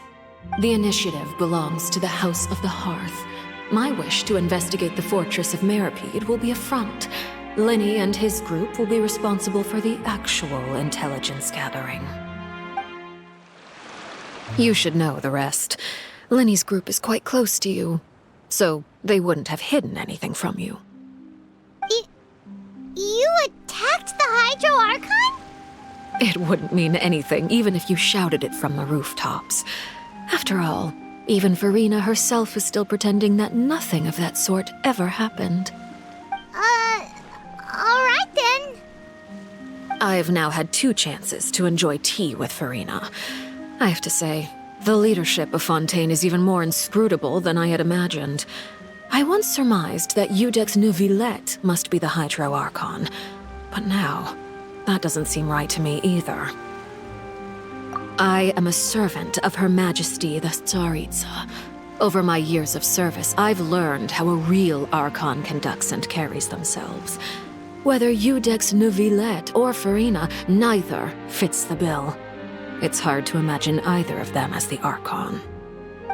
[SPEAKER 17] The initiative belongs to the House of the Hearth. My wish to investigate the fortress of Meropide will be a front. Lyney and his group will be responsible for the actual intelligence gathering. You should know the rest. Lyney's group is quite close to you, so they wouldn't have hidden anything from you.
[SPEAKER 1] You attacked the Hydro Archon?
[SPEAKER 17] It wouldn't mean anything, even if you shouted it from the rooftops. After all, even Furina herself is still pretending that nothing of that sort ever happened.
[SPEAKER 1] Alright then.
[SPEAKER 17] I've now had 2 chances to enjoy tea with Furina. I have to say, the leadership of Fontaine is even more inscrutable than I had imagined. I once surmised that Iudex Neuvillette must be the Hydro Archon, but now, that doesn't seem right to me either. I am a servant of Her Majesty the Tsaritsa. Over my years of service, I've learned how a real Archon conducts and carries themselves. Whether Eudex Neuvillette or Furina, neither fits the bill. It's hard to imagine either of them as the Archon.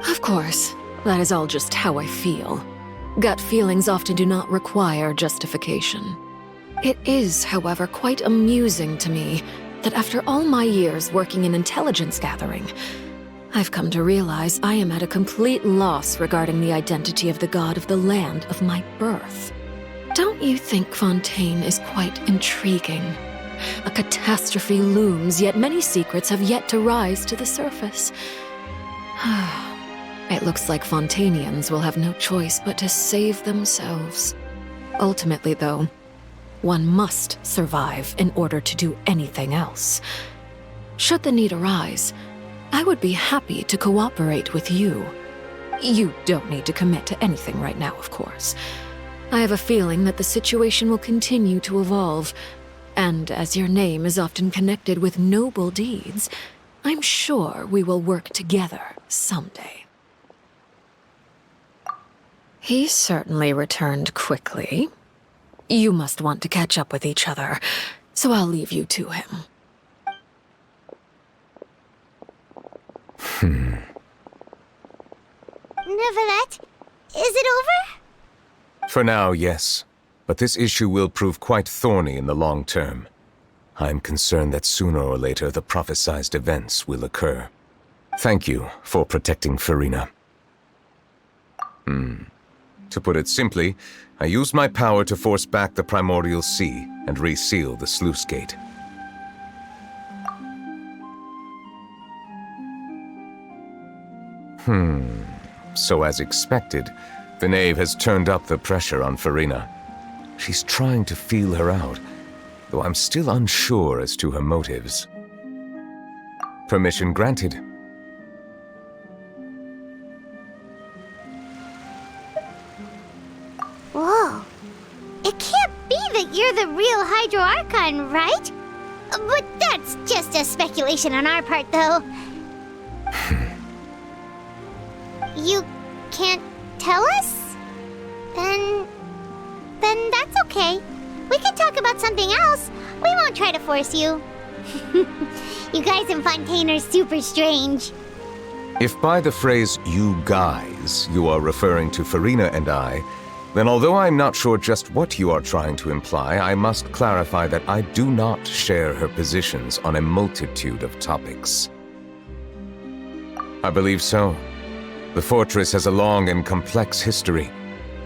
[SPEAKER 17] Of course, that is all just how I feel. Gut feelings often do not require justification. It is, however, quite amusing to me that after all my years working in intelligence gathering, I've come to realize I am at a complete loss regarding the identity of the god of the land of my birth. Don't you think Fontaine is quite intriguing? A catastrophe looms, yet many secrets have yet to rise to the surface. It looks like Fontainians will have no choice but to save themselves. Ultimately, though, one must survive in order to do anything else. Should the need arise, I would be happy to cooperate with you. You don't need to commit to anything right now, of course. I have a feeling that the situation will continue to evolve, and as your name is often connected with noble deeds, I'm sure we will work together someday. He certainly returned quickly. You must want to catch up with each other, so I'll leave you to him.
[SPEAKER 1] Neuvillette, is it over?
[SPEAKER 20] For now, yes. But this issue will prove quite thorny in the long term. I'm concerned that sooner or later the prophesized events will occur. Thank you for protecting Furina. To put it simply, I used my power to force back the primordial sea and reseal the sluice gate. So as expected, the Knave has turned up the pressure on Furina. She's trying to feel her out, though I'm still unsure as to her motives. Permission granted.
[SPEAKER 1] Whoa. It can't be that you're the real Hydro Archon, right? But that's just a speculation on our part, though. You can't tell us? Then that's okay. We can talk about something else. We won't try to force you. You guys in Fontaine are super strange.
[SPEAKER 20] If by the phrase, you guys, you are referring to Furina and I, then although I'm not sure just what you are trying to imply, I must clarify that I do not share her positions on a multitude of topics. I believe so. The fortress has a long and complex history.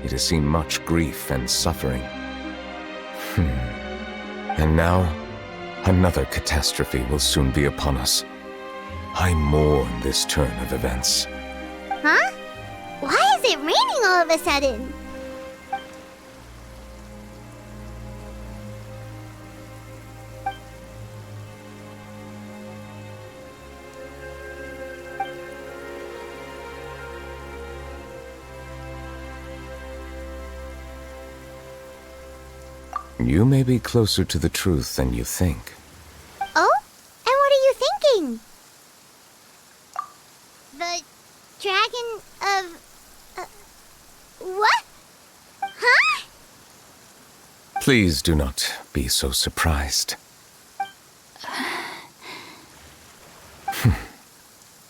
[SPEAKER 20] It has seen much grief and suffering. And now, another catastrophe will soon be upon us. I mourn this turn of events.
[SPEAKER 1] Huh? Why is it raining all of a sudden?
[SPEAKER 20] You may be closer to the truth than you think.
[SPEAKER 1] Oh? And what are you thinking? The dragon of... what? Huh?
[SPEAKER 20] Please do not be so surprised.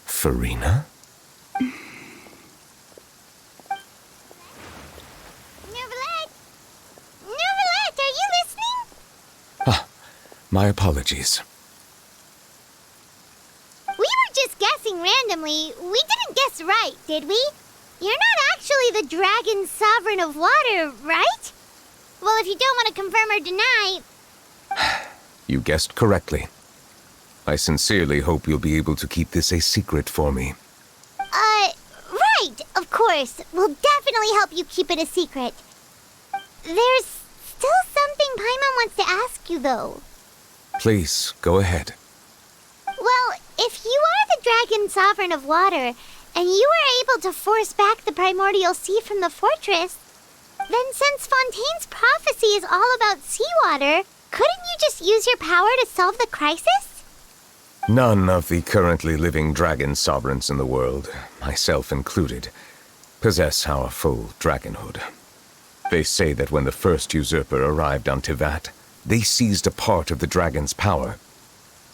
[SPEAKER 20] Furina? My apologies.
[SPEAKER 1] We were just guessing randomly. We didn't guess right, did we? You're not actually the dragon sovereign of water, right? Well, if you don't want to confirm or deny...
[SPEAKER 20] You guessed correctly. I sincerely hope you'll be able to keep this a secret for me.
[SPEAKER 1] Right, of course. We'll definitely help you keep it a secret. There's still something Paimon wants to ask you, though.
[SPEAKER 20] Please, go ahead.
[SPEAKER 1] Well, if you are the dragon sovereign of water, and you were able to force back the primordial sea from the fortress, then since Fontaine's prophecy is all about seawater, couldn't you just use your power to solve the crisis?
[SPEAKER 20] None of the currently living dragon sovereigns in the world, myself included, possess our full dragonhood. They say that when the first usurper arrived on Tevat, they seized a part of the dragon's power.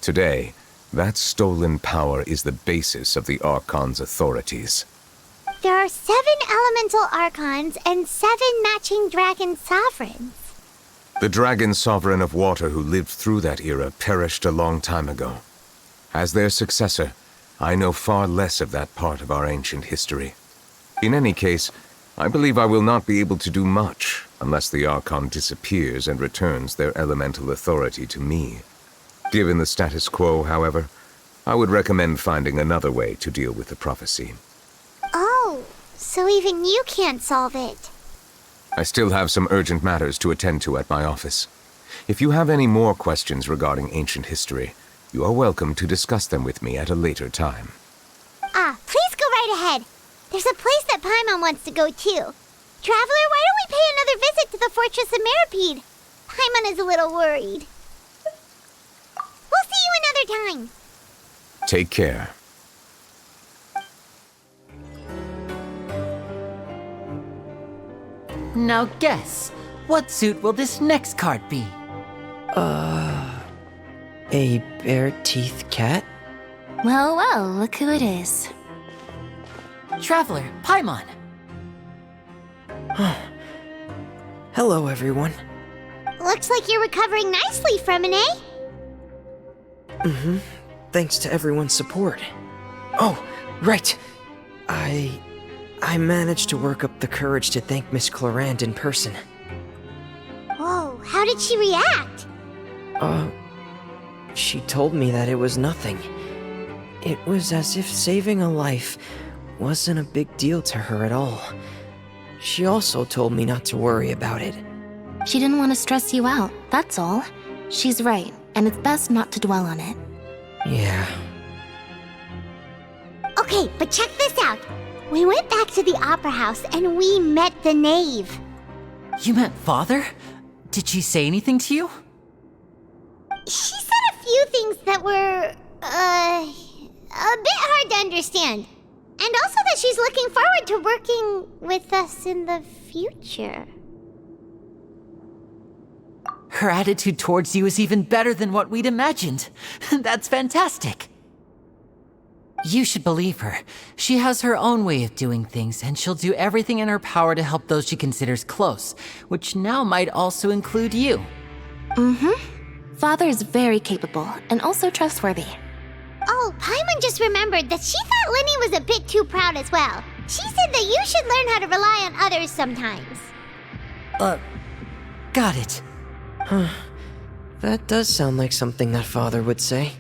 [SPEAKER 20] Today, that stolen power is the basis of the Archon's authorities.
[SPEAKER 1] There are 7 elemental Archons and 7 matching dragon sovereigns.
[SPEAKER 20] The dragon sovereign of water who lived through that era perished a long time ago. As their successor, I know far less of that part of our ancient history. In any case, I believe I will not be able to do much unless the Archon disappears and returns their elemental authority to me. Given the status quo, however, I would recommend finding another way to deal with the prophecy.
[SPEAKER 1] Oh, so even you can't solve it.
[SPEAKER 20] I still have some urgent matters to attend to at my office. If you have any more questions regarding ancient history, you are welcome to discuss them with me at a later time.
[SPEAKER 1] Please go right ahead. There's a place that Paimon wants to go too. Traveler, why don't we pay another visit to the Fortress of Meropide? Paimon is a little worried. We'll see you another time.
[SPEAKER 20] Take care.
[SPEAKER 13] Now guess, what suit will this next card be?
[SPEAKER 18] A bare-teeth cat?
[SPEAKER 4] Well, well, look who it is.
[SPEAKER 13] Traveler, Paimon.
[SPEAKER 18] Hello, everyone.
[SPEAKER 1] Looks like you're recovering nicely, Freminet.
[SPEAKER 18] Thanks to everyone's support. Oh, right. I managed to work up the courage to thank Miss Clorinde in person.
[SPEAKER 1] Whoa, how did she react?
[SPEAKER 18] She told me that it was nothing. It was as if saving a life wasn't a big deal to her at all. She also told me not to worry about it.
[SPEAKER 4] She didn't want to stress you out, that's all. She's right, and it's best not to dwell on it.
[SPEAKER 18] Yeah.
[SPEAKER 1] Okay, but check this out. We went back to the Opera House and we met the Knave.
[SPEAKER 13] You met Father? Did she say anything to you?
[SPEAKER 1] She said a few things that were, a bit hard to understand. And also that she's looking forward to working with us in the future.
[SPEAKER 13] Her attitude towards you is even better than what we'd imagined. That's fantastic. You should believe her. She has her own way of doing things, and she'll do everything in her power to help those she considers close, which now might also include you.
[SPEAKER 4] Father is very capable, and also trustworthy.
[SPEAKER 1] Oh, Paimon just remembered that she thought Lyney was a bit too proud as well. She said that you should learn how to rely on others sometimes.
[SPEAKER 13] Got it.
[SPEAKER 18] That does sound like something that Father would say.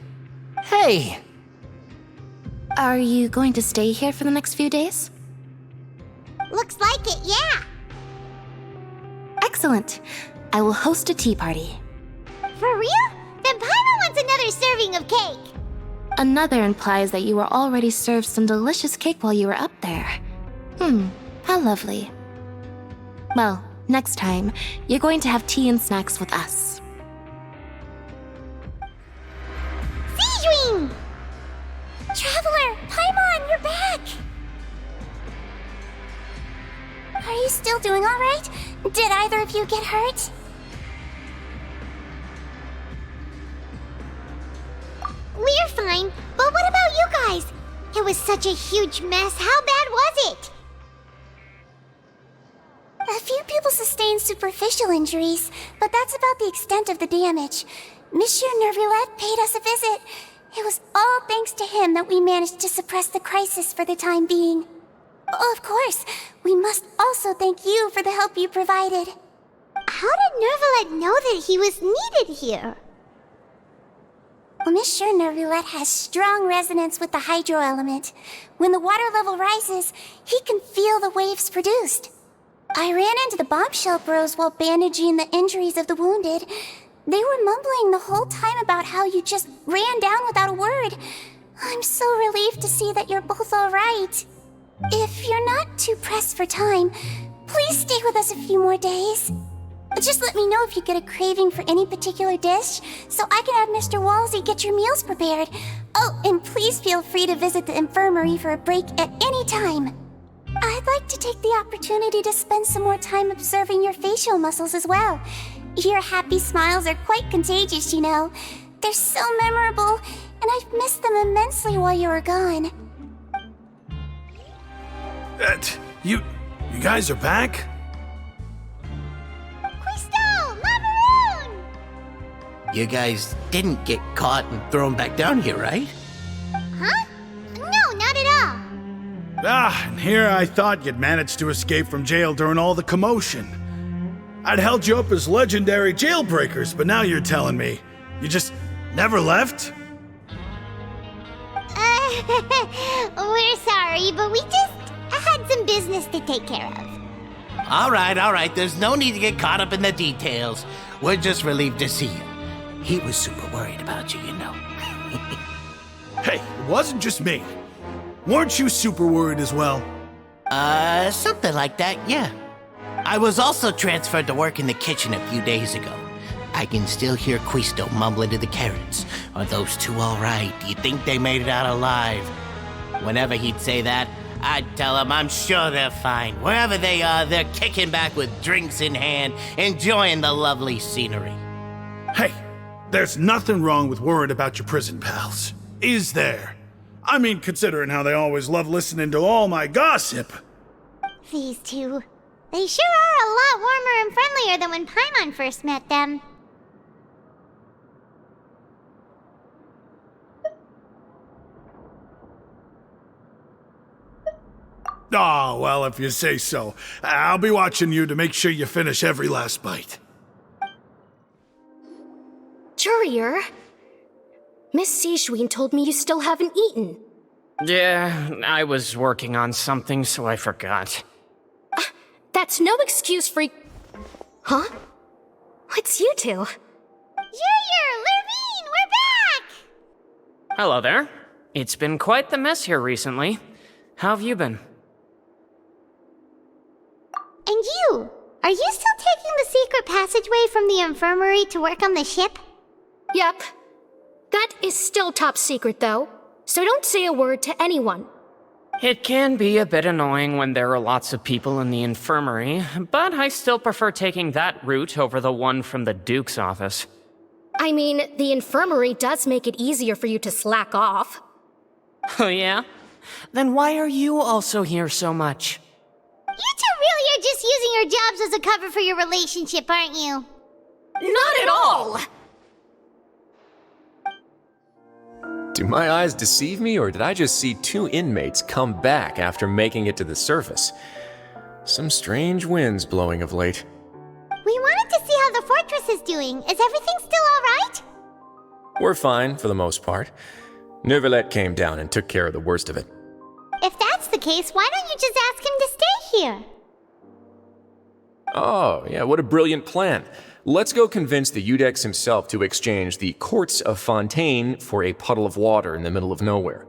[SPEAKER 13] Hey!
[SPEAKER 4] Are you going to stay here for the next few days?
[SPEAKER 1] Looks like it, yeah.
[SPEAKER 4] Excellent. I will host a tea party.
[SPEAKER 1] For real? Then Paimon wants another serving of cake.
[SPEAKER 4] Another implies that you were already served some delicious cake while you were up there. How lovely. Well, next time, you're going to have tea and snacks with us.
[SPEAKER 1] Siegewing! Traveler, Paimon, you're back!
[SPEAKER 19] Are you still doing all right? Did either of you get hurt?
[SPEAKER 1] We're fine, but what about you guys? It was such a huge mess. How bad was it?
[SPEAKER 19] A few people sustained superficial injuries, but that's about the extent of the damage. Monsieur Neuvillette paid us a visit. It was all thanks to him that we managed to suppress the crisis for the time being. Oh, of course, we must also thank you for the help you provided.
[SPEAKER 1] How did Neuvillette know that he was needed here?
[SPEAKER 19] Well, Monsieur Neuvillette has strong resonance with the hydro element. When the water level rises, he can feel the waves produced. I ran into the bombshell bros while bandaging the injuries of the wounded. They were mumbling the whole time about how you just ran down without a word. I'm so relieved to see that you're both all right. If you're not too pressed for time, please stay with us a few more days. Just let me know if you get a craving for any particular dish, so I can have Mr. Walsey get your meals prepared. Oh, and please feel free to visit the infirmary for a break at any time. I'd like to take the opportunity to spend some more time observing your facial muscles as well. Your happy smiles are quite contagious, you know. They're so memorable, and I've missed them immensely while you were gone.
[SPEAKER 23] You guys are back?
[SPEAKER 3] You guys didn't get caught and thrown back down here, right?
[SPEAKER 1] Huh? No, not at all.
[SPEAKER 23] And here I thought you'd managed to escape from jail during all the commotion. I'd held you up as legendary jailbreakers, but now you're telling me you just never left?
[SPEAKER 1] We're sorry, but we just had some business to take care of.
[SPEAKER 3] All right. There's no need to get caught up in the details. We're just relieved to see you. He was super worried about you, you know.
[SPEAKER 23] Hey, it wasn't just me. Weren't you super worried as well?
[SPEAKER 3] Something like that, yeah. I was also transferred to work in the kitchen a few days ago. I can still hear Quisto mumbling to the carrots. Are those two all right? Do you think they made it out alive? Whenever he'd say that, I'd tell him I'm sure they're fine. Wherever they are, they're kicking back with drinks in hand, enjoying the lovely scenery.
[SPEAKER 23] Hey, there's nothing wrong with worrying about your prison pals, is there? I mean, considering how they always love listening to all my gossip.
[SPEAKER 1] These two. They sure are a lot warmer and friendlier than when Paimon first met them.
[SPEAKER 23] Oh, well, if you say so. I'll be watching you to make sure you finish every last bite.
[SPEAKER 8] Jurier, Miss Sigewinne told me you still haven't eaten.
[SPEAKER 6] Yeah, I was working on something, so I forgot.
[SPEAKER 8] That's no excuse for... Huh? What's you two?
[SPEAKER 1] Jurier, Lurvine, we're back!
[SPEAKER 6] Hello there. It's been quite the mess here recently. How have you been?
[SPEAKER 1] And you? Are you still taking the secret passageway from the infirmary to work on the ship?
[SPEAKER 8] Yep. That is still top secret, though. So don't say a word to anyone.
[SPEAKER 6] It can be a bit annoying when there are lots of people in the infirmary, but I still prefer taking that route over the one from the Duke's office.
[SPEAKER 8] I mean, the infirmary does make it easier for you to slack off.
[SPEAKER 6] Oh yeah? Then why are you also here so much?
[SPEAKER 1] You two really are just using your jobs as a cover for your relationship, aren't you?
[SPEAKER 8] Not at all!
[SPEAKER 10] Do my eyes deceive me, or did I just see two inmates come back after making it to the surface? Some strange winds blowing of late.
[SPEAKER 1] We wanted to see how the fortress is doing. Is everything still alright?
[SPEAKER 10] We're fine, for the most part. Neuvillette came down and took care of the worst of it.
[SPEAKER 1] If that's the case, why don't you just ask him to stay here?
[SPEAKER 10] Oh, yeah, what a brilliant plan. Let's go convince the Udex himself to exchange the courts of Fontaine for a puddle of water in the middle of nowhere.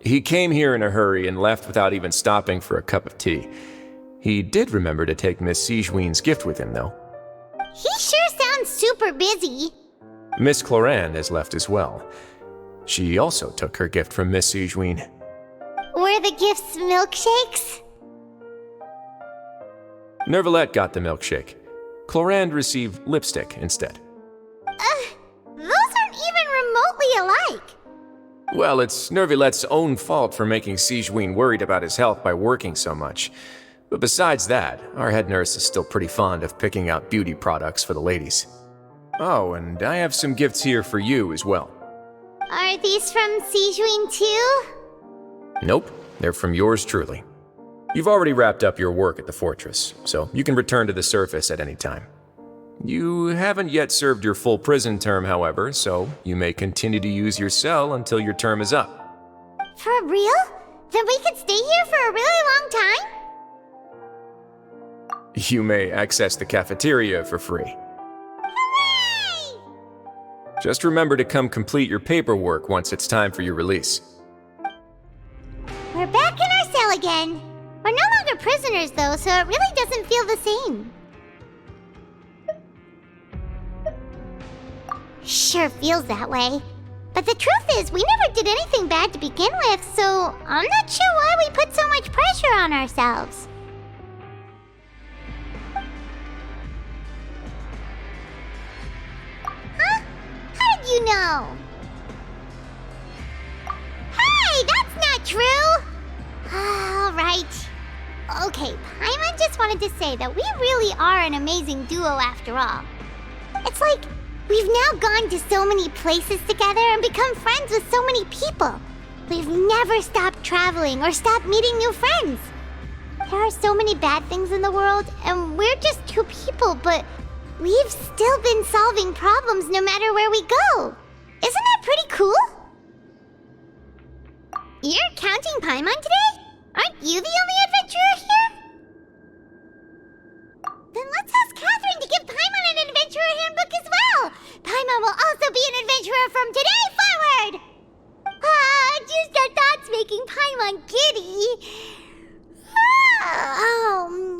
[SPEAKER 10] He came here in a hurry and left without even stopping for a cup of tea. He did remember to take Miss Sigewinne's gift with him, though.
[SPEAKER 1] He sure sounds super busy.
[SPEAKER 10] Miss Clorinde has left as well. She also took her gift from Miss Sigewinne.
[SPEAKER 1] Were the gifts milkshakes?
[SPEAKER 10] Neuvillette got the milkshake. Clorinde received lipstick instead.
[SPEAKER 1] Those aren't even remotely alike.
[SPEAKER 10] Well, it's Neuvillette's own fault for making Sigewinne worried about his health by working so much. But besides that, our head nurse is still pretty fond of picking out beauty products for the ladies. Oh, and I have some gifts here for you as well.
[SPEAKER 1] Are these from Sigewinne too?
[SPEAKER 10] Nope, they're from yours truly. You've already wrapped up your work at the fortress, so you can return to the surface at any time. You haven't yet served your full prison term, however, so you may continue to use your cell until your term is up.
[SPEAKER 1] For real? Then we could stay here for a really long time?
[SPEAKER 10] You may access the cafeteria for free.
[SPEAKER 1] Hooray!
[SPEAKER 10] Just remember to come complete your paperwork once it's time for your release.
[SPEAKER 1] We're back in our cell again. We're no longer prisoners, though, so it really doesn't feel the same. Sure feels that way. But But the truth is, we never did anything bad to begin with, so I'm not sure why we put so much pressure on ourselves. Huh? How did you know? Hey, that's not true! Alright. Okay, Paimon just wanted to say that we really are an amazing duo after all. It's like, we've now gone to so many places together and become friends with so many people. We've never stopped traveling or stopped meeting new friends. There are so many bad things in the world, and we're just two people, but we've still been solving problems no matter where we go. Isn't that pretty cool? You're counting Paimon today? Aren't you the only adventurer here? Then let's ask Catherine to give Paimon an adventurer handbook as well. Paimon will also be an adventurer from today forward. Just our thoughts making Paimon giddy.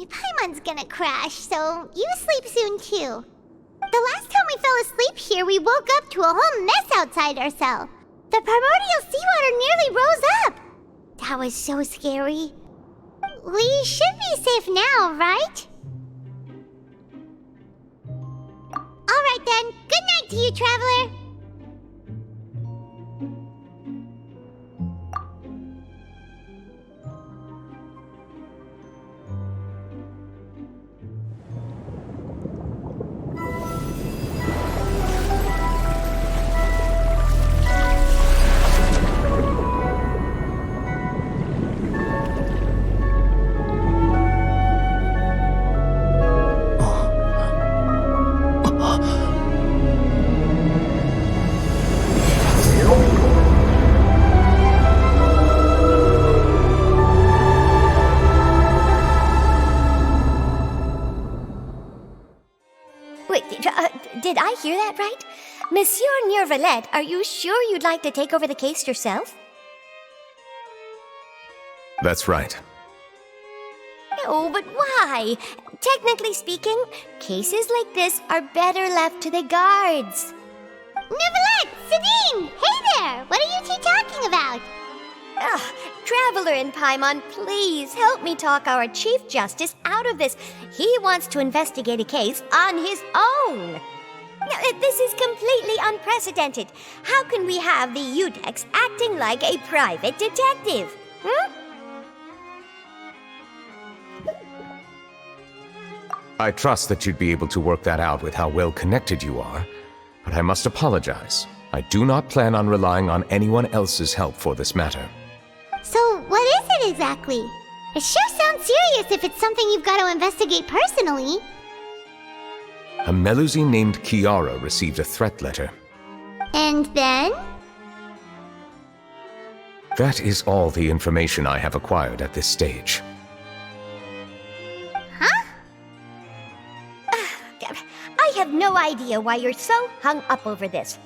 [SPEAKER 1] Paimon's gonna crash, so you sleep soon too. The last time we fell asleep here, we woke up to a whole mess outside our cell. The primordial seawater nearly rose up. That was so scary. We should be safe now, right? Alright then, good night to you, Traveler.
[SPEAKER 7] Did I hear that right? Monsieur Neuvillette, are you sure you'd like to take over the case yourself?
[SPEAKER 20] That's right.
[SPEAKER 7] Oh, but why? Technically speaking, cases like this are better left to the guards.
[SPEAKER 1] Neuvillette! Sedine! Hey there! What are you two talking about?
[SPEAKER 7] Traveler and Paimon, please help me talk our Chief Justice out of this. He wants to investigate a case on his own. This is completely unprecedented. How can we have the Udex acting like a private detective?
[SPEAKER 20] I trust that you'd be able to work that out with how well connected you are, but I must apologize. I do not plan on relying on anyone else's help for this matter.
[SPEAKER 1] So, what is it exactly? It sure sounds serious if it's something you've got to investigate personally.
[SPEAKER 20] A Melusine named Kiara received a threat letter.
[SPEAKER 1] And then?
[SPEAKER 20] That is all the information I have acquired at this stage.
[SPEAKER 1] Huh?
[SPEAKER 7] I have no idea why you're so hung up over this.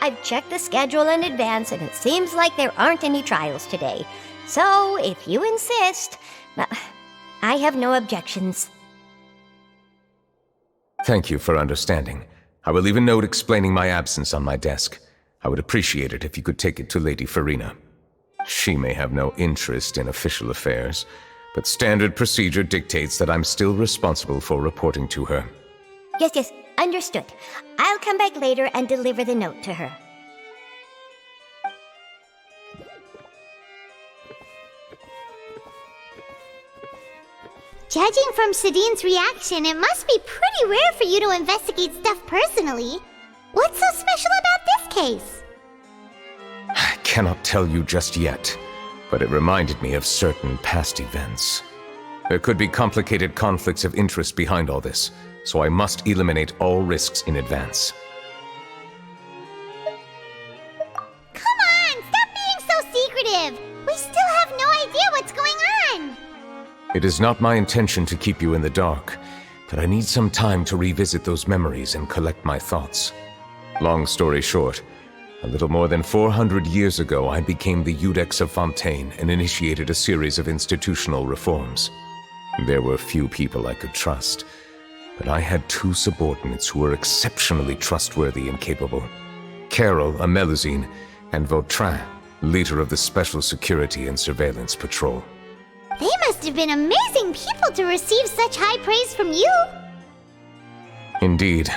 [SPEAKER 7] I've checked the schedule in advance, and it seems like there aren't any trials today. So, if you insist, I have no objections.
[SPEAKER 20] Thank you for understanding. I will leave a note explaining my absence on my desk. I would appreciate it if you could take it to Lady Furina. She may have no interest in official affairs, but standard procedure dictates that I'm still responsible for reporting to her.
[SPEAKER 7] Yes, understood. I'll come back later and deliver the note to her.
[SPEAKER 1] Judging from Sedine's reaction, it must be pretty rare for you to investigate stuff personally. What's so special about this case?
[SPEAKER 20] I cannot tell you just yet, but it reminded me of certain past events. There could be complicated conflicts of interest behind all this, so I must eliminate all risks in advance.
[SPEAKER 1] Come on, stop being so secretive! We still have no idea what's going on!
[SPEAKER 20] It is not my intention to keep you in the dark, but I need some time to revisit those memories and collect my thoughts. Long story short, a little more than 400 years ago, I became the Udex of Fontaine and initiated a series of institutional reforms. There were few people I could trust, but I had two subordinates who were exceptionally trustworthy and capable. Carol, a Melusine, and Vautrin, leader of the Special Security and Surveillance Patrol.
[SPEAKER 1] They must have been amazing people to receive such high praise from you.
[SPEAKER 20] Indeed.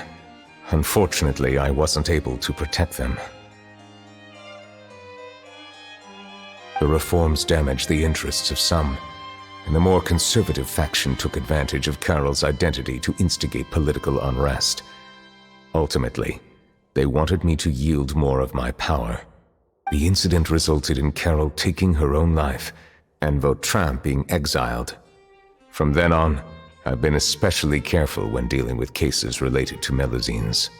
[SPEAKER 20] Unfortunately, I wasn't able to protect them. The reforms damaged the interests of some, and the more conservative faction took advantage of Carol's identity to instigate political unrest. Ultimately, they wanted me to yield more of my power. The incident resulted in Carol taking her own life, and Vautrin being exiled. From then on, I've been especially careful when dealing with cases related to Melusines.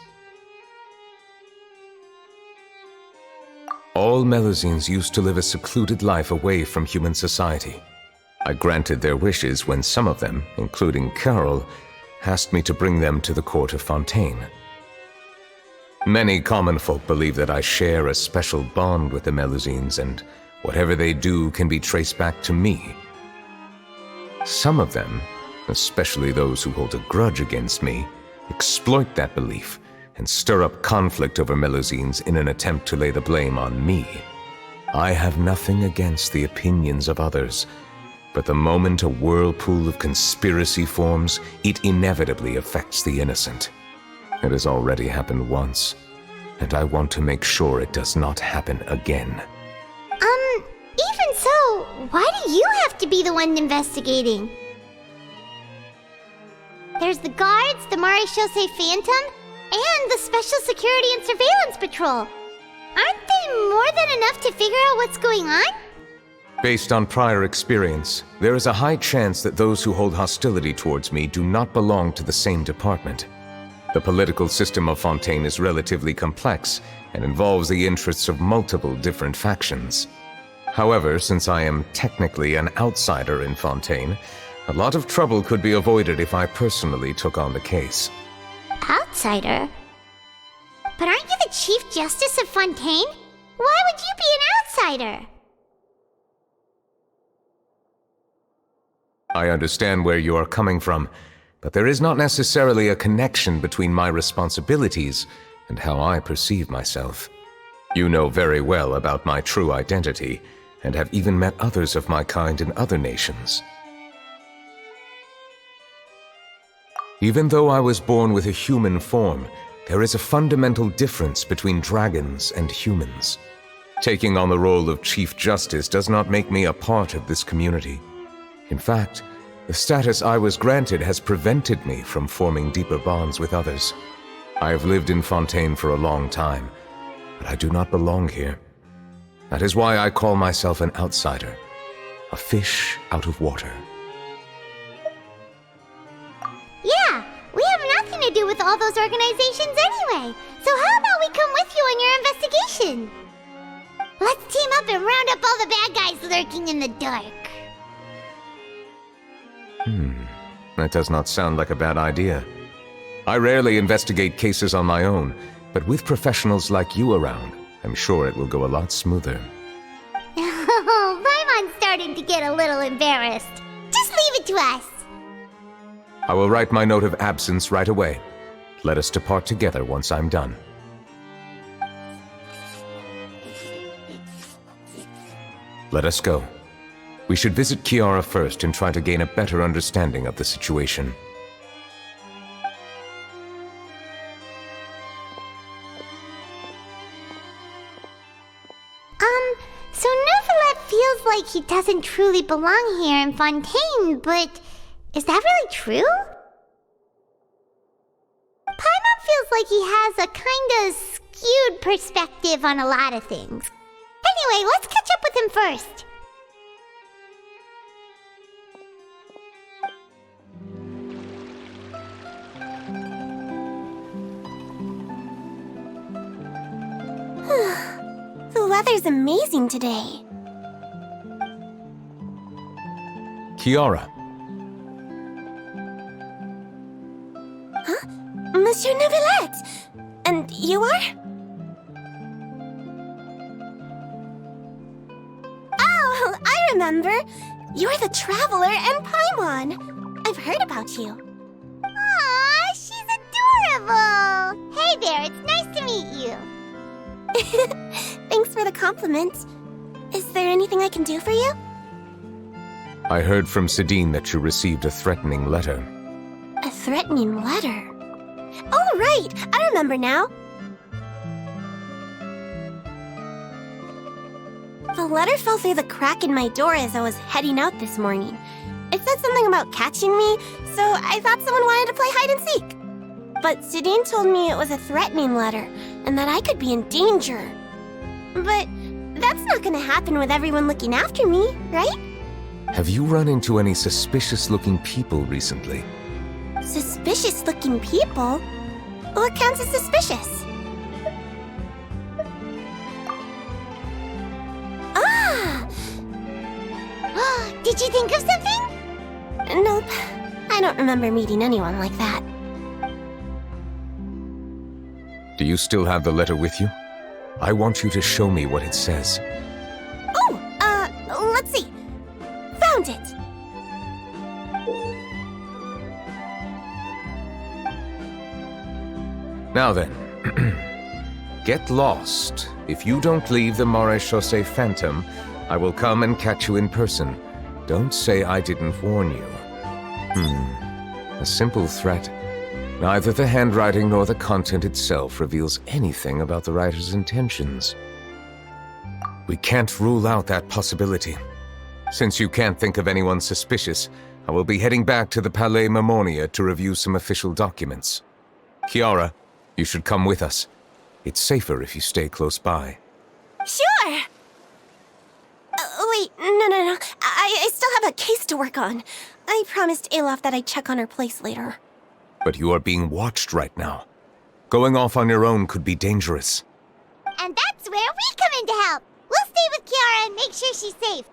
[SPEAKER 20] All Melusines used to live a secluded life away from human society. I granted their wishes when some of them, including Carol, asked me to bring them to the court of Fontaine. Many common folk believe that I share a special bond with the Melusines, and whatever they do can be traced back to me. Some of them, especially those who hold a grudge against me, exploit that belief and stir up conflict over Melusines in an attempt to lay the blame on me. I have nothing against the opinions of others, but the moment a whirlpool of conspiracy forms, it inevitably affects the innocent. It has already happened once, and I want to make sure it does not happen again.
[SPEAKER 1] Even so, why do you have to be the one investigating? There's the guards, the Maréchaussée Phantom, and the Special Security and Surveillance Patrol. Aren't they more than enough to figure out what's going on?
[SPEAKER 20] Based on prior experience, there is a high chance that those who hold hostility towards me do not belong to the same department. The political system of Fontaine is relatively complex and involves the interests of multiple different factions. However, since I am technically an outsider in Fontaine, a lot of trouble could be avoided if I personally took on the case.
[SPEAKER 1] Outsider? But aren't you the Chief Justice of Fontaine? Why would you be an outsider?
[SPEAKER 20] I understand where you are coming from, but there is not necessarily a connection between my responsibilities and how I perceive myself. You know very well about my true identity, and have even met others of my kind in other nations. Even though I was born with a human form, there is a fundamental difference between dragons and humans. Taking on the role of Chief Justice does not make me a part of this community. In fact, the status I was granted has prevented me from forming deeper bonds with others. I have lived in Fontaine for a long time, but I do not belong here. That is why I call myself an outsider, a fish out of water.
[SPEAKER 1] Yeah, we have nothing to do with all those organizations anyway. So how about we come with you on your investigation? Let's team up and round up all the bad guys lurking in the dark.
[SPEAKER 20] That does not sound like a bad idea. I rarely investigate cases on my own, but with professionals like you around, I'm sure it will go a lot smoother.
[SPEAKER 1] Oh, Paimon's starting to get a little embarrassed. Just leave it to us.
[SPEAKER 20] I will write my note of absence right away. Let us depart together once I'm done. Let us go. We should visit Kiara first and try to gain a better understanding of the situation.
[SPEAKER 1] So Neuvillette feels like he doesn't truly belong here in Fontaine, but is that really true? Paimon feels like he has a kinda skewed perspective on a lot of things. Anyway, let's catch up with him first.
[SPEAKER 19] The weather's amazing today.
[SPEAKER 20] Kiara.
[SPEAKER 19] Huh? Monsieur Neuvillette! And you are? Oh, I remember! You're the Traveler and Paimon! I've heard about you.
[SPEAKER 1] Aww, adorable! Hey there, it's nice to meet you.
[SPEAKER 19] Thanks for the compliment. Is there anything I can do for you?
[SPEAKER 20] I heard from Sidine that you received a threatening letter.
[SPEAKER 19] A threatening letter? Oh, right! I remember now. The letter fell through the crack in my door as I was heading out this morning. It said something about catching me, so I thought someone wanted to play hide and seek. But Sidine told me it was a threatening letter, and that I could be in danger. But that's not gonna happen with everyone looking after me, right?
[SPEAKER 20] Have you run into any suspicious-looking people recently?
[SPEAKER 19] Suspicious-looking people? What counts as suspicious? Ah!
[SPEAKER 1] Did you think of something?
[SPEAKER 19] Nope. I don't remember meeting anyone like that.
[SPEAKER 20] Do you still have the letter with you? I want you to show me what it says.
[SPEAKER 19] Oh, let's see. Found it!
[SPEAKER 20] Now then, get lost. If you don't leave the Maréchaussée Phantom, I will come and catch you in person. Don't say I didn't warn you. A simple threat. Neither the handwriting nor the content itself reveals anything about the writer's intentions. We can't rule out that possibility. Since you can't think of anyone suspicious, I will be heading back to the Palais Mermonia to review some official documents. Kiara, you should come with us. It's safer if you stay close by.
[SPEAKER 19] Sure! Wait, no. I still have a case to work on. I promised Alof that I'd check on her place later.
[SPEAKER 20] But you are being watched right now. Going off on your own could be dangerous.
[SPEAKER 1] And that's where we come in to help. We'll stay with Kiara and make sure she's safe.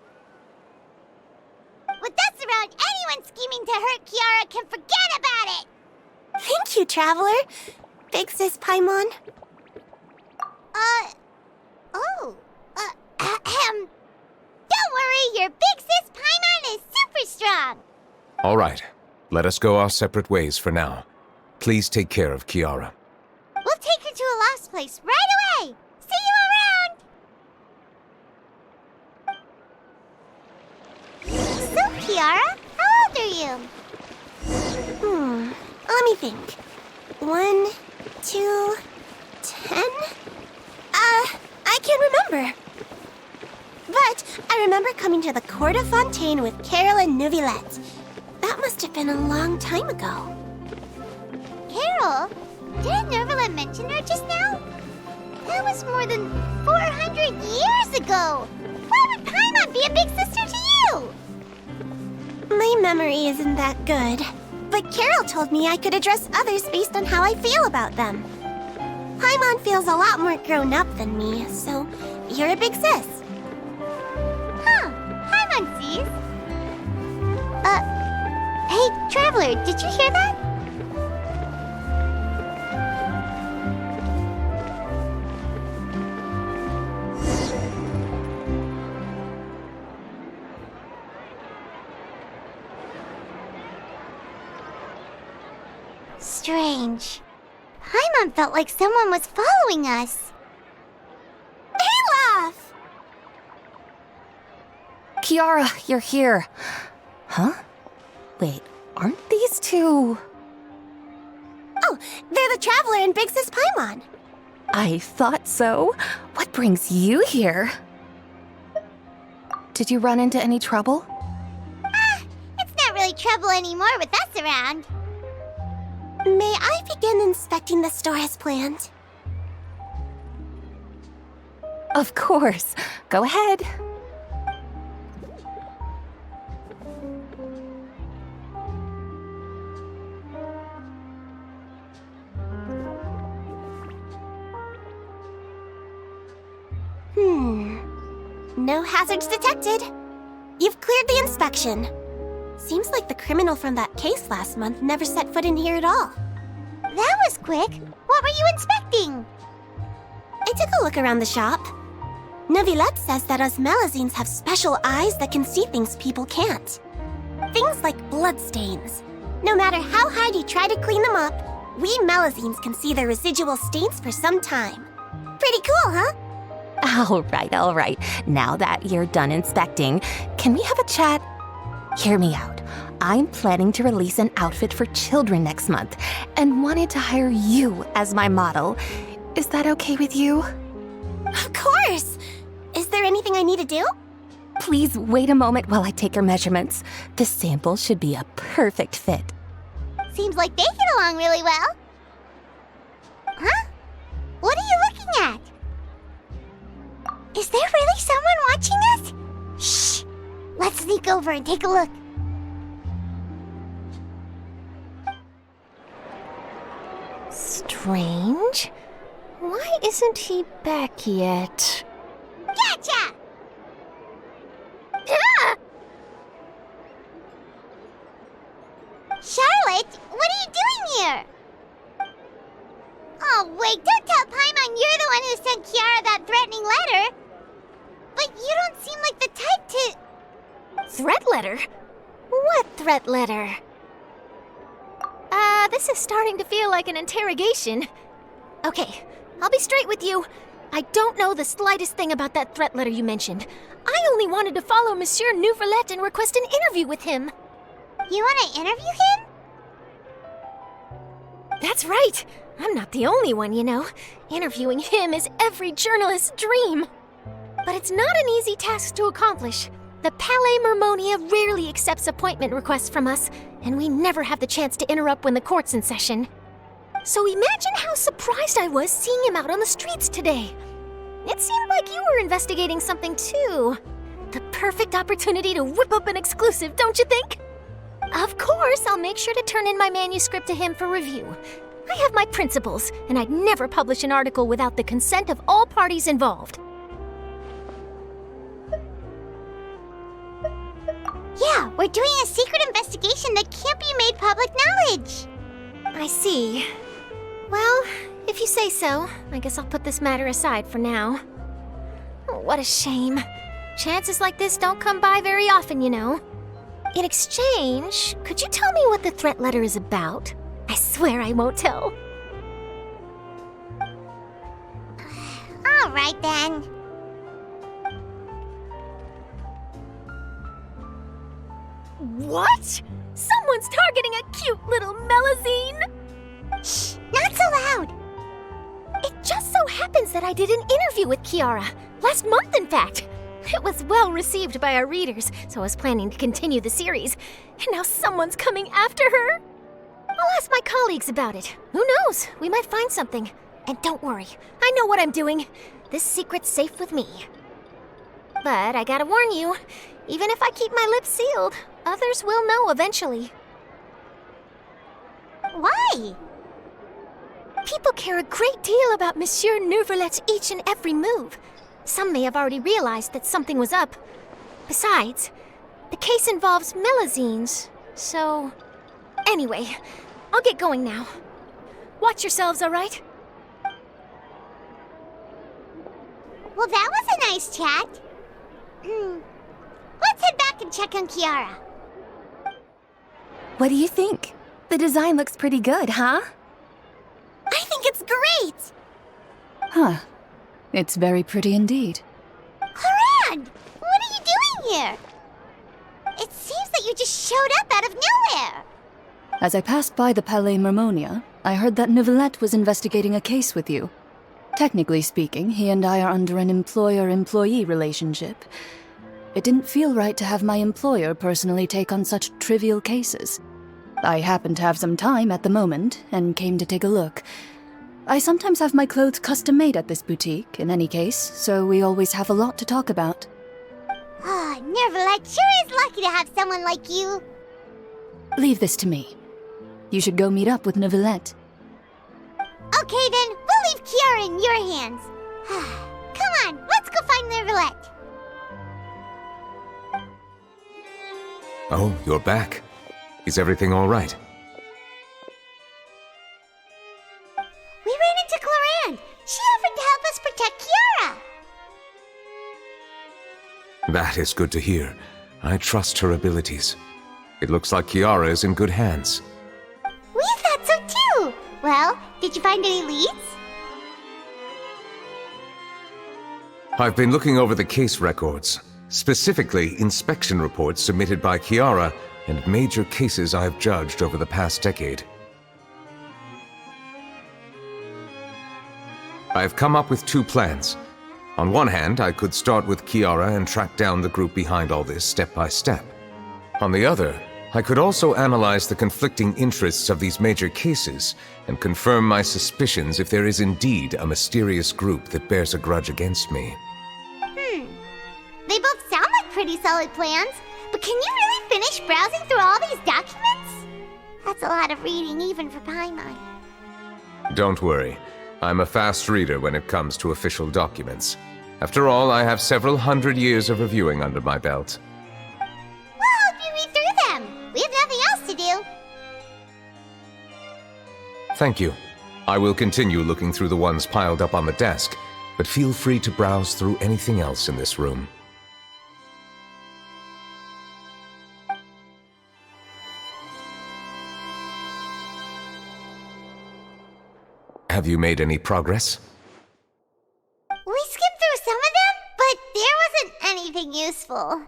[SPEAKER 1] With us around, anyone scheming to hurt Kiara can forget about it!
[SPEAKER 19] Thank you, Traveler. Big Sis Paimon.
[SPEAKER 1] Don't worry, your Big Sis Paimon is super strong!
[SPEAKER 20] All right, let us go our separate ways for now. Please take care of Kiara.
[SPEAKER 1] We'll take her to a lost place right away! See you around! So, Kiara, how old are you?
[SPEAKER 19] Let me think. 1, 2, 10? I can't remember. But I remember coming to the court of Fontaine with Carol and Neuvillette. That must have been a long time ago.
[SPEAKER 1] Carol? Didn't Neuvillette mention her just now? That was more than 400 years ago! Why would Paimon be a big sister to you?
[SPEAKER 19] My memory isn't that good. But Carol told me I could address others based on how I feel about them. Paimon feels a lot more grown up than me, so you're a big sis.
[SPEAKER 1] Paimon sees. Hey, Traveler, did you hear that? Strange. Paimon felt like someone was following us.
[SPEAKER 19] Olaf!
[SPEAKER 15] Kiara, you're here. Huh? Wait, aren't these two...
[SPEAKER 19] Oh, they're the Traveler and Big Sis Paimon.
[SPEAKER 15] I thought so. What brings you here? Did you run into any trouble?
[SPEAKER 1] It's not really trouble anymore with us around.
[SPEAKER 19] May I begin inspecting the store as planned?
[SPEAKER 15] Of course. Go ahead.
[SPEAKER 19] No hazards detected. You've cleared the inspection. Seems like the criminal from that case last month never set foot in here at all.
[SPEAKER 1] That was quick. What were you inspecting?
[SPEAKER 19] I took a look around the shop. Neuvillette says that us Melusines have special eyes that can see things people can't. Things like bloodstains. No matter how hard you try to clean them up, We Melazines can see the residual stains for some time. Pretty cool, huh?
[SPEAKER 2] All right. Now that you're done inspecting, can we have a chat? Hear me out. I'm planning to release an outfit for children next month and wanted to hire you as my model. Is that okay with you?
[SPEAKER 19] Of course! Is there anything I need to do?
[SPEAKER 2] Please wait a moment while I take your measurements. The sample should be a perfect fit.
[SPEAKER 1] Seems like they get along really well. Huh? What are you looking at? Is there really someone watching us? Shh! Let's sneak over and take a look.
[SPEAKER 7] Strange. Why isn't he back yet?
[SPEAKER 1] Gotcha! Ah! Charlotte, what are you doing here? Oh, wait, don't tell Paimon you're the one who sent Kiara that threatening letter. But you don't seem like the type to...
[SPEAKER 7] Threat letter? What threat letter? This is starting to feel like an interrogation. Okay, I'll be straight with you. I don't know the slightest thing about that threat letter you mentioned. I only wanted to follow Monsieur Neuvillette and request an interview with him.
[SPEAKER 1] You want to interview him?
[SPEAKER 7] That's right. I'm not the only one, you know. Interviewing him is every journalist's dream. But it's not an easy task to accomplish. The Palais Mermonia rarely accepts appointment requests from us, and we never have the chance to interrupt when the court's in session. So imagine how surprised I was seeing him out on the streets today. It seemed like you were investigating something too. The perfect opportunity to whip up an exclusive, don't you think? Of course, I'll make sure to turn in my manuscript to him for review. I have my principles, and I'd never publish an article without the consent of all parties involved.
[SPEAKER 1] Yeah, we're doing a secret investigation that can't be made public knowledge.
[SPEAKER 7] I see. Well, if you say so, I guess I'll put this matter aside for now. Oh, what a shame. Chances like this don't come by very often, you know. In exchange, could you tell me what the threat letter is about? I swear I won't tell.
[SPEAKER 1] All right, then.
[SPEAKER 7] What? Someone's targeting a cute little Melazine?
[SPEAKER 1] Shh, not so loud.
[SPEAKER 7] It just so happens that I did an interview with Kiara. Last month, in fact. It was well received by our readers, so I was planning to continue the series. And now someone's coming after her. I'll ask my colleagues about it. Who knows? We might find something. And don't worry, I know what I'm doing. This secret's safe with me. But I gotta warn you, even if I keep my lips sealed, others will know eventually.
[SPEAKER 1] Why?
[SPEAKER 7] People care a great deal about Monsieur Neuvillette's each and every move. Some may have already realized that something was up. Besides, the case involves Melazines, so... Anyway, I'll get going now. Watch yourselves, all right?
[SPEAKER 1] Well, that was a nice chat. Let's head back and check on Kiara.
[SPEAKER 2] What do you think? The design looks pretty good, huh?
[SPEAKER 1] I think it's great!
[SPEAKER 15] Huh. It's very pretty indeed.
[SPEAKER 1] Clorinde! What are you doing here? It seems that you just showed up out of nowhere.
[SPEAKER 15] As I passed by the Palais Mermonia, I heard that Neuvillette was investigating a case with you. Technically speaking, he and I are under an employer-employee relationship. It didn't feel right to have my employer personally take on such trivial cases. I happened to have some time at the moment, and came to take a look. I sometimes have my clothes custom-made at this boutique, in any case, so we always have a lot to talk about.
[SPEAKER 1] Ah, Neuvillette sure is lucky to have someone like you.
[SPEAKER 15] Leave this to me. You should go meet up with Neuvillette.
[SPEAKER 1] Okay then, we'll leave Kiara in your hands. Come on, let's go find Neuvillette.
[SPEAKER 20] Oh, you're back. Is everything all right?
[SPEAKER 1] We ran into Clorinde. She offered to help us protect Kiara.
[SPEAKER 20] That is good to hear. I trust her abilities. It looks like Kiara is in good hands.
[SPEAKER 1] We thought so too. Well, did you find any leads?
[SPEAKER 20] I've been looking over the case records, specifically inspection reports submitted by Kiara and major cases I've judged over the past decade. I've come up with two plans. On one hand, I could start with Kiara and track down the group behind all this step by step. On the other, I could also analyze the conflicting interests of these major cases and confirm my suspicions if there is indeed a mysterious group that bears a grudge against me.
[SPEAKER 1] They both sound like pretty solid plans, but can you really finish browsing through all these documents? That's a lot of reading even for Paimon.
[SPEAKER 20] Don't worry. I'm a fast reader when it comes to official documents. After all, I have several hundred years of reviewing under my belt.
[SPEAKER 1] We'll help you read through them. We have nothing else to do.
[SPEAKER 20] Thank you. I will continue looking through the ones piled up on the desk, but feel free to browse through anything else in this room. Have you made any progress?
[SPEAKER 1] We skimmed through some of them, but there wasn't anything useful.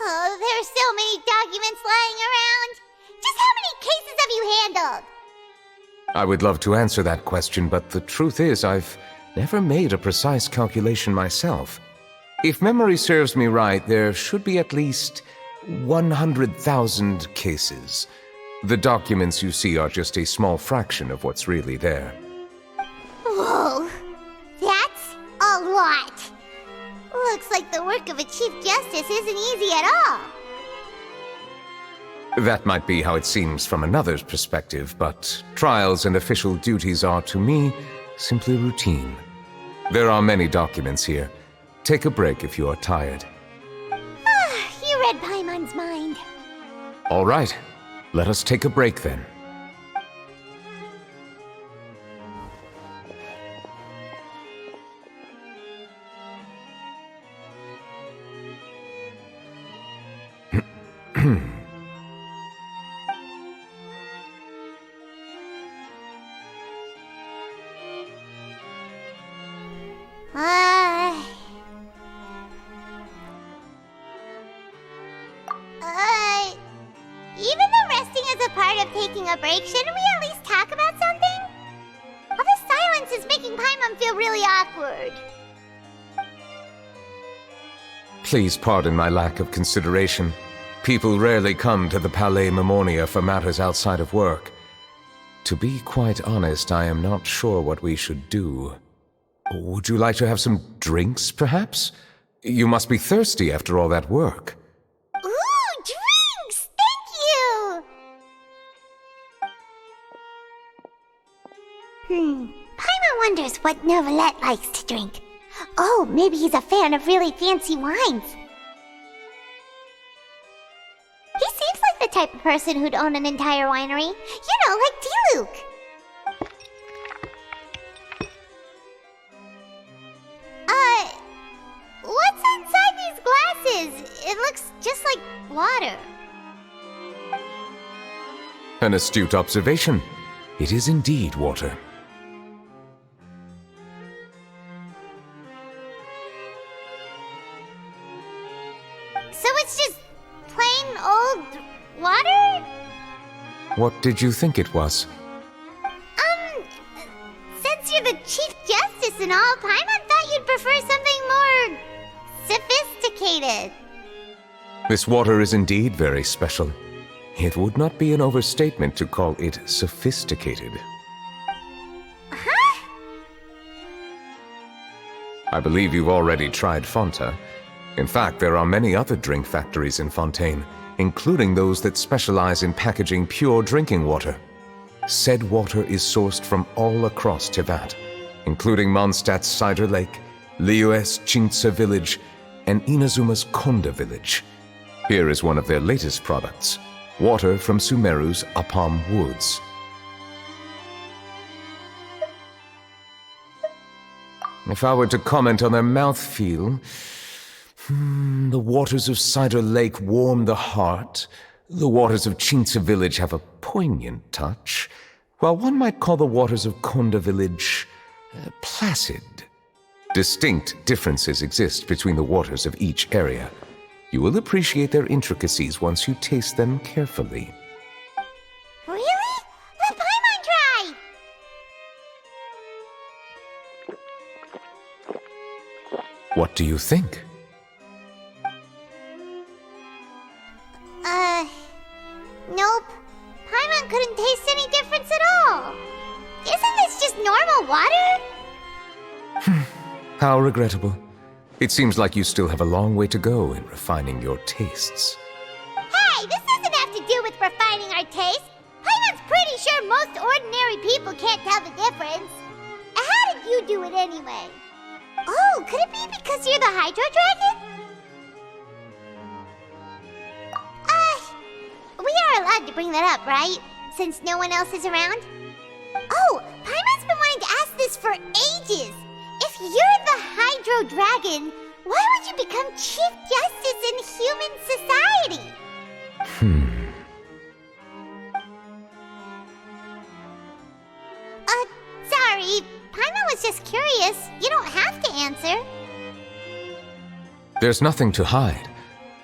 [SPEAKER 1] Oh, there are so many documents lying around. Just how many cases have you handled?
[SPEAKER 20] I would love to answer that question, but the truth is I've never made a precise calculation myself. If memory serves me right, there should be at least 100,000 cases. The documents you see are just a small fraction of what's really there.
[SPEAKER 1] Whoa, that's a lot. Looks like the work of a Chief Justice isn't easy at all.
[SPEAKER 20] That might be how it seems from another's perspective, but trials and official duties are, to me, simply routine. There are many documents here. Take a break if you are tired.
[SPEAKER 1] You read Paimon's mind.
[SPEAKER 20] All right. Let us take a break then.
[SPEAKER 1] Even though resting is a part of taking a break, shouldn't we at least talk about something? All this silence is making Paimon feel really awkward.
[SPEAKER 20] Please pardon my lack of consideration. People rarely come to the Palais Memonia for matters outside of work. To be quite honest, I am not sure what we should do. Would you like to have some drinks, perhaps? You must be thirsty after all that work.
[SPEAKER 1] Ooh, drinks! Thank you! Paimon wonders what Neuvillette likes to drink. Oh, maybe he's a fan of really fancy wines. He seems like the type of person who'd own an entire winery. You know, like D-Luke. What's inside these glasses? It looks just like water.
[SPEAKER 20] An astute observation. It is indeed water.
[SPEAKER 1] So it's just plain old water?
[SPEAKER 20] What did you think it was?
[SPEAKER 1] Since you're the Chief Justice and all, Paimon thought you'd prefer something more sophisticated.
[SPEAKER 20] This water is indeed very special. It would not be an overstatement to call it sophisticated.
[SPEAKER 1] Huh?
[SPEAKER 20] I believe you've already tried Fonta. In fact, there are many other drink factories in Fontaine, including those that specialize in packaging pure drinking water. Said water is sourced from all across Teyvat, including Mondstadt's Cider Lake, Liyue's Chintsa village, and Inazuma's Konda village. Here is one of their latest products, water from Sumeru's Apam Woods. If I were to comment on their mouthfeel, the waters of Cider Lake warm the heart. The waters of Chintsa village have a poignant touch, while one might call the waters of Konda village placid. Distinct differences exist between the waters of each area. You will appreciate their intricacies once you taste them carefully.
[SPEAKER 1] Really? Let Paimon try!
[SPEAKER 20] What do you think?
[SPEAKER 1] Nope. Paimon couldn't taste any difference at all. Isn't this just normal water?
[SPEAKER 20] How regrettable. It seems like you still have a long way to go in refining your tastes.
[SPEAKER 1] Hey, this doesn't have to do with refining our taste. Paimon's pretty sure most ordinary people can't tell the difference. How did you do it anyway? Oh, could it be because you're the Hydro Dragon? We are allowed to bring that up, right? Since no one else is around? Oh, Paimon's been wanting to ask this for ages. If you're the Hydro Dragon, why would you become Chief Justice in human society? Sorry. Paimon was just curious. You don't have to answer.
[SPEAKER 20] There's nothing to hide.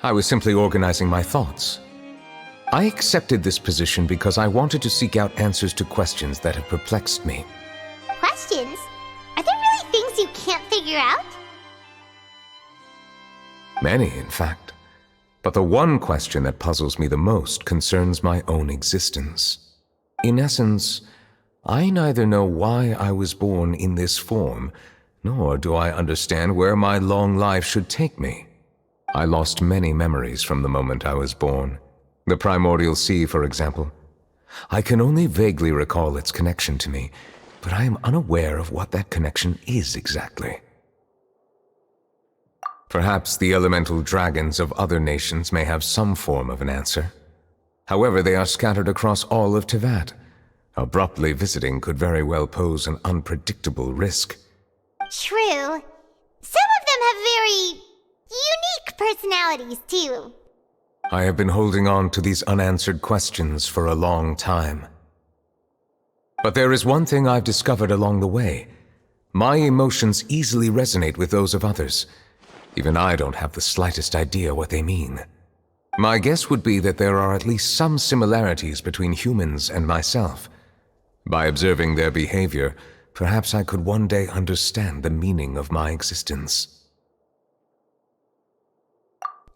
[SPEAKER 20] I was simply organizing my thoughts. I accepted this position because I wanted to seek out answers to questions that have perplexed me.
[SPEAKER 1] Questions? Are there really things you can't figure out?
[SPEAKER 20] Many, in fact. But the one question that puzzles me the most concerns my own existence. In essence, I neither know why I was born in this form, nor do I understand where my long life should take me. I lost many memories from the moment I was born. The primordial sea, for example. I can only vaguely recall its connection to me, but I am unaware of what that connection is exactly. Perhaps the elemental dragons of other nations may have some form of an answer. However, they are scattered across all of Teyvat. Abruptly visiting could very well pose an unpredictable risk.
[SPEAKER 1] True. Some of them have very unique personalities, too.
[SPEAKER 20] I have been holding on to these unanswered questions for a long time. But there is one thing I've discovered along the way. My emotions easily resonate with those of others. Even I don't have the slightest idea what they mean. My guess would be that there are at least some similarities between humans and myself. By observing their behavior, perhaps I could one day understand the meaning of my existence.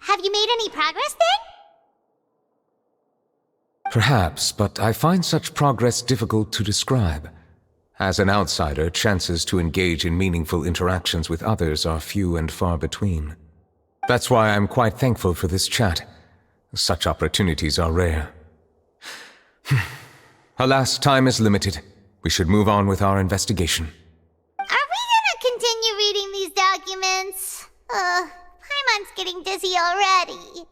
[SPEAKER 1] Have you made any progress then?
[SPEAKER 20] Perhaps, but I find such progress difficult to describe. As an outsider, chances to engage in meaningful interactions with others are few and far between. That's why I'm quite thankful for this chat. Such opportunities are rare. Alas, time is limited. We should move on with our investigation.
[SPEAKER 1] Are we gonna continue reading these documents? Paimon's getting dizzy already.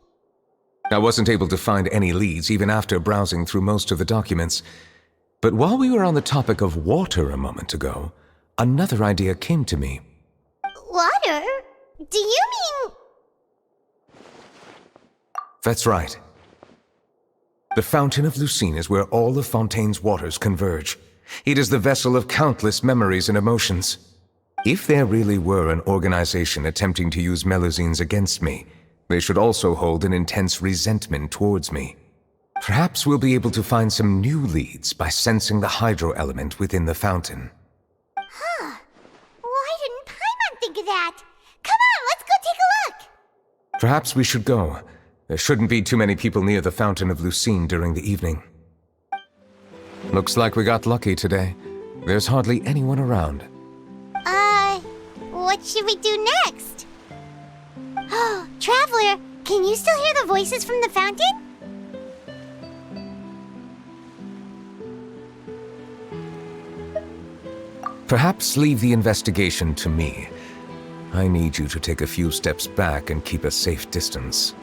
[SPEAKER 20] I wasn't able to find any leads even after browsing through most of the documents. But while we were on the topic of water a moment ago, another idea came to me.
[SPEAKER 1] Water? Do you mean...
[SPEAKER 20] That's right. The Fountain of Lucine is where all of Fontaine's waters converge. It is the vessel of countless memories and emotions. If there really were an organization attempting to use Melusines against me, they should also hold an intense resentment towards me. Perhaps we'll be able to find some new leads by sensing the hydro element within the fountain.
[SPEAKER 1] Huh. Why didn't Paimon think of that? Come on, let's go take a look!
[SPEAKER 20] Perhaps we should go. There shouldn't be too many people near the Fountain of Lucine during the evening. Looks like we got lucky today. There's hardly anyone around.
[SPEAKER 1] What should we do next? Oh, Traveler, can you still hear the voices from the fountain?
[SPEAKER 20] Perhaps leave the investigation to me. I need you to take a few steps back and keep a safe distance.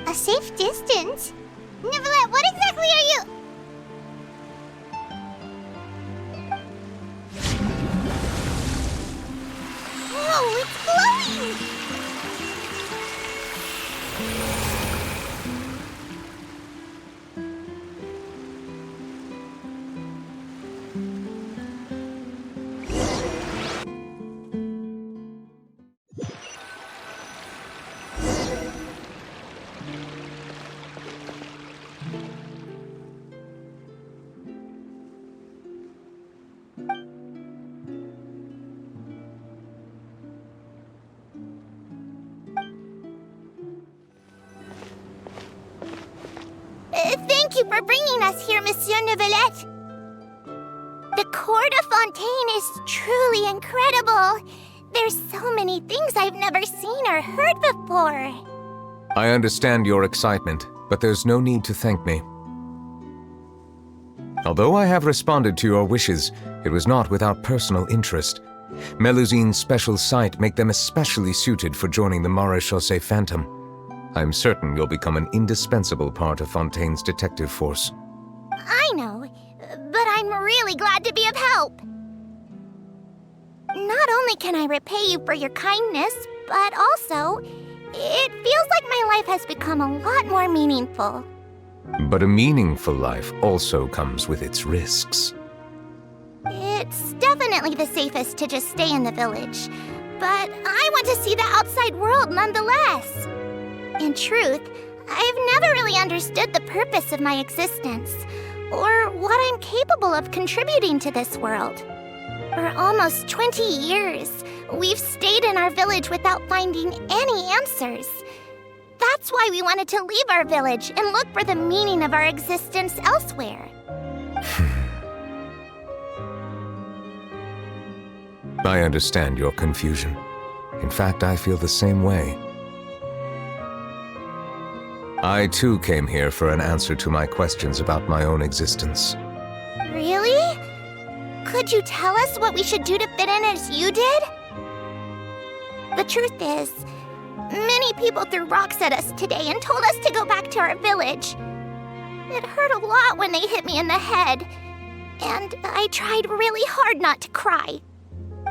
[SPEAKER 1] A safe distance? Neuvillette, what exactly are you... Whoa, it's glowing!
[SPEAKER 19] Thank you for bringing us here, Monsieur Neuvillette. The court of Fontaine is truly incredible. There's so many things I've never seen or heard before.
[SPEAKER 20] I understand your excitement, but there's no need to thank me. Although I have responded to your wishes, it was not without personal interest. Melusine's special sight make them especially suited for joining the Maréchaussée Phantom. I'm certain you'll become an indispensable part of Fontaine's detective force.
[SPEAKER 19] I know, but I'm really glad to be of help. Not only can I repay you for your kindness, but also, it feels like my life has become a lot more meaningful.
[SPEAKER 20] But a meaningful life also comes with its risks.
[SPEAKER 19] It's definitely the safest to just stay in the village, but I want to see the outside world nonetheless. In truth, I've never really understood the purpose of my existence, or what I'm capable of contributing to this world. For almost 20 years, we've stayed in our village without finding any answers. That's why we wanted to leave our village and look for the meaning of our existence elsewhere.
[SPEAKER 20] I understand your confusion. In fact, I feel the same way. I too came here for an answer to my questions about my own existence.
[SPEAKER 19] Really? Could you tell us what we should do to fit in as you did? The truth is, many people threw rocks at us today and told us to go back to our village. It hurt a lot when they hit me in the head, and I tried really hard not to cry.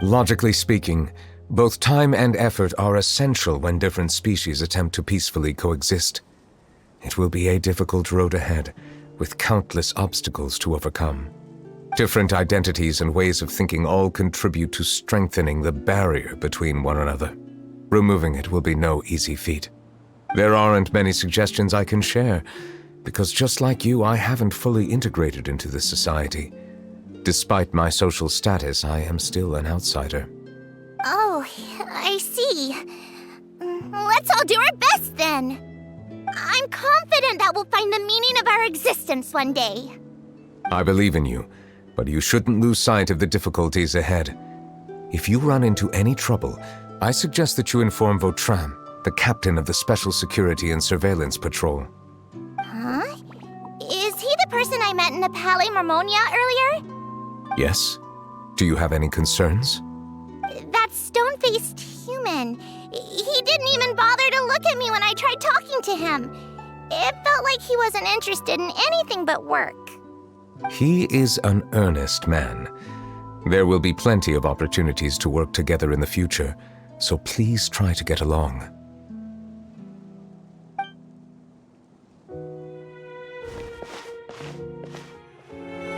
[SPEAKER 20] Logically speaking, both time and effort are essential when different species attempt to peacefully coexist. It will be a difficult road ahead, with countless obstacles to overcome. Different identities and ways of thinking all contribute to strengthening the barrier between one another. Removing it will be no easy feat. There aren't many suggestions I can share, because just like you, I haven't fully integrated into this society. Despite my social status, I am still an outsider.
[SPEAKER 19] Oh, I see. Let's all do our best then. I'm confident that we'll find the meaning of our existence one day.
[SPEAKER 20] I believe in you, but you shouldn't lose sight of the difficulties ahead. If you run into any trouble, I suggest that you inform Vautrin, the captain of the Special Security and Surveillance Patrol.
[SPEAKER 19] Huh? Is he the person I met in the Palais Marmonia earlier?
[SPEAKER 20] Yes? Do you have any concerns?
[SPEAKER 19] That stone-faced human. He didn't even bother to look at me when I tried talking to him. It felt like he wasn't interested in anything but work.
[SPEAKER 20] He is an earnest man. There will be plenty of opportunities to work together in the future, so please try to get along.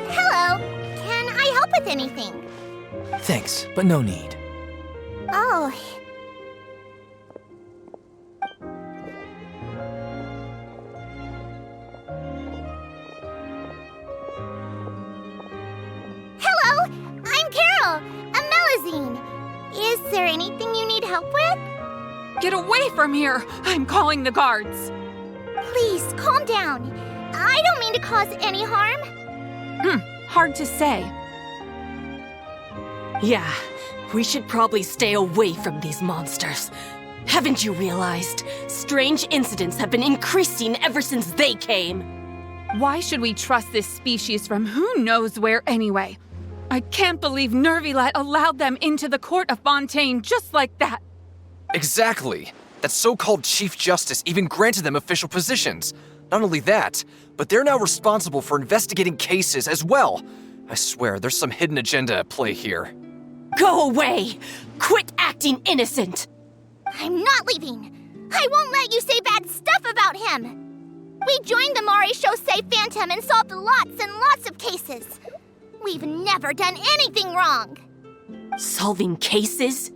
[SPEAKER 19] Hello. Can I help with anything?
[SPEAKER 9] Thanks, but no need.
[SPEAKER 19] Oh. Hello, I'm Carol, a Melusine. Is there anything you need help with?
[SPEAKER 21] Get away from here! I'm calling the guards!
[SPEAKER 19] Please, calm down. I don't mean to cause any harm.
[SPEAKER 21] Hard to say.
[SPEAKER 22] Yeah, we should probably stay away from these monsters. Haven't you realized? Strange incidents have been increasing ever since they came.
[SPEAKER 21] Why should we trust this species from who knows where anyway? I can't believe Neuvillette allowed them into the court of Fontaine just like that.
[SPEAKER 24] Exactly. That so-called Chief Justice even granted them official positions. Not only that, but they're now responsible for investigating cases as well. I swear, there's some hidden agenda at play here.
[SPEAKER 22] Go away! Quit acting innocent!
[SPEAKER 19] I'm not leaving. I won't let you say bad stuff about him. We joined the Maréchaussée Phantom and solved lots and lots of cases. We've never done anything wrong.
[SPEAKER 22] Solving cases?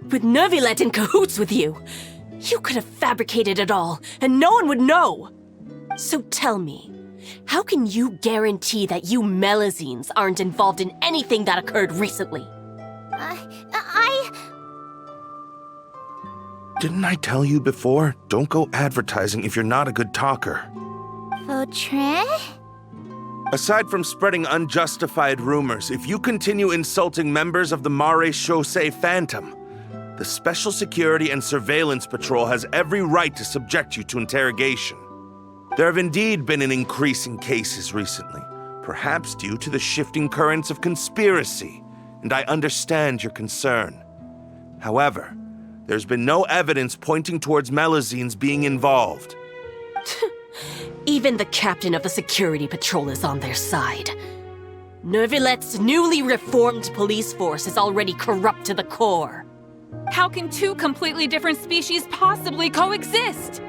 [SPEAKER 22] With Neuvillette in cahoots with you? You could have fabricated it all, and no one would know. So tell me, how can you guarantee that you Melusines aren't involved in anything that occurred recently?
[SPEAKER 25] Didn't I tell you before? Don't go advertising if you're not a good talker.
[SPEAKER 1] Vautrin?
[SPEAKER 11] Aside from spreading unjustified rumors, if you continue insulting members of the Mare Chaussee Phantom, the Special Security and Surveillance Patrol has every right to subject you to interrogation. There have indeed been an increase in cases recently, perhaps due to the shifting currents of conspiracy, and I understand your concern. However, there's been no evidence pointing towards Melusines being involved.
[SPEAKER 22] Even the captain of the security patrol is on their side. Neuvillette's newly reformed police force is already corrupt to the core.
[SPEAKER 21] How can two completely different species possibly coexist?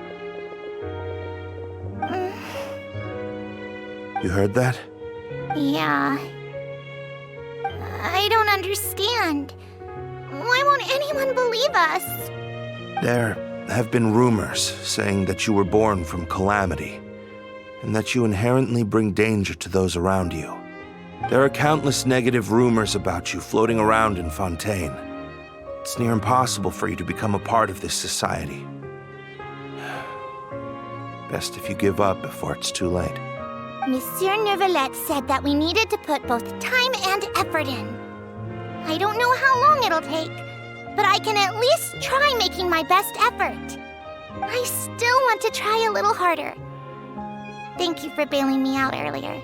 [SPEAKER 11] You heard that?
[SPEAKER 1] Yeah. I don't understand. Why won't anyone believe us?
[SPEAKER 11] There have been rumors saying that you were born from calamity, and that you inherently bring danger to those around you. There are countless negative rumors about you floating around in Fontaine. It's near impossible for you to become a part of this society. Best if you give up before it's too late.
[SPEAKER 1] Monsieur Neuvillette said that we needed to put both time and effort in. I don't know how long it'll take, but I can at least try making my best effort. I still want to try a little harder. Thank you for bailing me out earlier.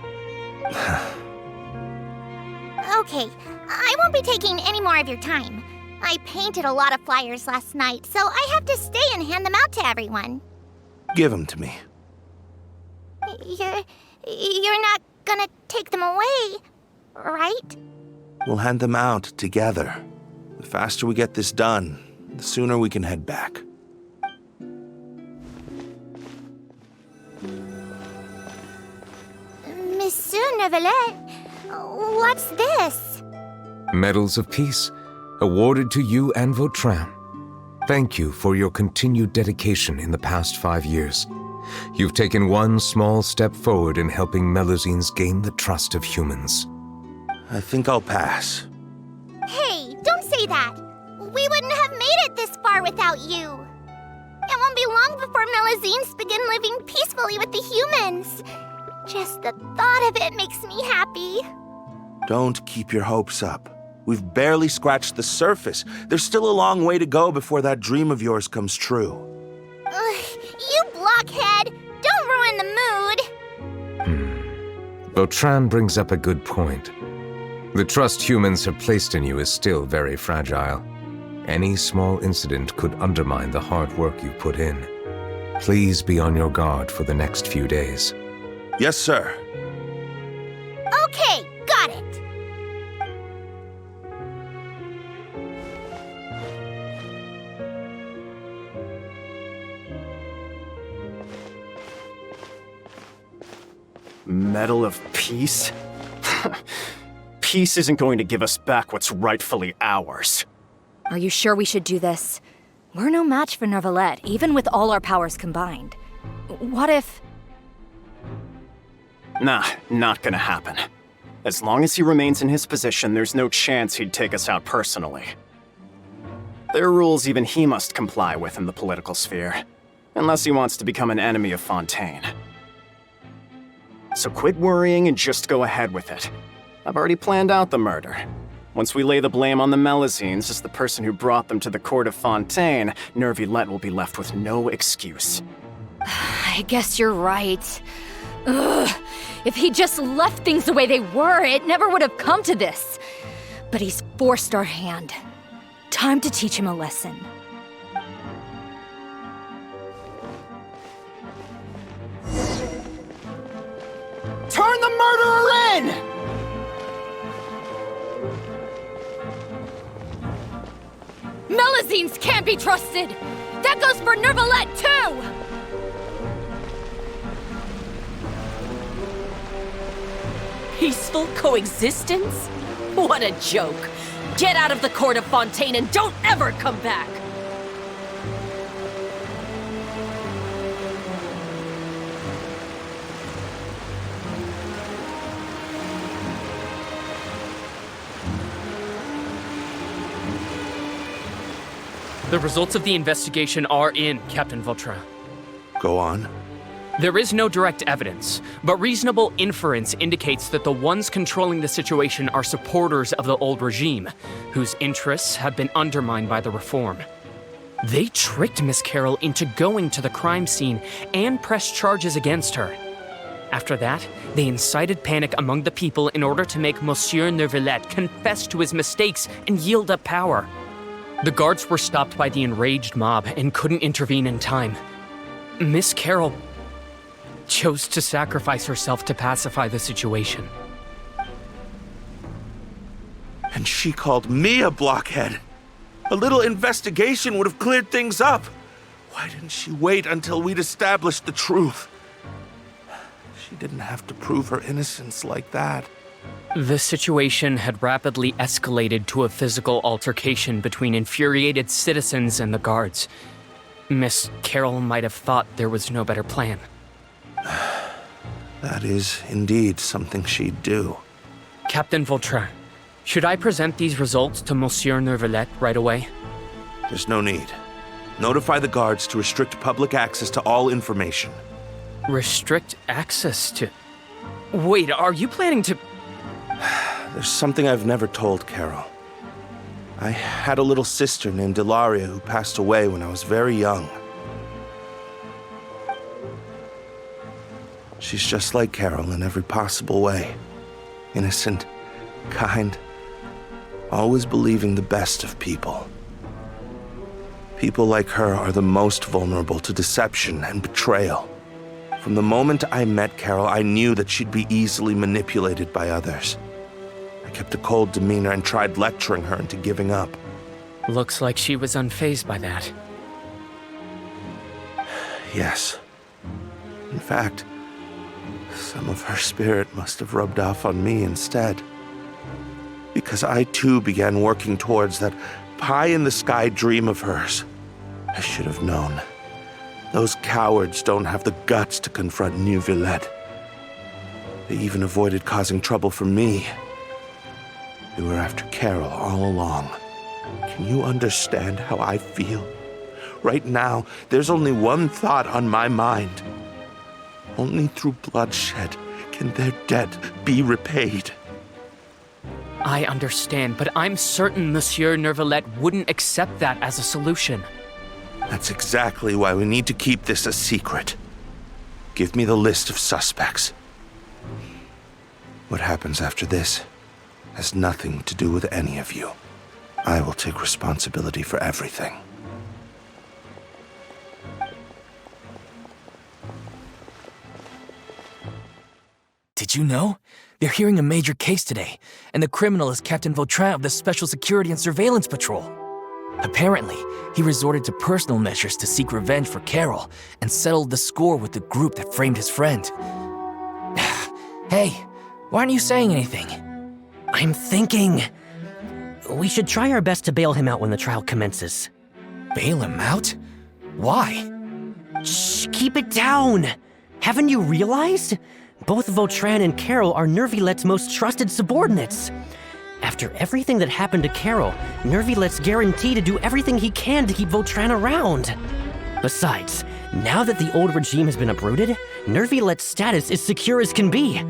[SPEAKER 1] Okay, I won't be taking any more of your time. I painted a lot of flyers last night, so I have to stay and hand them out to everyone.
[SPEAKER 11] Give them to me.
[SPEAKER 1] You're not gonna take them away, right?
[SPEAKER 11] We'll hand them out together. The faster we get this done, the sooner we can head back.
[SPEAKER 1] Monsieur Neuvillette, what's this?
[SPEAKER 20] Medals of Peace, awarded to you and Vautrin. Thank you for your continued dedication in the past 5 years. You've taken one small step forward in helping Melusines gain the trust of humans.
[SPEAKER 11] I think I'll pass.
[SPEAKER 1] Hey, don't say that. We wouldn't have made it this far without you. It won't be long before Melusines begin living peacefully with the humans. Just the thought of it makes me happy.
[SPEAKER 11] Don't keep your hopes up. We've barely scratched the surface. There's still a long way to go before that dream of yours comes true.
[SPEAKER 1] You blockhead! Don't ruin the mood!
[SPEAKER 20] Vautrin brings up a good point. The trust humans have placed in you is still very fragile. Any small incident could undermine the hard work you've put in. Please be on your guard for the next few days.
[SPEAKER 11] Yes, sir.
[SPEAKER 1] Okay, got it.
[SPEAKER 12] Medal of Peace? Peace isn't going to give us back what's rightfully ours.
[SPEAKER 14] Are you sure we should do this? We're no match for Neuvillette, even with all our powers combined. What if...
[SPEAKER 12] Nah, not gonna happen. As long as he remains in his position, there's no chance he'd take us out personally. There are rules even he must comply with in the political sphere, unless he wants to become an enemy of Fontaine. So quit worrying and just go ahead with it. I've already planned out the murder. Once we lay the blame on the Melusines as the person who brought them to the court of Fontaine, Neuvillette will be left with no excuse.
[SPEAKER 14] I guess you're right. Ugh. If he just left things the way they were, it never would have come to this. But he's forced our hand. Time to teach him a lesson.
[SPEAKER 12] Turn the murderer in!
[SPEAKER 14] Melusines can't be trusted! That goes for Neuvillette, too!
[SPEAKER 22] Peaceful coexistence? What a joke! Get out of the court of Fontaine and don't ever come back!
[SPEAKER 6] The results of the investigation are in, Captain Vautrin.
[SPEAKER 11] Go on.
[SPEAKER 6] There is no direct evidence, but reasonable inference indicates that the ones controlling the situation are supporters of the old regime, whose interests have been undermined by the reform. They tricked Miss Carroll into going to the crime scene and pressed charges against her. After that, they incited panic among the people in order to make Monsieur Neuvillette confess to his mistakes and yield up power. The guards were stopped by the enraged mob and couldn't intervene in time. Miss Carroll chose to sacrifice herself to pacify the situation.
[SPEAKER 11] And she called me a blockhead. A little investigation would have cleared things up. Why didn't she wait until we'd established the truth? She didn't have to prove her innocence like that.
[SPEAKER 6] The situation had rapidly escalated to a physical altercation between infuriated citizens and the guards. Miss Carroll might have thought there was no better plan.
[SPEAKER 11] That is indeed something she'd do.
[SPEAKER 6] Captain Vautrin, should I present these results to Monsieur Neuvillette right away?
[SPEAKER 11] There's no need. Notify the guards to restrict public access to all information.
[SPEAKER 6] Restrict access to... Wait, are you planning to...
[SPEAKER 11] There's something I've never told Carol. I had a little sister named Ilaria who passed away when I was very young. She's just like Carol in every possible way. Innocent, kind, always believing the best of people. People like her are the most vulnerable to deception and betrayal. From the moment I met Carol, I knew that she'd be easily manipulated by others. I kept a cold demeanor and tried lecturing her into giving up.
[SPEAKER 6] Looks like she was unfazed by that.
[SPEAKER 11] Yes. In fact, some of her spirit must have rubbed off on me instead. Because I too began working towards that pie-in-the-sky dream of hers. I should have known. Those cowards don't have the guts to confront Neuvillette. They even avoided causing trouble for me. They were after Carol all along. Can you understand how I feel? Right now, there's only one thought on my mind. Only through bloodshed can their debt be repaid.
[SPEAKER 6] I understand, but I'm certain Monsieur Neuvillette wouldn't accept that as a solution.
[SPEAKER 11] That's exactly why we need to keep this a secret. Give me the list of suspects. What happens after this has nothing to do with any of you. I will take responsibility for everything.
[SPEAKER 9] Did you know? They're hearing a major case today, and the criminal is Captain Vautrin of the Special Security and Surveillance Patrol. Apparently, he resorted to personal measures to seek revenge for Carol and settled the score with the group that framed his friend. Hey, why aren't you saying anything?
[SPEAKER 5] I'm thinking... we should try our best to bail him out when the trial commences.
[SPEAKER 9] Bail him out? Why?
[SPEAKER 5] Shh, keep it down! Haven't you realized? Both Vautrin and Carol are Neuvillette's most trusted subordinates. After everything that happened to Carol, Neuvillette's guaranteed to do everything he can to keep Vautrin around. Besides, now that the old regime has been uprooted, Neuvillette's status is secure as can be.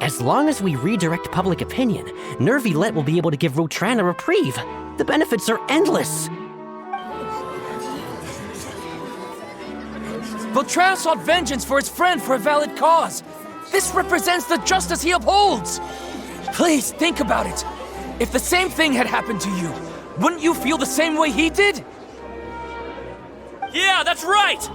[SPEAKER 5] As long as we redirect public opinion, Neuvillette will be able to give Vautrin a reprieve. The benefits are endless.
[SPEAKER 9] Vautrin sought vengeance for his friend for a valid cause. This represents the justice he upholds. Please, think about it. If the same thing had happened to you, wouldn't you feel the same way he did?
[SPEAKER 5] Yeah, that's right!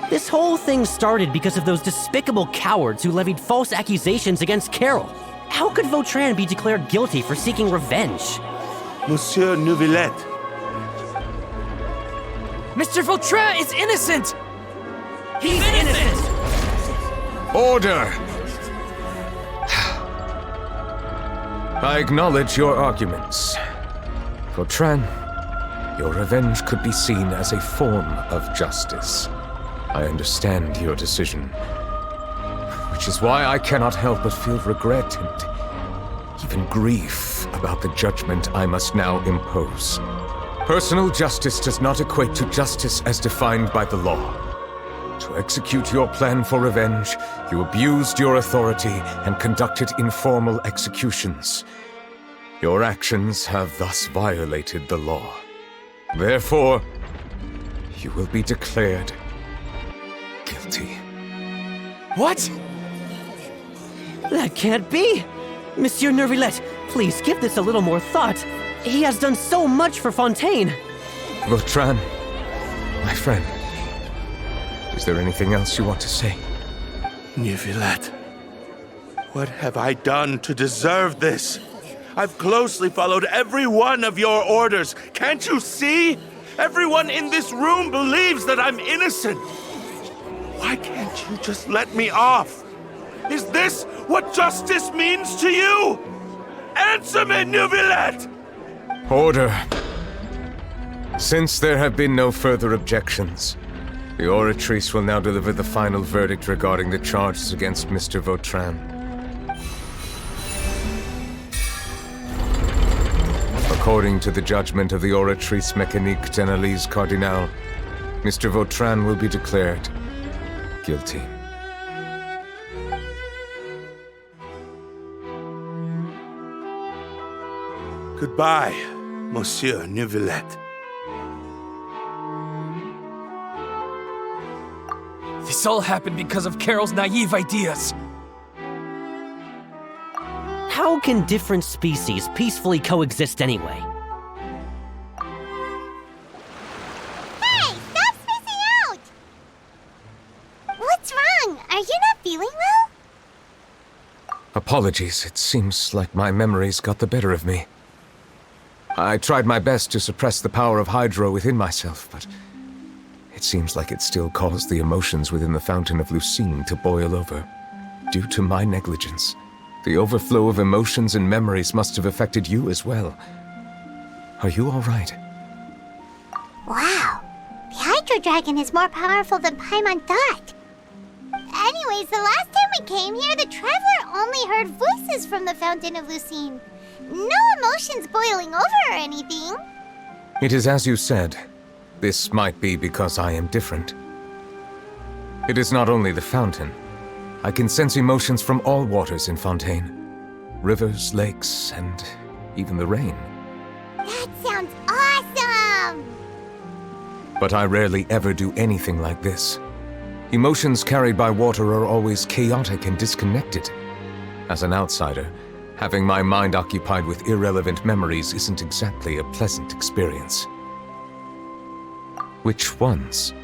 [SPEAKER 5] This whole thing started because of those despicable cowards who levied false accusations against Carol. How could Vautrin be declared guilty for seeking revenge?
[SPEAKER 11] Monsieur Neuvillette.
[SPEAKER 9] Mr. Vautrin is innocent!
[SPEAKER 5] He's innocent!
[SPEAKER 20] Order! I acknowledge your arguments. Vautrin, your revenge could be seen as a form of justice. I understand your decision, which is why I cannot help but feel regret and even grief about the judgment I must now impose. Personal justice does not equate to justice as defined by the law. To execute your plan for revenge, you abused your authority and conducted informal executions. Your actions have thus violated the law. Therefore, you will be declared guilty.
[SPEAKER 5] What? That can't be! Monsieur Neuvillette, please give this a little more thought. He has done so much for Fontaine.
[SPEAKER 20] Vautrin, my friend, is there anything else you want to say?
[SPEAKER 11] Neuvillette, what have I done to deserve this? I've closely followed every one of your orders. Can't you see? Everyone in this room believes that I'm innocent. Why can't you just let me off? Is this what justice means to you? Answer me, Neuvillette!
[SPEAKER 20] Order. Since there have been no further objections, the Oratrice will now deliver the final verdict regarding the charges against Mr. Vautrin. According to the judgment of the Oratrice Mécanique d'Analyse Cardinale, Mr. Vautrin will be declared guilty.
[SPEAKER 11] Goodbye, Monsieur Neuvillette.
[SPEAKER 9] This all happened because of Carol's naive ideas.
[SPEAKER 5] How can different species peacefully coexist anyway?
[SPEAKER 1] Hey, stop spacing out! What's wrong? Are you not feeling well?
[SPEAKER 20] Apologies, it seems like my memories got the better of me. I tried my best to suppress the power of Hydro within myself, but it seems like it still caused the emotions within the Fountain of Lucine to boil over. Due to my negligence, the overflow of emotions and memories must have affected you as well. Are you all right?
[SPEAKER 1] Wow, the Hydro Dragon is more powerful than Paimon thought. Anyways, the last time we came here, the Traveler only heard voices from the Fountain of Lucine. No emotions boiling over or anything.
[SPEAKER 20] It is as you said. This might be because I am different. It is not only the fountain. I can sense emotions from all waters in Fontaine. Rivers, lakes, and even the rain.
[SPEAKER 1] That sounds awesome!
[SPEAKER 20] But I rarely ever do anything like this. Emotions carried by water are always chaotic and disconnected. As an outsider, having my mind occupied with irrelevant memories isn't exactly a pleasant experience. Which ones?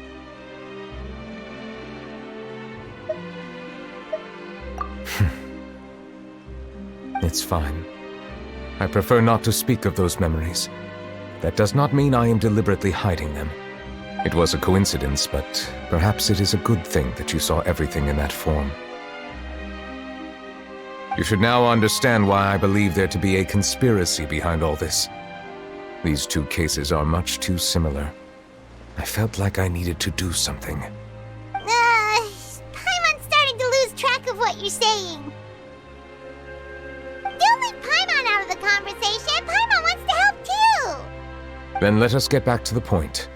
[SPEAKER 20] It's fine. I prefer not to speak of those memories. That does not mean I am deliberately hiding them. It was a coincidence, but perhaps it is a good thing that you saw everything in that form. You should now understand why I believe there to be a conspiracy behind all this. These two cases are much too similar. I felt like I needed to do something.
[SPEAKER 1] Paimon's starting to lose track of what you're saying. Don't leave Paimon out of the conversation. Paimon wants to help too.
[SPEAKER 20] Then let us get back to the point.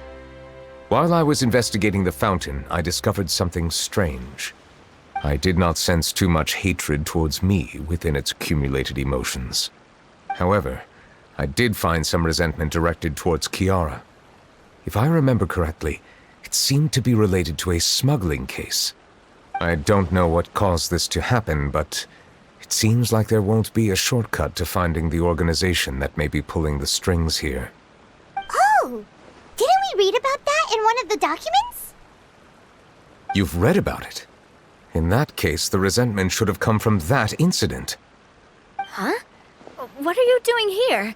[SPEAKER 20] While I was investigating the fountain, I discovered something strange. I did not sense too much hatred towards me within its accumulated emotions. However, I did find some resentment directed towards Kiara. If I remember correctly, it seemed to be related to a smuggling case. I don't know what caused this to happen, but it seems like there won't be a shortcut to finding the organization that may be pulling the strings here.
[SPEAKER 1] Oh! Didn't we read about that in one of the documents?
[SPEAKER 20] You've read about it? In that case, the resentment should have come from that incident.
[SPEAKER 14] Huh? What are you doing here?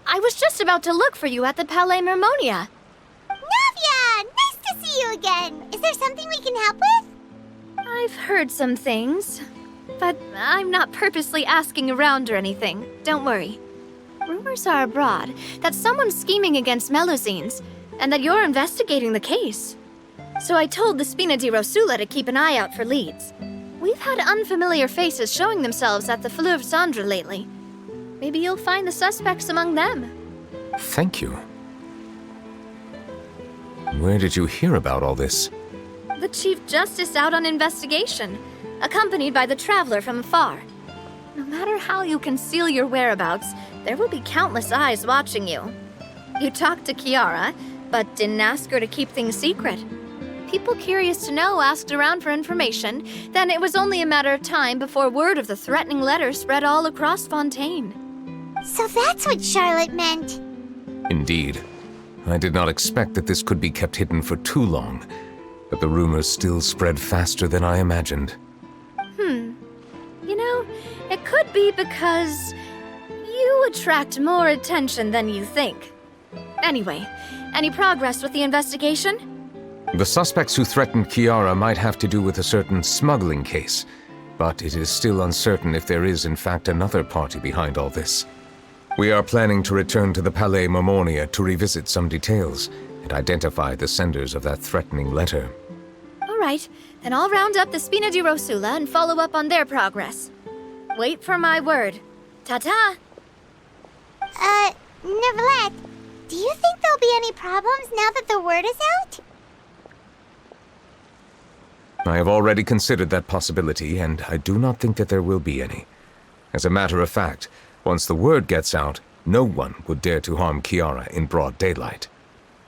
[SPEAKER 14] I was just about to look for you at the Palais Mermonia.
[SPEAKER 1] Navia! Nice to see you again! Is there something we can help with?
[SPEAKER 14] I've heard some things, but I'm not purposely asking around or anything. Don't worry. Rumors are abroad that someone's scheming against Melusines, and that you're investigating the case. So I told the Spina di Rosula to keep an eye out for leads. We've had unfamiliar faces showing themselves at the Fleuve Cendre lately. Maybe you'll find the suspects among them.
[SPEAKER 20] Thank you. Where did you hear about all this?
[SPEAKER 14] the Chief Justice out on investigation, accompanied by the Traveler from afar. No matter how you conceal your whereabouts, there will be countless eyes watching you. You talked to Kiara, but didn't ask her to keep things secret. People curious to know asked around for information, then it was only a matter of time before word of the threatening letter spread all across Fontaine.
[SPEAKER 1] So that's what Charlotte meant.
[SPEAKER 20] Indeed. I did not expect that this could be kept hidden for too long, but the rumors still spread faster than I imagined.
[SPEAKER 14] You know, it could be because you attract more attention than you think. Anyway, any progress with the investigation?
[SPEAKER 20] The suspects who threatened Kiara might have to do with a certain smuggling case, but it is still uncertain if there is in fact another party behind all this. We are planning to return to the Palais Mermonia to revisit some details and identify the senders of that threatening letter.
[SPEAKER 14] All right, then I'll round up the Spina di Rosula and follow up on their progress. Wait for my word. Ta-ta!
[SPEAKER 1] Neuvillette, do you think there'll be any problems now that the word is out?
[SPEAKER 20] I have already considered that possibility, and I do not think that there will be any. As a matter of fact, once the word gets out, no one would dare to harm Kiara in broad daylight.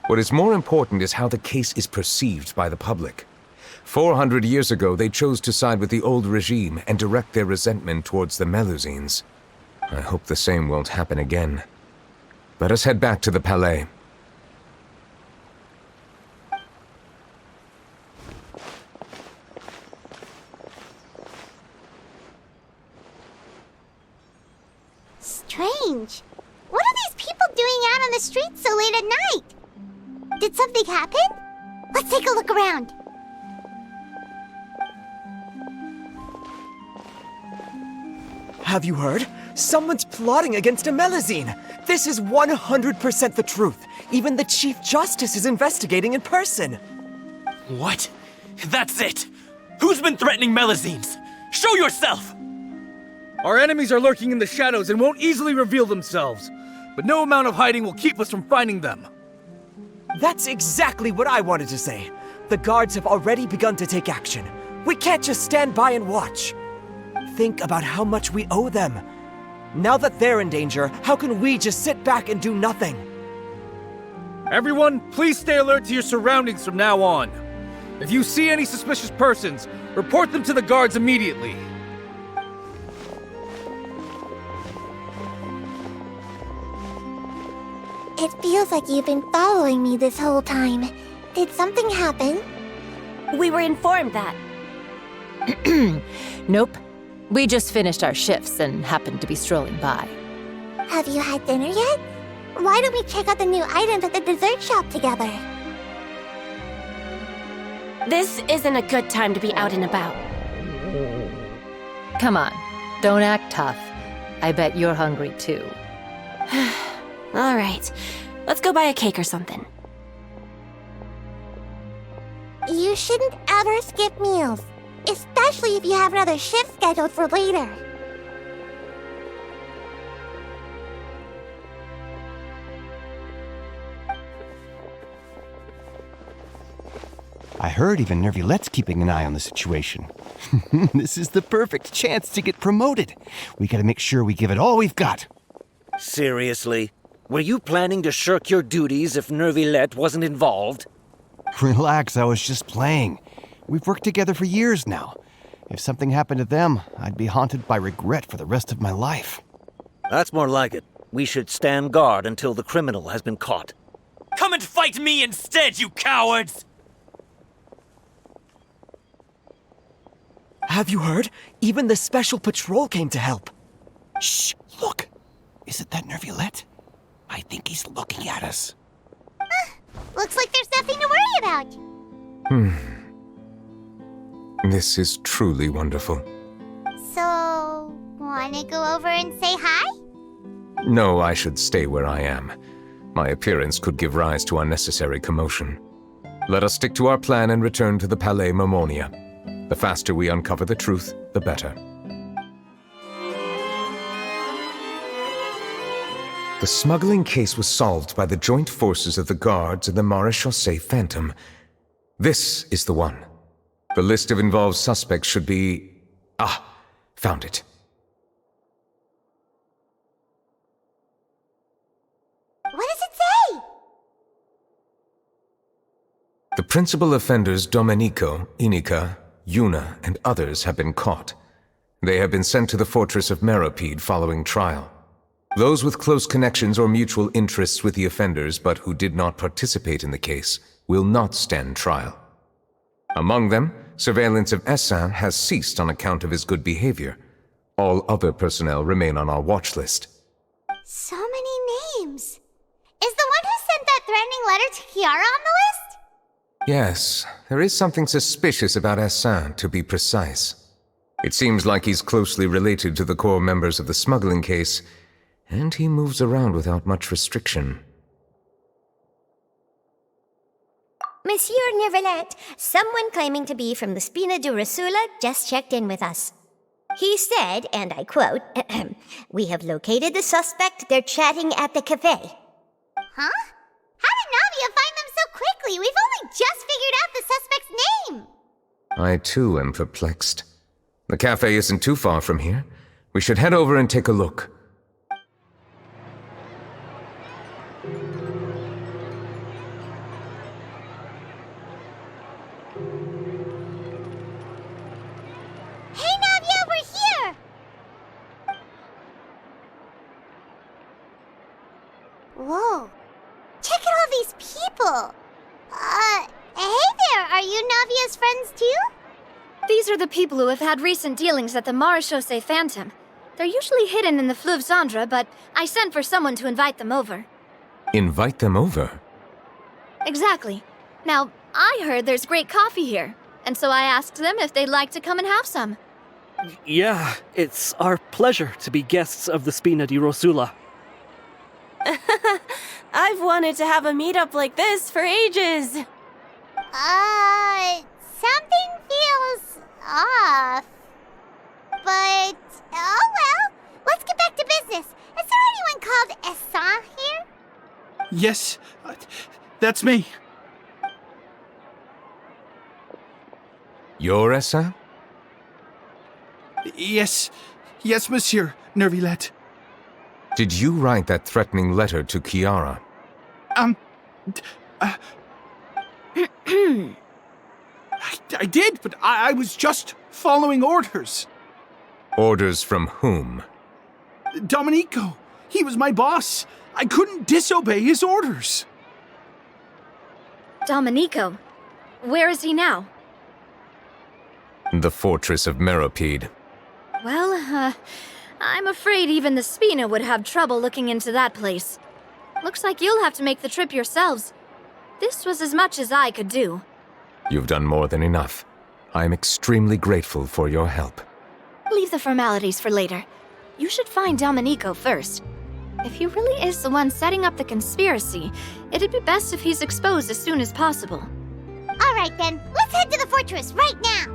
[SPEAKER 20] What is more important is how the case is perceived by the public. 400 years ago, they chose to side with the old regime and direct their resentment towards the Melusines. I hope the same won't happen again. Let us head back to the Palais.
[SPEAKER 1] Strange. What are these people doing out on the streets so late at night? Did something happen? Let's take a look around.
[SPEAKER 13] Have you heard? Someone's plotting against a Melusine. This is 100% the truth. Even the Chief Justice is investigating in person.
[SPEAKER 16] What? That's it! Who's been threatening Melusines? Show yourself!
[SPEAKER 23] Our enemies are lurking in the shadows and won't easily reveal themselves. But no amount of hiding will keep us from finding them.
[SPEAKER 13] That's exactly what I wanted to say. The guards have already begun to take action. We can't just stand by and watch. Think about how much we owe them. Now that they're in danger, how can we just sit back and do nothing?
[SPEAKER 23] Everyone, please stay alert to your surroundings from now on. If you see any suspicious persons, report them to the guards immediately.
[SPEAKER 19] It feels like you've been following me this whole time. Did something happen?
[SPEAKER 22] We were informed that.
[SPEAKER 17] Nope. We just finished our shifts and happened to be strolling by.
[SPEAKER 19] Have you had dinner yet? Why don't we check out the new items at the dessert shop together?
[SPEAKER 22] This isn't a good time to be out and about.
[SPEAKER 17] Come on, don't act tough. I bet you're hungry too.
[SPEAKER 22] All right, let's go buy a cake or something.
[SPEAKER 19] You shouldn't ever skip meals, especially if you have another shift scheduled for later.
[SPEAKER 18] I heard even Neuvillette's keeping an eye on the situation. This is the perfect chance to get promoted. We gotta make sure we give it all we've got.
[SPEAKER 16] Seriously? Were you planning to shirk your duties if Neuvillette wasn't involved?
[SPEAKER 18] Relax, I was just playing. We've worked together for years now. If something happened to them, I'd be haunted by regret for the rest of my life.
[SPEAKER 16] That's more like it. We should stand guard until the criminal has been caught. Come and fight me instead, you cowards!
[SPEAKER 13] Have you heard? Even the Special Patrol came to help.
[SPEAKER 18] Shh, look. Isn't that Neuvillette? I think he's looking at us.
[SPEAKER 1] Looks like there's nothing to worry about.
[SPEAKER 20] This is truly wonderful.
[SPEAKER 1] So, wanna go over and say hi?
[SPEAKER 20] No, I should stay where I am. My appearance could give rise to unnecessary commotion. Let us stick to our plan and return to the Palais Mermonia. The faster we uncover the truth, the better. The smuggling case was solved by the joint forces of the guards and the Maréchaussée Phantom. This is the one. The list of involved suspects should be... Ah, found it.
[SPEAKER 1] What does it say?
[SPEAKER 20] The principal offenders Domenico, Inica, Yuna, and others have been caught. They have been sent to the fortress of Meropide following trial. Those with close connections or mutual interests with the offenders but who did not participate in the case will not stand trial. Among them, surveillance of Essin has ceased on account of his good behavior. All other personnel remain on our watch list.
[SPEAKER 1] So many names. Is the one who sent that threatening letter to Kiara on the list?
[SPEAKER 20] Yes, there is something suspicious about Essin, to be precise. It seems like he's closely related to the core members of the smuggling case, and he moves around without much restriction.
[SPEAKER 7] Monsieur Neuvillette, someone claiming to be from the Spina di Rosula just checked in with us. He said, and I quote, "We have located the suspect. They're chatting at the cafe."
[SPEAKER 1] Huh? How did Navia find them so quickly? We've only just figured out the suspect's name.
[SPEAKER 20] I too am perplexed. The cafe isn't too far from here. We should head over and take a look.
[SPEAKER 1] Hey, Navia, we're here! Whoa. Check out all these people! Hey there, are you Navia's friends too?
[SPEAKER 3] These are the people who have had recent dealings at the Marechaussee Phantom. They're usually hidden in the Fleuve Cendre, but I sent for someone to invite them over.
[SPEAKER 20] Invite them over?
[SPEAKER 3] Exactly. Now, I heard there's great coffee here, and so I asked them if they'd like to come and have some.
[SPEAKER 4] Yeah, it's our pleasure to be guests of the Spina di Rosula.
[SPEAKER 22] I've wanted to have a meetup like this for ages.
[SPEAKER 1] Something feels off. But, oh well, let's get back to business. Is there anyone called Essin here?
[SPEAKER 23] Yes, that's me.
[SPEAKER 20] You're Essin?
[SPEAKER 23] Yes, monsieur, Neuvillette.
[SPEAKER 20] Did you write that threatening letter to Kiara?
[SPEAKER 23] I did, but I was just following orders.
[SPEAKER 20] Orders from whom?
[SPEAKER 23] Domenico. He was my boss. I couldn't disobey his orders.
[SPEAKER 3] Domenico? Where is he now?
[SPEAKER 20] The fortress of Meropide.
[SPEAKER 3] Well, I'm afraid even the Spina would have trouble looking into that place. Looks like you'll have to make the trip yourselves. This was as much as I could do.
[SPEAKER 20] You've done more than enough. I am extremely grateful for your help.
[SPEAKER 3] Leave the formalities for later. You should find Domenico first. If he really is the one setting up the conspiracy, it'd be best if he's exposed as soon as possible.
[SPEAKER 1] All right then, let's head to the fortress right now.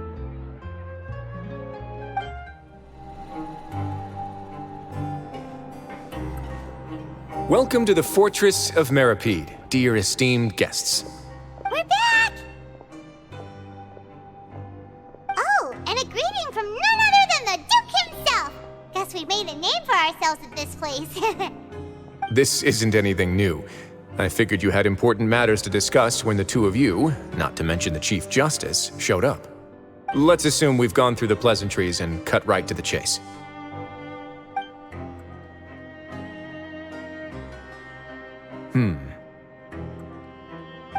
[SPEAKER 8] Welcome to the Fortress of Meropide, dear esteemed guests.
[SPEAKER 1] We're back! Oh, and a greeting from none other than the Duke himself! Guess we made a name for ourselves at this place.
[SPEAKER 8] This isn't anything new. I figured you had important matters to discuss when the two of you, not to mention the Chief Justice, showed up. Let's assume we've gone through the pleasantries and cut right to the chase.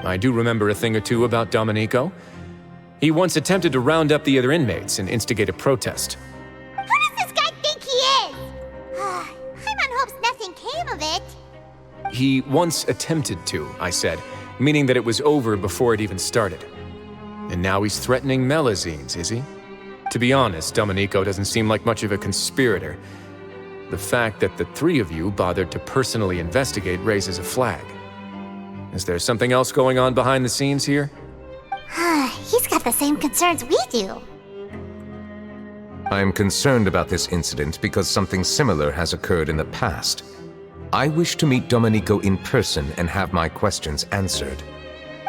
[SPEAKER 8] I do remember a thing or two about Domenico. He once attempted to round up the other inmates and instigate a protest.
[SPEAKER 1] Who does this guy think he is? Hyman hopes nothing came of it.
[SPEAKER 8] He once attempted to, I said, meaning that it was over before it even started. And now he's threatening Melazines, is he? To be honest, Domenico doesn't seem like much of a conspirator. The fact that the three of you bothered to personally investigate raises a flag. Is there something else going on behind the scenes here?
[SPEAKER 1] He's got the same concerns we do.
[SPEAKER 20] I am concerned about this incident because something similar has occurred in the past. I wish to meet Domenico in person and have my questions answered.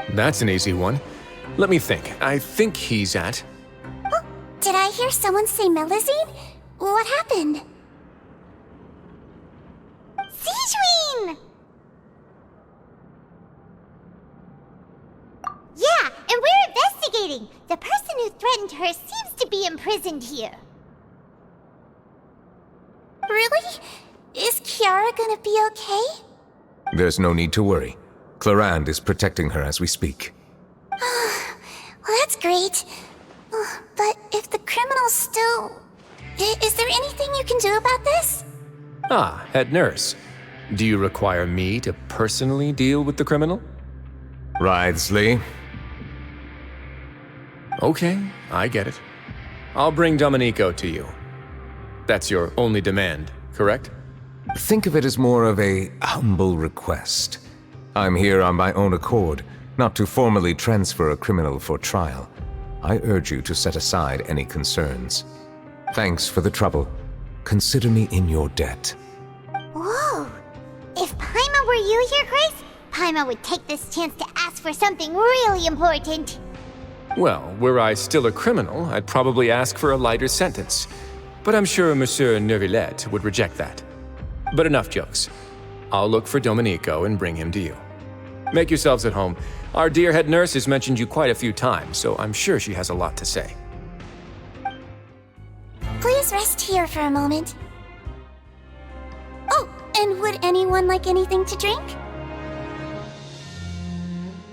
[SPEAKER 8] That's an easy one. Let me think. I think he's at...
[SPEAKER 19] Oh, did I hear someone say Melusine? What happened?
[SPEAKER 1] Sigewinne! Yeah, and we're investigating. The person who threatened her seems to be imprisoned here.
[SPEAKER 19] Really? Is Kiara gonna be okay?
[SPEAKER 20] There's no need to worry. Clorinde is protecting her as we speak.
[SPEAKER 19] Well, that's great. But if the criminal's still... Is there anything you can do about this?
[SPEAKER 8] Ah, head nurse. Do you require me to personally deal with the criminal?
[SPEAKER 20] Wroithesley.
[SPEAKER 8] Okay, I get it. I'll bring Domenico to you. That's your only demand, correct?
[SPEAKER 20] Think of it as more of a humble request. I'm here on my own accord, not to formally transfer a criminal for trial. I urge you to set aside any concerns. Thanks for the trouble. Consider me in your debt.
[SPEAKER 1] Whoa! If Paimon were you here, Grace, Paimon would take this chance to ask for something really important.
[SPEAKER 8] Well, were I still a criminal, I'd probably ask for a lighter sentence. But I'm sure Monsieur Neuvillette would reject that. But enough jokes. I'll look for Domenico and bring him to you. Make yourselves at home. Our dear head nurse has mentioned you quite a few times, so I'm sure she has a lot to say.
[SPEAKER 19] Please rest here for a moment. Oh, and would anyone like anything to drink?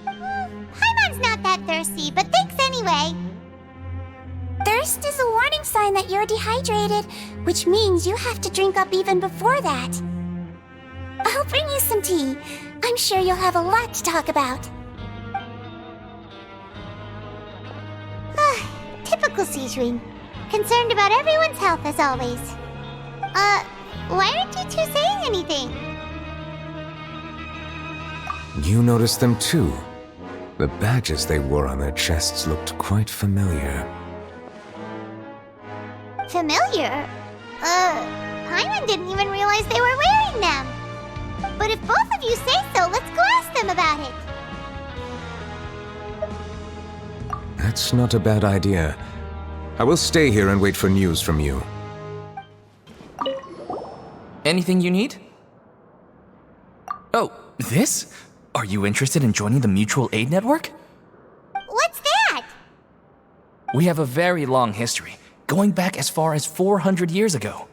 [SPEAKER 1] Paimon's not that thirsty, but thanks anyway.
[SPEAKER 19] Thirst is a warning sign that you're dehydrated, which means you have to drink up even before that. I'll bring you some tea. I'm sure you'll have a lot to talk about.
[SPEAKER 1] Typical Sigewinne. Concerned about everyone's health as always. Why aren't you two saying anything?
[SPEAKER 20] You noticed them too. The badges they wore on their chests looked quite familiar.
[SPEAKER 1] Familiar? Paimon didn't even realize they were wearing them. But if both of you say so, let's go ask them about it.
[SPEAKER 20] That's not a bad idea. I will stay here and wait for news from you.
[SPEAKER 9] Anything you need? Oh, this? Are you interested in joining the Mutual Aid Network?
[SPEAKER 1] What's that?
[SPEAKER 9] We have a very long history, going back as far as 400 years ago.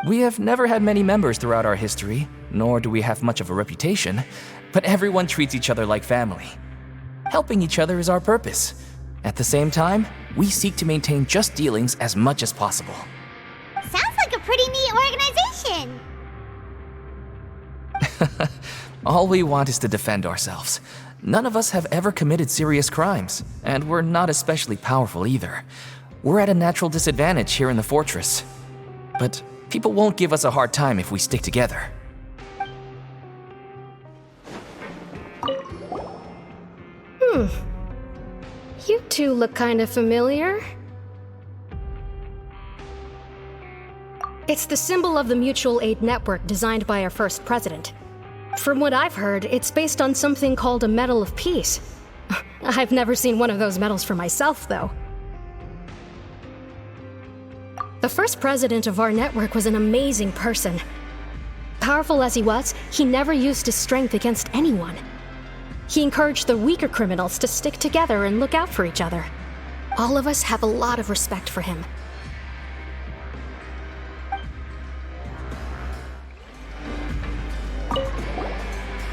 [SPEAKER 9] We have never had many members throughout our history, nor do we have much of a reputation, but everyone treats each other like family. Helping each other is our purpose. At the same time, we seek to maintain just dealings as much as possible.
[SPEAKER 1] Sounds like a pretty neat organization.
[SPEAKER 9] All we want is to defend ourselves. None of us have ever committed serious crimes, and we're not especially powerful either. We're at a natural disadvantage here in the fortress. But people won't give us a hard time if we stick together.
[SPEAKER 2] You two look kind of familiar. It's the symbol of the Mutual Aid Network designed by our first president. From what I've heard, it's based on something called a Medal of Peace. I've never seen one of those medals for myself, though. The first president of our network was an amazing person. Powerful as he was, he never used his strength against anyone. He encouraged the weaker criminals to stick together and look out for each other. All of us have a lot of respect for him.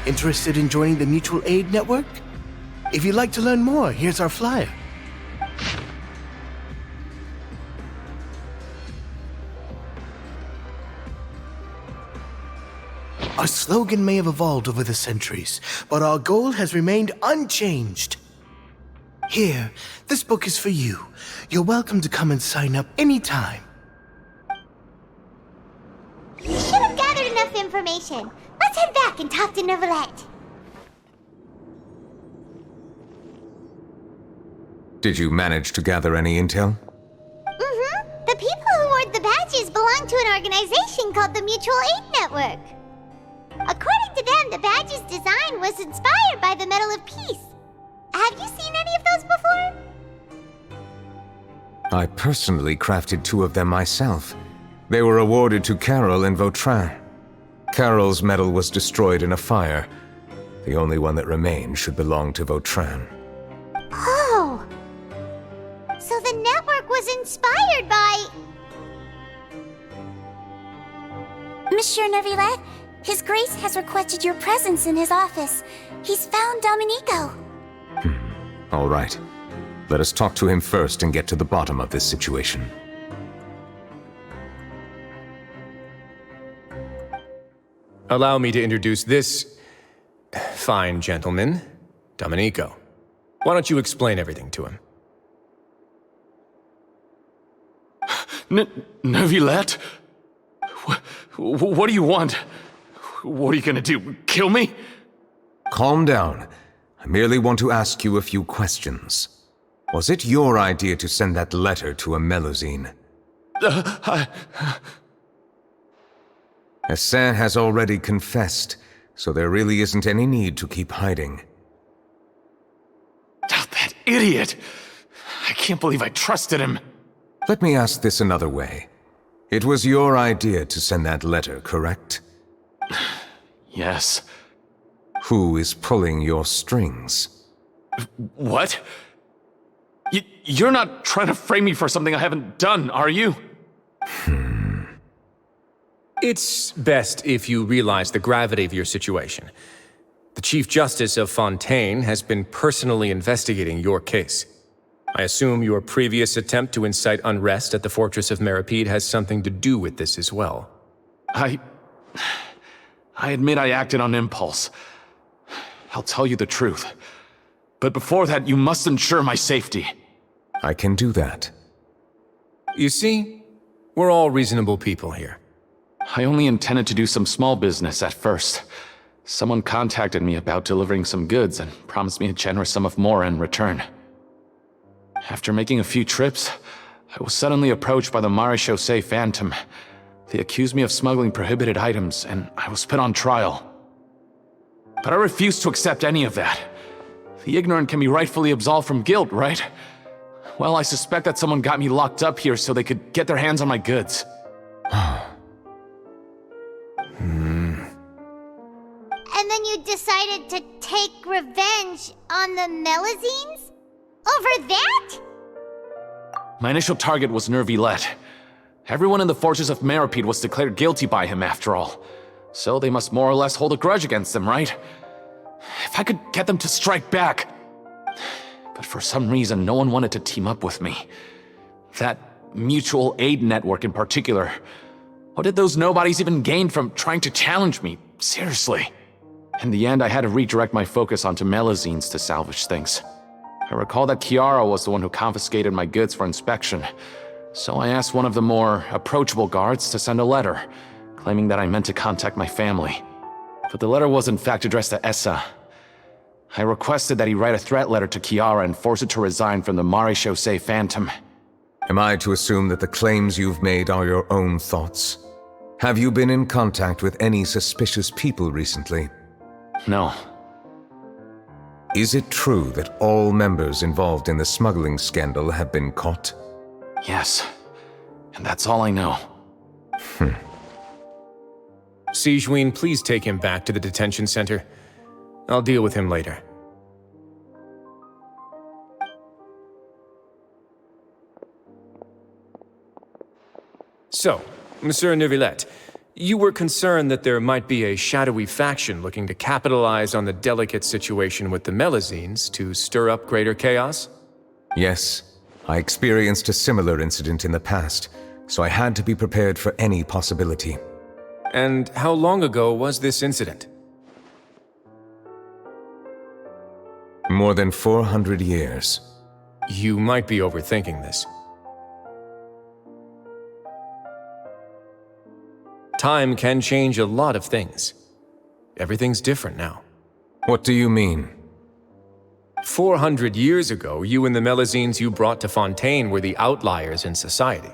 [SPEAKER 10] Interested in joining the Mutual Aid Network? If you'd like to learn more, here's our flyer. Our slogan may have evolved over the centuries, but our goal has remained unchanged. Here, this book is for you. You're welcome to come and sign up anytime.
[SPEAKER 1] We should have gathered enough information. Let's head back and talk to Neuvillette.
[SPEAKER 20] Did you manage to gather any intel?
[SPEAKER 1] The people who wore the badges belong to an organization called the Mutual Aid Network. According According to them, the badge's design was inspired by the Medal of Peace. Have you seen any of those before?
[SPEAKER 20] I personally crafted 2 of them myself. They were awarded to Carol and Vautrin. Carol's medal was destroyed in a fire. The only one that remained should belong to Vautrin.
[SPEAKER 1] Oh! So the network was inspired by...
[SPEAKER 19] Monsieur Neuvillette, His Grace has requested your presence in his office. He's found Domenico.
[SPEAKER 20] All right. Let us talk to him first and get to the bottom of this situation.
[SPEAKER 8] Allow me to introduce this fine gentleman, Domenico. Why don't you explain everything to him?
[SPEAKER 12] Neuvillette? What do you want? What are you gonna do? Kill me?
[SPEAKER 20] Calm down. I merely want to ask you a few questions. Was it your idea to send that letter to a Melusine? Hassan has already confessed, so there really isn't any need to keep hiding.
[SPEAKER 12] That idiot! I can't believe I trusted him.
[SPEAKER 20] Let me ask this another way. It was your idea to send that letter, correct?
[SPEAKER 12] Yes.
[SPEAKER 20] Who is pulling your strings?
[SPEAKER 12] What? You're not trying to frame me for something I haven't done, are you?
[SPEAKER 8] It's best if you realize the gravity of your situation. The Chief Justice of Fontaine has been personally investigating your case. I assume your previous attempt to incite unrest at the fortress of Meropide has something to do with this as well.
[SPEAKER 12] I admit I acted on impulse. I'll tell you the truth. But before that, you must ensure my safety.
[SPEAKER 20] I can do that.
[SPEAKER 8] You see, we're all reasonable people here.
[SPEAKER 12] I only intended to do some small business at first. Someone contacted me about delivering some goods and promised me a generous sum of more in return. After making a few trips, I was suddenly approached by the Maréchaussée Phantom. They accused me of smuggling prohibited items, and I was put on trial. But I refused to accept any of that. The ignorant can be rightfully absolved from guilt, right? Well, I suspect that someone got me locked up here so they could get their hands on my goods.
[SPEAKER 1] And then you decided to take revenge on the Melusines? Over that?
[SPEAKER 12] My initial target was Neuvillette. Everyone in the fortress of Meropide was declared guilty by him, after all. So they must more or less hold a grudge against him, right? If I could get them to strike back. But for some reason, no one wanted to team up with me. That mutual aid network in particular. What did those nobodies even gain from trying to challenge me? Seriously. In the end, I had to redirect my focus onto Melusines to salvage things. I recall that Chiara was the one who confiscated my goods for inspection, so I asked one of the more approachable guards to send a letter, claiming that I meant to contact my family. But the letter was in fact addressed to Essa. I requested that he write a threat letter to Chiara and force her to resign from the Maréchaussée Phantom.
[SPEAKER 20] Am I to assume that the claims you've made are your own thoughts? Have you been in contact with any suspicious people recently?
[SPEAKER 12] No.
[SPEAKER 20] Is it true that all members involved in the smuggling scandal have been caught?
[SPEAKER 12] Yes. And that's all I know.
[SPEAKER 8] Sigewinne, please take him back to the detention center. I'll deal with him later. So, Monsieur Neuvillette, you were concerned that there might be a shadowy faction looking to capitalize on the delicate situation with the Melusines to stir up greater chaos?
[SPEAKER 20] Yes. I experienced a similar incident in the past, so I had to be prepared for any possibility.
[SPEAKER 8] And how long ago was this incident?
[SPEAKER 20] More than 400 years.
[SPEAKER 8] You might be overthinking this. Time can change a lot of things. Everything's different now.
[SPEAKER 20] What do you mean?
[SPEAKER 8] 400 years ago, you and the Melusines you brought to Fontaine were the outliers in society.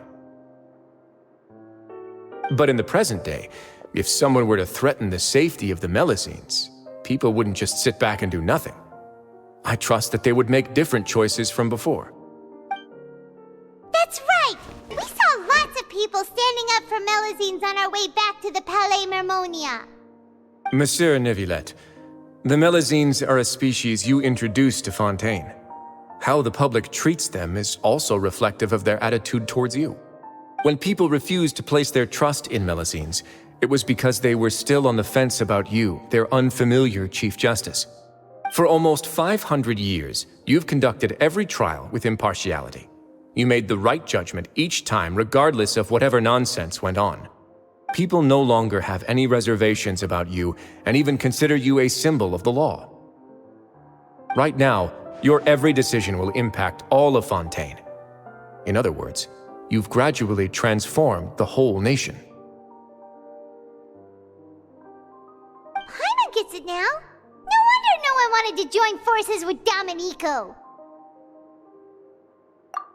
[SPEAKER 8] But in the present day, If someone were to threaten the safety of the Melusines, people wouldn't just sit back and do nothing. I trust that they would make different choices from before.
[SPEAKER 1] That's right! We saw lots of people standing up for Melusines on our way back to the Palais Mermonia.
[SPEAKER 8] Monsieur Neuvillette, the Melusines are a species you introduced to Fontaine. How the public treats them is also reflective of their attitude towards you. When people refused to place their trust in Melusines, it was because they were still on the fence about you, their unfamiliar Chief Justice. For almost 500 years, you've conducted every trial with impartiality. You made the right judgment each time, regardless of whatever nonsense went on. People no longer have any reservations about you and even consider you a symbol of the law. Right now, your every decision will impact all of Fontaine. In other words, you've gradually transformed the whole nation.
[SPEAKER 1] Paimon gets it now. No wonder no one wanted to join forces with Domenico.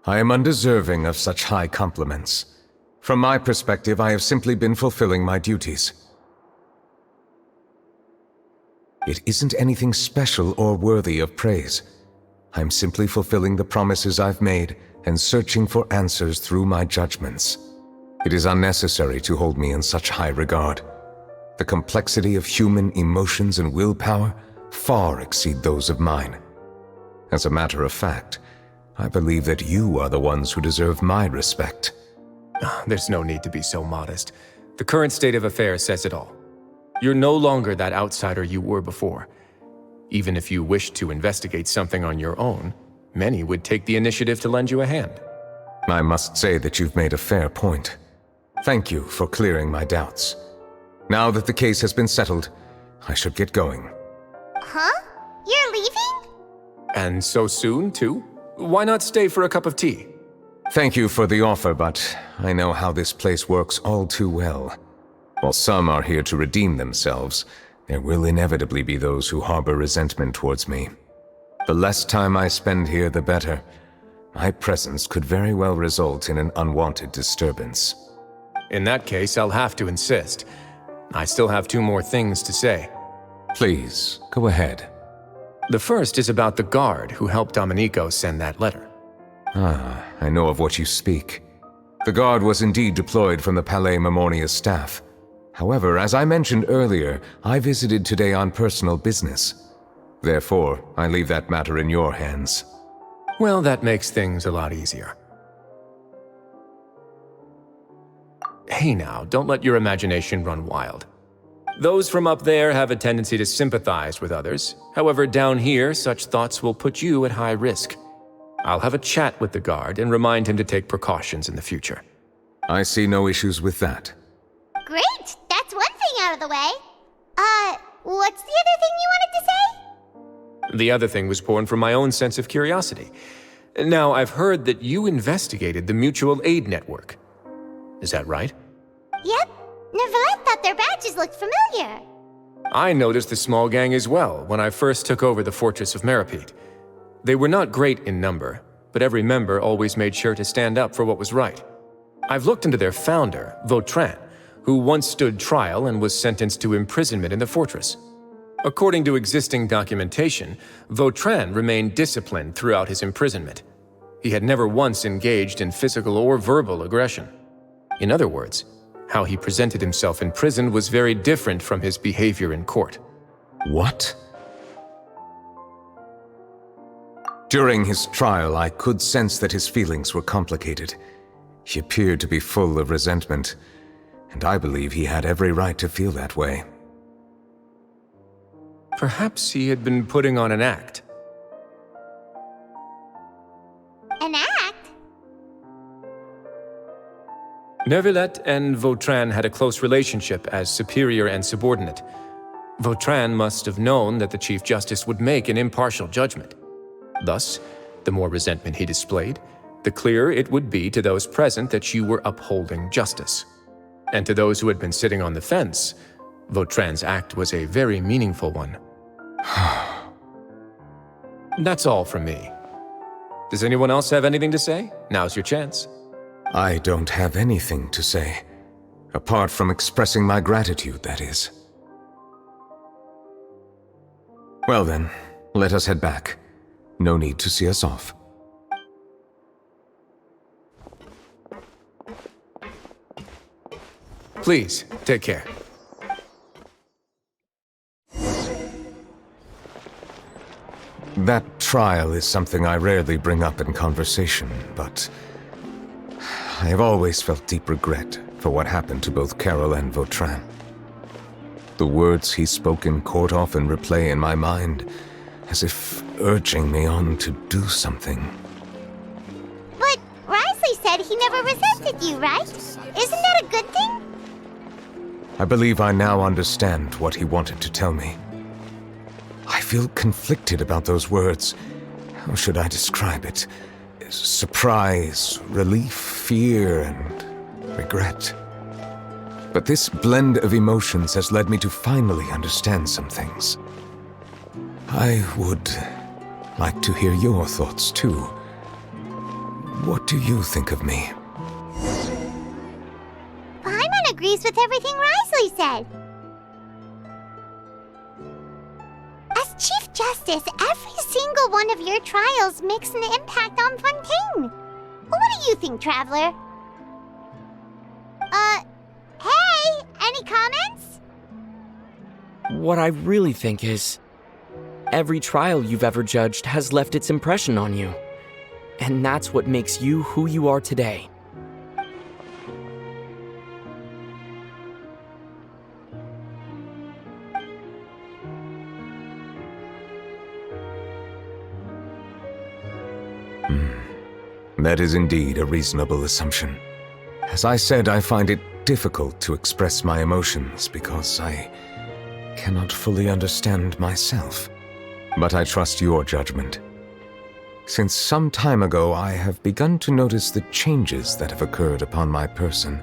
[SPEAKER 20] I am undeserving of such high compliments. From my perspective, I have simply been fulfilling my duties. It isn't anything special or worthy of praise. I'm simply fulfilling the promises I've made and searching for answers through my judgments. It is unnecessary to hold me in such high regard. The complexity of human emotions and willpower far exceed those of mine. As a matter of fact, I believe that you are the ones who deserve my respect.
[SPEAKER 8] There's no need to be so modest. The current state of affairs says it all. You're no longer that outsider you were before. Even if you wished to investigate something on your own, many would take the initiative to lend you a hand.
[SPEAKER 20] I must say that you've made a fair point. Thank you for clearing my doubts. Now that the case has been settled, I should get going.
[SPEAKER 1] Huh? You're leaving?
[SPEAKER 8] And so soon, too? Why not stay for a cup of tea?
[SPEAKER 20] Thank you for the offer, but I know how this place works all too well. While some are here to redeem themselves, there will inevitably be those who harbor resentment towards me. The less time I spend here, the better. My presence could very well result in an unwanted disturbance.
[SPEAKER 8] In that case, I'll have to insist. I still have 2 more things to say.
[SPEAKER 20] Please, go ahead.
[SPEAKER 8] The first is about the guard who helped Domenico send that letter.
[SPEAKER 20] I know of what you speak. The guard was indeed deployed from the Palais Mermonia's staff. However, as I mentioned earlier, I visited today on personal business. Therefore, I leave that matter in your hands.
[SPEAKER 8] Well, that makes things a lot easier. Hey now, don't let your imagination run wild. Those from up there have a tendency to sympathize with others. However, down here, such thoughts will put you at high risk. I'll have a chat with the guard and remind him to take precautions in the future.
[SPEAKER 20] I see no issues with that.
[SPEAKER 1] Great! That's one thing out of the way. What's the other thing you wanted to say?
[SPEAKER 8] The other thing was born from my own sense of curiosity. Now, I've heard that you investigated the mutual aid network. Is that right?
[SPEAKER 1] Yep. Neuvillette thought their badges looked familiar.
[SPEAKER 8] I noticed the small gang as well when I first took over the fortress of Meropide. They were not great in number, but every member always made sure to stand up for what was right. I've looked into their founder, Vautrin, who once stood trial and was sentenced to imprisonment in the fortress. According to existing documentation, Vautrin remained disciplined throughout his imprisonment. He had never once engaged in physical or verbal aggression. In other words, how he presented himself in prison was very different from his behavior in court.
[SPEAKER 20] What? During his trial, I could sense that his feelings were complicated. He appeared to be full of resentment, and I believe he had every right to feel that way.
[SPEAKER 8] Perhaps he had been putting on an act.
[SPEAKER 1] An act?
[SPEAKER 8] Neuvillette and Vautrin had a close relationship as superior and subordinate. Vautrin must have known that the Chief Justice would make an impartial judgment. Thus, the more resentment he displayed, the clearer it would be to those present that you were upholding justice. And to those who had been sitting on the fence, Vautrin's act was a very meaningful one. That's all from me. Does anyone else have anything to say? Now's your chance.
[SPEAKER 20] I don't have anything to say. Apart from expressing my gratitude, that is. Well then, let us head back. No need to see us off.
[SPEAKER 8] Please, take care.
[SPEAKER 20] That trial is something I rarely bring up in conversation, but I have always felt deep regret for what happened to both Carol and Vautrin. The words he spoke in court often replay in my mind, as if urging me on to do something.
[SPEAKER 1] But Wroithesley said he never resented you, right? Isn't that a good thing?
[SPEAKER 20] I believe I now understand what he wanted to tell me. I feel conflicted about those words. How should I describe it? Surprise, relief, fear, and regret. But this blend of emotions has led me to finally understand some things. I would like to hear your thoughts, too. What do you think of me?
[SPEAKER 1] Paimon agrees with everything Wroithesley said. As Chief Justice, every single one of your trials makes an impact on Fontaine. What do you think, Traveler? Hey, any comments?
[SPEAKER 6] What I really think is, every trial you've ever judged has left its impression on you. And that's what makes you who you are today.
[SPEAKER 20] That is indeed a reasonable assumption. As I said, I find it difficult to express my emotions because I cannot fully understand myself. But I trust your judgment. Since some time ago, I have begun to notice the changes that have occurred upon my person.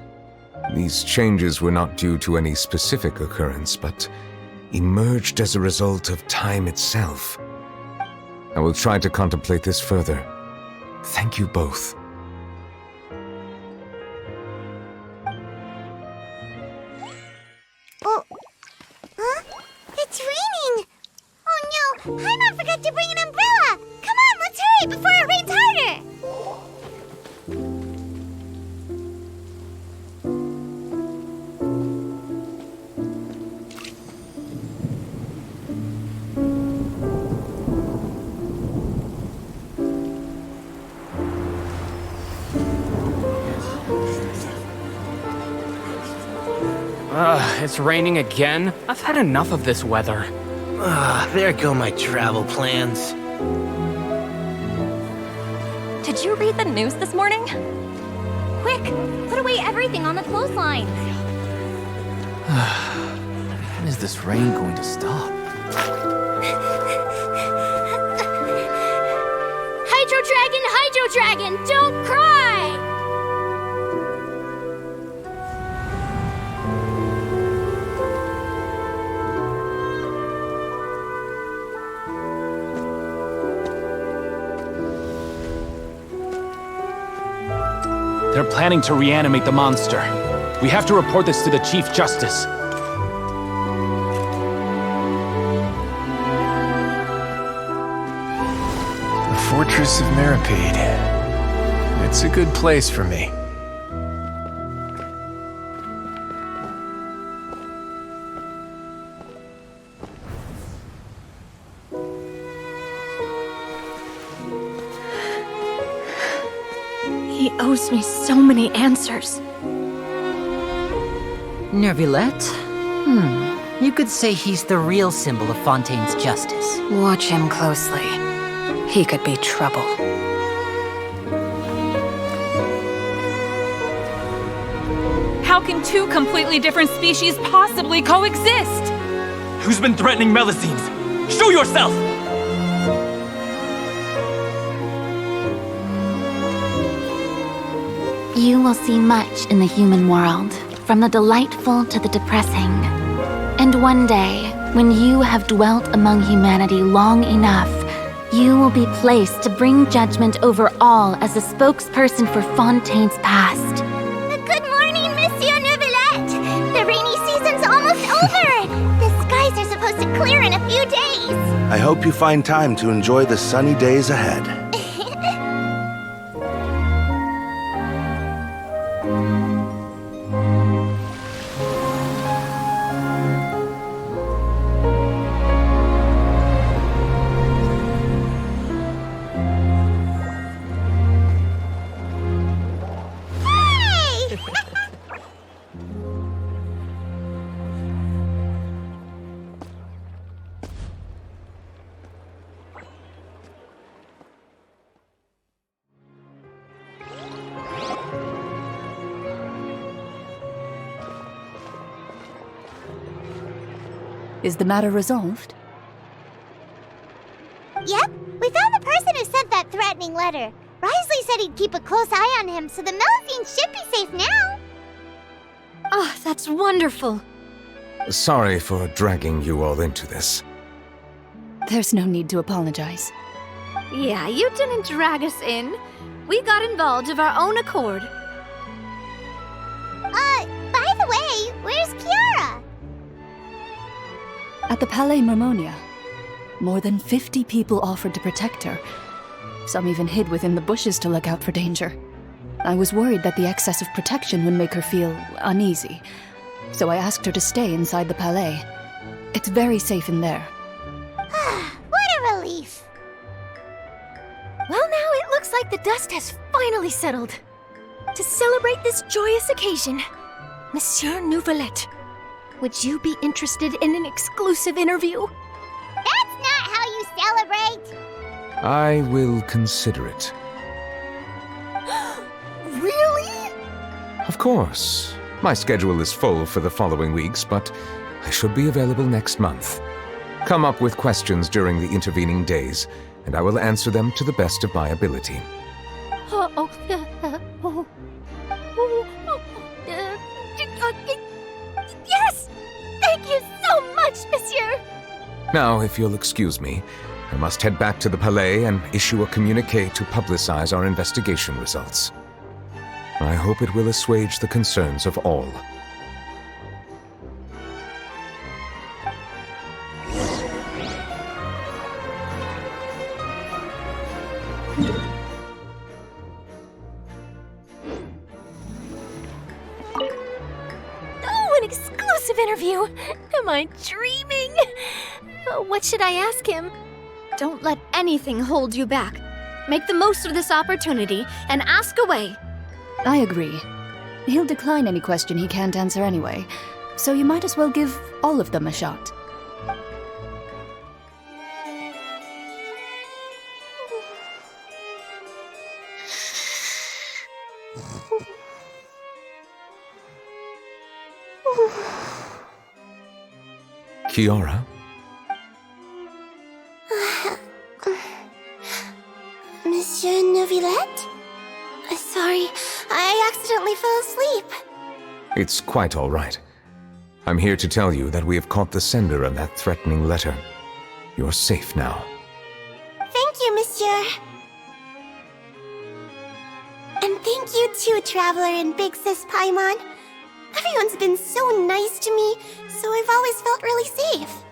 [SPEAKER 20] These changes were not due to any specific occurrence, but emerged as a result of time itself. I will try to contemplate this further. Thank you both.
[SPEAKER 1] Oh, huh? It's raining! Oh no, Paimon forgot to bring an umbrella! Come on, let's hurry before it rains harder!
[SPEAKER 6] It's raining again? I've had enough of this weather.
[SPEAKER 10] There go my travel plans.
[SPEAKER 15] Did you read the news this morning? Quick, put away everything on the clothesline.
[SPEAKER 9] When is this rain going to stop?
[SPEAKER 15] Hydro Dragon, don't cry!
[SPEAKER 12] They're planning to reanimate the monster. We have to report this to the Chief Justice.
[SPEAKER 8] The Fortress of Meropide. It's a good place for me.
[SPEAKER 3] He owes me so many answers.
[SPEAKER 21] Neuvillette? You could say he's the real symbol of Fontaine's justice.
[SPEAKER 3] Watch him closely. He could be trouble.
[SPEAKER 14] How can two completely different species possibly coexist?
[SPEAKER 9] Who's been threatening Melusines? Show yourself!
[SPEAKER 24] You will see much in the human world, from the delightful to the depressing. And one day, when you have dwelt among humanity long enough, you will be placed to bring judgment over all as a spokesperson for Fontaine's past.
[SPEAKER 1] Good morning, Monsieur Neuvillette!
[SPEAKER 5] I hope you find time to enjoy the sunny days ahead.
[SPEAKER 11] Is the matter resolved?
[SPEAKER 1] Yep, we found the person who sent that threatening letter. Wroithesley said he'd keep a close eye on him, so the Melusines should be safe now.
[SPEAKER 3] Oh, that's wonderful.
[SPEAKER 20] Sorry for dragging you all into this.
[SPEAKER 11] There's no need to apologize.
[SPEAKER 3] Yeah, you didn't drag us in. We got involved of our own accord.
[SPEAKER 1] By the way, where's Kiara?
[SPEAKER 11] At the Palais Mermonia, more than 50 people offered to protect her. Some even hid within the bushes to look out for danger. I was worried that the excess of protection would make her feel uneasy, so I asked her to stay inside the Palais. It's very safe in there.
[SPEAKER 1] What a relief.
[SPEAKER 16] Well, now it looks like the dust has finally settled. To celebrate this joyous occasion, Monsieur Neuvillette, would you be interested in an exclusive interview?
[SPEAKER 1] That's not how you celebrate!
[SPEAKER 20] I will consider it.
[SPEAKER 16] Really?
[SPEAKER 20] Of course. My schedule is full for the following weeks, but I should be available next month. Come up with questions during the intervening days, and I will answer them to the best of my ability.
[SPEAKER 16] Yes! Thank you so much, monsieur!
[SPEAKER 20] Now, if you'll excuse me, I must head back to the Palais and issue a communique to publicize our investigation results. I hope it will assuage the concerns of all.
[SPEAKER 16] Oh, an exclusive interview! Am I dreaming? What should I ask him?
[SPEAKER 3] Don't let anything hold you back. Make the most of this opportunity and ask away.
[SPEAKER 11] I agree. He'll decline any question he can't answer anyway, so you might as well give all of them a shot.
[SPEAKER 20] Kiara?
[SPEAKER 19] Monsieur Neuvillette? Sorry, I accidentally fell asleep.
[SPEAKER 20] It's quite all right. I'm here to tell you that we have caught the sender of that threatening letter. You're safe now.
[SPEAKER 19] Thank you, monsieur. And thank you too, Traveler and Big Sis Paimon. Everyone's been so nice to me, so I've always felt really safe.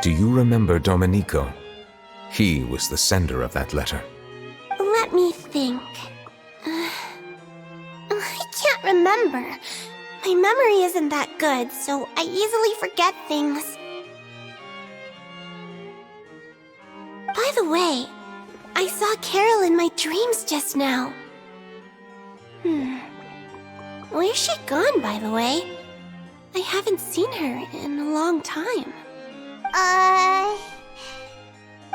[SPEAKER 20] Do you remember Domenico? He was the sender of that letter.
[SPEAKER 19] Let me think. I can't remember. My memory isn't that good, so I easily forget things. By the way, I saw Carol in my dreams just now. Where's she gone, by the way? I haven't seen her in a long time.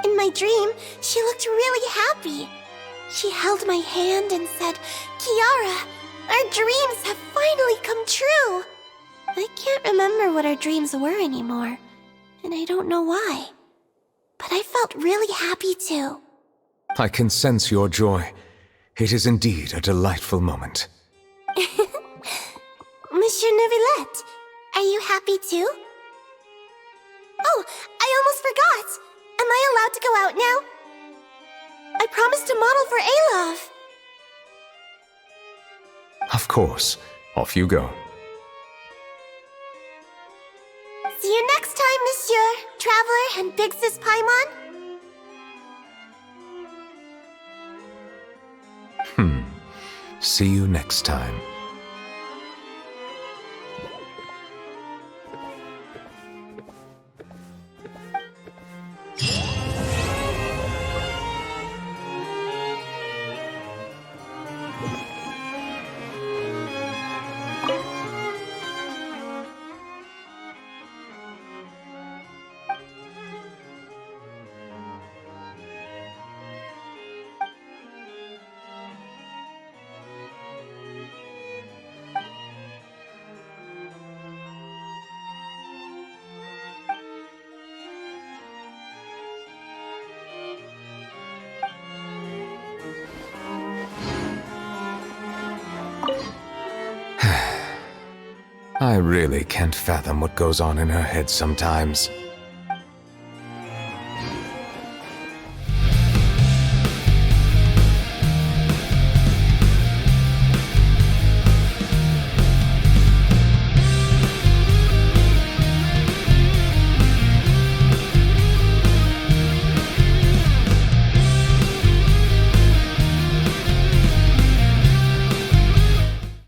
[SPEAKER 19] In my dream, she looked really happy. She held my hand and said, "Kiara, our dreams have finally come true." I can't remember what our dreams were anymore, and I don't know why. But I felt really happy too.
[SPEAKER 20] I can sense your joy. It is indeed a delightful moment.
[SPEAKER 19] Monsieur Neuvillette, are you happy too? Oh, I almost forgot! Am I allowed to go out now? I promised to model for Alov.
[SPEAKER 20] Of course. Off you go.
[SPEAKER 19] See you next time, Monsieur, Traveler, and Big Sis Paimon.
[SPEAKER 20] See you next time. I really can't fathom what goes on in her head sometimes.